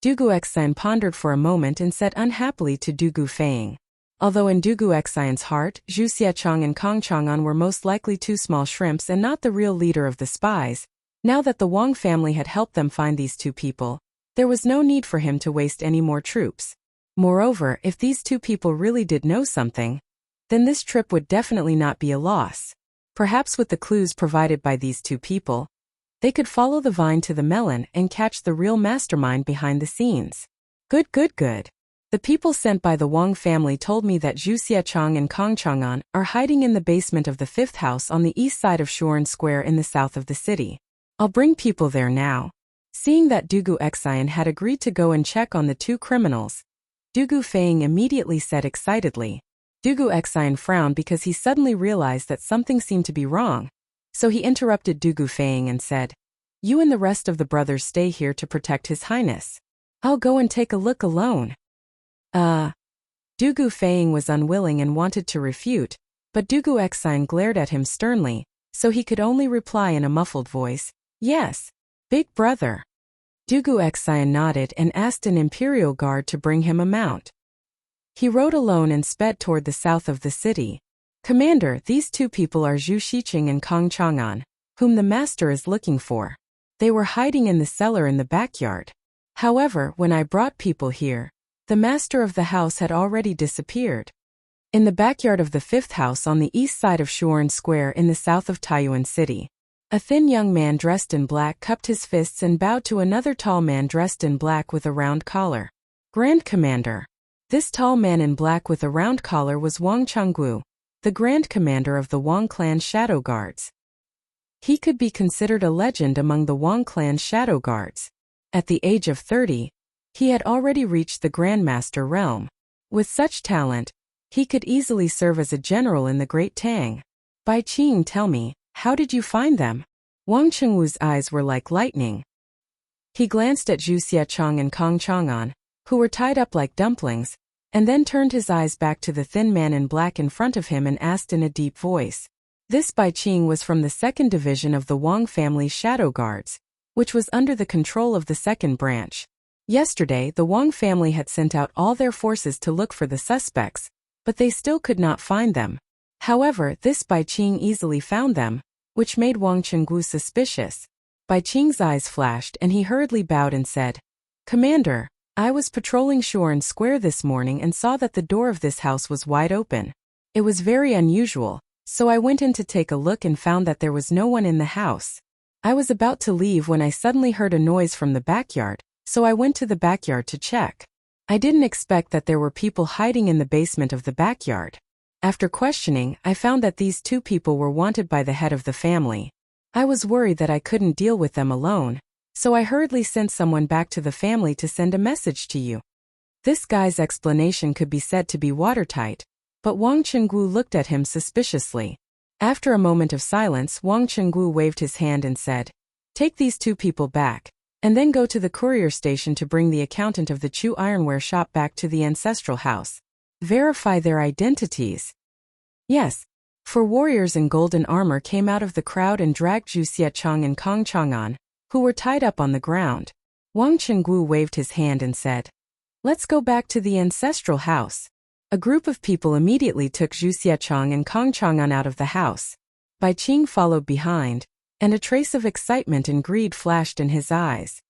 Du Guoxian pondered for a moment and said unhappily to Du Gufeng. Although in Du Guoxian's heart, Zhu Xiecheng and Kang Chang'an were most likely two small shrimps and not the real leader of the spies, now that the Wang family had helped them find these two people, there was no need for him to waste any more troops. Moreover, if these two people really did know something, then this trip would definitely not be a loss. Perhaps with the clues provided by these two people, they could follow the vine to the melon and catch the real mastermind behind the scenes. Good. The people sent by the Wang family told me that Zhu Xiecheng and Kang Chang'an are hiding in the basement of the fifth house on the east side of Shuren Square in the south of the city. I'll bring people there now. Seeing that Du Guoxian had agreed to go and check on the two criminals, Du Gufeng immediately said excitedly. Du Guoxian frowned because he suddenly realized that something seemed to be wrong, so he interrupted Du Gufeng and said, "You and the rest of the brothers stay here to protect His Highness. I'll go and take a look alone." Du Gufeng was unwilling and wanted to refute, but Du Guoxian glared at him sternly, so he could only reply in a muffled voice, "Yes, big brother." Du Guoxian nodded and asked an imperial guard to bring him a mount. He rode alone and sped toward the south of the city. "Commander, these two people are Zhu Xiecheng and Kang Chang'an, whom the master is looking for. They were hiding in the cellar in the backyard. However, when I brought people here, the master of the house had already disappeared." In the backyard of the fifth house on the east side of Shuren Square in the south of Taiyuan City, a thin young man dressed in black cupped his fists and bowed to another tall man dressed in black with a round collar. "Grand Commander." This tall man in black with a round collar was Wang Changgu, the Grand Commander of the Wang clan's Shadow Guards. He could be considered a legend among the Wang clan's Shadow Guards. At the age of 30, he had already reached the Grandmaster realm. With such talent, he could easily serve as a general in the Great Tang. "Bai Qing, tell me, how did you find them?" Wang Chengwu's eyes were like lightning. He glanced at Zhu Xiecheng and Kang Chang'an, who were tied up like dumplings, and then turned his eyes back to the thin man in black in front of him and asked in a deep voice. This Bai Qing was from the second division of the Wang family's Shadow Guards, which was under the control of the second branch. Yesterday, the Wang family had sent out all their forces to look for the suspects, but they still could not find them. However, this Bai Qing easily found them, which made Wang Chenggu suspicious. Bai Qing's eyes flashed and he hurriedly bowed and said, "Commander, I was patrolling Shuren Square this morning and saw that the door of this house was wide open. It was very unusual, so I went in to take a look and found that there was no one in the house. I was about to leave when I suddenly heard a noise from the backyard, so I went to the backyard to check. I didn't expect that there were people hiding in the basement of the backyard. After questioning, I found that these two people were wanted by the head of the family. I was worried that I couldn't deal with them alone, so I hurriedly sent someone back to the family to send a message to you." This guy's explanation could be said to be watertight, but Wang Chenggu looked at him suspiciously. After a moment of silence, Wang Chenggu waved his hand and said, "Take these two people back, and then go to the courier station to bring the accountant of the Chu Ironware shop back to the ancestral house. Verify their identities." "Yes." 4 warriors in golden armor came out of the crowd and dragged Zhu Xiecheng and Kang Chang'an, who were tied up on the ground. Wang Chenggu waved his hand and said, "Let's go back to the ancestral house." A group of people immediately took Zhu Xiecheng and Kang Chang'an out of the house. Bai Qing followed behind, and a trace of excitement and greed flashed in his eyes.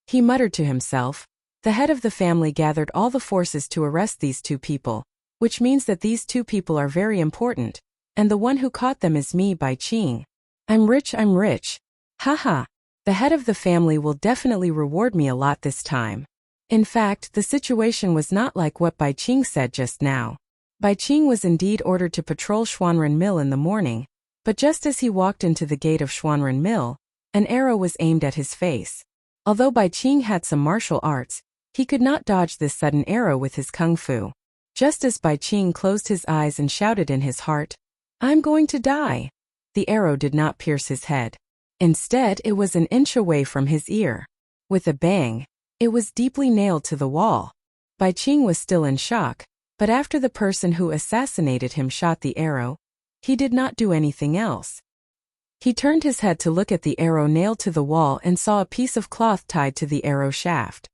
He muttered to himself, "The head of the family gathered all the forces to arrest these two people, which means that these two people are very important, and the one who caught them is me, Bai Qing. I'm rich. Haha. The head of the family will definitely reward me a lot this time." In fact, the situation was not like what Bai Qing said just now. Bai Qing was indeed ordered to patrol Xuanren Mill in the morning, but just as he walked into the gate of Xuanren Mill, an arrow was aimed at his face. Although Bai Qing had some martial arts, he could not dodge this sudden arrow with his kung fu. Just as Bai Qing closed his eyes and shouted in his heart, "I'm going to die," the arrow did not pierce his head. Instead, it was an inch away from his ear. With a bang, it was deeply nailed to the wall. Bai Qing was still in shock, but after the person who assassinated him shot the arrow, he did not do anything else. He turned his head to look at the arrow nailed to the wall and saw a piece of cloth tied to the arrow shaft.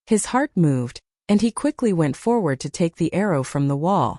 His heart moved, and he quickly went forward to take the arrow from the wall.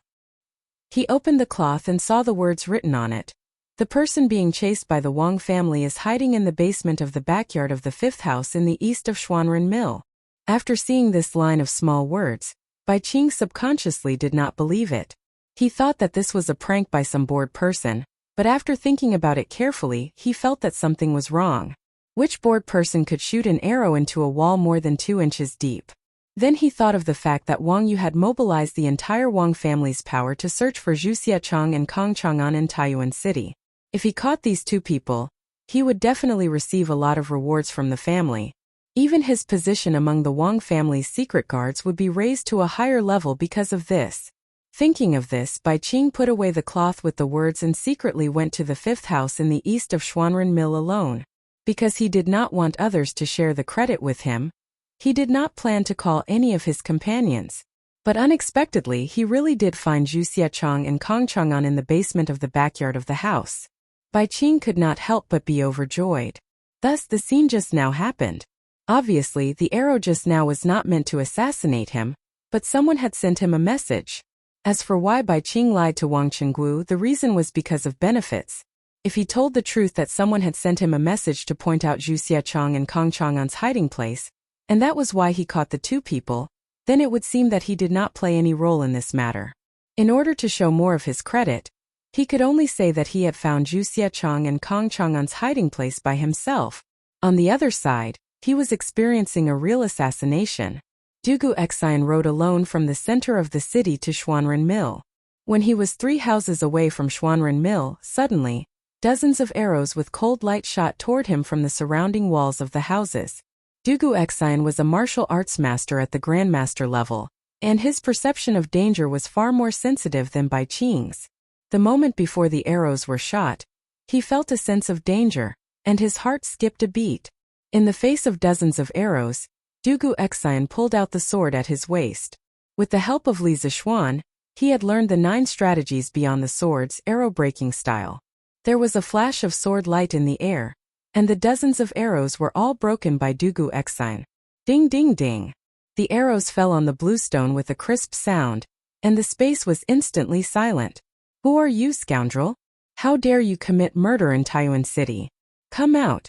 He opened the cloth and saw the words written on it. The person being chased by the Wang family is hiding in the basement of the backyard of the 5th house in the east of Xuanren Mill. After seeing this line of small words, Bai Qing subconsciously did not believe it. He thought that this was a prank by some bored person, but after thinking about it carefully, he felt that something was wrong. Which bored person could shoot an arrow into a wall more than 2 inches deep? Then he thought of the fact that Wang Yu had mobilized the entire Wang family's power to search for Zhu Xiaochang and Kong Chang'an in Taiyuan City. If he caught these 2 people, he would definitely receive a lot of rewards from the family. Even his position among the Wang family's secret guards would be raised to a higher level because of this. Thinking of this, Bai Qing put away the cloth with the words and secretly went to the 5th house in the east of Xuanren Mill alone. Because he did not want others to share the credit with him, he did not plan to call any of his companions. But unexpectedly, he really did find Zhu Xiaochang and Kong Chang'an in the basement of the backyard of the house. Bai Qing could not help but be overjoyed. Thus, the scene just now happened. Obviously, the arrow just now was not meant to assassinate him, but someone had sent him a message. As for why Bai Qing lied to Wang Qinggu, the reason was because of benefits. If he told the truth that someone had sent him a message to point out Zhu Xiaochang and Kong Chang'an's hiding place, and that was why he caught the 2 people, then it would seem that he did not play any role in this matter. In order to show more of his credit, he could only say that he had found Zhu Xiaochang and Kong Chang'an's hiding place by himself. On the other side, he was experiencing a real assassination. Dugu Xian rode alone from the center of the city to Xuanren Mill. When he was 3 houses away from Xuanren Mill, suddenly, dozens of arrows with cold light shot toward him from the surrounding walls of the houses. Dugu Xian was a martial arts master at the grandmaster level, and his perception of danger was far more sensitive than Bai Qing's. The moment before the arrows were shot, he felt a sense of danger, and his heart skipped a beat. In the face of dozens of arrows, Dugu Xian pulled out the sword at his waist. With the help of Li Zixuan, he had learned the 9 strategies beyond the sword's arrow-breaking style. There was a flash of sword light in the air, and the dozens of arrows were all broken by Dugu Xian. Ding ding ding! The arrows fell on the bluestone with a crisp sound, and the space was instantly silent. Who are you, scoundrel? How dare you commit murder in Taiyuan City? Come out!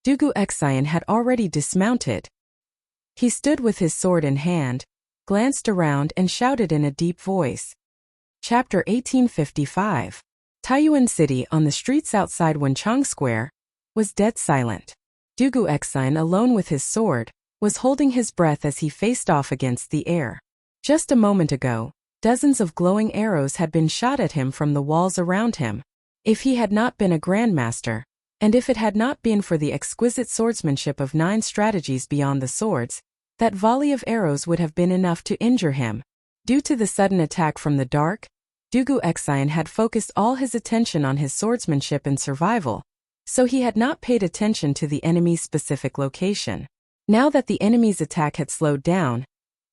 Dugu Xian had already dismounted. He stood with his sword in hand, glanced around and shouted in a deep voice. Chapter 1855. Taiyuan City, on the streets outside Wenchang Square, was dead silent. Dugu Xian, alone with his sword, was holding his breath as he faced off against the air. Just a moment ago, dozens of glowing arrows had been shot at him from the walls around him. If he had not been a grandmaster, and if it had not been for the exquisite swordsmanship of 9 strategies beyond the swords, that volley of arrows would have been enough to injure him. Due to the sudden attack from the dark, Dugu Xian had focused all his attention on his swordsmanship and survival, so he had not paid attention to the enemy's specific location. Now that the enemy's attack had slowed down,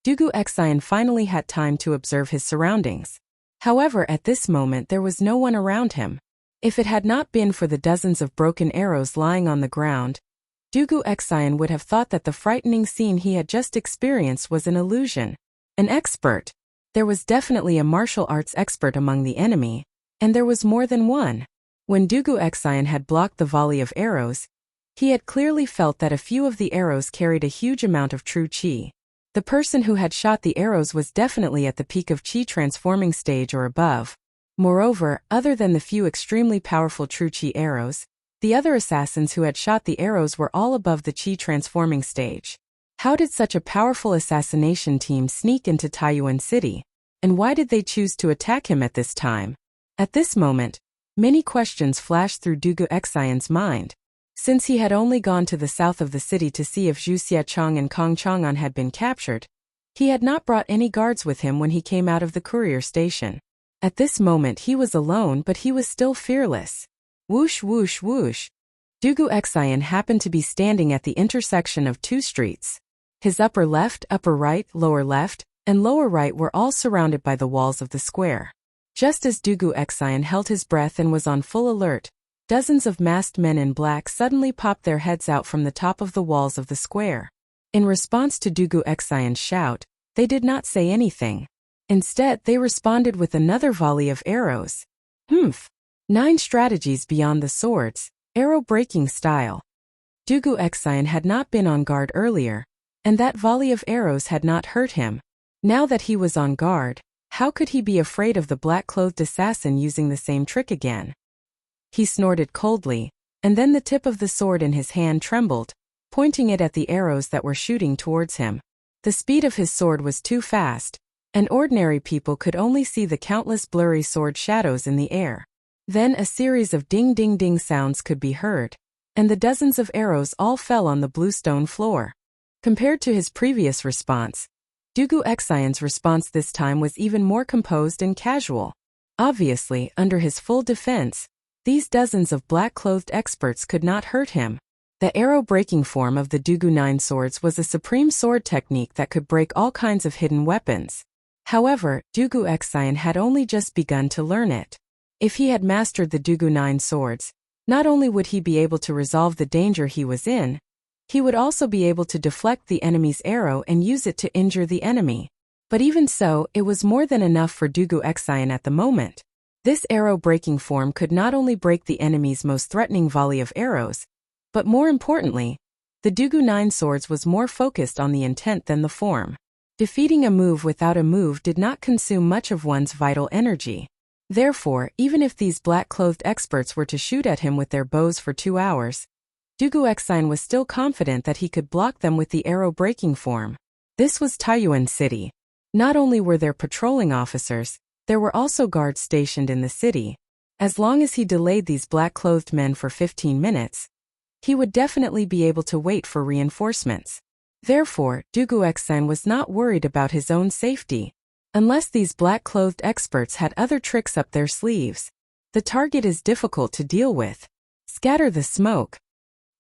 Dugu Xian finally had time to observe his surroundings. However, at this moment there was no one around him. If it had not been for the dozens of broken arrows lying on the ground, Dugu Xian would have thought that the frightening scene he had just experienced was an illusion. An expert. There was definitely a martial arts expert among the enemy, and there was more than one. When Dugu Xian had blocked the volley of arrows, he had clearly felt that a few of the arrows carried a huge amount of true qi. The person who had shot the arrows was definitely at the peak of qi transforming stage or above. Moreover, other than the few extremely powerful true qi arrows, the other assassins who had shot the arrows were all above the qi transforming stage. How did such a powerful assassination team sneak into Taiyuan City? And why did they choose to attack him at this time? At this moment, many questions flashed through Dugu Xian's mind. Since he had only gone to the south of the city to see if Zhu Xiaochang and Kong Chang'an had been captured, he had not brought any guards with him when he came out of the courier station. At this moment he was alone, but he was still fearless. Whoosh whoosh whoosh. Dugu Exayan happened to be standing at the intersection of two streets. His upper left, upper right, lower left, and lower right were all surrounded by the walls of the square. Just as Dugu Exayan held his breath and was on full alert, dozens of masked men in black suddenly popped their heads out from the top of the walls of the square. In response to Dugu Exayan's shout, they did not say anything. Instead, they responded with another volley of arrows. 9 strategies beyond the swords, arrow-breaking style. Dugu Exayan had not been on guard earlier, and that volley of arrows had not hurt him. Now that he was on guard, how could he be afraid of the black-clothed assassin using the same trick again? He snorted coldly, and then the tip of the sword in his hand trembled, pointing it at the arrows that were shooting towards him. The speed of his sword was too fast, and ordinary people could only see the countless blurry sword shadows in the air. Then a series of ding-ding-ding sounds could be heard, and the dozens of arrows all fell on the bluestone floor. Compared to his previous response, Dugu Exayan's response this time was even more composed and casual. Obviously, under his full defense, these dozens of black-clothed experts could not hurt him. The arrow-breaking form of the Dugu 9 swords was a supreme sword technique that could break all kinds of hidden weapons. However, Dugu Exayan had only just begun to learn it. If he had mastered the Dugu 9 swords, not only would he be able to resolve the danger he was in, he would also be able to deflect the enemy's arrow and use it to injure the enemy. But even so, it was more than enough for Dugu Exayan at the moment. This arrow-breaking form could not only break the enemy's most threatening volley of arrows, but more importantly, the Dugu 9 swords was more focused on the intent than the form. Defeating a move without a move did not consume much of one's vital energy. Therefore, even if these black-clothed experts were to shoot at him with their bows for 2 hours, Dugu Exayan was still confident that he could block them with the arrow-breaking form. This was Taiyuan City. Not only were there patrolling officers, there were also guards stationed in the city. As long as he delayed these black-clothed men for 15 minutes, he would definitely be able to wait for reinforcements. Therefore, Dugu Exayan was not worried about his own safety. Unless these black-clothed experts had other tricks up their sleeves, the target is difficult to deal with. Scatter the smoke.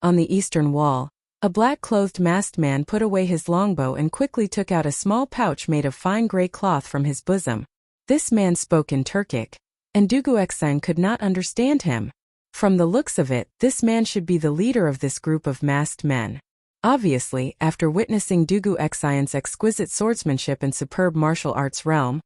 On the eastern wall, a black-clothed masked man put away his longbow and quickly took out a small pouch made of fine gray cloth from his bosom. This man spoke in Turkic, and Dugu Exayan could not understand him. From the looks of it, this man should be the leader of this group of masked men. Obviously, after witnessing Dugu Exayan's exquisite swordsmanship and superb martial arts realm,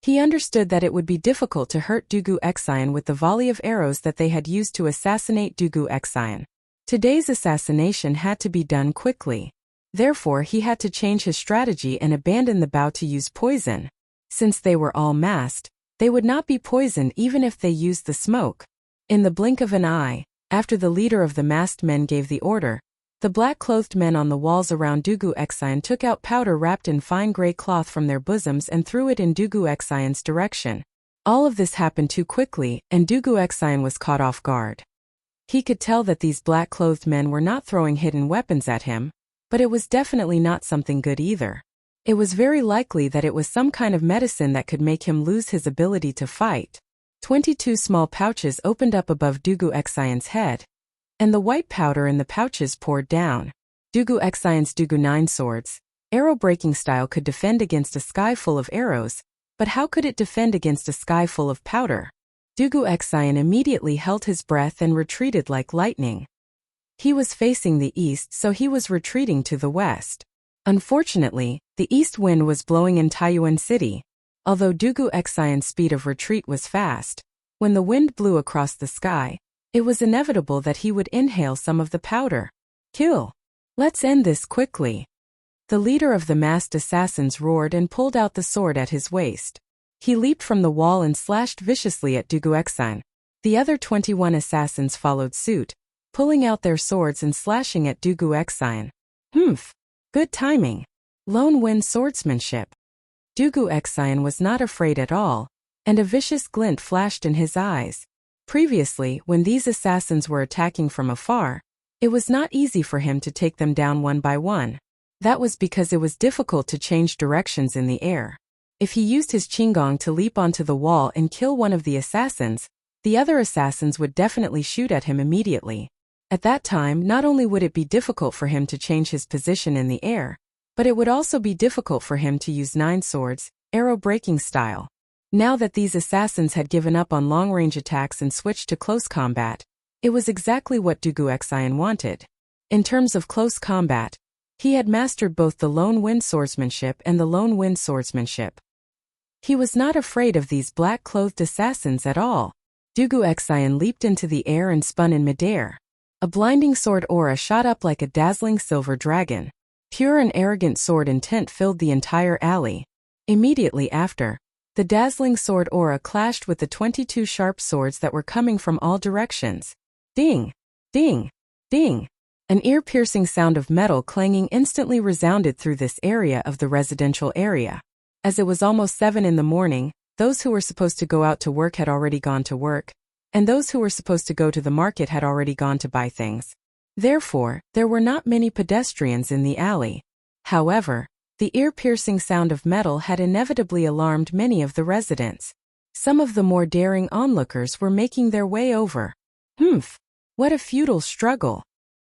he understood that it would be difficult to hurt Dugu Exayan with the volley of arrows that they had used to assassinate Dugu Exayan. Today's assassination had to be done quickly. Therefore, he had to change his strategy and abandon the bow to use poison. Since they were all masked, they would not be poisoned even if they used the smoke. In the blink of an eye, after the leader of the masked men gave the order, the black-clothed men on the walls around Dugu Exayan took out powder wrapped in fine gray cloth from their bosoms and threw it in Dugu Exayan's direction. All of this happened too quickly, and Dugu Exayan was caught off guard. He could tell that these black-clothed men were not throwing hidden weapons at him, but it was definitely not something good either. It was very likely that it was some kind of medicine that could make him lose his ability to fight. 22 small pouches opened up above Dugu Exayan's head, and the white powder in the pouches poured down. Dugu Exayan's Dugu 9 swords, arrow-breaking style, could defend against a sky full of arrows, but how could it defend against a sky full of powder? Dugu Exayan immediately held his breath and retreated like lightning. He was facing the east, so he was retreating to the west. Unfortunately, the east wind was blowing in Taiyuan City. Although Dugu Exayan's speed of retreat was fast, when the wind blew across the sky, it was inevitable that he would inhale some of the powder. Kill! Let's end this quickly. The leader of the masked assassins roared and pulled out the sword at his waist. He leaped from the wall and slashed viciously at Dugu Exayan. The other 21 assassins followed suit, pulling out their swords and slashing at Dugu Exayan. Good timing. Lone wind swordsmanship. Dugu Exayan was not afraid at all, and a vicious glint flashed in his eyes. Previously, when these assassins were attacking from afar, it was not easy for him to take them down one by one. That was because it was difficult to change directions in the air. If he used his qinggong to leap onto the wall and kill one of the assassins, the other assassins would definitely shoot at him immediately. At that time, not only would it be difficult for him to change his position in the air, but it would also be difficult for him to use 9 swords, arrow-breaking style. Now that these assassins had given up on long-range attacks and switched to close combat, it was exactly what Dugu Xian wanted. In terms of close combat, he had mastered both the lone wind swordsmanship and the lone wind swordsmanship. He was not afraid of these black-clothed assassins at all. Dugu Xian leaped into the air and spun in midair. A blinding sword aura shot up like a dazzling silver dragon. Pure and arrogant sword intent filled the entire alley. Immediately after, the dazzling sword aura clashed with the 22 sharp swords that were coming from all directions. Ding! Ding! Ding! An ear-piercing sound of metal clanging instantly resounded through this area of the residential area. As it was almost 7 in the morning, those who were supposed to go out to work had already gone to work, and those who were supposed to go to the market had already gone to buy things. Therefore, there were not many pedestrians in the alley. However, the ear-piercing sound of metal had inevitably alarmed many of the residents. Some of the more daring onlookers were making their way over. Humph! What a futile struggle!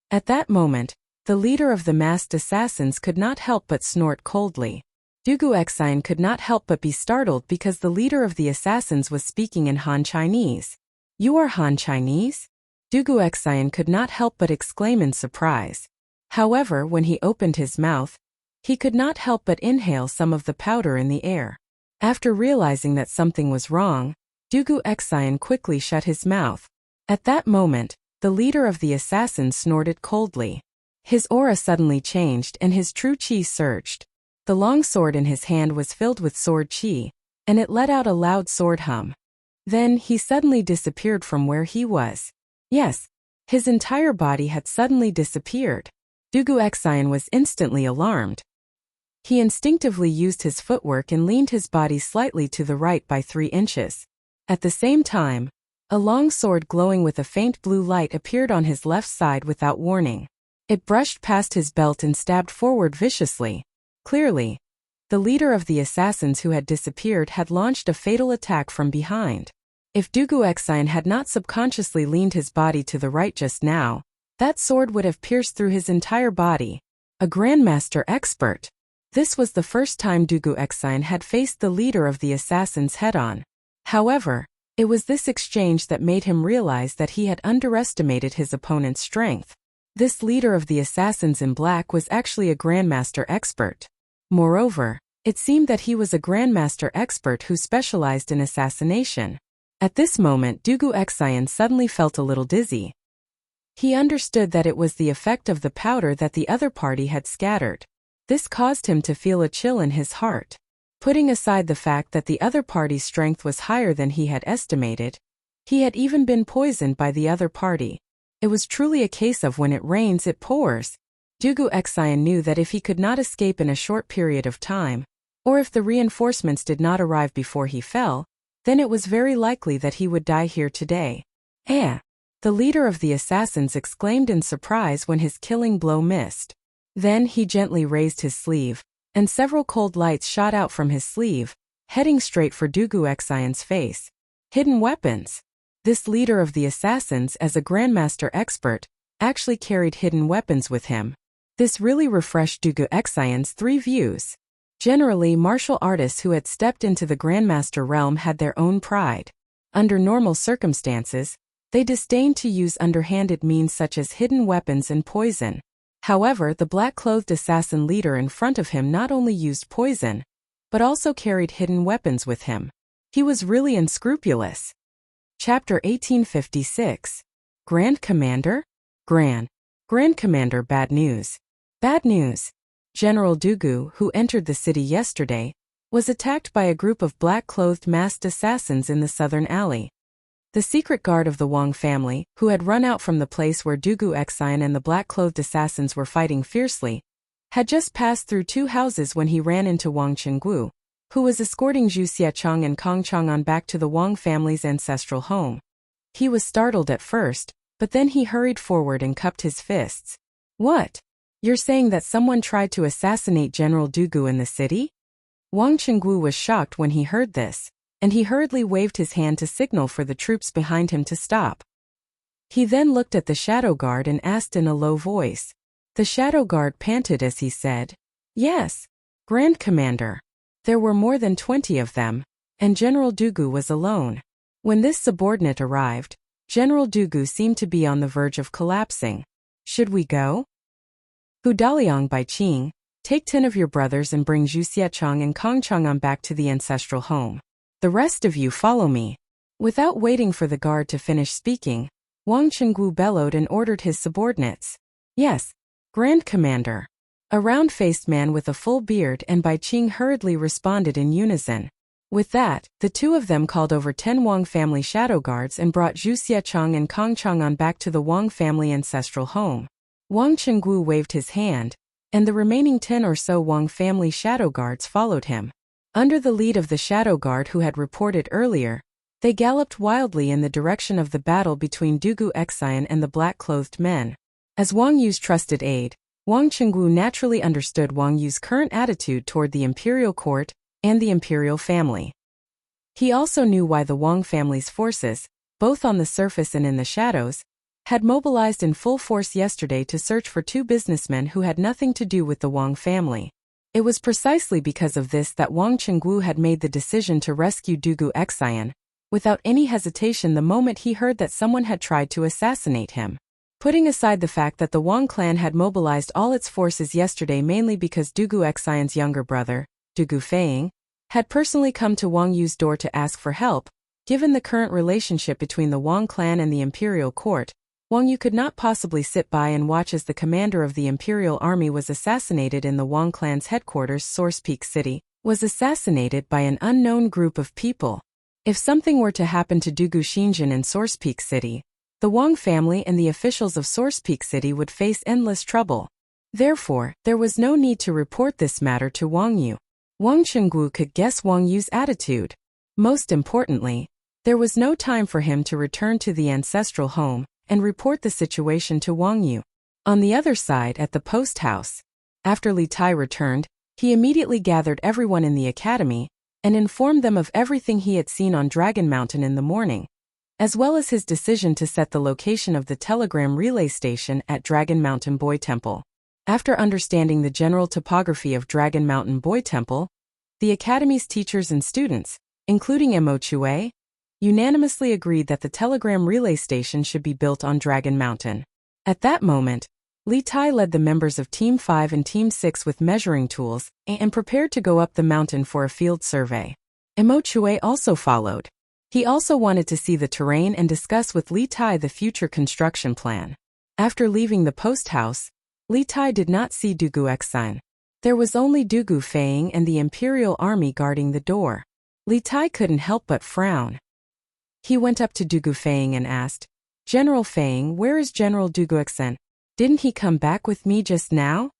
At that moment, the leader of the masked assassins could not help but snort coldly. Dugu Xian could not help but be startled because the leader of the assassins was speaking in Han Chinese. You are Han Chinese? Dugu Xian could not help but exclaim in surprise. However, when he opened his mouth, he could not help but inhale some of the powder in the air. After realizing that something was wrong, Dugu Xian quickly shut his mouth. At that moment, the leader of the assassins snorted coldly. His aura suddenly changed and his true qi surged. The long sword in his hand was filled with sword qi, and it let out a loud sword hum. Then he suddenly disappeared from where he was. Yes, his entire body had suddenly disappeared. Dugu Xian was instantly alarmed. He instinctively used his footwork and leaned his body slightly to the right by 3 inches. At the same time, a long sword glowing with a faint blue light appeared on his left side without warning. It brushed past his belt and stabbed forward viciously. Clearly, the leader of the assassins who had disappeared had launched a fatal attack from behind. If Dugu Xian had not subconsciously leaned his body to the right just now, that sword would have pierced through his entire body. A Grandmaster expert! This was the first time Dugu Xian had faced the leader of the assassins head-on. However, it was this exchange that made him realize that he had underestimated his opponent's strength. This leader of the assassins in black was actually a Grandmaster expert. Moreover, it seemed that he was a Grandmaster expert who specialized in assassination. At this moment, Dugu Xian suddenly felt a little dizzy. He understood that it was the effect of the powder that the other party had scattered. This caused him to feel a chill in his heart. Putting aside the fact that the other party's strength was higher than he had estimated, he had even been poisoned by the other party. It was truly a case of when it rains it pours. Dugu Xian knew that if he could not escape in a short period of time, or if the reinforcements did not arrive before he fell, then it was very likely that he would die here today. Eh! The leader of the assassins exclaimed in surprise when his killing blow missed. Then he gently raised his sleeve, and several cold lights shot out from his sleeve, heading straight for Dugu Xian's face. Hidden weapons! This leader of the assassins, as a Grandmaster expert, actually carried hidden weapons with him. This really refreshed Dugu Xian's 3 views. Generally, martial artists who had stepped into the Grandmaster realm had their own pride. Under normal circumstances, they disdained to use underhanded means such as hidden weapons and poison. However, the black-clothed assassin leader in front of him not only used poison, but also carried hidden weapons with him. He was really unscrupulous. Chapter 1856. Grand Commander? Grand Commander, bad news. Bad news. General Dugu, who entered the city yesterday, was attacked by a group of black-clothed masked assassins in the southern alley. The secret guard of the Wang family, who had run out from the place where Dugu Xian and the black-clothed assassins were fighting fiercely, had just passed through 2 houses when he ran into Wang Qinggu, who was escorting Zhu Xiachang and Kong Chang'an back to the Wang family's ancestral home. He was startled at first, but then he hurried forward and cupped his fists. What? You're saying that someone tried to assassinate General Dugu in the city? Wang Qinggu was shocked when he heard this. and he hurriedly waved his hand to signal for the troops behind him to stop. He then looked at the shadow guard and asked in a low voice. The shadow guard panted as he said, "Yes, Grand Commander." There were more than 20 of them, and General Dugu was alone. When this subordinate arrived, General Dugu seemed to be on the verge of collapsing. "Should we go?" "Hu Daliang Bai Qing, take 10 of your brothers and bring Zhu Xiechang and Kong Chang'an back to the ancestral home. The rest of you follow me." Without waiting for the guard to finish speaking, Wang Chenggu bellowed and ordered his subordinates. "Yes, Grand Commander." A round-faced man with a full beard and Bai Qing hurriedly responded in unison. With that, the two of them called over 10 Wang family shadow guards and brought Zhu Xiechang and Kong Chang'an back to the Wang family ancestral home. Wang Chenggu waved his hand, and the remaining 10 or so Wang family shadow guards followed him. Under the lead of the shadow guard who had reported earlier, they galloped wildly in the direction of the battle between Dugu Xian and the black-clothed men. As Wang Yu's trusted aide, Wang Chenggu naturally understood Wang Yu's current attitude toward the imperial court and the imperial family. He also knew why the Wang family's forces, both on the surface and in the shadows, had mobilized in full force yesterday to search for 2 businessmen who had nothing to do with the Wang family. It was precisely because of this that Wang Chenggu had made the decision to rescue Dugu Xian, without any hesitation the moment he heard that someone had tried to assassinate him. Putting aside the fact that the Wang clan had mobilized all its forces yesterday mainly because Dugu Xian's younger brother, Dugu Feiying, had personally come to Wang Yu's door to ask for help, given the current relationship between the Wang clan and the imperial court, Wang Yu could not possibly sit by and watch as the commander of the imperial army was assassinated in the Wang clan's headquarters, Source Peak City, was assassinated by an unknown group of people. If something were to happen to Dugu Xinjin in Source Peak City, the Wang family and the officials of Source Peak City would face endless trouble. Therefore, there was no need to report this matter to Wang Yu. Wang Chenggu could guess Wang Yu's attitude. Most importantly, there was no time for him to return to the ancestral home and report the situation to Wang Yu. On the other side at the post house, after Li Tai returned, he immediately gathered everyone in the academy and informed them of everything he had seen on Dragon Mountain in the morning, as well as his decision to set the location of the telegram relay station at Dragon Mountain Boy Temple. After understanding the general topography of Dragon Mountain Boy Temple, the academy's teachers and students, including Mo Chue, unanimously agreed that the telegram relay station should be built on Dragon Mountain. At that moment, Li Tai led the members of Team 5 and Team 6 with measuring tools and prepared to go up the mountain for a field survey. Mo Chue also followed. He also wanted to see the terrain and discuss with Li Tai the future construction plan. After leaving the post house, Li Tai did not see Dugu Xian. There was only Dugu Feiying and the imperial army guarding the door. Li Tai couldn't help but frown. He went up to Dugu Feiying and asked, "General Feiying, where is General Dugu Xian? Didn't he come back with me just now?"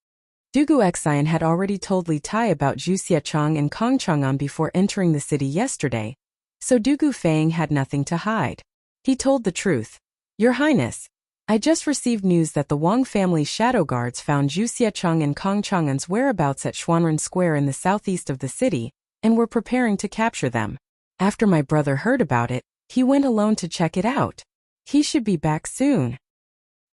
Dugu Xian had already told Li Tai about Zhu Xiechang and Kong Chang'an before entering the city yesterday, so Dugu Feiying had nothing to hide. He told the truth. "Your Highness, I just received news that the Wang family's shadow guards found Zhu Xiechang and Kong Chang'an's whereabouts at Xuanren Square in the southeast of the city, and were preparing to capture them. After my brother heard about it, he went alone to check it out. He should be back soon."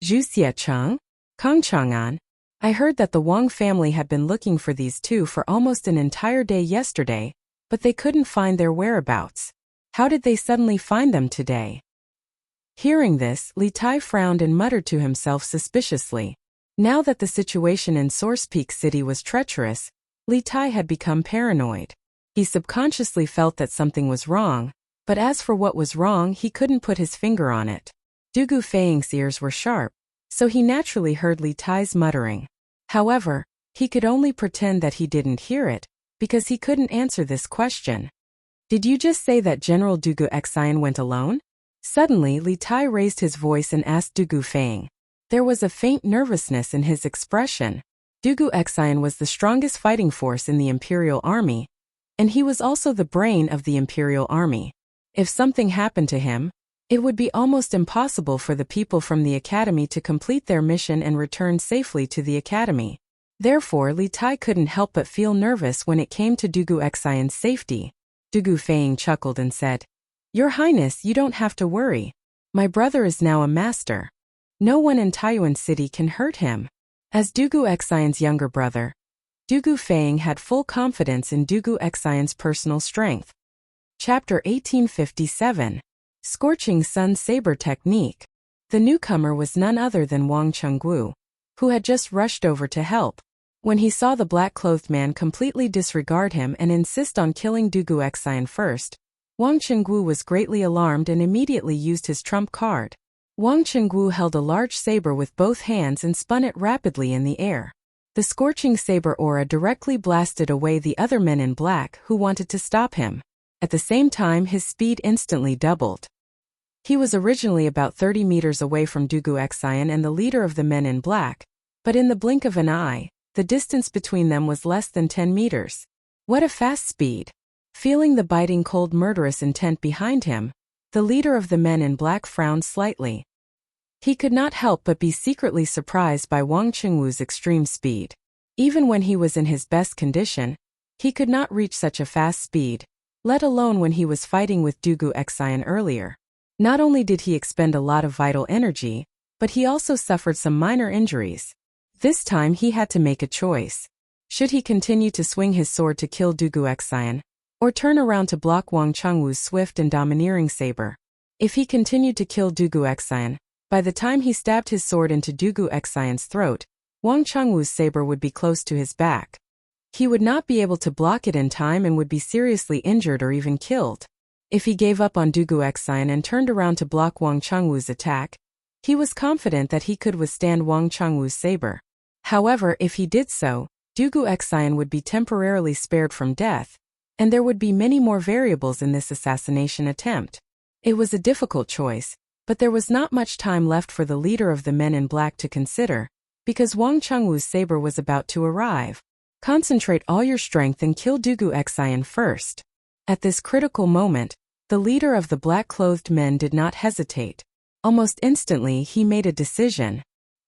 Zhu Xiechang? Kong Chang'an? I heard that the Wang family had been looking for these two for almost an entire day yesterday, but they couldn't find their whereabouts. How did they suddenly find them today? Hearing this, Li Tai frowned and muttered to himself suspiciously. Now that the situation in Source Peak City was treacherous, Li Tai had become paranoid. He subconsciously felt that something was wrong, but as for what was wrong, he couldn't put his finger on it. Dugu Feiying's ears were sharp, so he naturally heard Li Tai's muttering. However, he could only pretend that he didn't hear it, because he couldn't answer this question. "Did you just say that General Dugu Xian went alone?" Suddenly, Li Tai raised his voice and asked Dugu Feiying. There was a faint nervousness in his expression. Dugu Xian was the strongest fighting force in the Imperial Army, and he was also the brain of the Imperial Army. If something happened to him, it would be almost impossible for the people from the Academy to complete their mission and return safely to the Academy. Therefore, Li Tai couldn't help but feel nervous when it came to Dugu Xian's safety. Dugu Feiying chuckled and said, "Your Highness, you don't have to worry. My brother is now a master. No one in Taiyuan City can hurt him." As Dugu Xian's younger brother, Dugu Feiying had full confidence in Dugu Xian's personal strength. Chapter 1857. Scorching Sun Saber Technique. The newcomer was none other than Wang Chenggu, who had just rushed over to help. When he saw the black-clothed man completely disregard him and insist on killing Dugu Xian first, Wang Chenggu was greatly alarmed and immediately used his trump card. Wang Chenggu held a large saber with both hands and spun it rapidly in the air. The scorching saber aura directly blasted away the other men in black who wanted to stop him. At the same time, his speed instantly doubled. He was originally about 30 meters away from Dugu Xian and the leader of the men in black, but in the blink of an eye, the distance between them was less than 10 meters. What a fast speed! Feeling the biting cold murderous intent behind him, the leader of the men in black frowned slightly. He could not help but be secretly surprised by Wang Chenggu's extreme speed. Even when he was in his best condition, he could not reach such a fast speed, let alone when he was fighting with Dugu Xian earlier. Not only did he expend a lot of vital energy, but he also suffered some minor injuries. This time he had to make a choice. Should he continue to swing his sword to kill Dugu Xian, or turn around to block Wang Chenggu's swift and domineering saber? If he continued to kill Dugu Xian, by the time he stabbed his sword into Dugu Xian's throat, Wang Chenggu's saber would be close to his back. He would not be able to block it in time and would be seriously injured or even killed. If he gave up on Dugu Xian and turned around to block Wang Chenggu's attack, he was confident that he could withstand Wang Chenggu's saber. However, if he did so, Dugu Xian would be temporarily spared from death, and there would be many more variables in this assassination attempt. It was a difficult choice, but there was not much time left for the leader of the men in black to consider, because Wang Chenggu's saber was about to arrive. Concentrate all your strength and kill Dugu Xian first. At this critical moment, the leader of the black-clothed men did not hesitate. Almost instantly, he made a decision.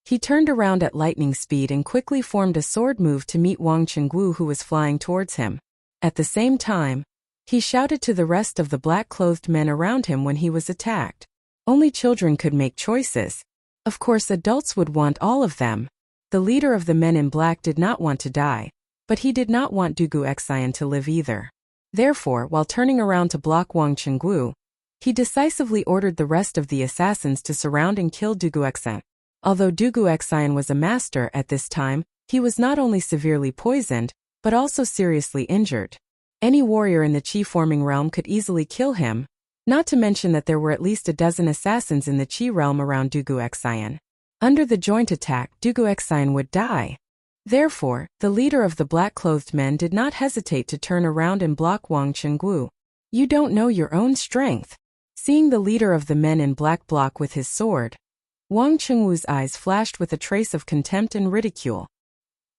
He turned around at lightning speed and quickly formed a sword move to meet Wang Chenggu, who was flying towards him. At the same time, he shouted to the rest of the black-clothed men around him when he was attacked. Only children could make choices. Of course, adults would want all of them. The leader of the men in black did not want to die, but he did not want Dugu Xian to live either. Therefore, while turning around to block Wang Chenggu, he decisively ordered the rest of the assassins to surround and kill Dugu Xian. Although Dugu Xian was a master at this time, he was not only severely poisoned, but also seriously injured. Any warrior in the Qi-forming realm could easily kill him, not to mention that there were at least a dozen assassins in the Qi realm around Dugu Xian. Under the joint attack, Dugu Xian would die. Therefore, the leader of the black-clothed men did not hesitate to turn around and block Wang Chenggu. "You don't know your own strength." Seeing the leader of the men in black block with his sword, Wang Chenggu's eyes flashed with a trace of contempt and ridicule.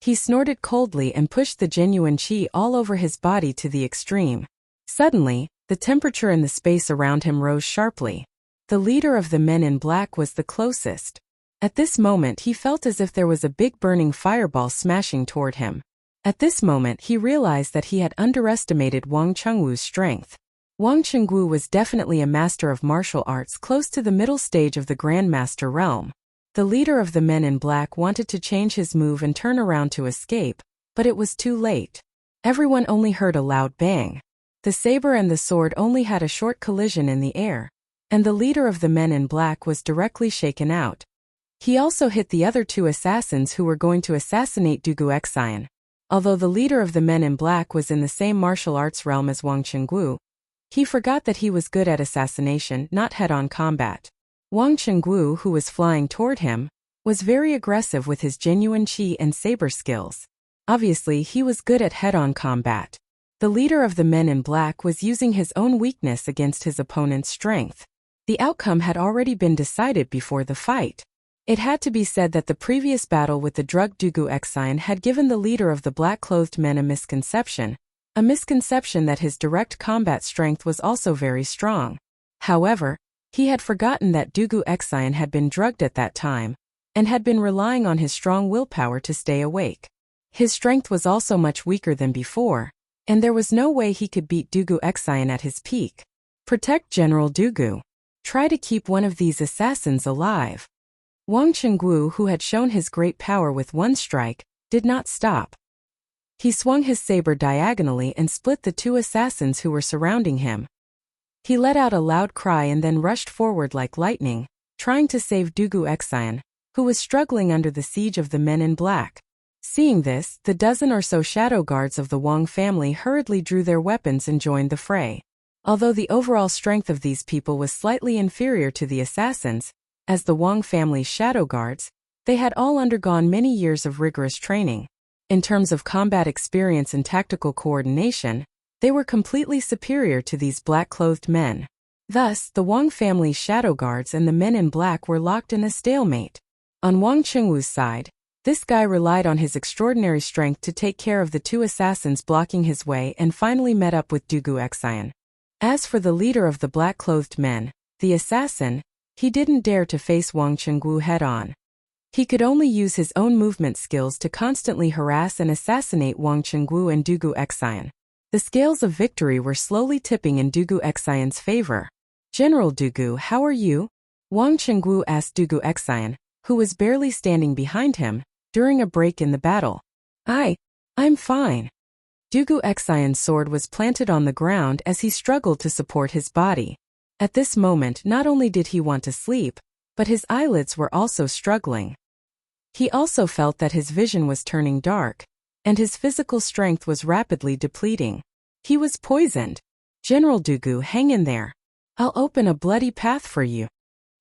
He snorted coldly and pushed the genuine qi all over his body to the extreme. Suddenly, the temperature in the space around him rose sharply. The leader of the men in black was the closest. At this moment he felt as if there was a big burning fireball smashing toward him. At this moment he realized that he had underestimated Wang Chenggu's strength. Wang Chenggu was definitely a master of martial arts close to the middle stage of the Grandmaster realm. The leader of the men in black wanted to change his move and turn around to escape, but it was too late. Everyone only heard a loud bang. The saber and the sword only had a short collision in the air, and the leader of the men in black was directly shaken out. He also hit the other two assassins who were going to assassinate Dugu Xian. Although the leader of the men in black was in the same martial arts realm as Wang Chenggu, he forgot that he was good at assassination, not head-on combat. Wang Chenggu, who was flying toward him, was very aggressive with his genuine qi and saber skills. Obviously, he was good at head-on combat. The leader of the men in black was using his own weakness against his opponent's strength. The outcome had already been decided before the fight. It had to be said that the previous battle with the drugged Dugu Xian had given the leader of the black-clothed men a misconception that his direct combat strength was also very strong. However, he had forgotten that Dugu Xian had been drugged at that time, and had been relying on his strong willpower to stay awake. His strength was also much weaker than before, and there was no way he could beat Dugu Xian at his peak. Protect General Dugu. Try to keep one of these assassins alive. Wang Chenggu, who had shown his great power with one strike, did not stop. He swung his saber diagonally and split the two assassins who were surrounding him. He let out a loud cry and then rushed forward like lightning, trying to save Dugu Xian, who was struggling under the siege of the men in black. Seeing this, the dozen or so shadow guards of the Wang family hurriedly drew their weapons and joined the fray. Although the overall strength of these people was slightly inferior to the assassins, as the Wang family's shadow guards, they had all undergone many years of rigorous training. In terms of combat experience and tactical coordination, they were completely superior to these black-clothed men. Thus, the Wang family's shadow guards and the men in black were locked in a stalemate. On Wang Chengwu's side, this guy relied on his extraordinary strength to take care of the two assassins blocking his way and finally met up with Dugu Xian. As for the leader of the black-clothed men, the assassin, he didn't dare to face Wang Chengwu head-on. He could only use his own movement skills to constantly harass and assassinate Wang Chengwu and Dugu Xian. The scales of victory were slowly tipping in Dugu Xian's favor. General Dugu, how are you? Wang Chengwu asked Dugu Xian, who was barely standing behind him, during a break in the battle. I'm fine. Dugu Xian's sword was planted on the ground as he struggled to support his body. At this moment, not only did he want to sleep, but his eyelids were also struggling. He also felt that his vision was turning dark, and his physical strength was rapidly depleting. He was poisoned. General Dugu, hang in there. I'll open a bloody path for you.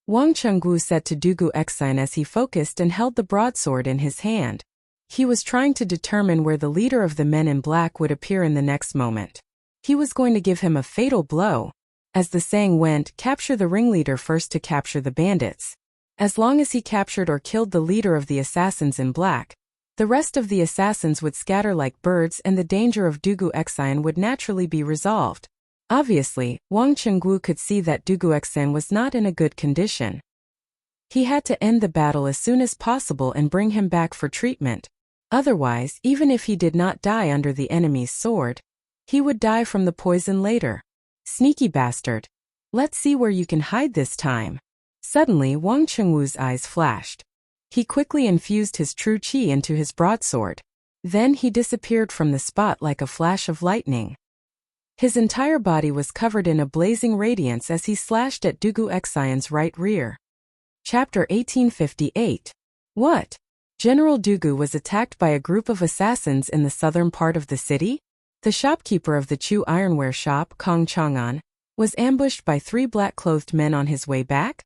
Wang Chengwu said to Dugu Xian as he focused and held the broadsword in his hand. He was trying to determine where the leader of the men in black would appear in the next moment. He was going to give him a fatal blow. As the saying went, capture the ringleader first to capture the bandits. As long as he captured or killed the leader of the assassins in black, the rest of the assassins would scatter like birds and the danger of Dugu Xian would naturally be resolved. Obviously, Wang Chengwu could see that Dugu Xian was not in a good condition. He had to end the battle as soon as possible and bring him back for treatment. Otherwise, even if he did not die under the enemy's sword, he would die from the poison later. Sneaky bastard. Let's see where you can hide this time. Suddenly, Wang Chengwu's eyes flashed. He quickly infused his true qi into his broadsword. Then he disappeared from the spot like a flash of lightning. His entire body was covered in a blazing radiance as he slashed at Dugu Xian's right rear. Chapter 1858. What? General Dugu was attacked by a group of assassins in the southern part of the city? The shopkeeper of the Chu ironware shop, Kong Chang'an, was ambushed by 3 black-clothed men on his way back?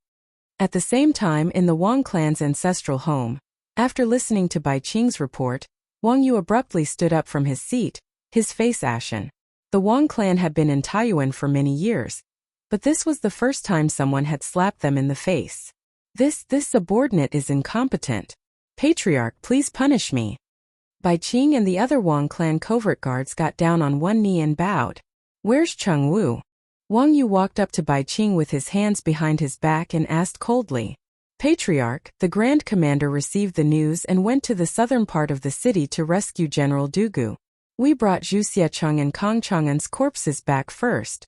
At the same time, in the Wang clan's ancestral home, after listening to Bai Qing's report, Wang Yu abruptly stood up from his seat, his face ashen. The Wang clan had been in Taiyuan for many years, but this was the first time someone had slapped them in the face. This subordinate is incompetent. Patriarch, please punish me. Bai Qing and the other Wang clan covert guards got down on one knee and bowed. Where's Cheng Wu? Wang Yu walked up to Bai Qing with his hands behind his back and asked coldly. Patriarch, the Grand Commander received the news and went to the southern part of the city to rescue General Dugu. We brought Zhu Xiecheng and Kong Chang'an's corpses back first.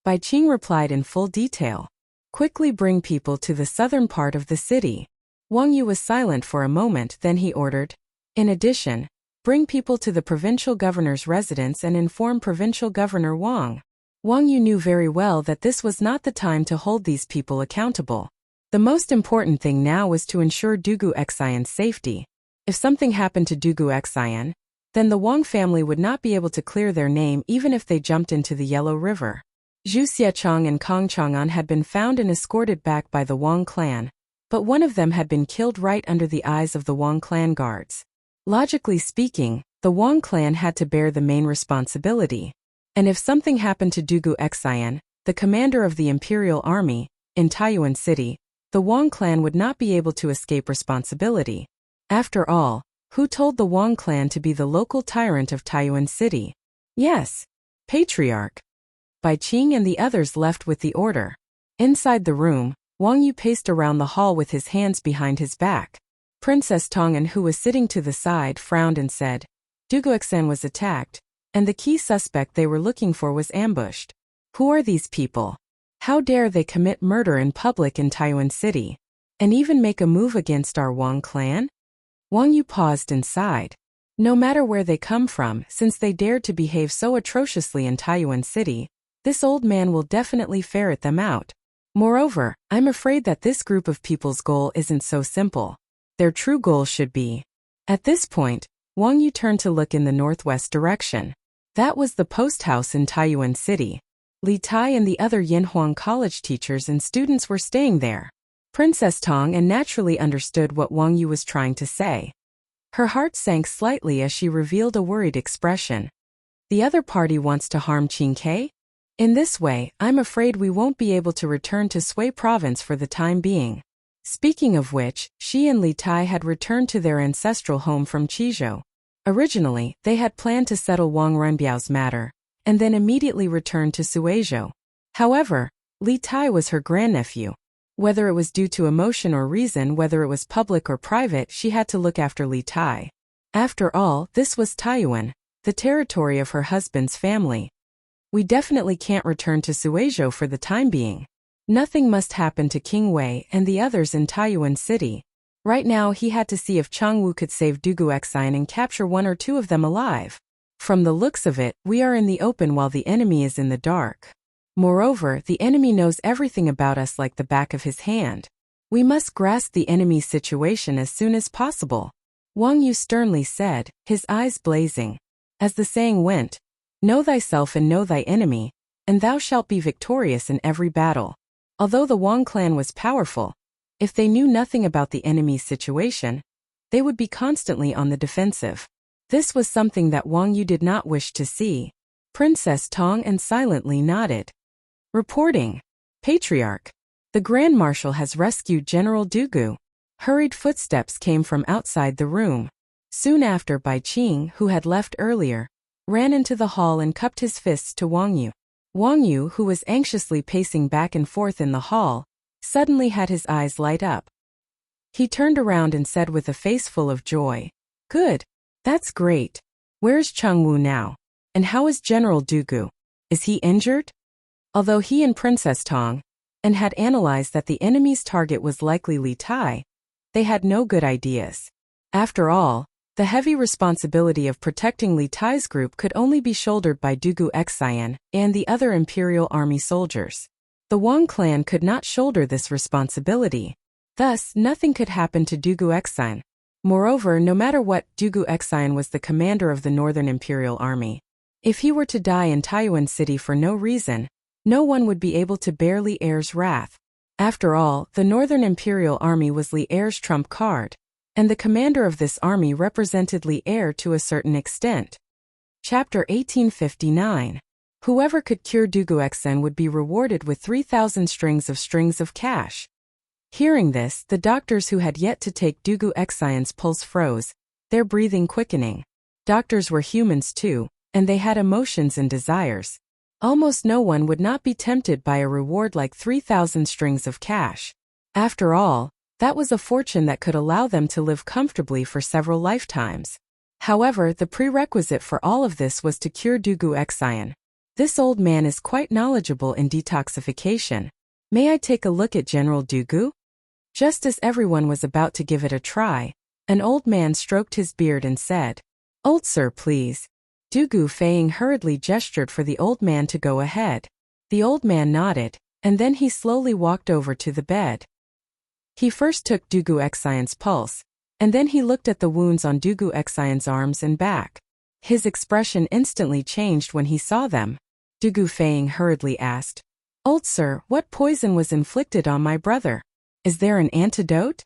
Bai Qing replied in full detail. Quickly bring people to the southern part of the city. Wang Yu was silent for a moment, then he ordered. In addition, bring people to the provincial governor's residence and inform Provincial Governor Wang. Wang Yu knew very well that this was not the time to hold these people accountable. The most important thing now was to ensure Dugu Xian's safety. If something happened to Dugu Xian, then the Wang family would not be able to clear their name even if they jumped into the Yellow River. Zhu Xiecheng and Kong Chang'an had been found and escorted back by the Wang clan, but one of them had been killed right under the eyes of the Wang clan guards. Logically speaking, the Wang clan had to bear the main responsibility. And if something happened to Dugu Xian, the commander of the Imperial Army, in Taiyuan City, the Wang clan would not be able to escape responsibility. After all, who told the Wang clan to be the local tyrant of Taiyuan City? Yes, Patriarch. Bai Qing and the others left with the order. Inside the room, Wang Yu paced around the hall with his hands behind his back. Princess Tong'an, who was sitting to the side, frowned and said, Dugu Xian was attacked, and the key suspect they were looking for was ambushed. Who are these people? How dare they commit murder in public in Taiyuan City, and even make a move against our Wang clan? Wang Yu paused and sighed. No matter where they come from, since they dared to behave so atrociously in Taiyuan City, this old man will definitely ferret them out. Moreover, I'm afraid that this group of people's goal isn't so simple. Their true goal should be. At this point, Wang Yu turned to look in the northwest direction. That was the post house in Taiyuan City. Li Tai and the other Yinhuang college teachers and students were staying there. Princess Tong and naturally understood what Wang Yu was trying to say. Her heart sank slightly as she revealed a worried expression. The other party wants to harm Qing Ke? In this way, I'm afraid we won't be able to return to Sui province for the time being. Speaking of which, she and Li Tai had returned to their ancestral home from Qizhou. Originally, they had planned to settle Wang Renbiao's matter, and then immediately return to Suizhou. However, Li Tai was her grandnephew. Whether it was due to emotion or reason, whether it was public or private, she had to look after Li Tai. After all, this was Taiyuan, the territory of her husband's family. We definitely can't return to Suizhou for the time being. Nothing must happen to King Wei and the others in Taiyuan City. Right now he had to see if Changwu could save Dugu Exine and capture one or two of them alive. From the looks of it, we are in the open while the enemy is in the dark. Moreover, the enemy knows everything about us like the back of his hand. We must grasp the enemy's situation as soon as possible. Wang Yu sternly said, his eyes blazing. As the saying went, know thyself and know thy enemy, and thou shalt be victorious in every battle. Although the Wang clan was powerful, if they knew nothing about the enemy's situation, they would be constantly on the defensive. This was something that Wang Yu did not wish to see. Princess Tong and silently nodded. Reporting. Patriarch. The Grand Marshal has rescued General Dugu. Hurried footsteps came from outside the room. Soon after, Bai Qing, who had left earlier, ran into the hall and cupped his fists to Wang Yu. Wang Yu, who was anxiously pacing back and forth in the hall, suddenly had his eyes light up. He turned around and said with a face full of joy, "Good. That's great. Where's Changwu now? And how is General Dugu? Is he injured?" Although he and Princess Tong had analyzed that the enemy's target was likely Li Tai, they had no good ideas. After all, the heavy responsibility of protecting Li Tai's group could only be shouldered by Dugu Exine and the other Imperial Army soldiers. The Wang clan could not shoulder this responsibility. Thus, nothing could happen to Dugu Exine. Moreover, no matter what, Dugu Exine was the commander of the Northern Imperial Army. If he were to die in Taiyuan City for no reason, no one would be able to bear Li Er's wrath. After all, the Northern Imperial Army was Li Er's trump card, and the commander of this army represented Li Er to a certain extent. Chapter 1859. Whoever could cure Dugu Exine would be rewarded with 3,000 strings of cash. Hearing this, the doctors who had yet to take Dugu Exine's pulse froze, their breathing quickening. Doctors were humans too, and they had emotions and desires. Almost no one would not be tempted by a reward like 3,000 strings of cash. After all, that was a fortune that could allow them to live comfortably for several lifetimes. However, the prerequisite for all of this was to cure Dugu Exine. This old man is quite knowledgeable in detoxification. May I take a look at General Dugu? Just as everyone was about to give it a try, an old man stroked his beard and said, "Old sir, please." Dugu Feiying hurriedly gestured for the old man to go ahead. The old man nodded, and then he slowly walked over to the bed. He first took Dugu Exine's pulse, and then he looked at the wounds on Dugu Exine's arms and back. His expression instantly changed when he saw them. Dugu Feiying hurriedly asked, "Old sir, what poison was inflicted on my brother? Is there an antidote?"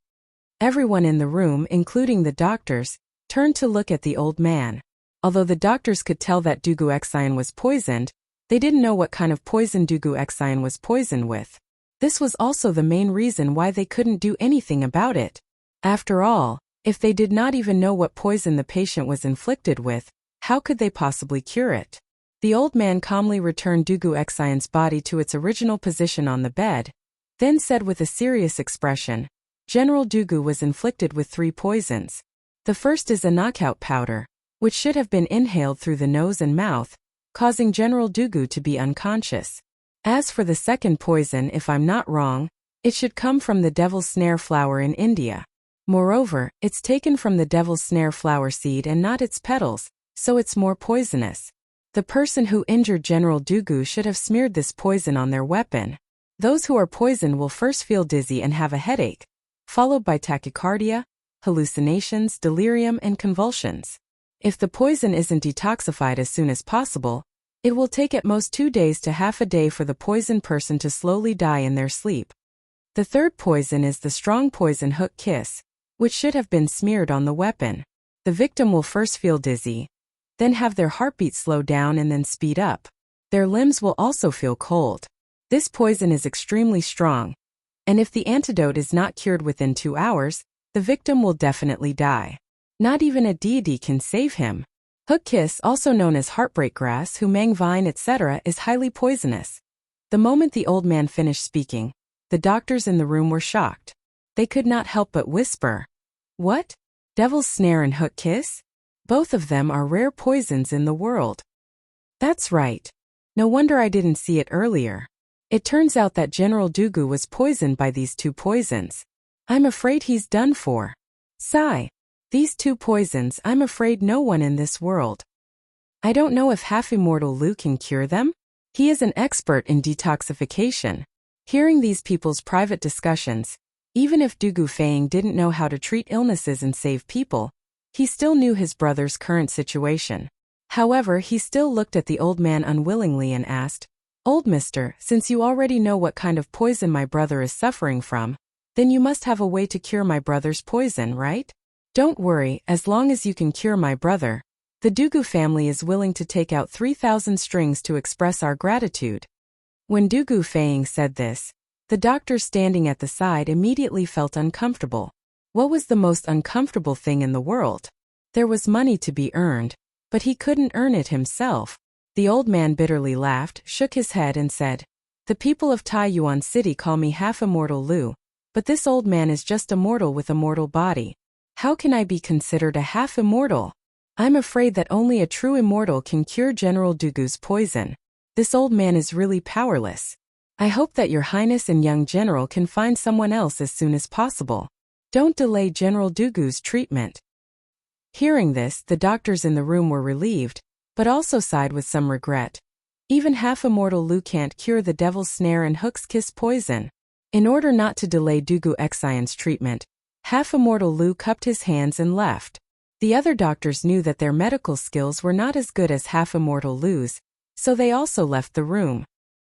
Everyone in the room, including the doctors, turned to look at the old man. Although the doctors could tell that Dugu Exine was poisoned, they didn't know what kind of poison Dugu Exine was poisoned with. This was also the main reason why they couldn't do anything about it. After all, if they did not even know what poison the patient was inflicted with, how could they possibly cure it? The old man calmly returned Dugu Exine's body to its original position on the bed, then said with a serious expression, "General Dugu was inflicted with 3 poisons. The first is a knockout powder, which should have been inhaled through the nose and mouth, causing General Dugu to be unconscious. As for the second poison, if I'm not wrong, it should come from the devil's snare flower in India. Moreover, it's taken from the devil's snare flower seed and not its petals, so it's more poisonous. The person who injured General Dugu should have smeared this poison on their weapon. Those who are poisoned will first feel dizzy and have a headache, followed by tachycardia, hallucinations, delirium, and convulsions. If the poison isn't detoxified as soon as possible, it will take at most 2 days to half a day for the poisoned person to slowly die in their sleep. The third poison is the strong poison hook kiss, which should have been smeared on the weapon. The victim will first feel dizzy, then have their heartbeat slow down and then speed up. Their limbs will also feel cold. This poison is extremely strong, and if the antidote is not cured within 2 hours, the victim will definitely die. Not even a deity can save him. Hook kiss, also known as heartbreak grass, humang vine, etc., is highly poisonous. The moment the old man finished speaking, the doctors in the room were shocked. They could not help but whisper, "What? Devil's snare and hook kiss? Both of them are rare poisons in the world." That's right. No wonder I didn't see it earlier. It turns out that General Dugu was poisoned by these 2 poisons. I'm afraid he's done for. Sigh. These 2 poisons, I'm afraid no one in this world. I don't know if half-immortal Lu can cure them. He is an expert in detoxification. Hearing these people's private discussions, even if Dugu Feiying didn't know how to treat illnesses and save people, he still knew his brother's current situation. However, he still looked at the old man unwillingly and asked, "Old mister, since you already know what kind of poison my brother is suffering from, then you must have a way to cure my brother's poison, right? Don't worry, as long as you can cure my brother, the Dugu family is willing to take out 3,000 strings to express our gratitude." When Dugu Feiying said this, the doctor standing at the side immediately felt uncomfortable. What was the most uncomfortable thing in the world? There was money to be earned, but he couldn't earn it himself. The old man bitterly laughed, shook his head and said, "The people of Taiyuan City call me half-immortal Lu, but this old man is just a mortal with a mortal body. How can I be considered a half-immortal? I'm afraid that only a true immortal can cure General Dugu's poison. This old man is really powerless. I hope that Your Highness and young General can find someone else as soon as possible. Don't delay General Dugu's treatment." Hearing this, the doctors in the room were relieved, but also sighed with some regret. Even half-immortal Lu can't cure the devil's snare and hook's kiss poison. In order not to delay Dugu Xian's treatment, half-immortal Lu cupped his hands and left. The other doctors knew that their medical skills were not as good as half-immortal Lu's, so they also left the room.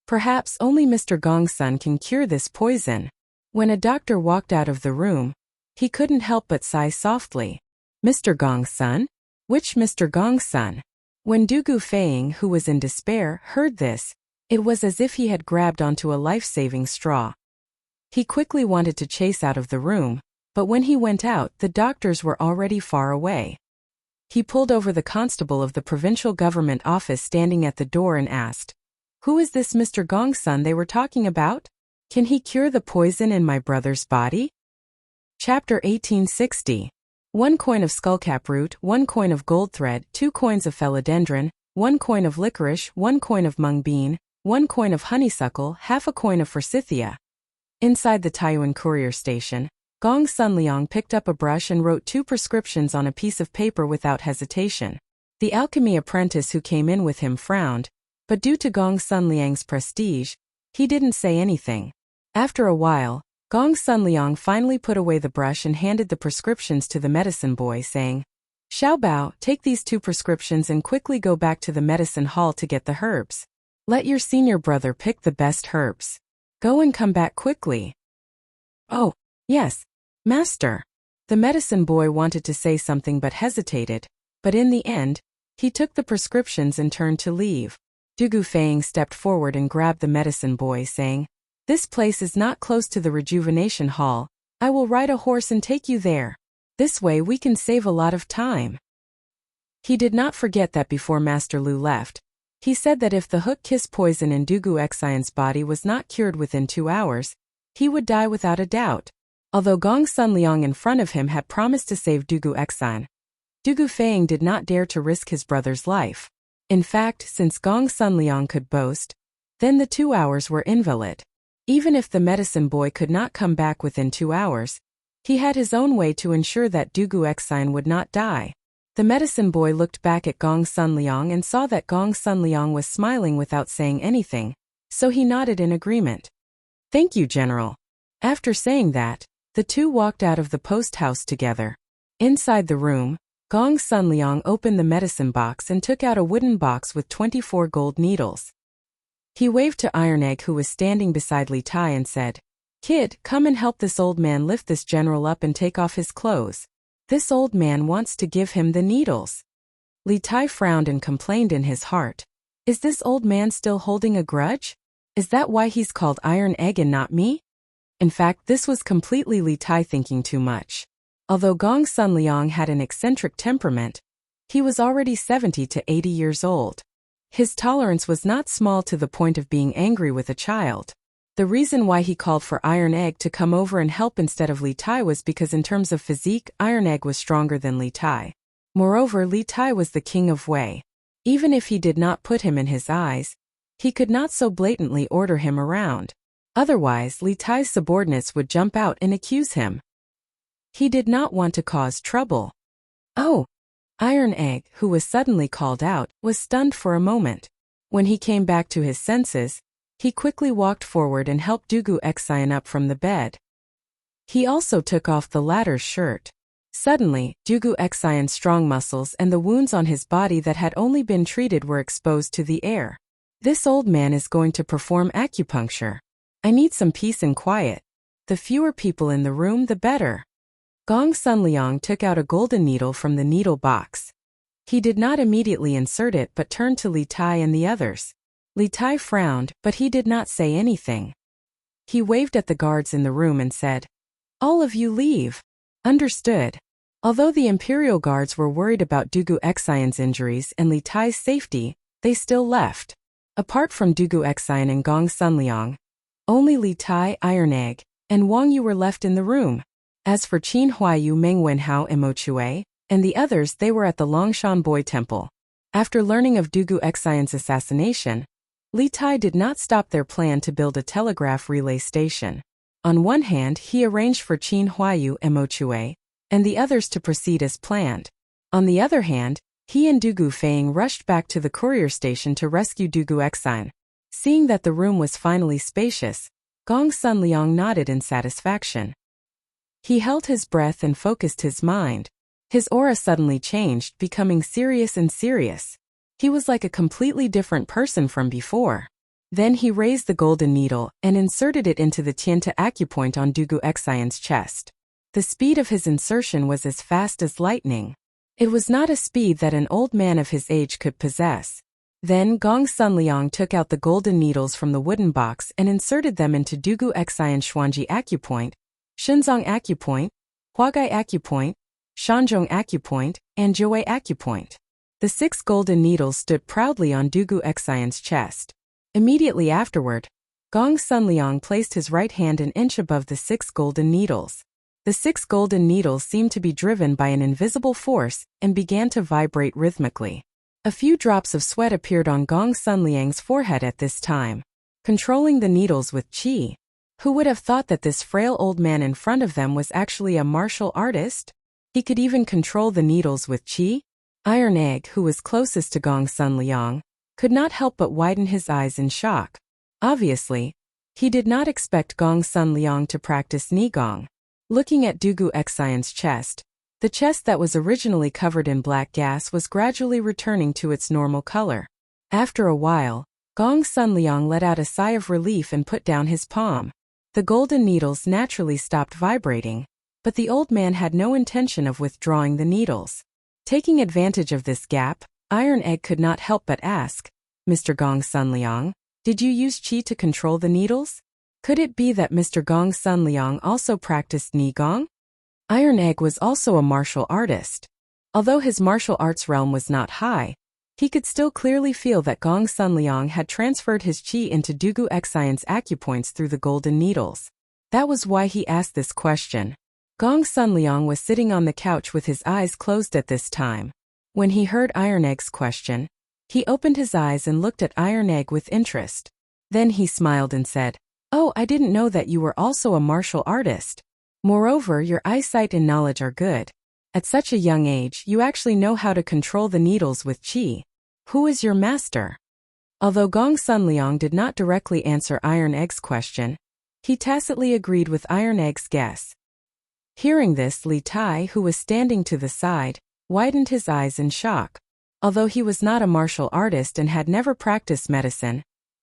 Perhaps only Mr. Gongsun can cure this poison. When a doctor walked out of the room, he couldn't help but sigh softly. Mr. Gongsun? Which Mr. Gongsun? When Dugu Feiying, who was in despair, heard this, it was as if he had grabbed onto a life-saving straw. He quickly wanted to chase out of the room, but when he went out, the doctors were already far away. He pulled over the constable of the provincial government office standing at the door and asked, "Who is this Mr. Gongsun they were talking about? Can he cure the poison in my brother's body?" Chapter 1860. 1 coin of skullcap root, 1 coin of gold thread, 2 coins of philodendron, 1 coin of licorice, 1 coin of mung bean, 1 coin of honeysuckle, half a coin of forsythia. Inside the Taiyuan courier station, Gong Sun Liang picked up a brush and wrote 2 prescriptions on a piece of paper without hesitation. The alchemy apprentice who came in with him frowned, but due to Gong Sun Liang's prestige, he didn't say anything. After a while, Gong Sun Liang finally put away the brush and handed the prescriptions to the medicine boy, saying, "Xiao Bao, take these 2 prescriptions and quickly go back to the medicine hall to get the herbs. Let your senior brother pick the best herbs. Go and come back quickly." "Oh, yes, master." The medicine boy wanted to say something but hesitated, but in the end, he took the prescriptions and turned to leave. Dugu Feiying stepped forward and grabbed the medicine boy, saying, "This place is not close to the rejuvenation hall. I will ride a horse and take you there. This way we can save a lot of time." He did not forget that before Master Lu left, he said that if the hook kiss poison in Dugu Xian's body was not cured within 2 hours, he would die without a doubt. Although Gong Sun Liang in front of him had promised to save Dugu Xian, Dugu Feng did not dare to risk his brother's life. In fact, since Gong Sunliang could boast, then the 2 hours were invalid. Even if the medicine boy could not come back within 2 hours, he had his own way to ensure that Dugu Xine would not die. The medicine boy looked back at Gong Sunliang and saw that Gong Sunliang was smiling without saying anything, so he nodded in agreement. "Thank you, General." After saying that, the two walked out of the post house together. Inside the room, Gong Sunliang opened the medicine box and took out a wooden box with 24 gold needles. He waved to Iron Egg, who was standing beside Li Tai, and said, "Kid, come and help this old man lift this general up and take off his clothes. This old man wants to give him the needles." Li Tai frowned and complained in his heart, "Is this old man still holding a grudge? Is that why he's called Iron Egg and not me?" In fact, this was completely Li Tai thinking too much. Although Gong Sunliang had an eccentric temperament, he was already 70 to 80 years old. His tolerance was not small to the point of being angry with a child. The reason why he called for Iron Egg to come over and help instead of Li Tai was because in terms of physique, Iron Egg was stronger than Li Tai. Moreover, Li Tai was the king of Wei. Even if he did not put him in his eyes, he could not so blatantly order him around. Otherwise, Li Tai's subordinates would jump out and accuse him. He did not want to cause trouble. "Oh!" Iron Egg, who was suddenly called out, was stunned for a moment. When he came back to his senses, he quickly walked forward and helped Dugu Xine up from the bed. He also took off the latter's shirt. Suddenly, Dugu Xine's strong muscles and the wounds on his body that had only been treated were exposed to the air. "This old man is going to perform acupuncture. I need some peace and quiet. The fewer people in the room, the better." Gong Sunliang took out a golden needle from the needle box. He did not immediately insert it but turned to Li Tai and the others. Li Tai frowned, but he did not say anything. He waved at the guards in the room and said, "All of you leave." Understood. Although the Imperial Guards were worried about Dugu Xine's injuries and Li Tai's safety, they still left. Apart from Dugu Xine and Gong Sunliang, only Li Tai, Iron Egg, and Wang Yu were left in the room. As for Qin Huayu, Meng Wenhao, and Mo Chue, and the others, they were at the Longshan Boy Temple. After learning of Dugu Xine's assassination, Li Tai did not stop their plan to build a telegraph relay station. On one hand, he arranged for Qin Huayu and Mo Chue, and the others to proceed as planned. On the other hand, he and Dugu Feng rushed back to the courier station to rescue Dugu Xine. Seeing that the room was finally spacious, Gong Sunliang nodded in satisfaction. He held his breath and focused his mind. His aura suddenly changed, becoming serious and serious. He was like a completely different person from before. Then he raised the golden needle and inserted it into the Tianta acupoint on Dugu Xine's chest. The speed of his insertion was as fast as lightning. It was not a speed that an old man of his age could possess. Then Gong Sunliang took out the golden needles from the wooden box and inserted them into Dugu Xine's Xuanji acupoint, Shenzong acupoint, Huagai acupoint, Shanzhong acupoint, and Jiwei acupoint. The 6 golden needles stood proudly on Dugu Xine's chest. Immediately afterward, Gong Sunliang placed his right hand an inch above the 6 golden needles. The 6 golden needles seemed to be driven by an invisible force and began to vibrate rhythmically. A few drops of sweat appeared on Gong Sunliang's forehead at this time. Controlling the needles with qi. Who would have thought that this frail old man in front of them was actually a martial artist? He could even control the needles with qi? Iron Egg, who was closest to Gong Sunliang, could not help but widen his eyes in shock. Obviously, he did not expect Gong Sunliang to practice Nigong. Looking at Dugu Xine's chest, the chest that was originally covered in black gas was gradually returning to its normal color. After a while, Gong Sunliang let out a sigh of relief and put down his palm. The golden needles naturally stopped vibrating, but the old man had no intention of withdrawing the needles. Taking advantage of this gap, Iron Egg could not help but ask, "Mr. Gong Sunliang, did you use qi to control the needles? Could it be that Mr. Gong Sunliang also practiced Nigong?" Iron Egg was also a martial artist. Although his martial arts realm was not high, he could still clearly feel that Gong Sunliang had transferred his qi into Dugu Xine's acupoints through the golden needles. That was why he asked this question. Gong Sun Liang was sitting on the couch with his eyes closed at this time. When he heard Iron Egg's question, he opened his eyes and looked at Iron Egg with interest. Then he smiled and said, "Oh, I didn't know that you were also a martial artist. Moreover, your eyesight and knowledge are good. At such a young age, you actually know how to control the needles with qi. Who is your master?" Although Gong Sun Liang did not directly answer Iron Egg's question, he tacitly agreed with Iron Egg's guess. Hearing this, Li Tai, who was standing to the side, widened his eyes in shock. Although he was not a martial artist and had never practiced medicine,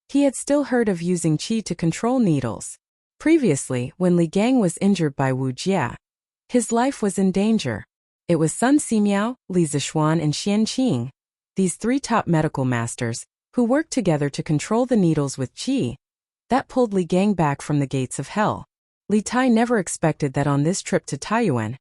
he had still heard of using qi to control needles. Previously, when Li Gang was injured by Wu Jia, his life was in danger. It was Sun Simiao, Li Zishuan and Xian Qing, these three top medical masters, who worked together to control the needles with qi, that pulled Li Gang back from the gates of hell. Li Tai never expected that on this trip to Taiyuan,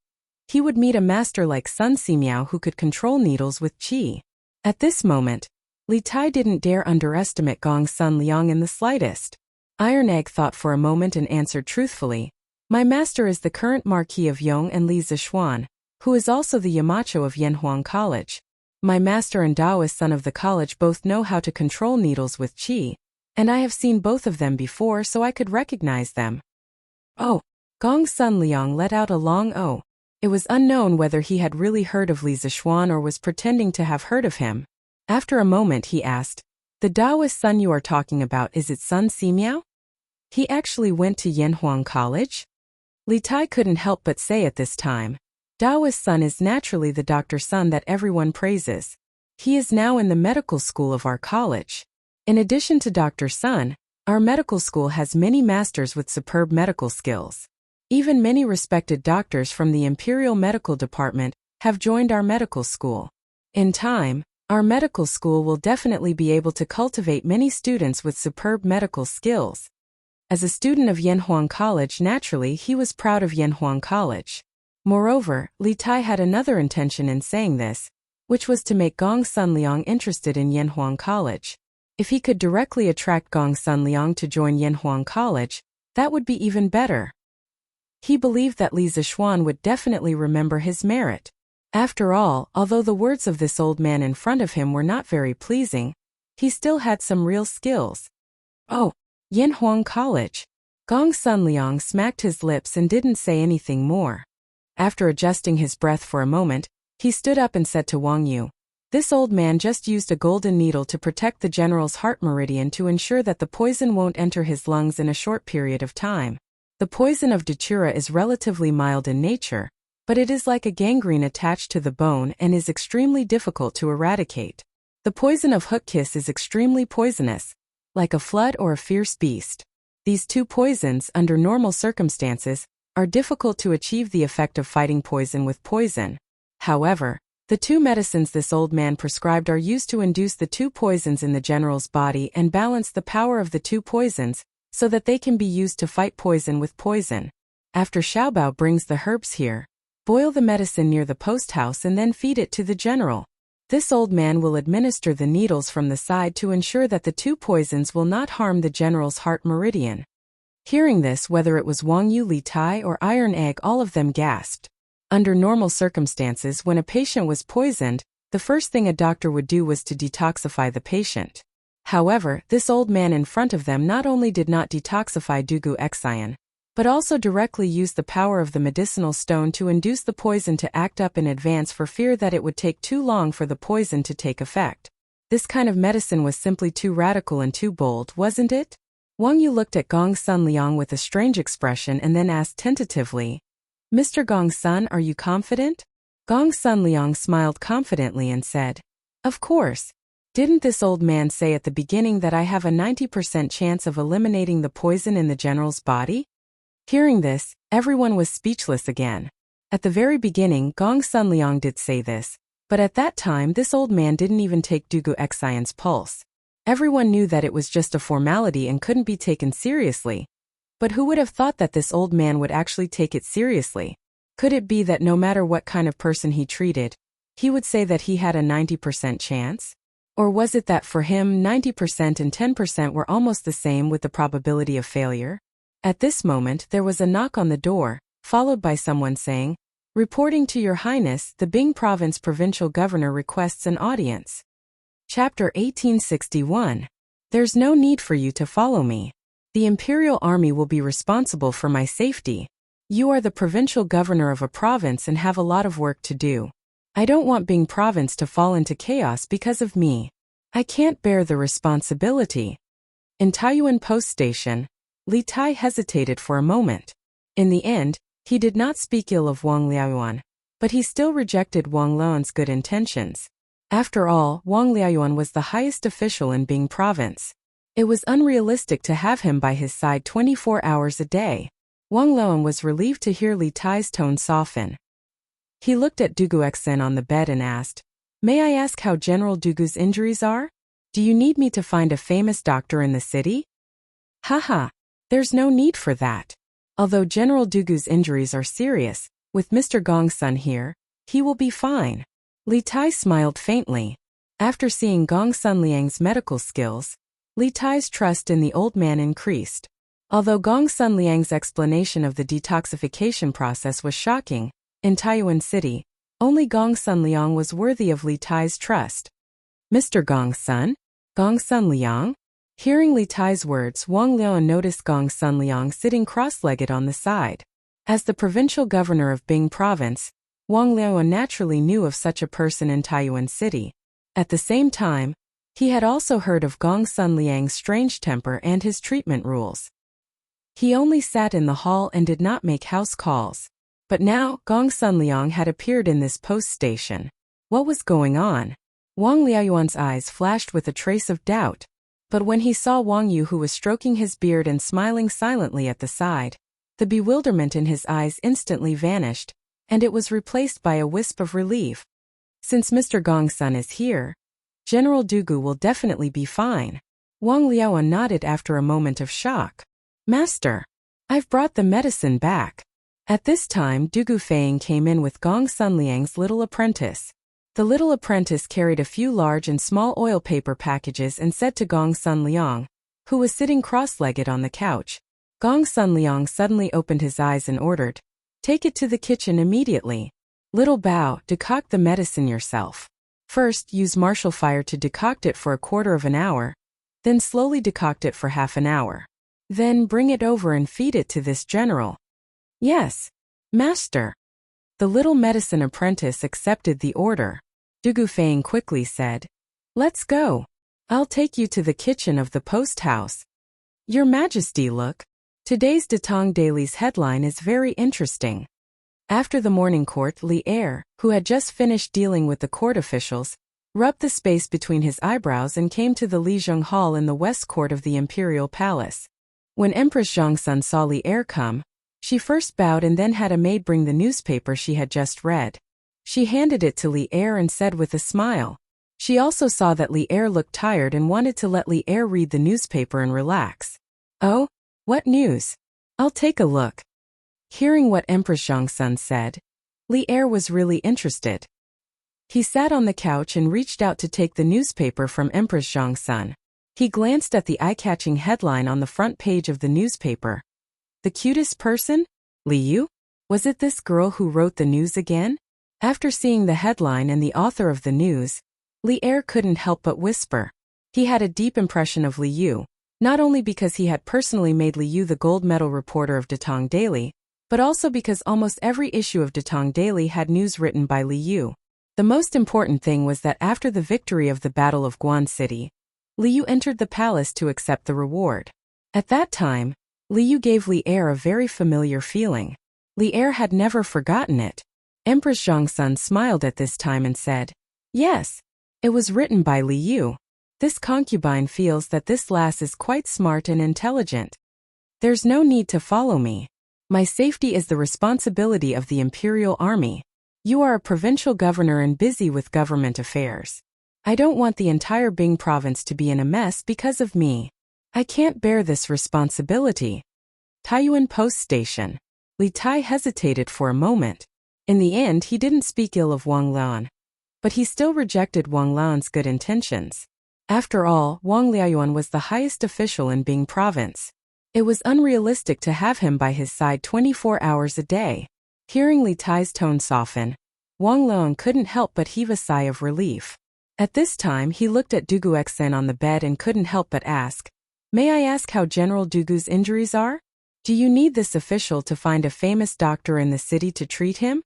he would meet a master like Sun Simiao who could control needles with qi. At this moment, Li Tai didn't dare underestimate Gong Sun Liang in the slightest. Iron Egg thought for a moment and answered truthfully, "My master is the current Marquis of Yong and Li Zishuan, who is also the Yamacho of Yanhuang College. My master and Daoist son of the college both know how to control needles with qi, and I have seen both of them before so I could recognize them." "Oh." Gong Sun Liang let out a long "oh." It was unknown whether he had really heard of Li Zishuan or was pretending to have heard of him. After a moment he asked, "The Daoist son you are talking about, is it Sun Simiao? He actually went to Yanhuang College?" Li Tai couldn't help but say at this time, "Daoist son is naturally the doctor son that everyone praises. He is now in the medical school of our college. In addition to Dr. Sun, our medical school has many masters with superb medical skills. Even many respected doctors from the Imperial Medical Department have joined our medical school. In time, our medical school will definitely be able to cultivate many students with superb medical skills." As a student of Yanhuang College, naturally he was proud of Yanhuang College. Moreover, Li Tai had another intention in saying this, which was to make Gong Sun Liang interested in Yanhuang College. If he could directly attract Gong Sun Liang to join Yanhuang College, that would be even better. He believed that Li Zishuan would definitely remember his merit. After all, although the words of this old man in front of him were not very pleasing, he still had some real skills. "Oh, Yanhuang College." Gong Sun Liang smacked his lips and didn't say anything more. After adjusting his breath for a moment, he stood up and said to Wang Yu, "This old man just used a golden needle to protect the general's heart meridian to ensure that the poison won't enter his lungs in a short period of time. The poison of datura is relatively mild in nature, but it is like a gangrene attached to the bone and is extremely difficult to eradicate. The poison of hook kiss is extremely poisonous, like a flood or a fierce beast. These two poisons, under normal circumstances, are difficult to achieve the effect of fighting poison with poison. However, the two medicines this old man prescribed are used to induce the two poisons in the general's body and balance the power of the two poisons, so that they can be used to fight poison with poison. After Xiaobao brings the herbs here, boil the medicine near the post house and then feed it to the general. This old man will administer the needles from the side to ensure that the two poisons will not harm the general's heart meridian." Hearing this, whether it was Wang Yu, Li Tai, or Iron Egg, all of them gasped. Under normal circumstances, when a patient was poisoned, the first thing a doctor would do was to detoxify the patient. However, this old man in front of them not only did not detoxify Dugu Xian, but also directly used the power of the medicinal stone to induce the poison to act up in advance for fear that it would take too long for the poison to take effect. This kind of medicine was simply too radical and too bold, wasn't it? Wang Yu looked at Gong Sun Liang with a strange expression and then asked tentatively, "Mr. Gong Sun, are you confident?" Gong Sun Liang smiled confidently and said, "Of course. Didn't this old man say at the beginning that I have a 90% chance of eliminating the poison in the general's body?" Hearing this, everyone was speechless again. At the very beginning, Gong Sun Liang did say this, but at that time this old man didn't even take Dugu Xian's pulse. Everyone knew that it was just a formality and couldn't be taken seriously. But who would have thought that this old man would actually take it seriously? Could it be that no matter what kind of person he treated, he would say that he had a 90% chance? Or was it that for him 90% and 10% were almost the same with the probability of failure? At this moment there was a knock on the door, followed by someone saying, "Reporting to Your Highness, the Bing Province Provincial Governor requests an audience." Chapter 1861. There's no need for you to follow me. The Imperial Army will be responsible for my safety. You are the provincial governor of a province and have a lot of work to do. I don't want Bing Province to fall into chaos because of me. I can't bear the responsibility. In Taiyuan Post Station, Li Tai hesitated for a moment. In the end, he did not speak ill of Wang Liaoyuan, but he still rejected Wang Lao's good intentions. After all, Wang Liaoyuan was the highest official in Bing Province. It was unrealistic to have him by his side 24 hours a day. Wang Laoan was relieved to hear Li Tai's tone soften. He looked at Dugu Xen on the bed and asked, "May I ask how General Dugu's injuries are? Do you need me to find a famous doctor in the city?" "Haha, there's no need for that. Although General Dugu's injuries are serious, with Mr. Gong's son here, he will be fine." Li Tai smiled faintly. After seeing Gong Sun Liang's medical skills, Li Tai's trust in the old man increased. Although Gong Sun Liang's explanation of the detoxification process was shocking, in Taiyuan City, only Gong Sun Liang was worthy of Li Tai's trust. "Mr. Gong Sun? Gong Sun Liang?" Hearing Li Tai's words, Wang Liaoan noticed Gong Sun Liang sitting cross-legged on the side. As the provincial governor of Bing Province, Wang Liaoan naturally knew of such a person in Taiyuan City. At the same time, he had also heard of Gong Sun Liang's strange temper and his treatment rules. He only sat in the hall and did not make house calls. But now, Gong Sun Liang had appeared in this post station. What was going on? Wang Liaoyuan's eyes flashed with a trace of doubt. But when he saw Wang Yu, who was stroking his beard and smiling silently at the side, the bewilderment in his eyes instantly vanished, and it was replaced by a wisp of relief. Since Mr. Gong's son is here, General Dugu will definitely be fine. Wang Liaoan nodded after a moment of shock. "Master, I've brought the medicine back." At this time, Dugu Feiying came in with Gong Sun Liang's little apprentice. The little apprentice carried a few large and small oil paper packages and said to Gong Sun Liang, who was sitting cross-legged on the couch. Gong Sun Liang suddenly opened his eyes and ordered, "Take it to the kitchen immediately. Little Bao, decoct the medicine yourself. First, use martial fire to decoct it for a quarter of an hour, then slowly decoct it for half an hour. Then bring it over and feed it to this general." "Yes, master." The little medicine apprentice accepted the order. Dugu Feiying quickly said, "Let's go. I'll take you to the kitchen of the post house." "Your Majesty, look. Today's Datong Daily's headline is very interesting." After the morning court, Li Er, who had just finished dealing with the court officials, rubbed the space between his eyebrows and came to the Lizheng Hall in the west court of the Imperial Palace. When Empress Zhongsun saw Li Er come, she first bowed and then had a maid bring the newspaper she had just read. She handed it to Li Er and said with a smile. She also saw that Li Er looked tired and wanted to let Li Er read the newspaper and relax. "Oh, what news? I'll take a look." Hearing what Empress Zhongsun said, Li Er was really interested. He sat on the couch and reached out to take the newspaper from Empress Zhongsun. He glanced at the eye-catching headline on the front page of the newspaper. "The cutest person? Li Yu? Was it this girl who wrote the news again?" After seeing the headline and the author of the news, Li Er couldn't help but whisper. He had a deep impression of Li Yu, not only because he had personally made Li Yu the gold medal reporter of Datong Daily, but also because almost every issue of Datong Daily had news written by Li Yu. The most important thing was that after the victory of the Battle of Guan City, Li Yu entered the palace to accept the reward. At that time, Li Yu gave Li Er a very familiar feeling. Li Er had never forgotten it. Empress Zhongsun smiled at this time and said, "Yes, it was written by Li Yu. This concubine feels that this lass is quite smart and intelligent. There's no need to follow me. My safety is the responsibility of the Imperial Army. You are a provincial governor and busy with government affairs. I don't want the entire Bing province to be in a mess because of me. I can't bear this responsibility." Taiyuan Post Station. Li Tai hesitated for a moment. In the end, he didn't speak ill of Wang Lan, but he still rejected Wang Lan's good intentions. After all, Wang Liaoyuan was the highest official in Bing province. It was unrealistic to have him by his side 24 hours a day. Hearing Li Tai's tone soften, Wang Leong couldn't help but heave a sigh of relief. At this time he looked at Duguxen on the bed and couldn't help but ask, "May I ask how General Dugu's injuries are? Do you need this official to find a famous doctor in the city to treat him?"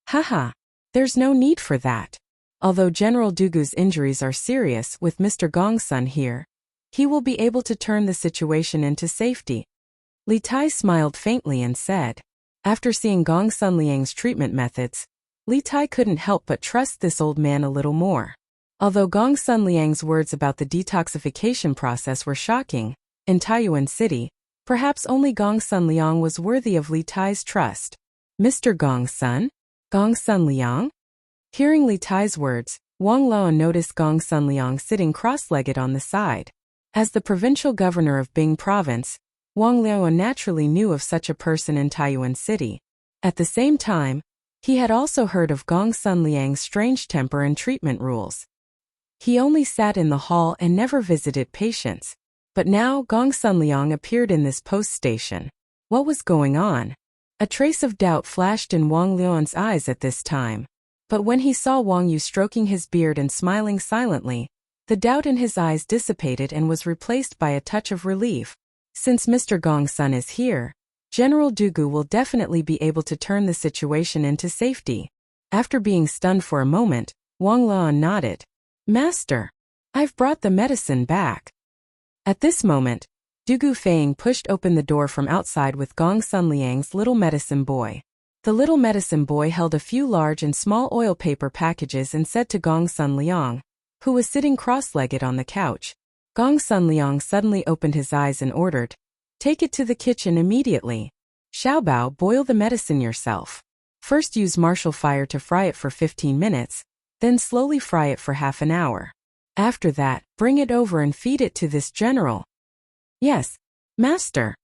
"Haha, there's no need for that. Although General Dugu's injuries are serious, with Mr. Gongsun here, he will be able to turn the situation into safety." Li Tai smiled faintly and said. After seeing Gongsun Liang's treatment methods, Li Tai couldn't help but trust this old man a little more. Although Gongsun Liang's words about the detoxification process were shocking, in Taiyuan City, perhaps only Gongsun Liang was worthy of Li Tai's trust. "Mr. Gongsun? Gongsun Liang?" Hearing Li Tai's words, Wang Laon noticed Gongsun Liang sitting cross-legged on the side. As the provincial governor of Bing Province, Wang Laon naturally knew of such a person in Taiyuan City. At the same time, he had also heard of Gongsun Liang's strange temper and treatment rules. He only sat in the hall and never visited patients. But now Gongsun Liang appeared in this post station. What was going on? A trace of doubt flashed in Wang Laon's eyes at this time. But when he saw Wang Yu stroking his beard and smiling silently, the doubt in his eyes dissipated and was replaced by a touch of relief. Since Mr. Gongsun is here, General Dugu will definitely be able to turn the situation into safety. After being stunned for a moment, Wang Laon nodded. "Master, I've brought the medicine back." At this moment, Dugu Feng pushed open the door from outside with Gongsun Liang's little medicine boy. The little medicine boy held a few large and small oil paper packages and said to Gongsun Liang, who was sitting cross-legged on the couch. Gongsun Liang suddenly opened his eyes and ordered, "Take it to the kitchen immediately. Xiaobao, boil the medicine yourself. First use martial fire to fry it for 15 minutes, then slowly fry it for half an hour. After that, bring it over and feed it to this general." "Yes, master."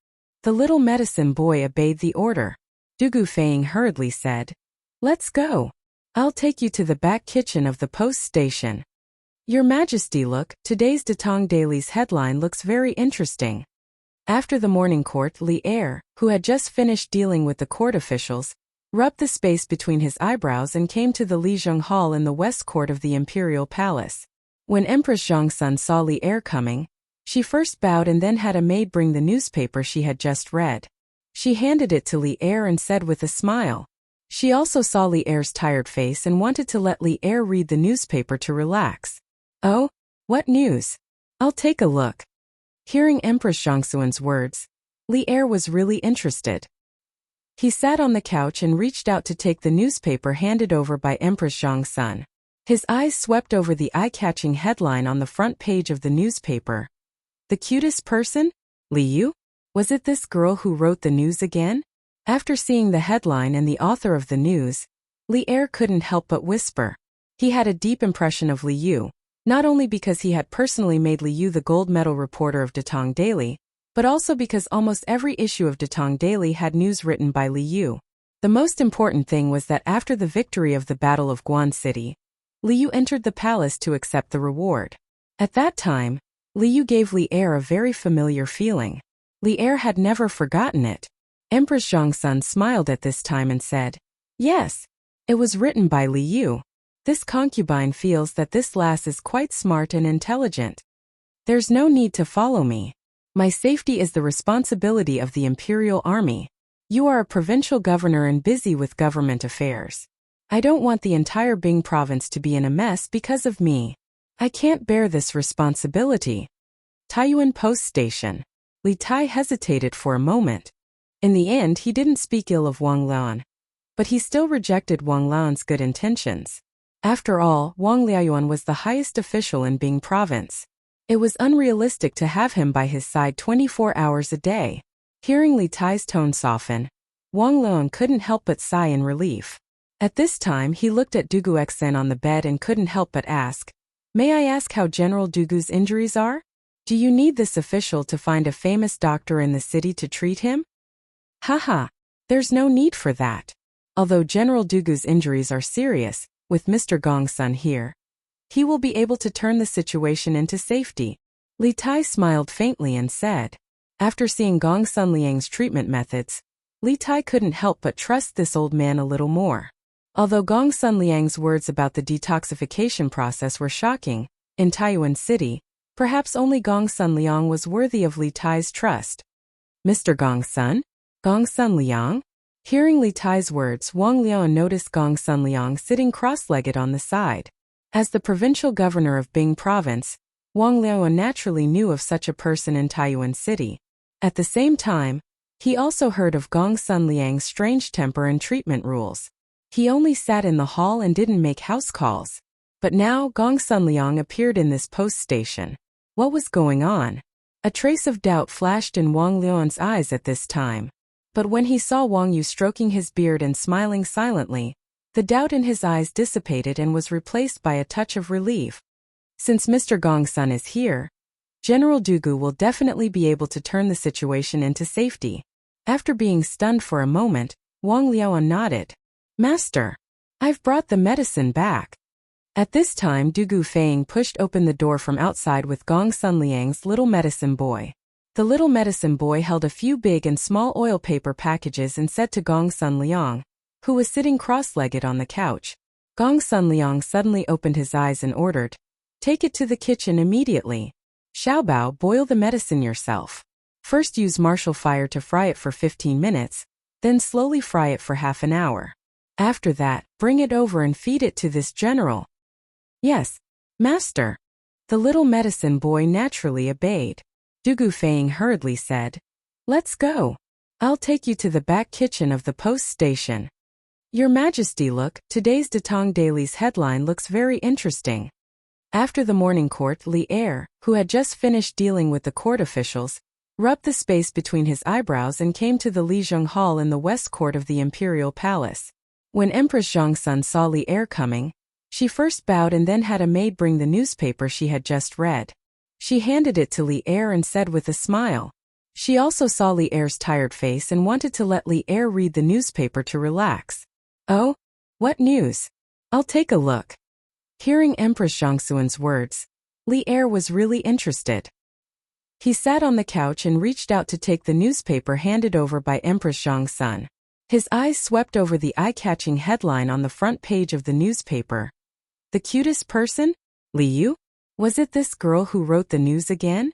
The little medicine boy obeyed the order. Dugu Feng hurriedly said, "Let's go. I'll take you to the back kitchen of the post station." "Your Majesty, look, today's Datong Daily's headline looks very interesting." After the morning court, Li Er, who had just finished dealing with the court officials, rubbed the space between his eyebrows and came to the Lijong Hall in the west court of the Imperial Palace. When Empress Zhongsun saw Li Er coming, she first bowed and then had a maid bring the newspaper she had just read. She handed it to Li Er and said with a smile. She also saw Li Er's tired face and wanted to let Li Er read the newspaper to relax. "Oh, what news? I'll take a look." Hearing Empress Zhongsun's words, Li Er was really interested. He sat on the couch and reached out to take the newspaper handed over by Empress Zhongsun. His eyes swept over the eye-catching headline on the front page of the newspaper. "The cutest person? Li Yu? Was it this girl who wrote the news again?" After seeing the headline and the author of the news, Li Er couldn't help but whisper. He had a deep impression of Li Yu, not only because he had personally made Li Yu the gold medal reporter of Datong Daily, but also because almost every issue of Datong Daily had news written by Li Yu. The most important thing was that after the victory of the Battle of Guan City, Li Yu entered the palace to accept the reward. At that time, Li Yu gave Li Er a very familiar feeling. Li Er had never forgotten it. Empress Zhongsun smiled at this time and said, "Yes, it was written by Li Yu. This concubine feels that this lass is quite smart and intelligent. There's no need to follow me. My safety is the responsibility of the Imperial Army. You are a provincial governor and busy with government affairs. I don't want the entire Bing province to be in a mess because of me. I can't bear this responsibility." Taiyuan Post Station. Li Tai hesitated for a moment. In the end, he didn't speak ill of Wang Laon, but he still rejected Wang Laon's good intentions. After all, Wang Liaoyuan was the highest official in Bing province. It was unrealistic to have him by his side 24 hours a day. Hearing Li Tai's tone soften, Wang Laon couldn't help but sigh in relief. At this time he looked at Duguxen on the bed and couldn't help but ask, "May I ask how General Dugu's injuries are? Do you need this official to find a famous doctor in the city to treat him?" "Haha, there's no need for that. Although General Dugu's injuries are serious, with Mr. Gongsun here, he will be able to turn the situation into safety." Li Tai smiled faintly and said. After seeing Gong Sunliang's treatment methods, Li Tai couldn't help but trust this old man a little more. Although Gong Sunliang's words about the detoxification process were shocking, in Taiyuan City, perhaps only Gong Sunliang was worthy of Li Tai's trust. Mr. Gong Sun? Gong Sunliang? Hearing Li Tai's words, Wang Liang noticed Gong Sunliang sitting cross-legged on the side. As the provincial governor of Bing Province, Wang Liang naturally knew of such a person in Taiyuan City. At the same time, he also heard of Gong Sunliang's strange temper and treatment rules. He only sat in the hall and didn't make house calls. But now Gong Sunliang appeared in this post station. What was going on? A trace of doubt flashed in Wang Liang's eyes at this time. But when he saw Wang Yu stroking his beard and smiling silently, the doubt in his eyes dissipated and was replaced by a touch of relief. Since Mr. Gong Sun is here, General Dugu will definitely be able to turn the situation into safety. After being stunned for a moment, Wang Liang nodded. Master, I've brought the medicine back. At this time, Dugu Feng pushed open the door from outside with Gong Sunliang's little medicine boy. The little medicine boy held a few big and small oil paper packages and said to Gong Sunliang, who was sitting cross-legged on the couch. Gong Sunliang suddenly opened his eyes and ordered, "Take it to the kitchen immediately. Xiaobao, boil the medicine yourself. First use martial fire to fry it for 15 minutes, then slowly fry it for half an hour. After that, bring it over and feed it to this general." "Yes, master." The little medicine boy naturally obeyed. Dugu Feng hurriedly said, "Let's go. I'll take you to the back kitchen of the post station." "Your Majesty, look, today's Datong Daily's headline looks very interesting." After the morning court, Li Er, who had just finished dealing with the court officials, rubbed the space between his eyebrows and came to the Lizheng Hall in the west court of the Imperial Palace. When Empress Zhongsun saw Li Er coming, she first bowed and then had a maid bring the newspaper she had just read. She handed it to Li Er and said with a smile. She also saw Li Er's tired face and wanted to let Li Er read the newspaper to relax. "Oh? What news? I'll take a look." Hearing Empress Zhongsun's words, Li Er was really interested. He sat on the couch and reached out to take the newspaper handed over by Empress Zhongsun. His eyes swept over the eye-catching headline on the front page of the newspaper. "The cutest person? Li Yu? Was it this girl who wrote the news again?"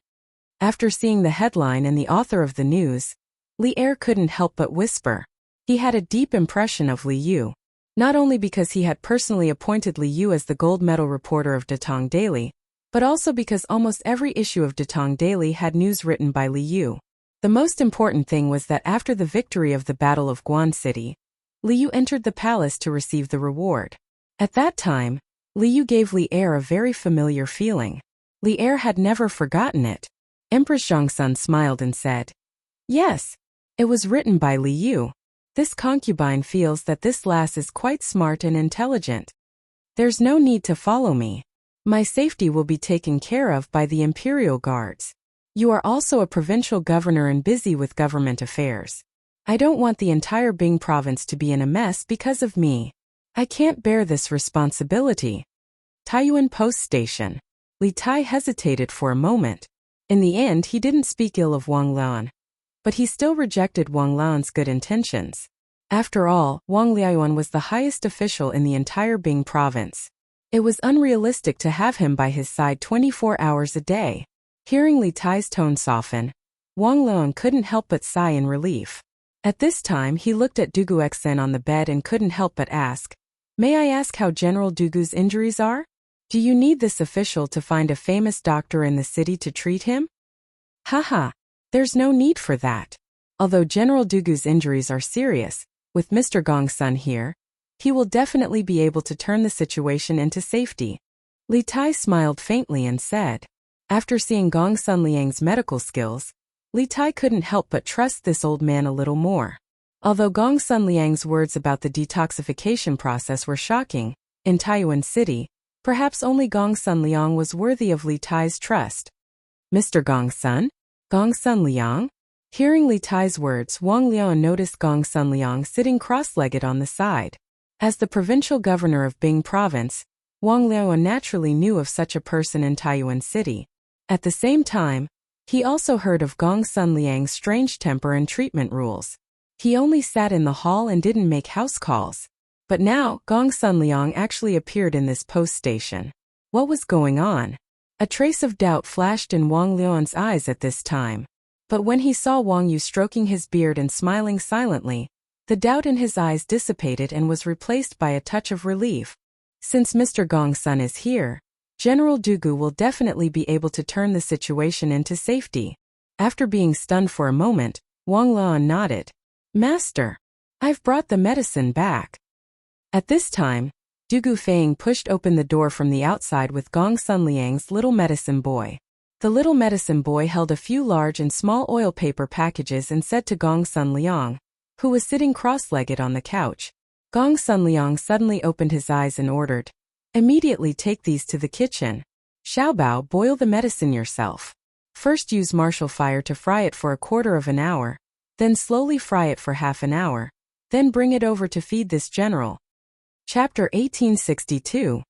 After seeing the headline and the author of the news, Li Er couldn't help but whisper. He had a deep impression of Li Yu, not only because he had personally appointed Li Yu as the gold medal reporter of Datong Daily, but also because almost every issue of Datong Daily had news written by Li Yu. The most important thing was that after the victory of the Battle of Guan City, Li Yu entered the palace to receive the reward. At that time, Li Yu gave Li Er a very familiar feeling. Li Er had never forgotten it. Empress Zhongsun smiled and said, "Yes, it was written by Li Yu. This concubine feels that this lass is quite smart and intelligent. There's no need to follow me. My safety will be taken care of by the imperial guards. You are also a provincial governor and busy with government affairs. I don't want the entire Bing province to be in a mess because of me. I can't bear this responsibility." Taiyuan Post Station. Li Tai hesitated for a moment. In the end, he didn't speak ill of Wang Liang, but he still rejected Wang Liang's good intentions. After all, Wang Liang was the highest official in the entire Bing province. It was unrealistic to have him by his side 24 hours a day. Hearing Li Tai's tone soften, Wang Liang couldn't help but sigh in relief. At this time, he looked at Dugu Xen on the bed and couldn't help but ask, "May I ask how General Dugu's injuries are? Do you need this official to find a famous doctor in the city to treat him?" "Haha, there's no need for that. Although General Dugu's injuries are serious, with Mr. Gong Sun here, he will definitely be able to turn the situation into safety." Li Tai smiled faintly and said. After seeing Gong Sunliang's medical skills, Li Tai couldn't help but trust this old man a little more. Although Gong Sunliang's words about the detoxification process were shocking, in Taiyuan City, perhaps only Gong Sunliang was worthy of Li Tai's trust. "Mr. Gong Sun? Gong Sunliang?" Hearing Li Tai's words, Wang Liang noticed Gong Sunliang sitting cross-legged on the side. As the provincial governor of Bing Province, Wang Liang naturally knew of such a person in Taiyuan City. At the same time, He also heard of Gong Sun Liang's strange temper and treatment rules. He only sat in the hall and didn't make house calls. But now, Gong Sun Liang actually appeared in this post station. What was going on? A trace of doubt flashed in Wang Luan's eyes at this time. But when he saw Wang Yu stroking his beard and smiling silently, the doubt in his eyes dissipated and was replaced by a touch of relief. Since Mr. Gong Sun is here, General Dugu will definitely be able to turn the situation into safety. After being stunned for a moment, Wang Luan nodded. Master, I've brought the medicine back. At this time, Dugu Feng pushed open the door from the outside with Gong Sun Liang's little medicine boy. The little medicine boy held a few large and small oil paper packages and said to Gong Sun Liang, who was sitting cross-legged on the couch. Gong Sun Liang suddenly opened his eyes and ordered, "Immediately take these to the kitchen. Xiaobao, boil the medicine yourself. First use martial fire to fry it for a quarter of an hour, then slowly fry it for half an hour, then bring it over to feed this general." Chapter 1862.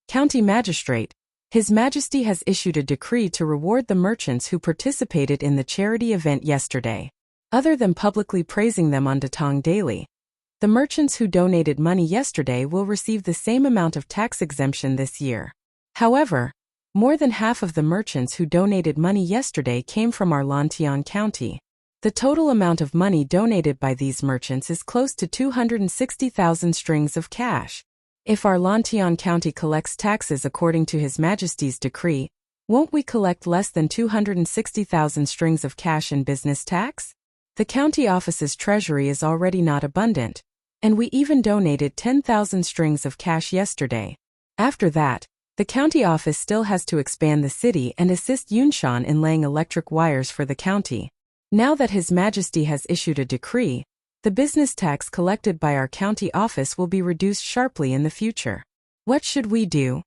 County Magistrate. His Majesty has issued a decree to reward the merchants who participated in the charity event yesterday. Other than publicly praising them on Datong Daily, the merchants who donated money yesterday will receive the same amount of tax exemption this year. However, more than half of the merchants who donated money yesterday came from our Lantian County. The total amount of money donated by these merchants is close to 260,000 strings of cash. If our Lantian County collects taxes according to His Majesty's decree, won't we collect less than 260,000 strings of cash in business tax? The county office's treasury is already not abundant, and we even donated 10,000 strings of cash yesterday. After that, the county office still has to expand the city and assist Yunshan in laying electric wires for the county. Now that His Majesty has issued a decree, the business tax collected by our county office will be reduced sharply in the future. What should we do?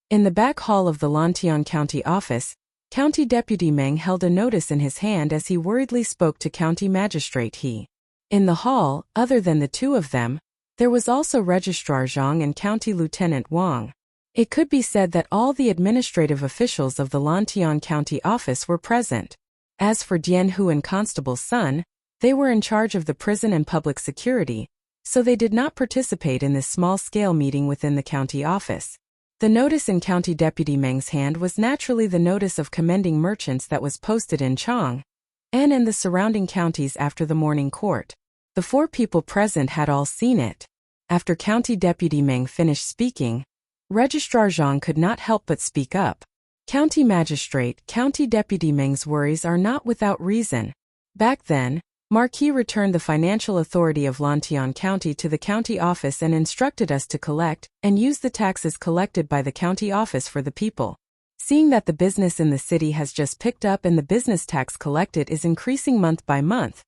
In the back hall of the Lantian County office, County Deputy Meng held a notice in his hand as he worriedly spoke to County Magistrate He. In the hall, other than the two of them, there was also Registrar Zhang and County Lieutenant Wang. It could be said that all the administrative officials of the Lantian County office were present. As for Dian Hu and Constable Sun, they were in charge of the prison and public security, so they did not participate in this small-scale meeting within the county office. The notice in County Deputy Meng's hand was naturally the notice of commending merchants that was posted in Chang and the surrounding counties after the morning court. The four people present had all seen it. After County Deputy Meng finished speaking, Registrar Zhang could not help but speak up. County Magistrate, County Deputy Meng's worries are not without reason. Back then, Marquis returned the financial authority of Lantian County to the county office and instructed us to collect and use the taxes collected by the county office for the people. Seeing that the business in the city has just picked up and the business tax collected is increasing month by month,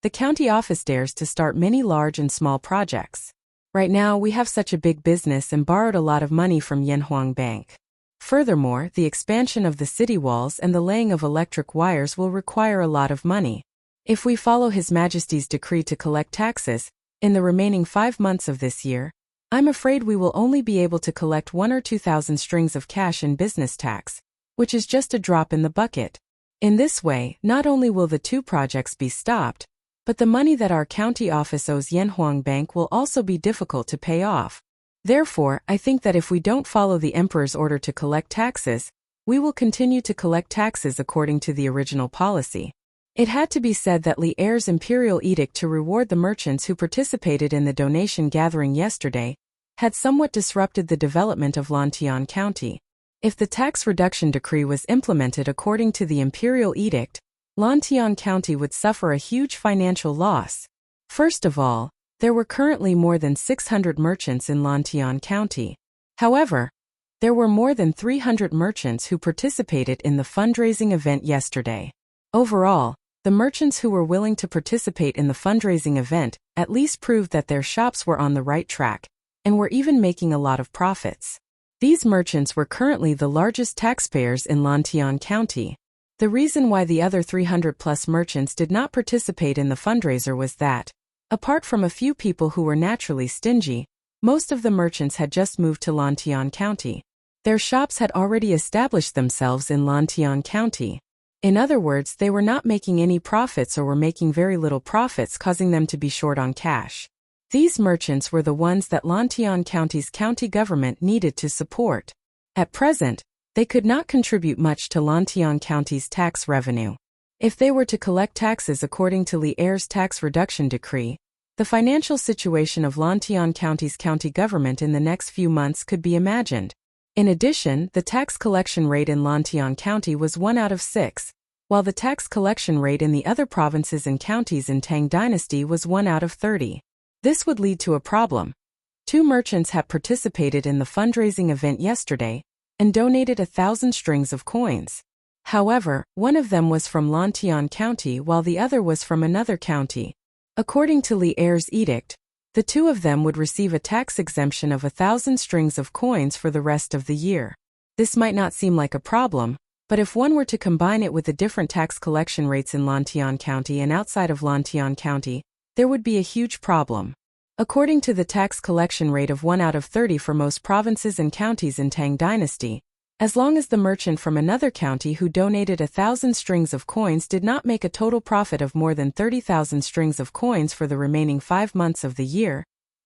the county office dares to start many large and small projects. Right now we have such a big business and borrowed a lot of money from Yanhuang Bank. Furthermore, the expansion of the city walls and the laying of electric wires will require a lot of money. If we follow His Majesty's decree to collect taxes, in the remaining 5 months of this year, I'm afraid we will only be able to collect 1 or 2,000 strings of cash in business tax, which is just a drop in the bucket. In this way, not only will the 2 projects be stopped, but the money that our county office owes Yanhuang Bank will also be difficult to pay off. Therefore, I think that if we don't follow the Emperor's order to collect taxes, we will continue to collect taxes according to the original policy. It had to be said that Li Er's imperial edict to reward the merchants who participated in the donation gathering yesterday had somewhat disrupted the development of Lantian County. If the tax reduction decree was implemented according to the imperial edict, Lantian County would suffer a huge financial loss. First of all, there were currently more than 600 merchants in Lantian County. However, there were more than 300 merchants who participated in the fundraising event yesterday. Overall, the merchants who were willing to participate in the fundraising event at least proved that their shops were on the right track and were even making a lot of profits. These merchants were currently the largest taxpayers in Lantian County. The reason why the other 300+ merchants did not participate in the fundraiser was that, apart from a few people who were naturally stingy, most of the merchants had just moved to Lantian County. Their shops had already established themselves in Lantian County. In other words, they were not making any profits or were making very little profits, causing them to be short on cash. These merchants were the ones that Lantion County's county government needed to support. At present, they could not contribute much to Lantion County's tax revenue. If they were to collect taxes according to Lee Ayer's tax reduction decree, the financial situation of Lantion County's county government in the next few months could be imagined. In addition, the tax collection rate in Lantion County was 1 out of 6, while the tax collection rate in the other provinces and counties in Tang Dynasty was 1 out of 30. This would lead to a problem. 2 merchants had participated in the fundraising event yesterday and donated 1,000 strings of coins. However, one of them was from Lantion County while the other was from another county. According to Lee Ayer's edict, the 2 of them would receive a tax exemption of 1,000 strings of coins for the rest of the year. This might not seem like a problem, but if one were to combine it with the different tax collection rates in Lantion County and outside of Lantion County, there would be a huge problem. According to the tax collection rate of 1 out of 30 for most provinces and counties in Tang Dynasty, as long as the merchant from another county who donated 1,000 strings of coins did not make a total profit of more than 30,000 strings of coins for the remaining 5 months of the year,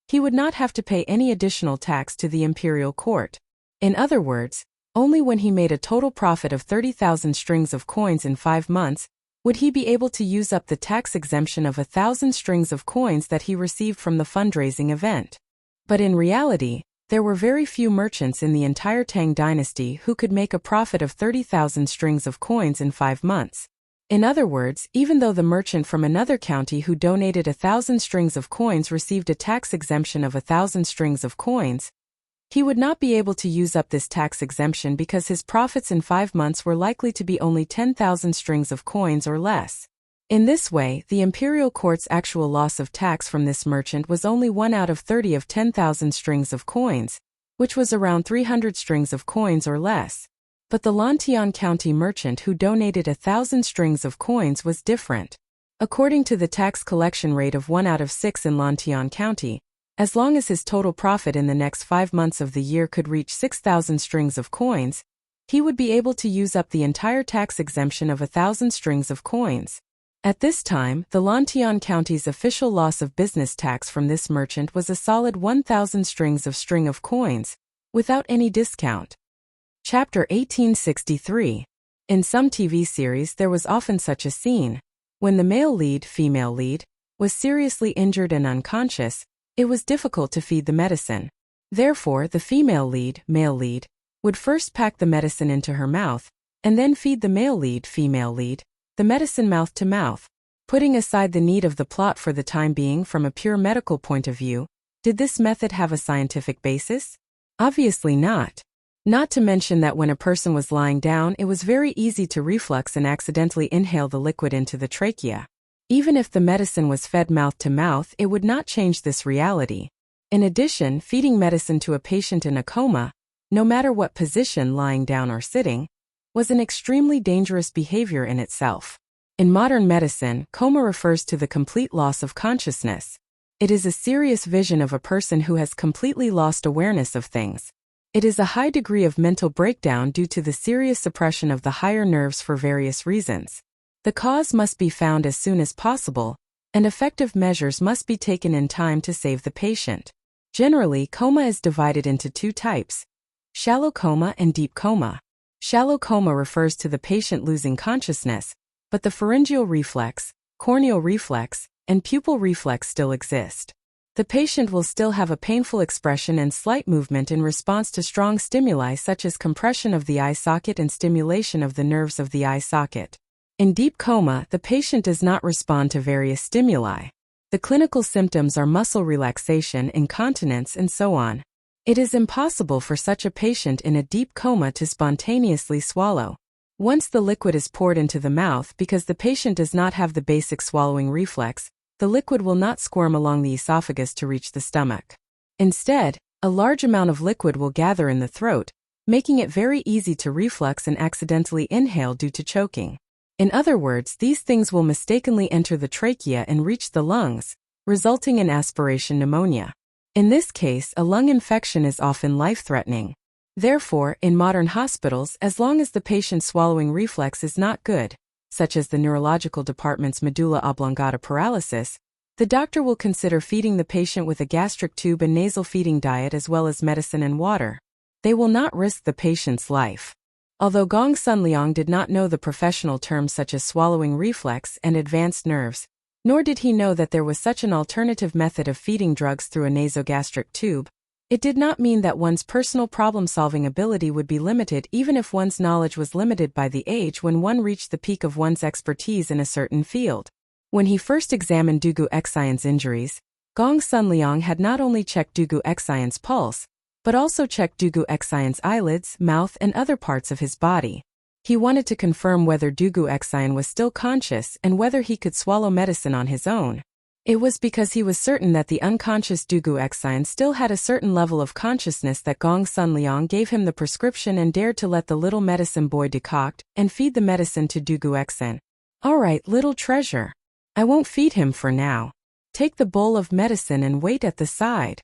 he would not have to pay any additional tax to the imperial court. In other words, only when he made a total profit of 30,000 strings of coins in 5 months would he be able to use up the tax exemption of 1,000 strings of coins that he received from the fundraising event. But in reality, there were very few merchants in the entire Tang Dynasty who could make a profit of 30,000 strings of coins in 5 months. In other words, even though the merchant from another county who donated 1,000 strings of coins received a tax exemption of 1,000 strings of coins, he would not be able to use up this tax exemption because his profits in 5 months were likely to be only 10,000 strings of coins or less. In this way, the imperial court's actual loss of tax from this merchant was only 1 out of 30 of 10,000 strings of coins, which was around 300 strings of coins or less. But the Lantion County merchant who donated 1,000 strings of coins was different. According to the tax collection rate of 1 out of 6 in Lantion County, as long as his total profit in the next 5 months of the year could reach 6,000 strings of coins, he would be able to use up the entire tax exemption of 1,000 strings of coins. At this time, the Lantion County's official loss of business tax from this merchant was a solid 1,000 strings of coins, without any discount. Chapter 1863. In some TV series there was often such a scene. When the male lead, female lead, was seriously injured and unconscious, it was difficult to feed the medicine. Therefore, the female lead, male lead, would first pack the medicine into her mouth, and then feed the male lead, female lead, the medicine mouth to mouth. Putting aside the need of the plot for the time being from a pure medical point of view, did this method have a scientific basis? Obviously not. Not to mention that when a person was lying down, it was very easy to reflux and accidentally inhale the liquid into the trachea. Even if the medicine was fed mouth to mouth, it would not change this reality. In addition, feeding medicine to a patient in a coma, no matter what position, lying down or sitting, was an extremely dangerous behavior in itself. In modern medicine, coma refers to the complete loss of consciousness. It is a serious vision of a person who has completely lost awareness of things. It is a high degree of mental breakdown due to the serious suppression of the higher nerves for various reasons. The cause must be found as soon as possible, and effective measures must be taken in time to save the patient. Generally, coma is divided into 2 types: shallow coma and deep coma. Shallow coma refers to the patient losing consciousness, but the pharyngeal reflex, corneal reflex, and pupil reflex still exist. The patient will still have a painful expression and slight movement in response to strong stimuli such as compression of the eye socket and stimulation of the nerves of the eye socket. In deep coma, the patient does not respond to various stimuli. The clinical symptoms are muscle relaxation, incontinence, and so on. It is impossible for such a patient in a deep coma to spontaneously swallow. Once the liquid is poured into the mouth, because the patient does not have the basic swallowing reflex, the liquid will not squirm along the esophagus to reach the stomach. Instead, a large amount of liquid will gather in the throat, making it very easy to reflux and accidentally inhale due to choking. In other words, these things will mistakenly enter the trachea and reach the lungs, resulting in aspiration pneumonia. In this case, a lung infection is often life-threatening. Therefore, in modern hospitals, as long as the patient's swallowing reflex is not good, such as the neurological department's medulla oblongata paralysis, the doctor will consider feeding the patient with a gastric tube and nasal feeding diet as well as medicine and water. They will not risk the patient's life. Although Gong Sun Liang did not know the professional terms such as swallowing reflex and advanced nerves, nor did he know that there was such an alternative method of feeding drugs through a nasogastric tube, it did not mean that one's personal problem-solving ability would be limited even if one's knowledge was limited by the age when one reached the peak of one's expertise in a certain field. When he first examined Dugu Xian's injuries, Gong Sun Liang had not only checked Dugu Xian's pulse, but also checked Dugu Xian's eyelids, mouth, and other parts of his body. He wanted to confirm whether Dugu Xian was still conscious and whether he could swallow medicine on his own. It was because he was certain that the unconscious Dugu Xian still had a certain level of consciousness that Gong Sun Liang gave him the prescription and dared to let the little medicine boy decoct and feed the medicine to Dugu Xian. "All right, little treasure. I won't feed him for now. Take the bowl of medicine and wait at the side."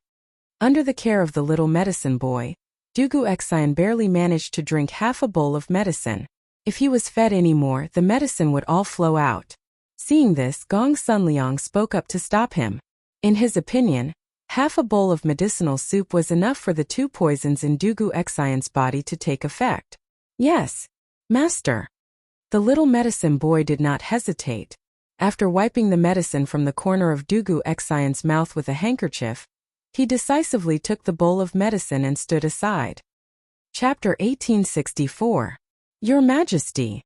Under the care of the little medicine boy, Dugu Xian barely managed to drink half a bowl of medicine. If he was fed any more, the medicine would all flow out. Seeing this, Gong Sun Liang spoke up to stop him. In his opinion, half a bowl of medicinal soup was enough for the two poisons in Dugu Xian's body to take effect. "Yes, master." The little medicine boy did not hesitate. After wiping the medicine from the corner of Dugu Xian's mouth with a handkerchief, he decisively took the bowl of medicine and stood aside. Chapter 1864. Your Majesty.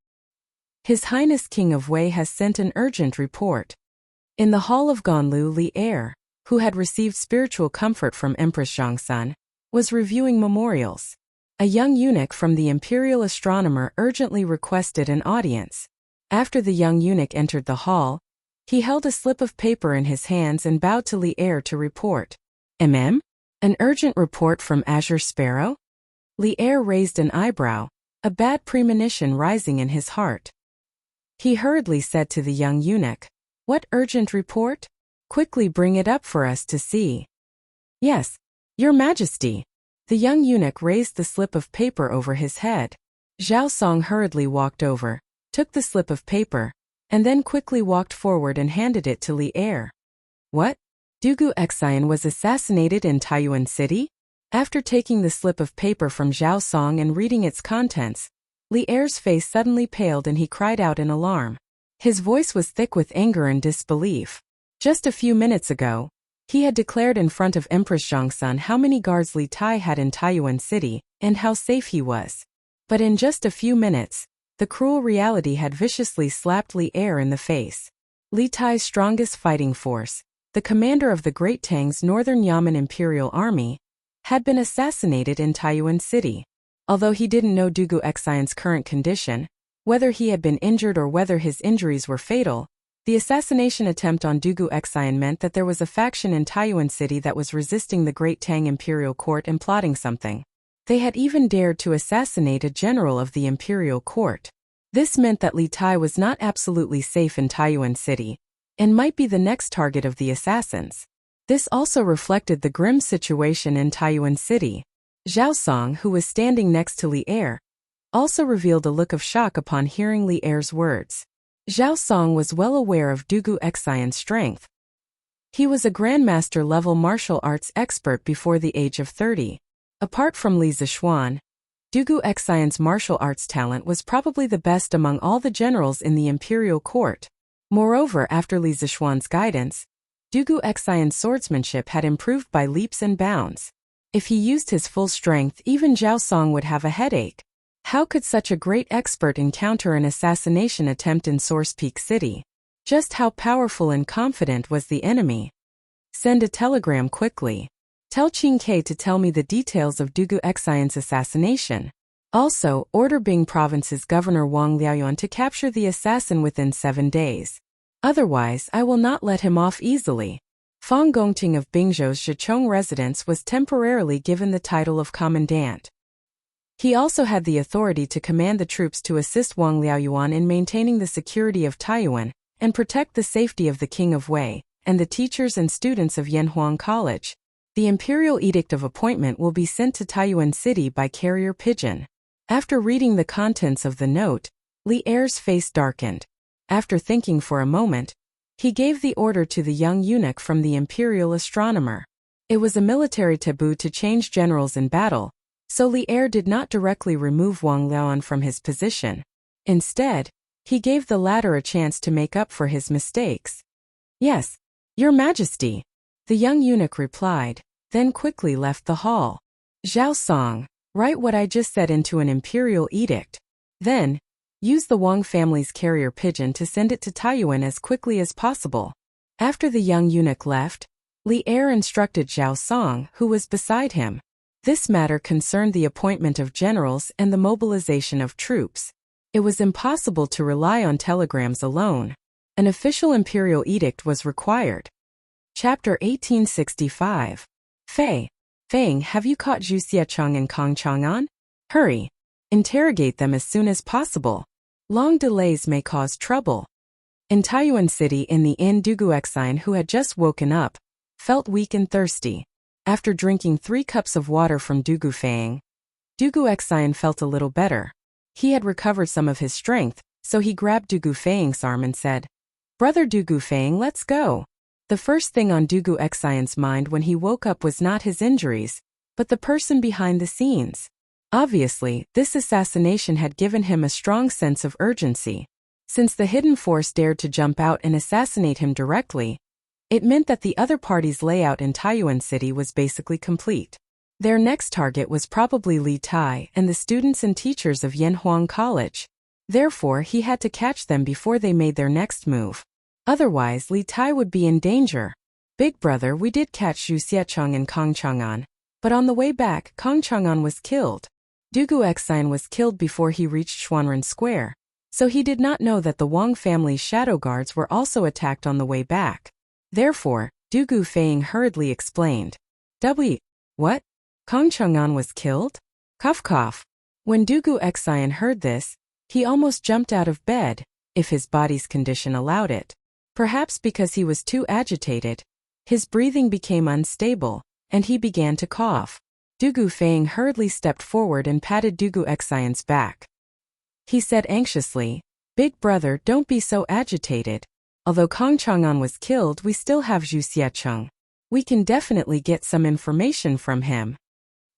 His Highness King of Wei has sent an urgent report. In the hall of Ganlu, Li Er, who had received spiritual comfort from Empress Zhongsun, was reviewing memorials. A young eunuch from the imperial astronomer urgently requested an audience. After the young eunuch entered the hall, he held a slip of paper in his hands and bowed to Li Er to report. An urgent report from Azure Sparrow? Li Er raised an eyebrow, a bad premonition rising in his heart. He hurriedly said to the young eunuch, "What urgent report? Quickly bring it up for us to see." "Yes, Your Majesty." The young eunuch raised the slip of paper over his head. Zhao Song hurriedly walked over, took the slip of paper, and then quickly walked forward and handed it to Li Er. "What? Dugu Xian was assassinated in Taiyuan City?" After taking the slip of paper from Zhao Song and reading its contents, Li Er's face suddenly paled and he cried out in alarm. His voice was thick with anger and disbelief. Just a few minutes ago, he had declared in front of Empress Zhongsun how many guards Li Tai had in Taiyuan City and how safe he was. But in just a few minutes, the cruel reality had viciously slapped Li Er in the face. Li Tai's strongest fighting force, the commander of the Great Tang's Northern Yamen Imperial Army, had been assassinated in Taiyuan City. Although he didn't know Dugu Xian's current condition, whether he had been injured or whether his injuries were fatal, the assassination attempt on Dugu Xian meant that there was a faction in Taiyuan City that was resisting the Great Tang Imperial Court and plotting something. They had even dared to assassinate a general of the Imperial Court. This meant that Li Tai was not absolutely safe in Taiyuan City, and might be the next target of the assassins. This also reflected the grim situation in Taiyuan City. Zhao Song, who was standing next to Li Er, also revealed a look of shock upon hearing Li Er's words. Zhao Song was well aware of Dugu Xian's strength. He was a grandmaster-level martial arts expert before the age of 30. Apart from Li Zishuan, Dugu Xian's martial arts talent was probably the best among all the generals in the imperial court. Moreover, after Li Zishuan's guidance, Dugu Xian's swordsmanship had improved by leaps and bounds. If he used his full strength, even Zhao Song would have a headache. How could such a great expert encounter an assassination attempt in Source Peak City? Just how powerful and confident was the enemy? Send a telegram quickly. Tell Qing Ke to tell me the details of Dugu Xian's assassination. Also, order Bing Province's Governor Wang Liaoyuan to capture the assassin within 7 days. Otherwise, I will not let him off easily. Fang Gongting of Bingzhou's Zhichong residence was temporarily given the title of commandant. He also had the authority to command the troops to assist Wang Liaoyuan in maintaining the security of Taiyuan and protect the safety of the King of Wei and the teachers and students of Yanhuang College. The imperial edict of appointment will be sent to Taiyuan City by carrier pigeon. After reading the contents of the note, Li Er's face darkened. After thinking for a moment, he gave the order to the young eunuch from the imperial astronomer. It was a military taboo to change generals in battle, so Li Er did not directly remove Wang Liaoan from his position. Instead, he gave the latter a chance to make up for his mistakes. "Yes, Your Majesty," the young eunuch replied, then quickly left the hall. "Zhao Song, write what I just said into an imperial edict. Then, use the Wang family's carrier pigeon to send it to Taiyuan as quickly as possible." After the young eunuch left, Li Er instructed Zhao Song, who was beside him. This matter concerned the appointment of generals and the mobilization of troops. It was impossible to rely on telegrams alone. An official imperial edict was required. Chapter 1865. Fei. Feng, have you caught Zhu Xiecheng and Kong Chang'an? Hurry. Interrogate them as soon as possible. Long delays may cause trouble. In Taiyuan City, in the inn, Dugu Exine, who had just woken up, felt weak and thirsty. After drinking 3 cups of water from Dugu Feng, Dugu Exine felt a little better. He had recovered some of his strength, so he grabbed Dugu Feng's arm and said, "Brother Dugu Feng, let's go." The first thing on Dugu Exine's mind when he woke up was not his injuries, but the person behind the scenes. Obviously, this assassination had given him a strong sense of urgency. Since the hidden force dared to jump out and assassinate him directly, it meant that the other party's layout in Taiyuan City was basically complete. Their next target was probably Li Tai and the students and teachers of Yanhuang College. Therefore, he had to catch them before they made their next move. Otherwise, Li Tai would be in danger. "Big brother, we did catch Zhu Xiecheng and Kong Chang'an, but on the way back, Kong Chang'an was killed. Dugu Exine was killed before he reached Xuanren Square, so he did not know that the Wang family's shadow guards were also attacked on the way back. Therefore, Dugu Feng hurriedly explained. What? Kong Chang'an was killed? Cough cough. When Dugu Exine heard this, he almost jumped out of bed, if his body's condition allowed it. Perhaps because he was too agitated, his breathing became unstable, and he began to cough. Dugu Feng hurriedly stepped forward and patted Dugu Exine's back. He said anxiously, "Big brother, don't be so agitated. Although Kong Chang'an was killed, we still have Zhu Xiecheng. We can definitely get some information from him."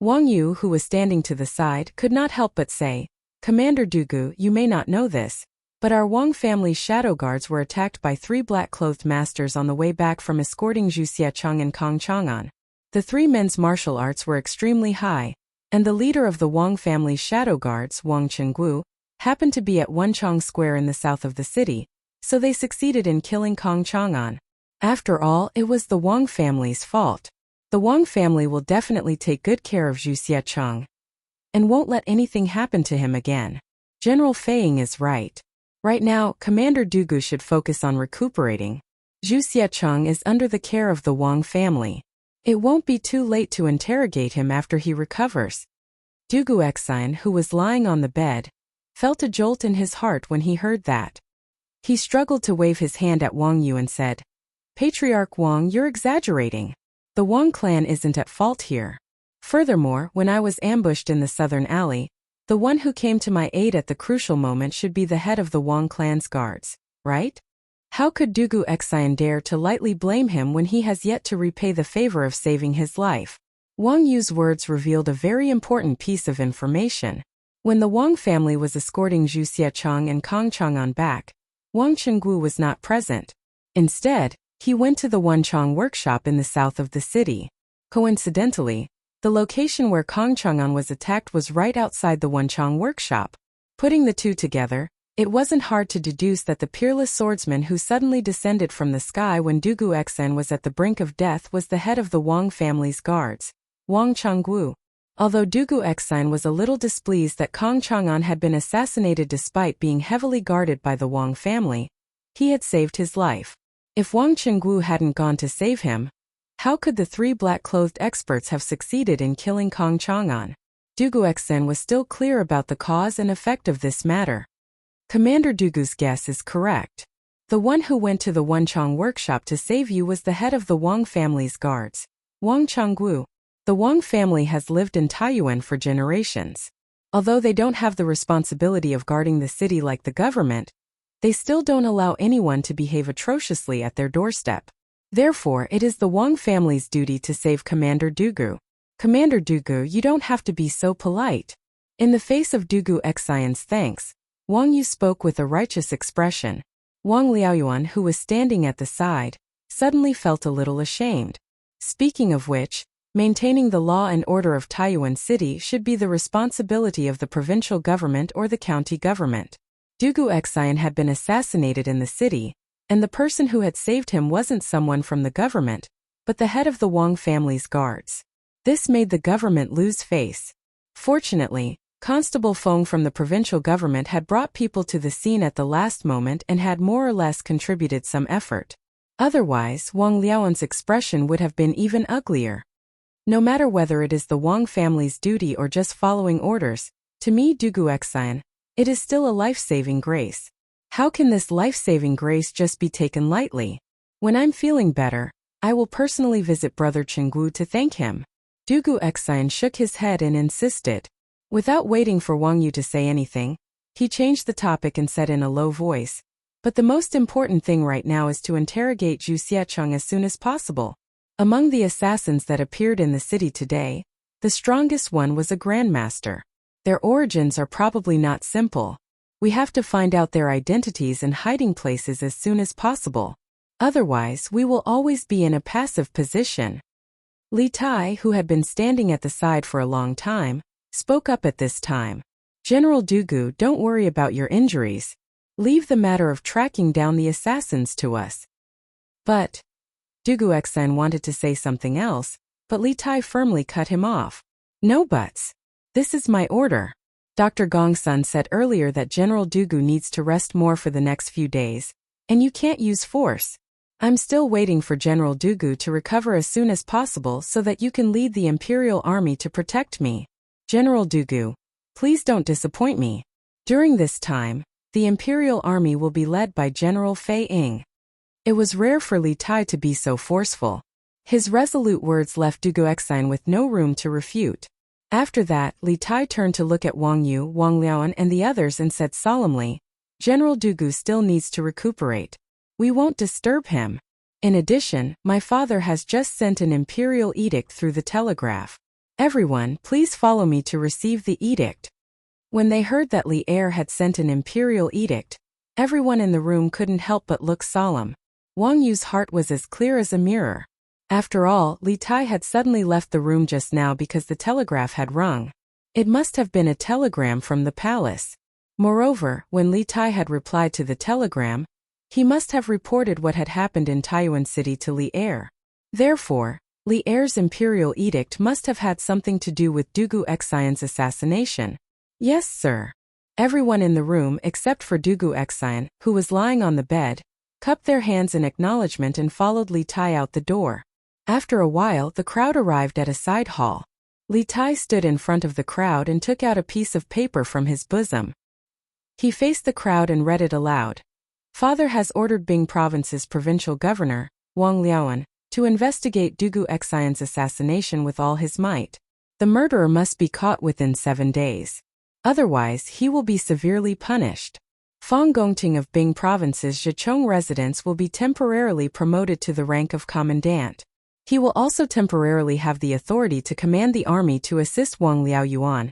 Wang Yu, who was standing to the side, could not help but say, "Commander Dugu, you may not know this, but our Wang family's shadow guards were attacked by 3 black-clothed masters on the way back from escorting Zhu Xiecheng and Kong Chang'an. The 3 men's martial arts were extremely high, and the leader of the Wang family's shadow guards, Wang Chenggu, happened to be at Wenchang Square in the south of the city, so they succeeded in killing Kong Chang'an. After all, it was the Wang family's fault. The Wang family will definitely take good care of Zhu Xiecheng and won't let anything happen to him again. General Feng is right. Right now, Commander Dugu should focus on recuperating. Zhu Xiecheng is under the care of the Wang family. It won't be too late to interrogate him after he recovers." Dugu Exine, who was lying on the bed, felt a jolt in his heart when he heard that. He struggled to wave his hand at Wang Yu and said, "Patriarch Wang, you're exaggerating. The Wang clan isn't at fault here. Furthermore, when I was ambushed in the southern alley, the one who came to my aid at the crucial moment should be the head of the Wang clan's guards, right? How could Dugu Exine dare to lightly blame him when he has yet to repay the favor of saving his life?" Wang Yu's words revealed a very important piece of information. When the Wang family was escorting Zhu Xiecheng and Kong Chang'an back, Wang Chenggu was not present. Instead, he went to the Wenchang workshop in the south of the city. Coincidentally, the location where Kong Chang'an was attacked was right outside the Wenchang workshop. Putting the two together, it wasn't hard to deduce that the peerless swordsman who suddenly descended from the sky when Dugu Exine was at the brink of death was the head of the Wang family's guards, Wang Changgu. Although Dugu Exine was a little displeased that Kong Chang'an had been assassinated despite being heavily guarded by the Wang family, he had saved his life. If Wang Chenggu hadn't gone to save him, how could the 3 black-clothed experts have succeeded in killing Kong Chang'an? Dugu Exine was still clear about the cause and effect of this matter. Commander Dugu's guess is correct. The one who went to the Wenchang workshop to save you was the head of the Wang family's guards, Wang Changgu. The Wang family has lived in Taiyuan for generations. Although they don't have the responsibility of guarding the city like the government, They still don't allow anyone to behave atrociously at their doorstep. Therefore, it is the Wang family's duty to save Commander Dugu. Commander Dugu, you don't have to be so polite. In the face of Dugu Xian's thanks, Wang Yu spoke with a righteous expression. Wang Liaoyuan, who was standing at the side, suddenly felt a little ashamed. Speaking of which, maintaining the law and order of Taiyuan City should be the responsibility of the provincial government or the county government. Dugu Xian had been assassinated in the city, and the person who had saved him wasn't someone from the government, but the head of the Wang family's guards. This made the government lose face. Fortunately, Constable Feng from the provincial government had brought people to the scene at the last moment and had more or less contributed some effort. Otherwise, Wang Liaoan's expression would have been even uglier. No matter whether it is the Wang family's duty or just following orders, to me Dugu Xian, it is still a life-saving grace. How can this life-saving grace just be taken lightly? When I'm feeling better, I will personally visit Brother Chenggu to thank him. Dugu Xian shook his head and insisted. Without waiting for Wang Yu to say anything, he changed the topic and said in a low voice, "But the most important thing right now is to interrogate Zhu Xiecheng as soon as possible." Among the assassins that appeared in the city today, the strongest one was a grandmaster. Their origins are probably not simple. We have to find out their identities and hiding places as soon as possible. Otherwise, we will always be in a passive position. Li Tai, who had been standing at the side for a long time, spoke up at this time. "General Dugu, don't worry about your injuries. Leave the matter of tracking down the assassins to us." But Dugu Xian wanted to say something else, but Li Tai firmly cut him off. "No buts. This is my order. Dr. Gongsun said earlier that General Dugu needs to rest more for the next few days, and you can't use force. I'm still waiting for General Dugu to recover as soon as possible so that you can lead the Imperial Army to protect me. General Dugu, please don't disappoint me. During this time, the Imperial Army will be led by General Fei Ying." It was rare for Li Tai to be so forceful. His resolute words left Dugu Xian with no room to refute. After that, Li Tai turned to look at Wang Yu, Wang Liaoan and the others and said solemnly, "General Dugu still needs to recuperate. We won't disturb him. In addition, my father has just sent an imperial edict through the telegraph. Everyone, please follow me to receive the edict." When they heard that Li Er had sent an imperial edict, everyone in the room couldn't help but look solemn. Wang Yu's heart was as clear as a mirror. After all, Li Tai had suddenly left the room just now because the telegraph had rung. It must have been a telegram from the palace. Moreover, when Li Tai had replied to the telegram, he must have reported what had happened in Taiyuan City to Li Er. Therefore, Li Er's imperial edict must have had something to do with Dugu Xian's assassination. "Yes, sir." Everyone in the room except for Dugu Xian, who was lying on the bed, cupped their hands in acknowledgement and followed Li Tai out the door. After a while, the crowd arrived at a side hall. Li Tai stood in front of the crowd and took out a piece of paper from his bosom. He faced the crowd and read it aloud. "Father has ordered Bing Province's provincial governor, Wang Liaoan, to investigate Dugu Xian's assassination with all his might. The murderer must be caught within 7 days. Otherwise, he will be severely punished. Fang Gongting of Bing Province's Zhichong residence will be temporarily promoted to the rank of commandant. He will also temporarily have the authority to command the army to assist Wang Liaoyuan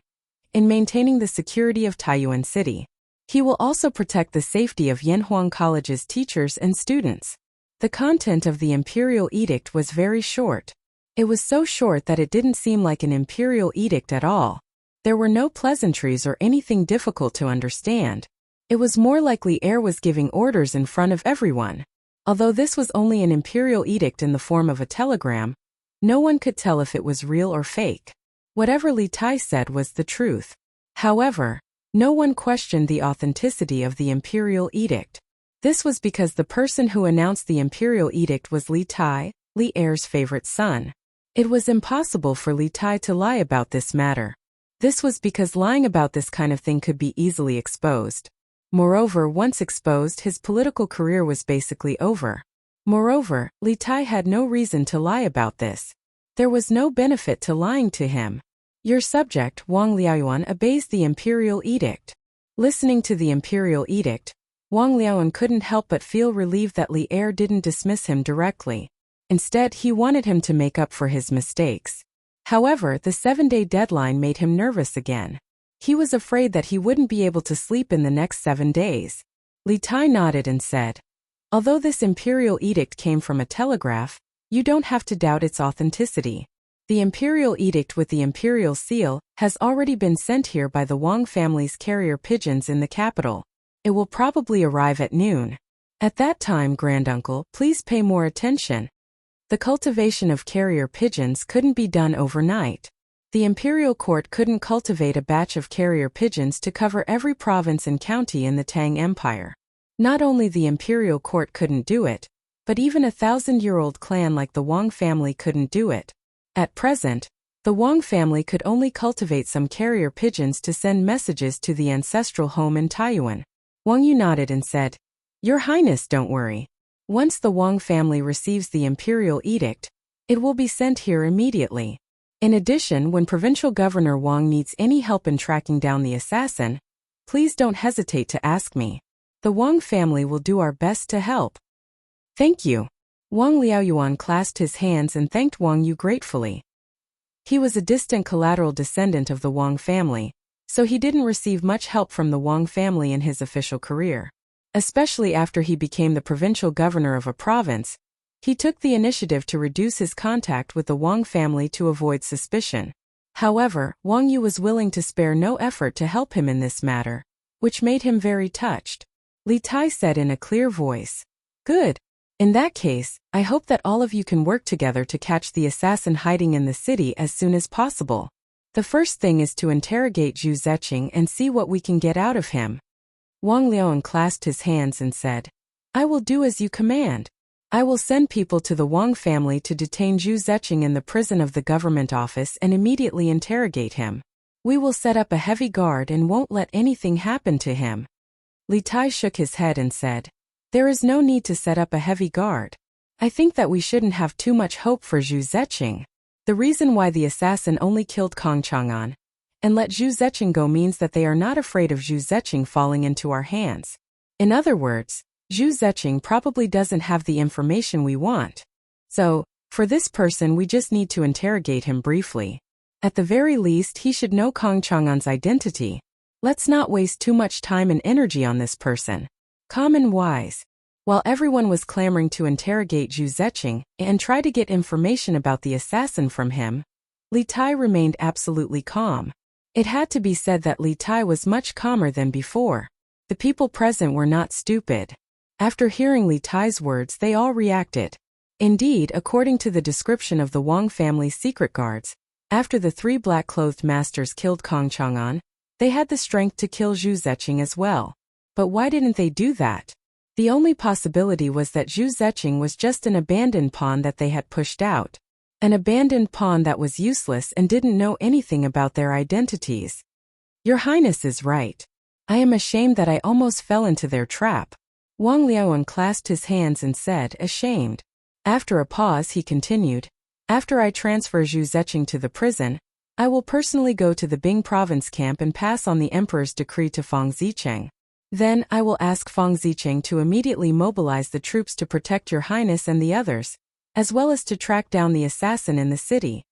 in maintaining the security of Taiyuan City. He will also protect the safety of Yanhuang College's teachers and students." The content of the imperial edict was very short. It was so short that it didn't seem like an imperial edict at all. There were no pleasantries or anything difficult to understand. It was more like Li Er was giving orders in front of everyone. Although this was only an imperial edict in the form of a telegram, no one could tell if it was real or fake. Whatever Li Tai said was the truth. However, no one questioned the authenticity of the imperial edict. This was because the person who announced the imperial edict was Li Tai, Li Er's favorite son. It was impossible for Li Tai to lie about this matter. This was because lying about this kind of thing could be easily exposed. Moreover, once exposed, his political career was basically over. Moreover, Li Tai had no reason to lie about this. There was no benefit to lying to him. Your subject, Wang Liaoyuan, obeys the imperial edict. Listening to the imperial edict, Wang Liaoan couldn't help but feel relieved that Li Er didn't dismiss him directly. Instead, he wanted him to make up for his mistakes. However, the 7-day deadline made him nervous again. He was afraid that he wouldn't be able to sleep in the next 7 days. Li Tai nodded and said, "Although this imperial edict came from a telegraph, you don't have to doubt its authenticity. The imperial edict with the imperial seal has already been sent here by the Wang family's carrier pigeons in the capital. It will probably arrive at noon. At that time, granduncle, please pay more attention. The cultivation of carrier pigeons couldn't be done overnight. The imperial court couldn't cultivate a batch of carrier pigeons to cover every province and county in the Tang Empire. Not only the imperial court couldn't do it, but even a 1,000-year-old clan like the Wang family couldn't do it. At present, the Wang family could only cultivate some carrier pigeons to send messages to the ancestral home in Taiyuan." Wang Yu nodded and said, "Your Highness, don't worry. Once the Wang family receives the imperial edict, it will be sent here immediately. In addition, when Provincial Governor Wang needs any help in tracking down the assassin, please don't hesitate to ask me. The Wang family will do our best to help." "Thank you." Wang Liaoyuan clasped his hands and thanked Wang Yu gratefully. He was a distant collateral descendant of the Wang family, so he didn't receive much help from the Wang family in his official career. Especially after he became the provincial governor of a province, he took the initiative to reduce his contact with the Wang family to avoid suspicion. However, Wang Yu was willing to spare no effort to help him in this matter, which made him very touched. Li Tai said in a clear voice, "Good. In that case, I hope that all of you can work together to catch the assassin hiding in the city as soon as possible. The first thing is to interrogate Zhu Zeqing and see what we can get out of him." Wang Liaoan clasped his hands and said, "I will do as you command. I will send people to the Wang family to detain Zhu Zeqing in the prison of the government office and immediately interrogate him. We will set up a heavy guard and won't let anything happen to him." Li Tai shook his head and said, "There is no need to set up a heavy guard. I think that we shouldn't have too much hope for Zhu Zeqing. The reason why the assassin only killed Kong Chang'an and let Zhu Zeqing go means that they are not afraid of Zhu Zeqing falling into our hands. In other words, Zhu Zeqing probably doesn't have the information we want. So, for this person we just need to interrogate him briefly. At the very least he should know Kong Chang'an's identity. Let's not waste too much time and energy on this person." Calm and wise. While everyone was clamoring to interrogate Zhu Zeqing and try to get information about the assassin from him, Li Tai remained absolutely calm. It had to be said that Li Tai was much calmer than before. The people present were not stupid. After hearing Li Tai's words, they all reacted. Indeed, according to the description of the Wang family's secret guards, after the 3 black-clothed masters killed Kong Chang'an, they had the strength to kill Zhu Zeqing as well. But why didn't they do that? The only possibility was that Zhu Zeqing was just an abandoned pawn that they had pushed out. An abandoned pawn that was useless and didn't know anything about their identities. Your Highness is right. I am ashamed that I almost fell into their trap. Wang Liaoan clasped his hands and said, ashamed. After a pause he continued, after I transfer Zhu Zeqing to the prison, I will personally go to the Bing province camp and pass on the Emperor's decree to Fang Zicheng. Then I will ask Fang Zicheng to immediately mobilize the troops to protect Your Highness and the others, as well as to track down the assassin in the city.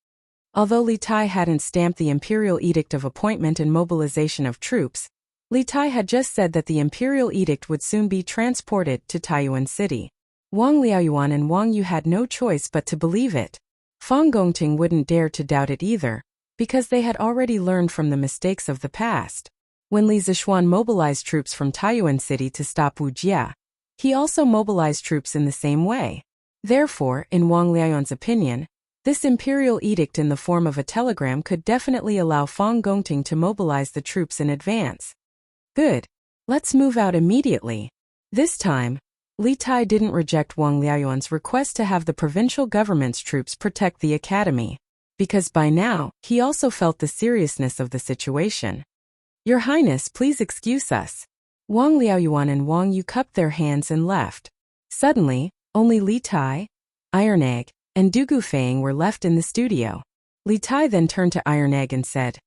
Although Li Tai hadn't stamped the imperial edict of appointment and mobilization of troops, Li Tai had just said that the imperial edict would soon be transported to Taiyuan City. Wang Liaoyuan and Wang Yu had no choice but to believe it. Fang Gongting wouldn't dare to doubt it either, because they had already learned from the mistakes of the past. When Li Zishuan mobilized troops from Taiyuan City to stop Wu Jia, he also mobilized troops in the same way. Therefore, in Wang Liaoyuan's opinion, this imperial edict in the form of a telegram could definitely allow Fang Gongting to mobilize the troops in advance. Good. Let's move out immediately. This time, Li Tai didn't reject Wang Liaoyuan's request to have the provincial government's troops protect the academy, because by now, he also felt the seriousness of the situation. Your Highness, please excuse us. Wang Liaoyuan and Wang Yu cupped their hands and left. Suddenly, only Li Tai, Iron Egg, and Du Gufeng were left in the studio. Li Tai then turned to Iron Egg and said,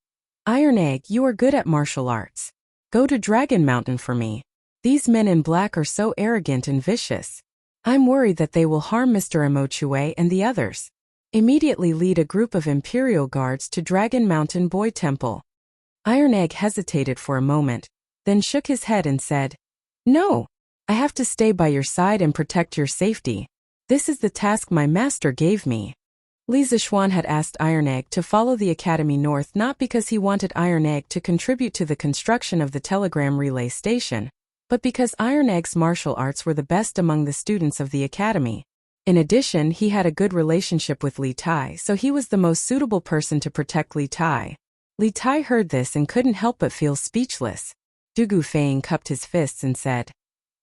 Iron Egg, you are good at martial arts. Go to Dragon Mountain for me. These men in black are so arrogant and vicious. I'm worried that they will harm Mr. Imochue and the others. Immediately lead a group of Imperial Guards to Dragon Mountain Boy Temple. Iron Egg hesitated for a moment, then shook his head and said, No, I have to stay by your side and protect your safety. This is the task my master gave me. Li Zixuan had asked Iron Egg to follow the Academy North not because he wanted Iron Egg to contribute to the construction of the telegram relay station, but because Iron Egg's martial arts were the best among the students of the Academy. In addition, he had a good relationship with Li Tai, so he was the most suitable person to protect Li Tai. Li Tai heard this and couldn't help but feel speechless. Dugu Fang cupped his fists and said,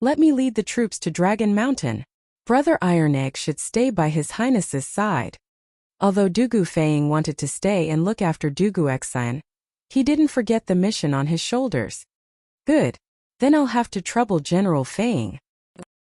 Let me lead the troops to Dragon Mountain. Brother Iron Egg should stay by His Highness's side. Although Dugu Fang wanted to stay and look after Dugu Exine, he didn't forget the mission on his shoulders. Good. Then I'll have to trouble General Fang.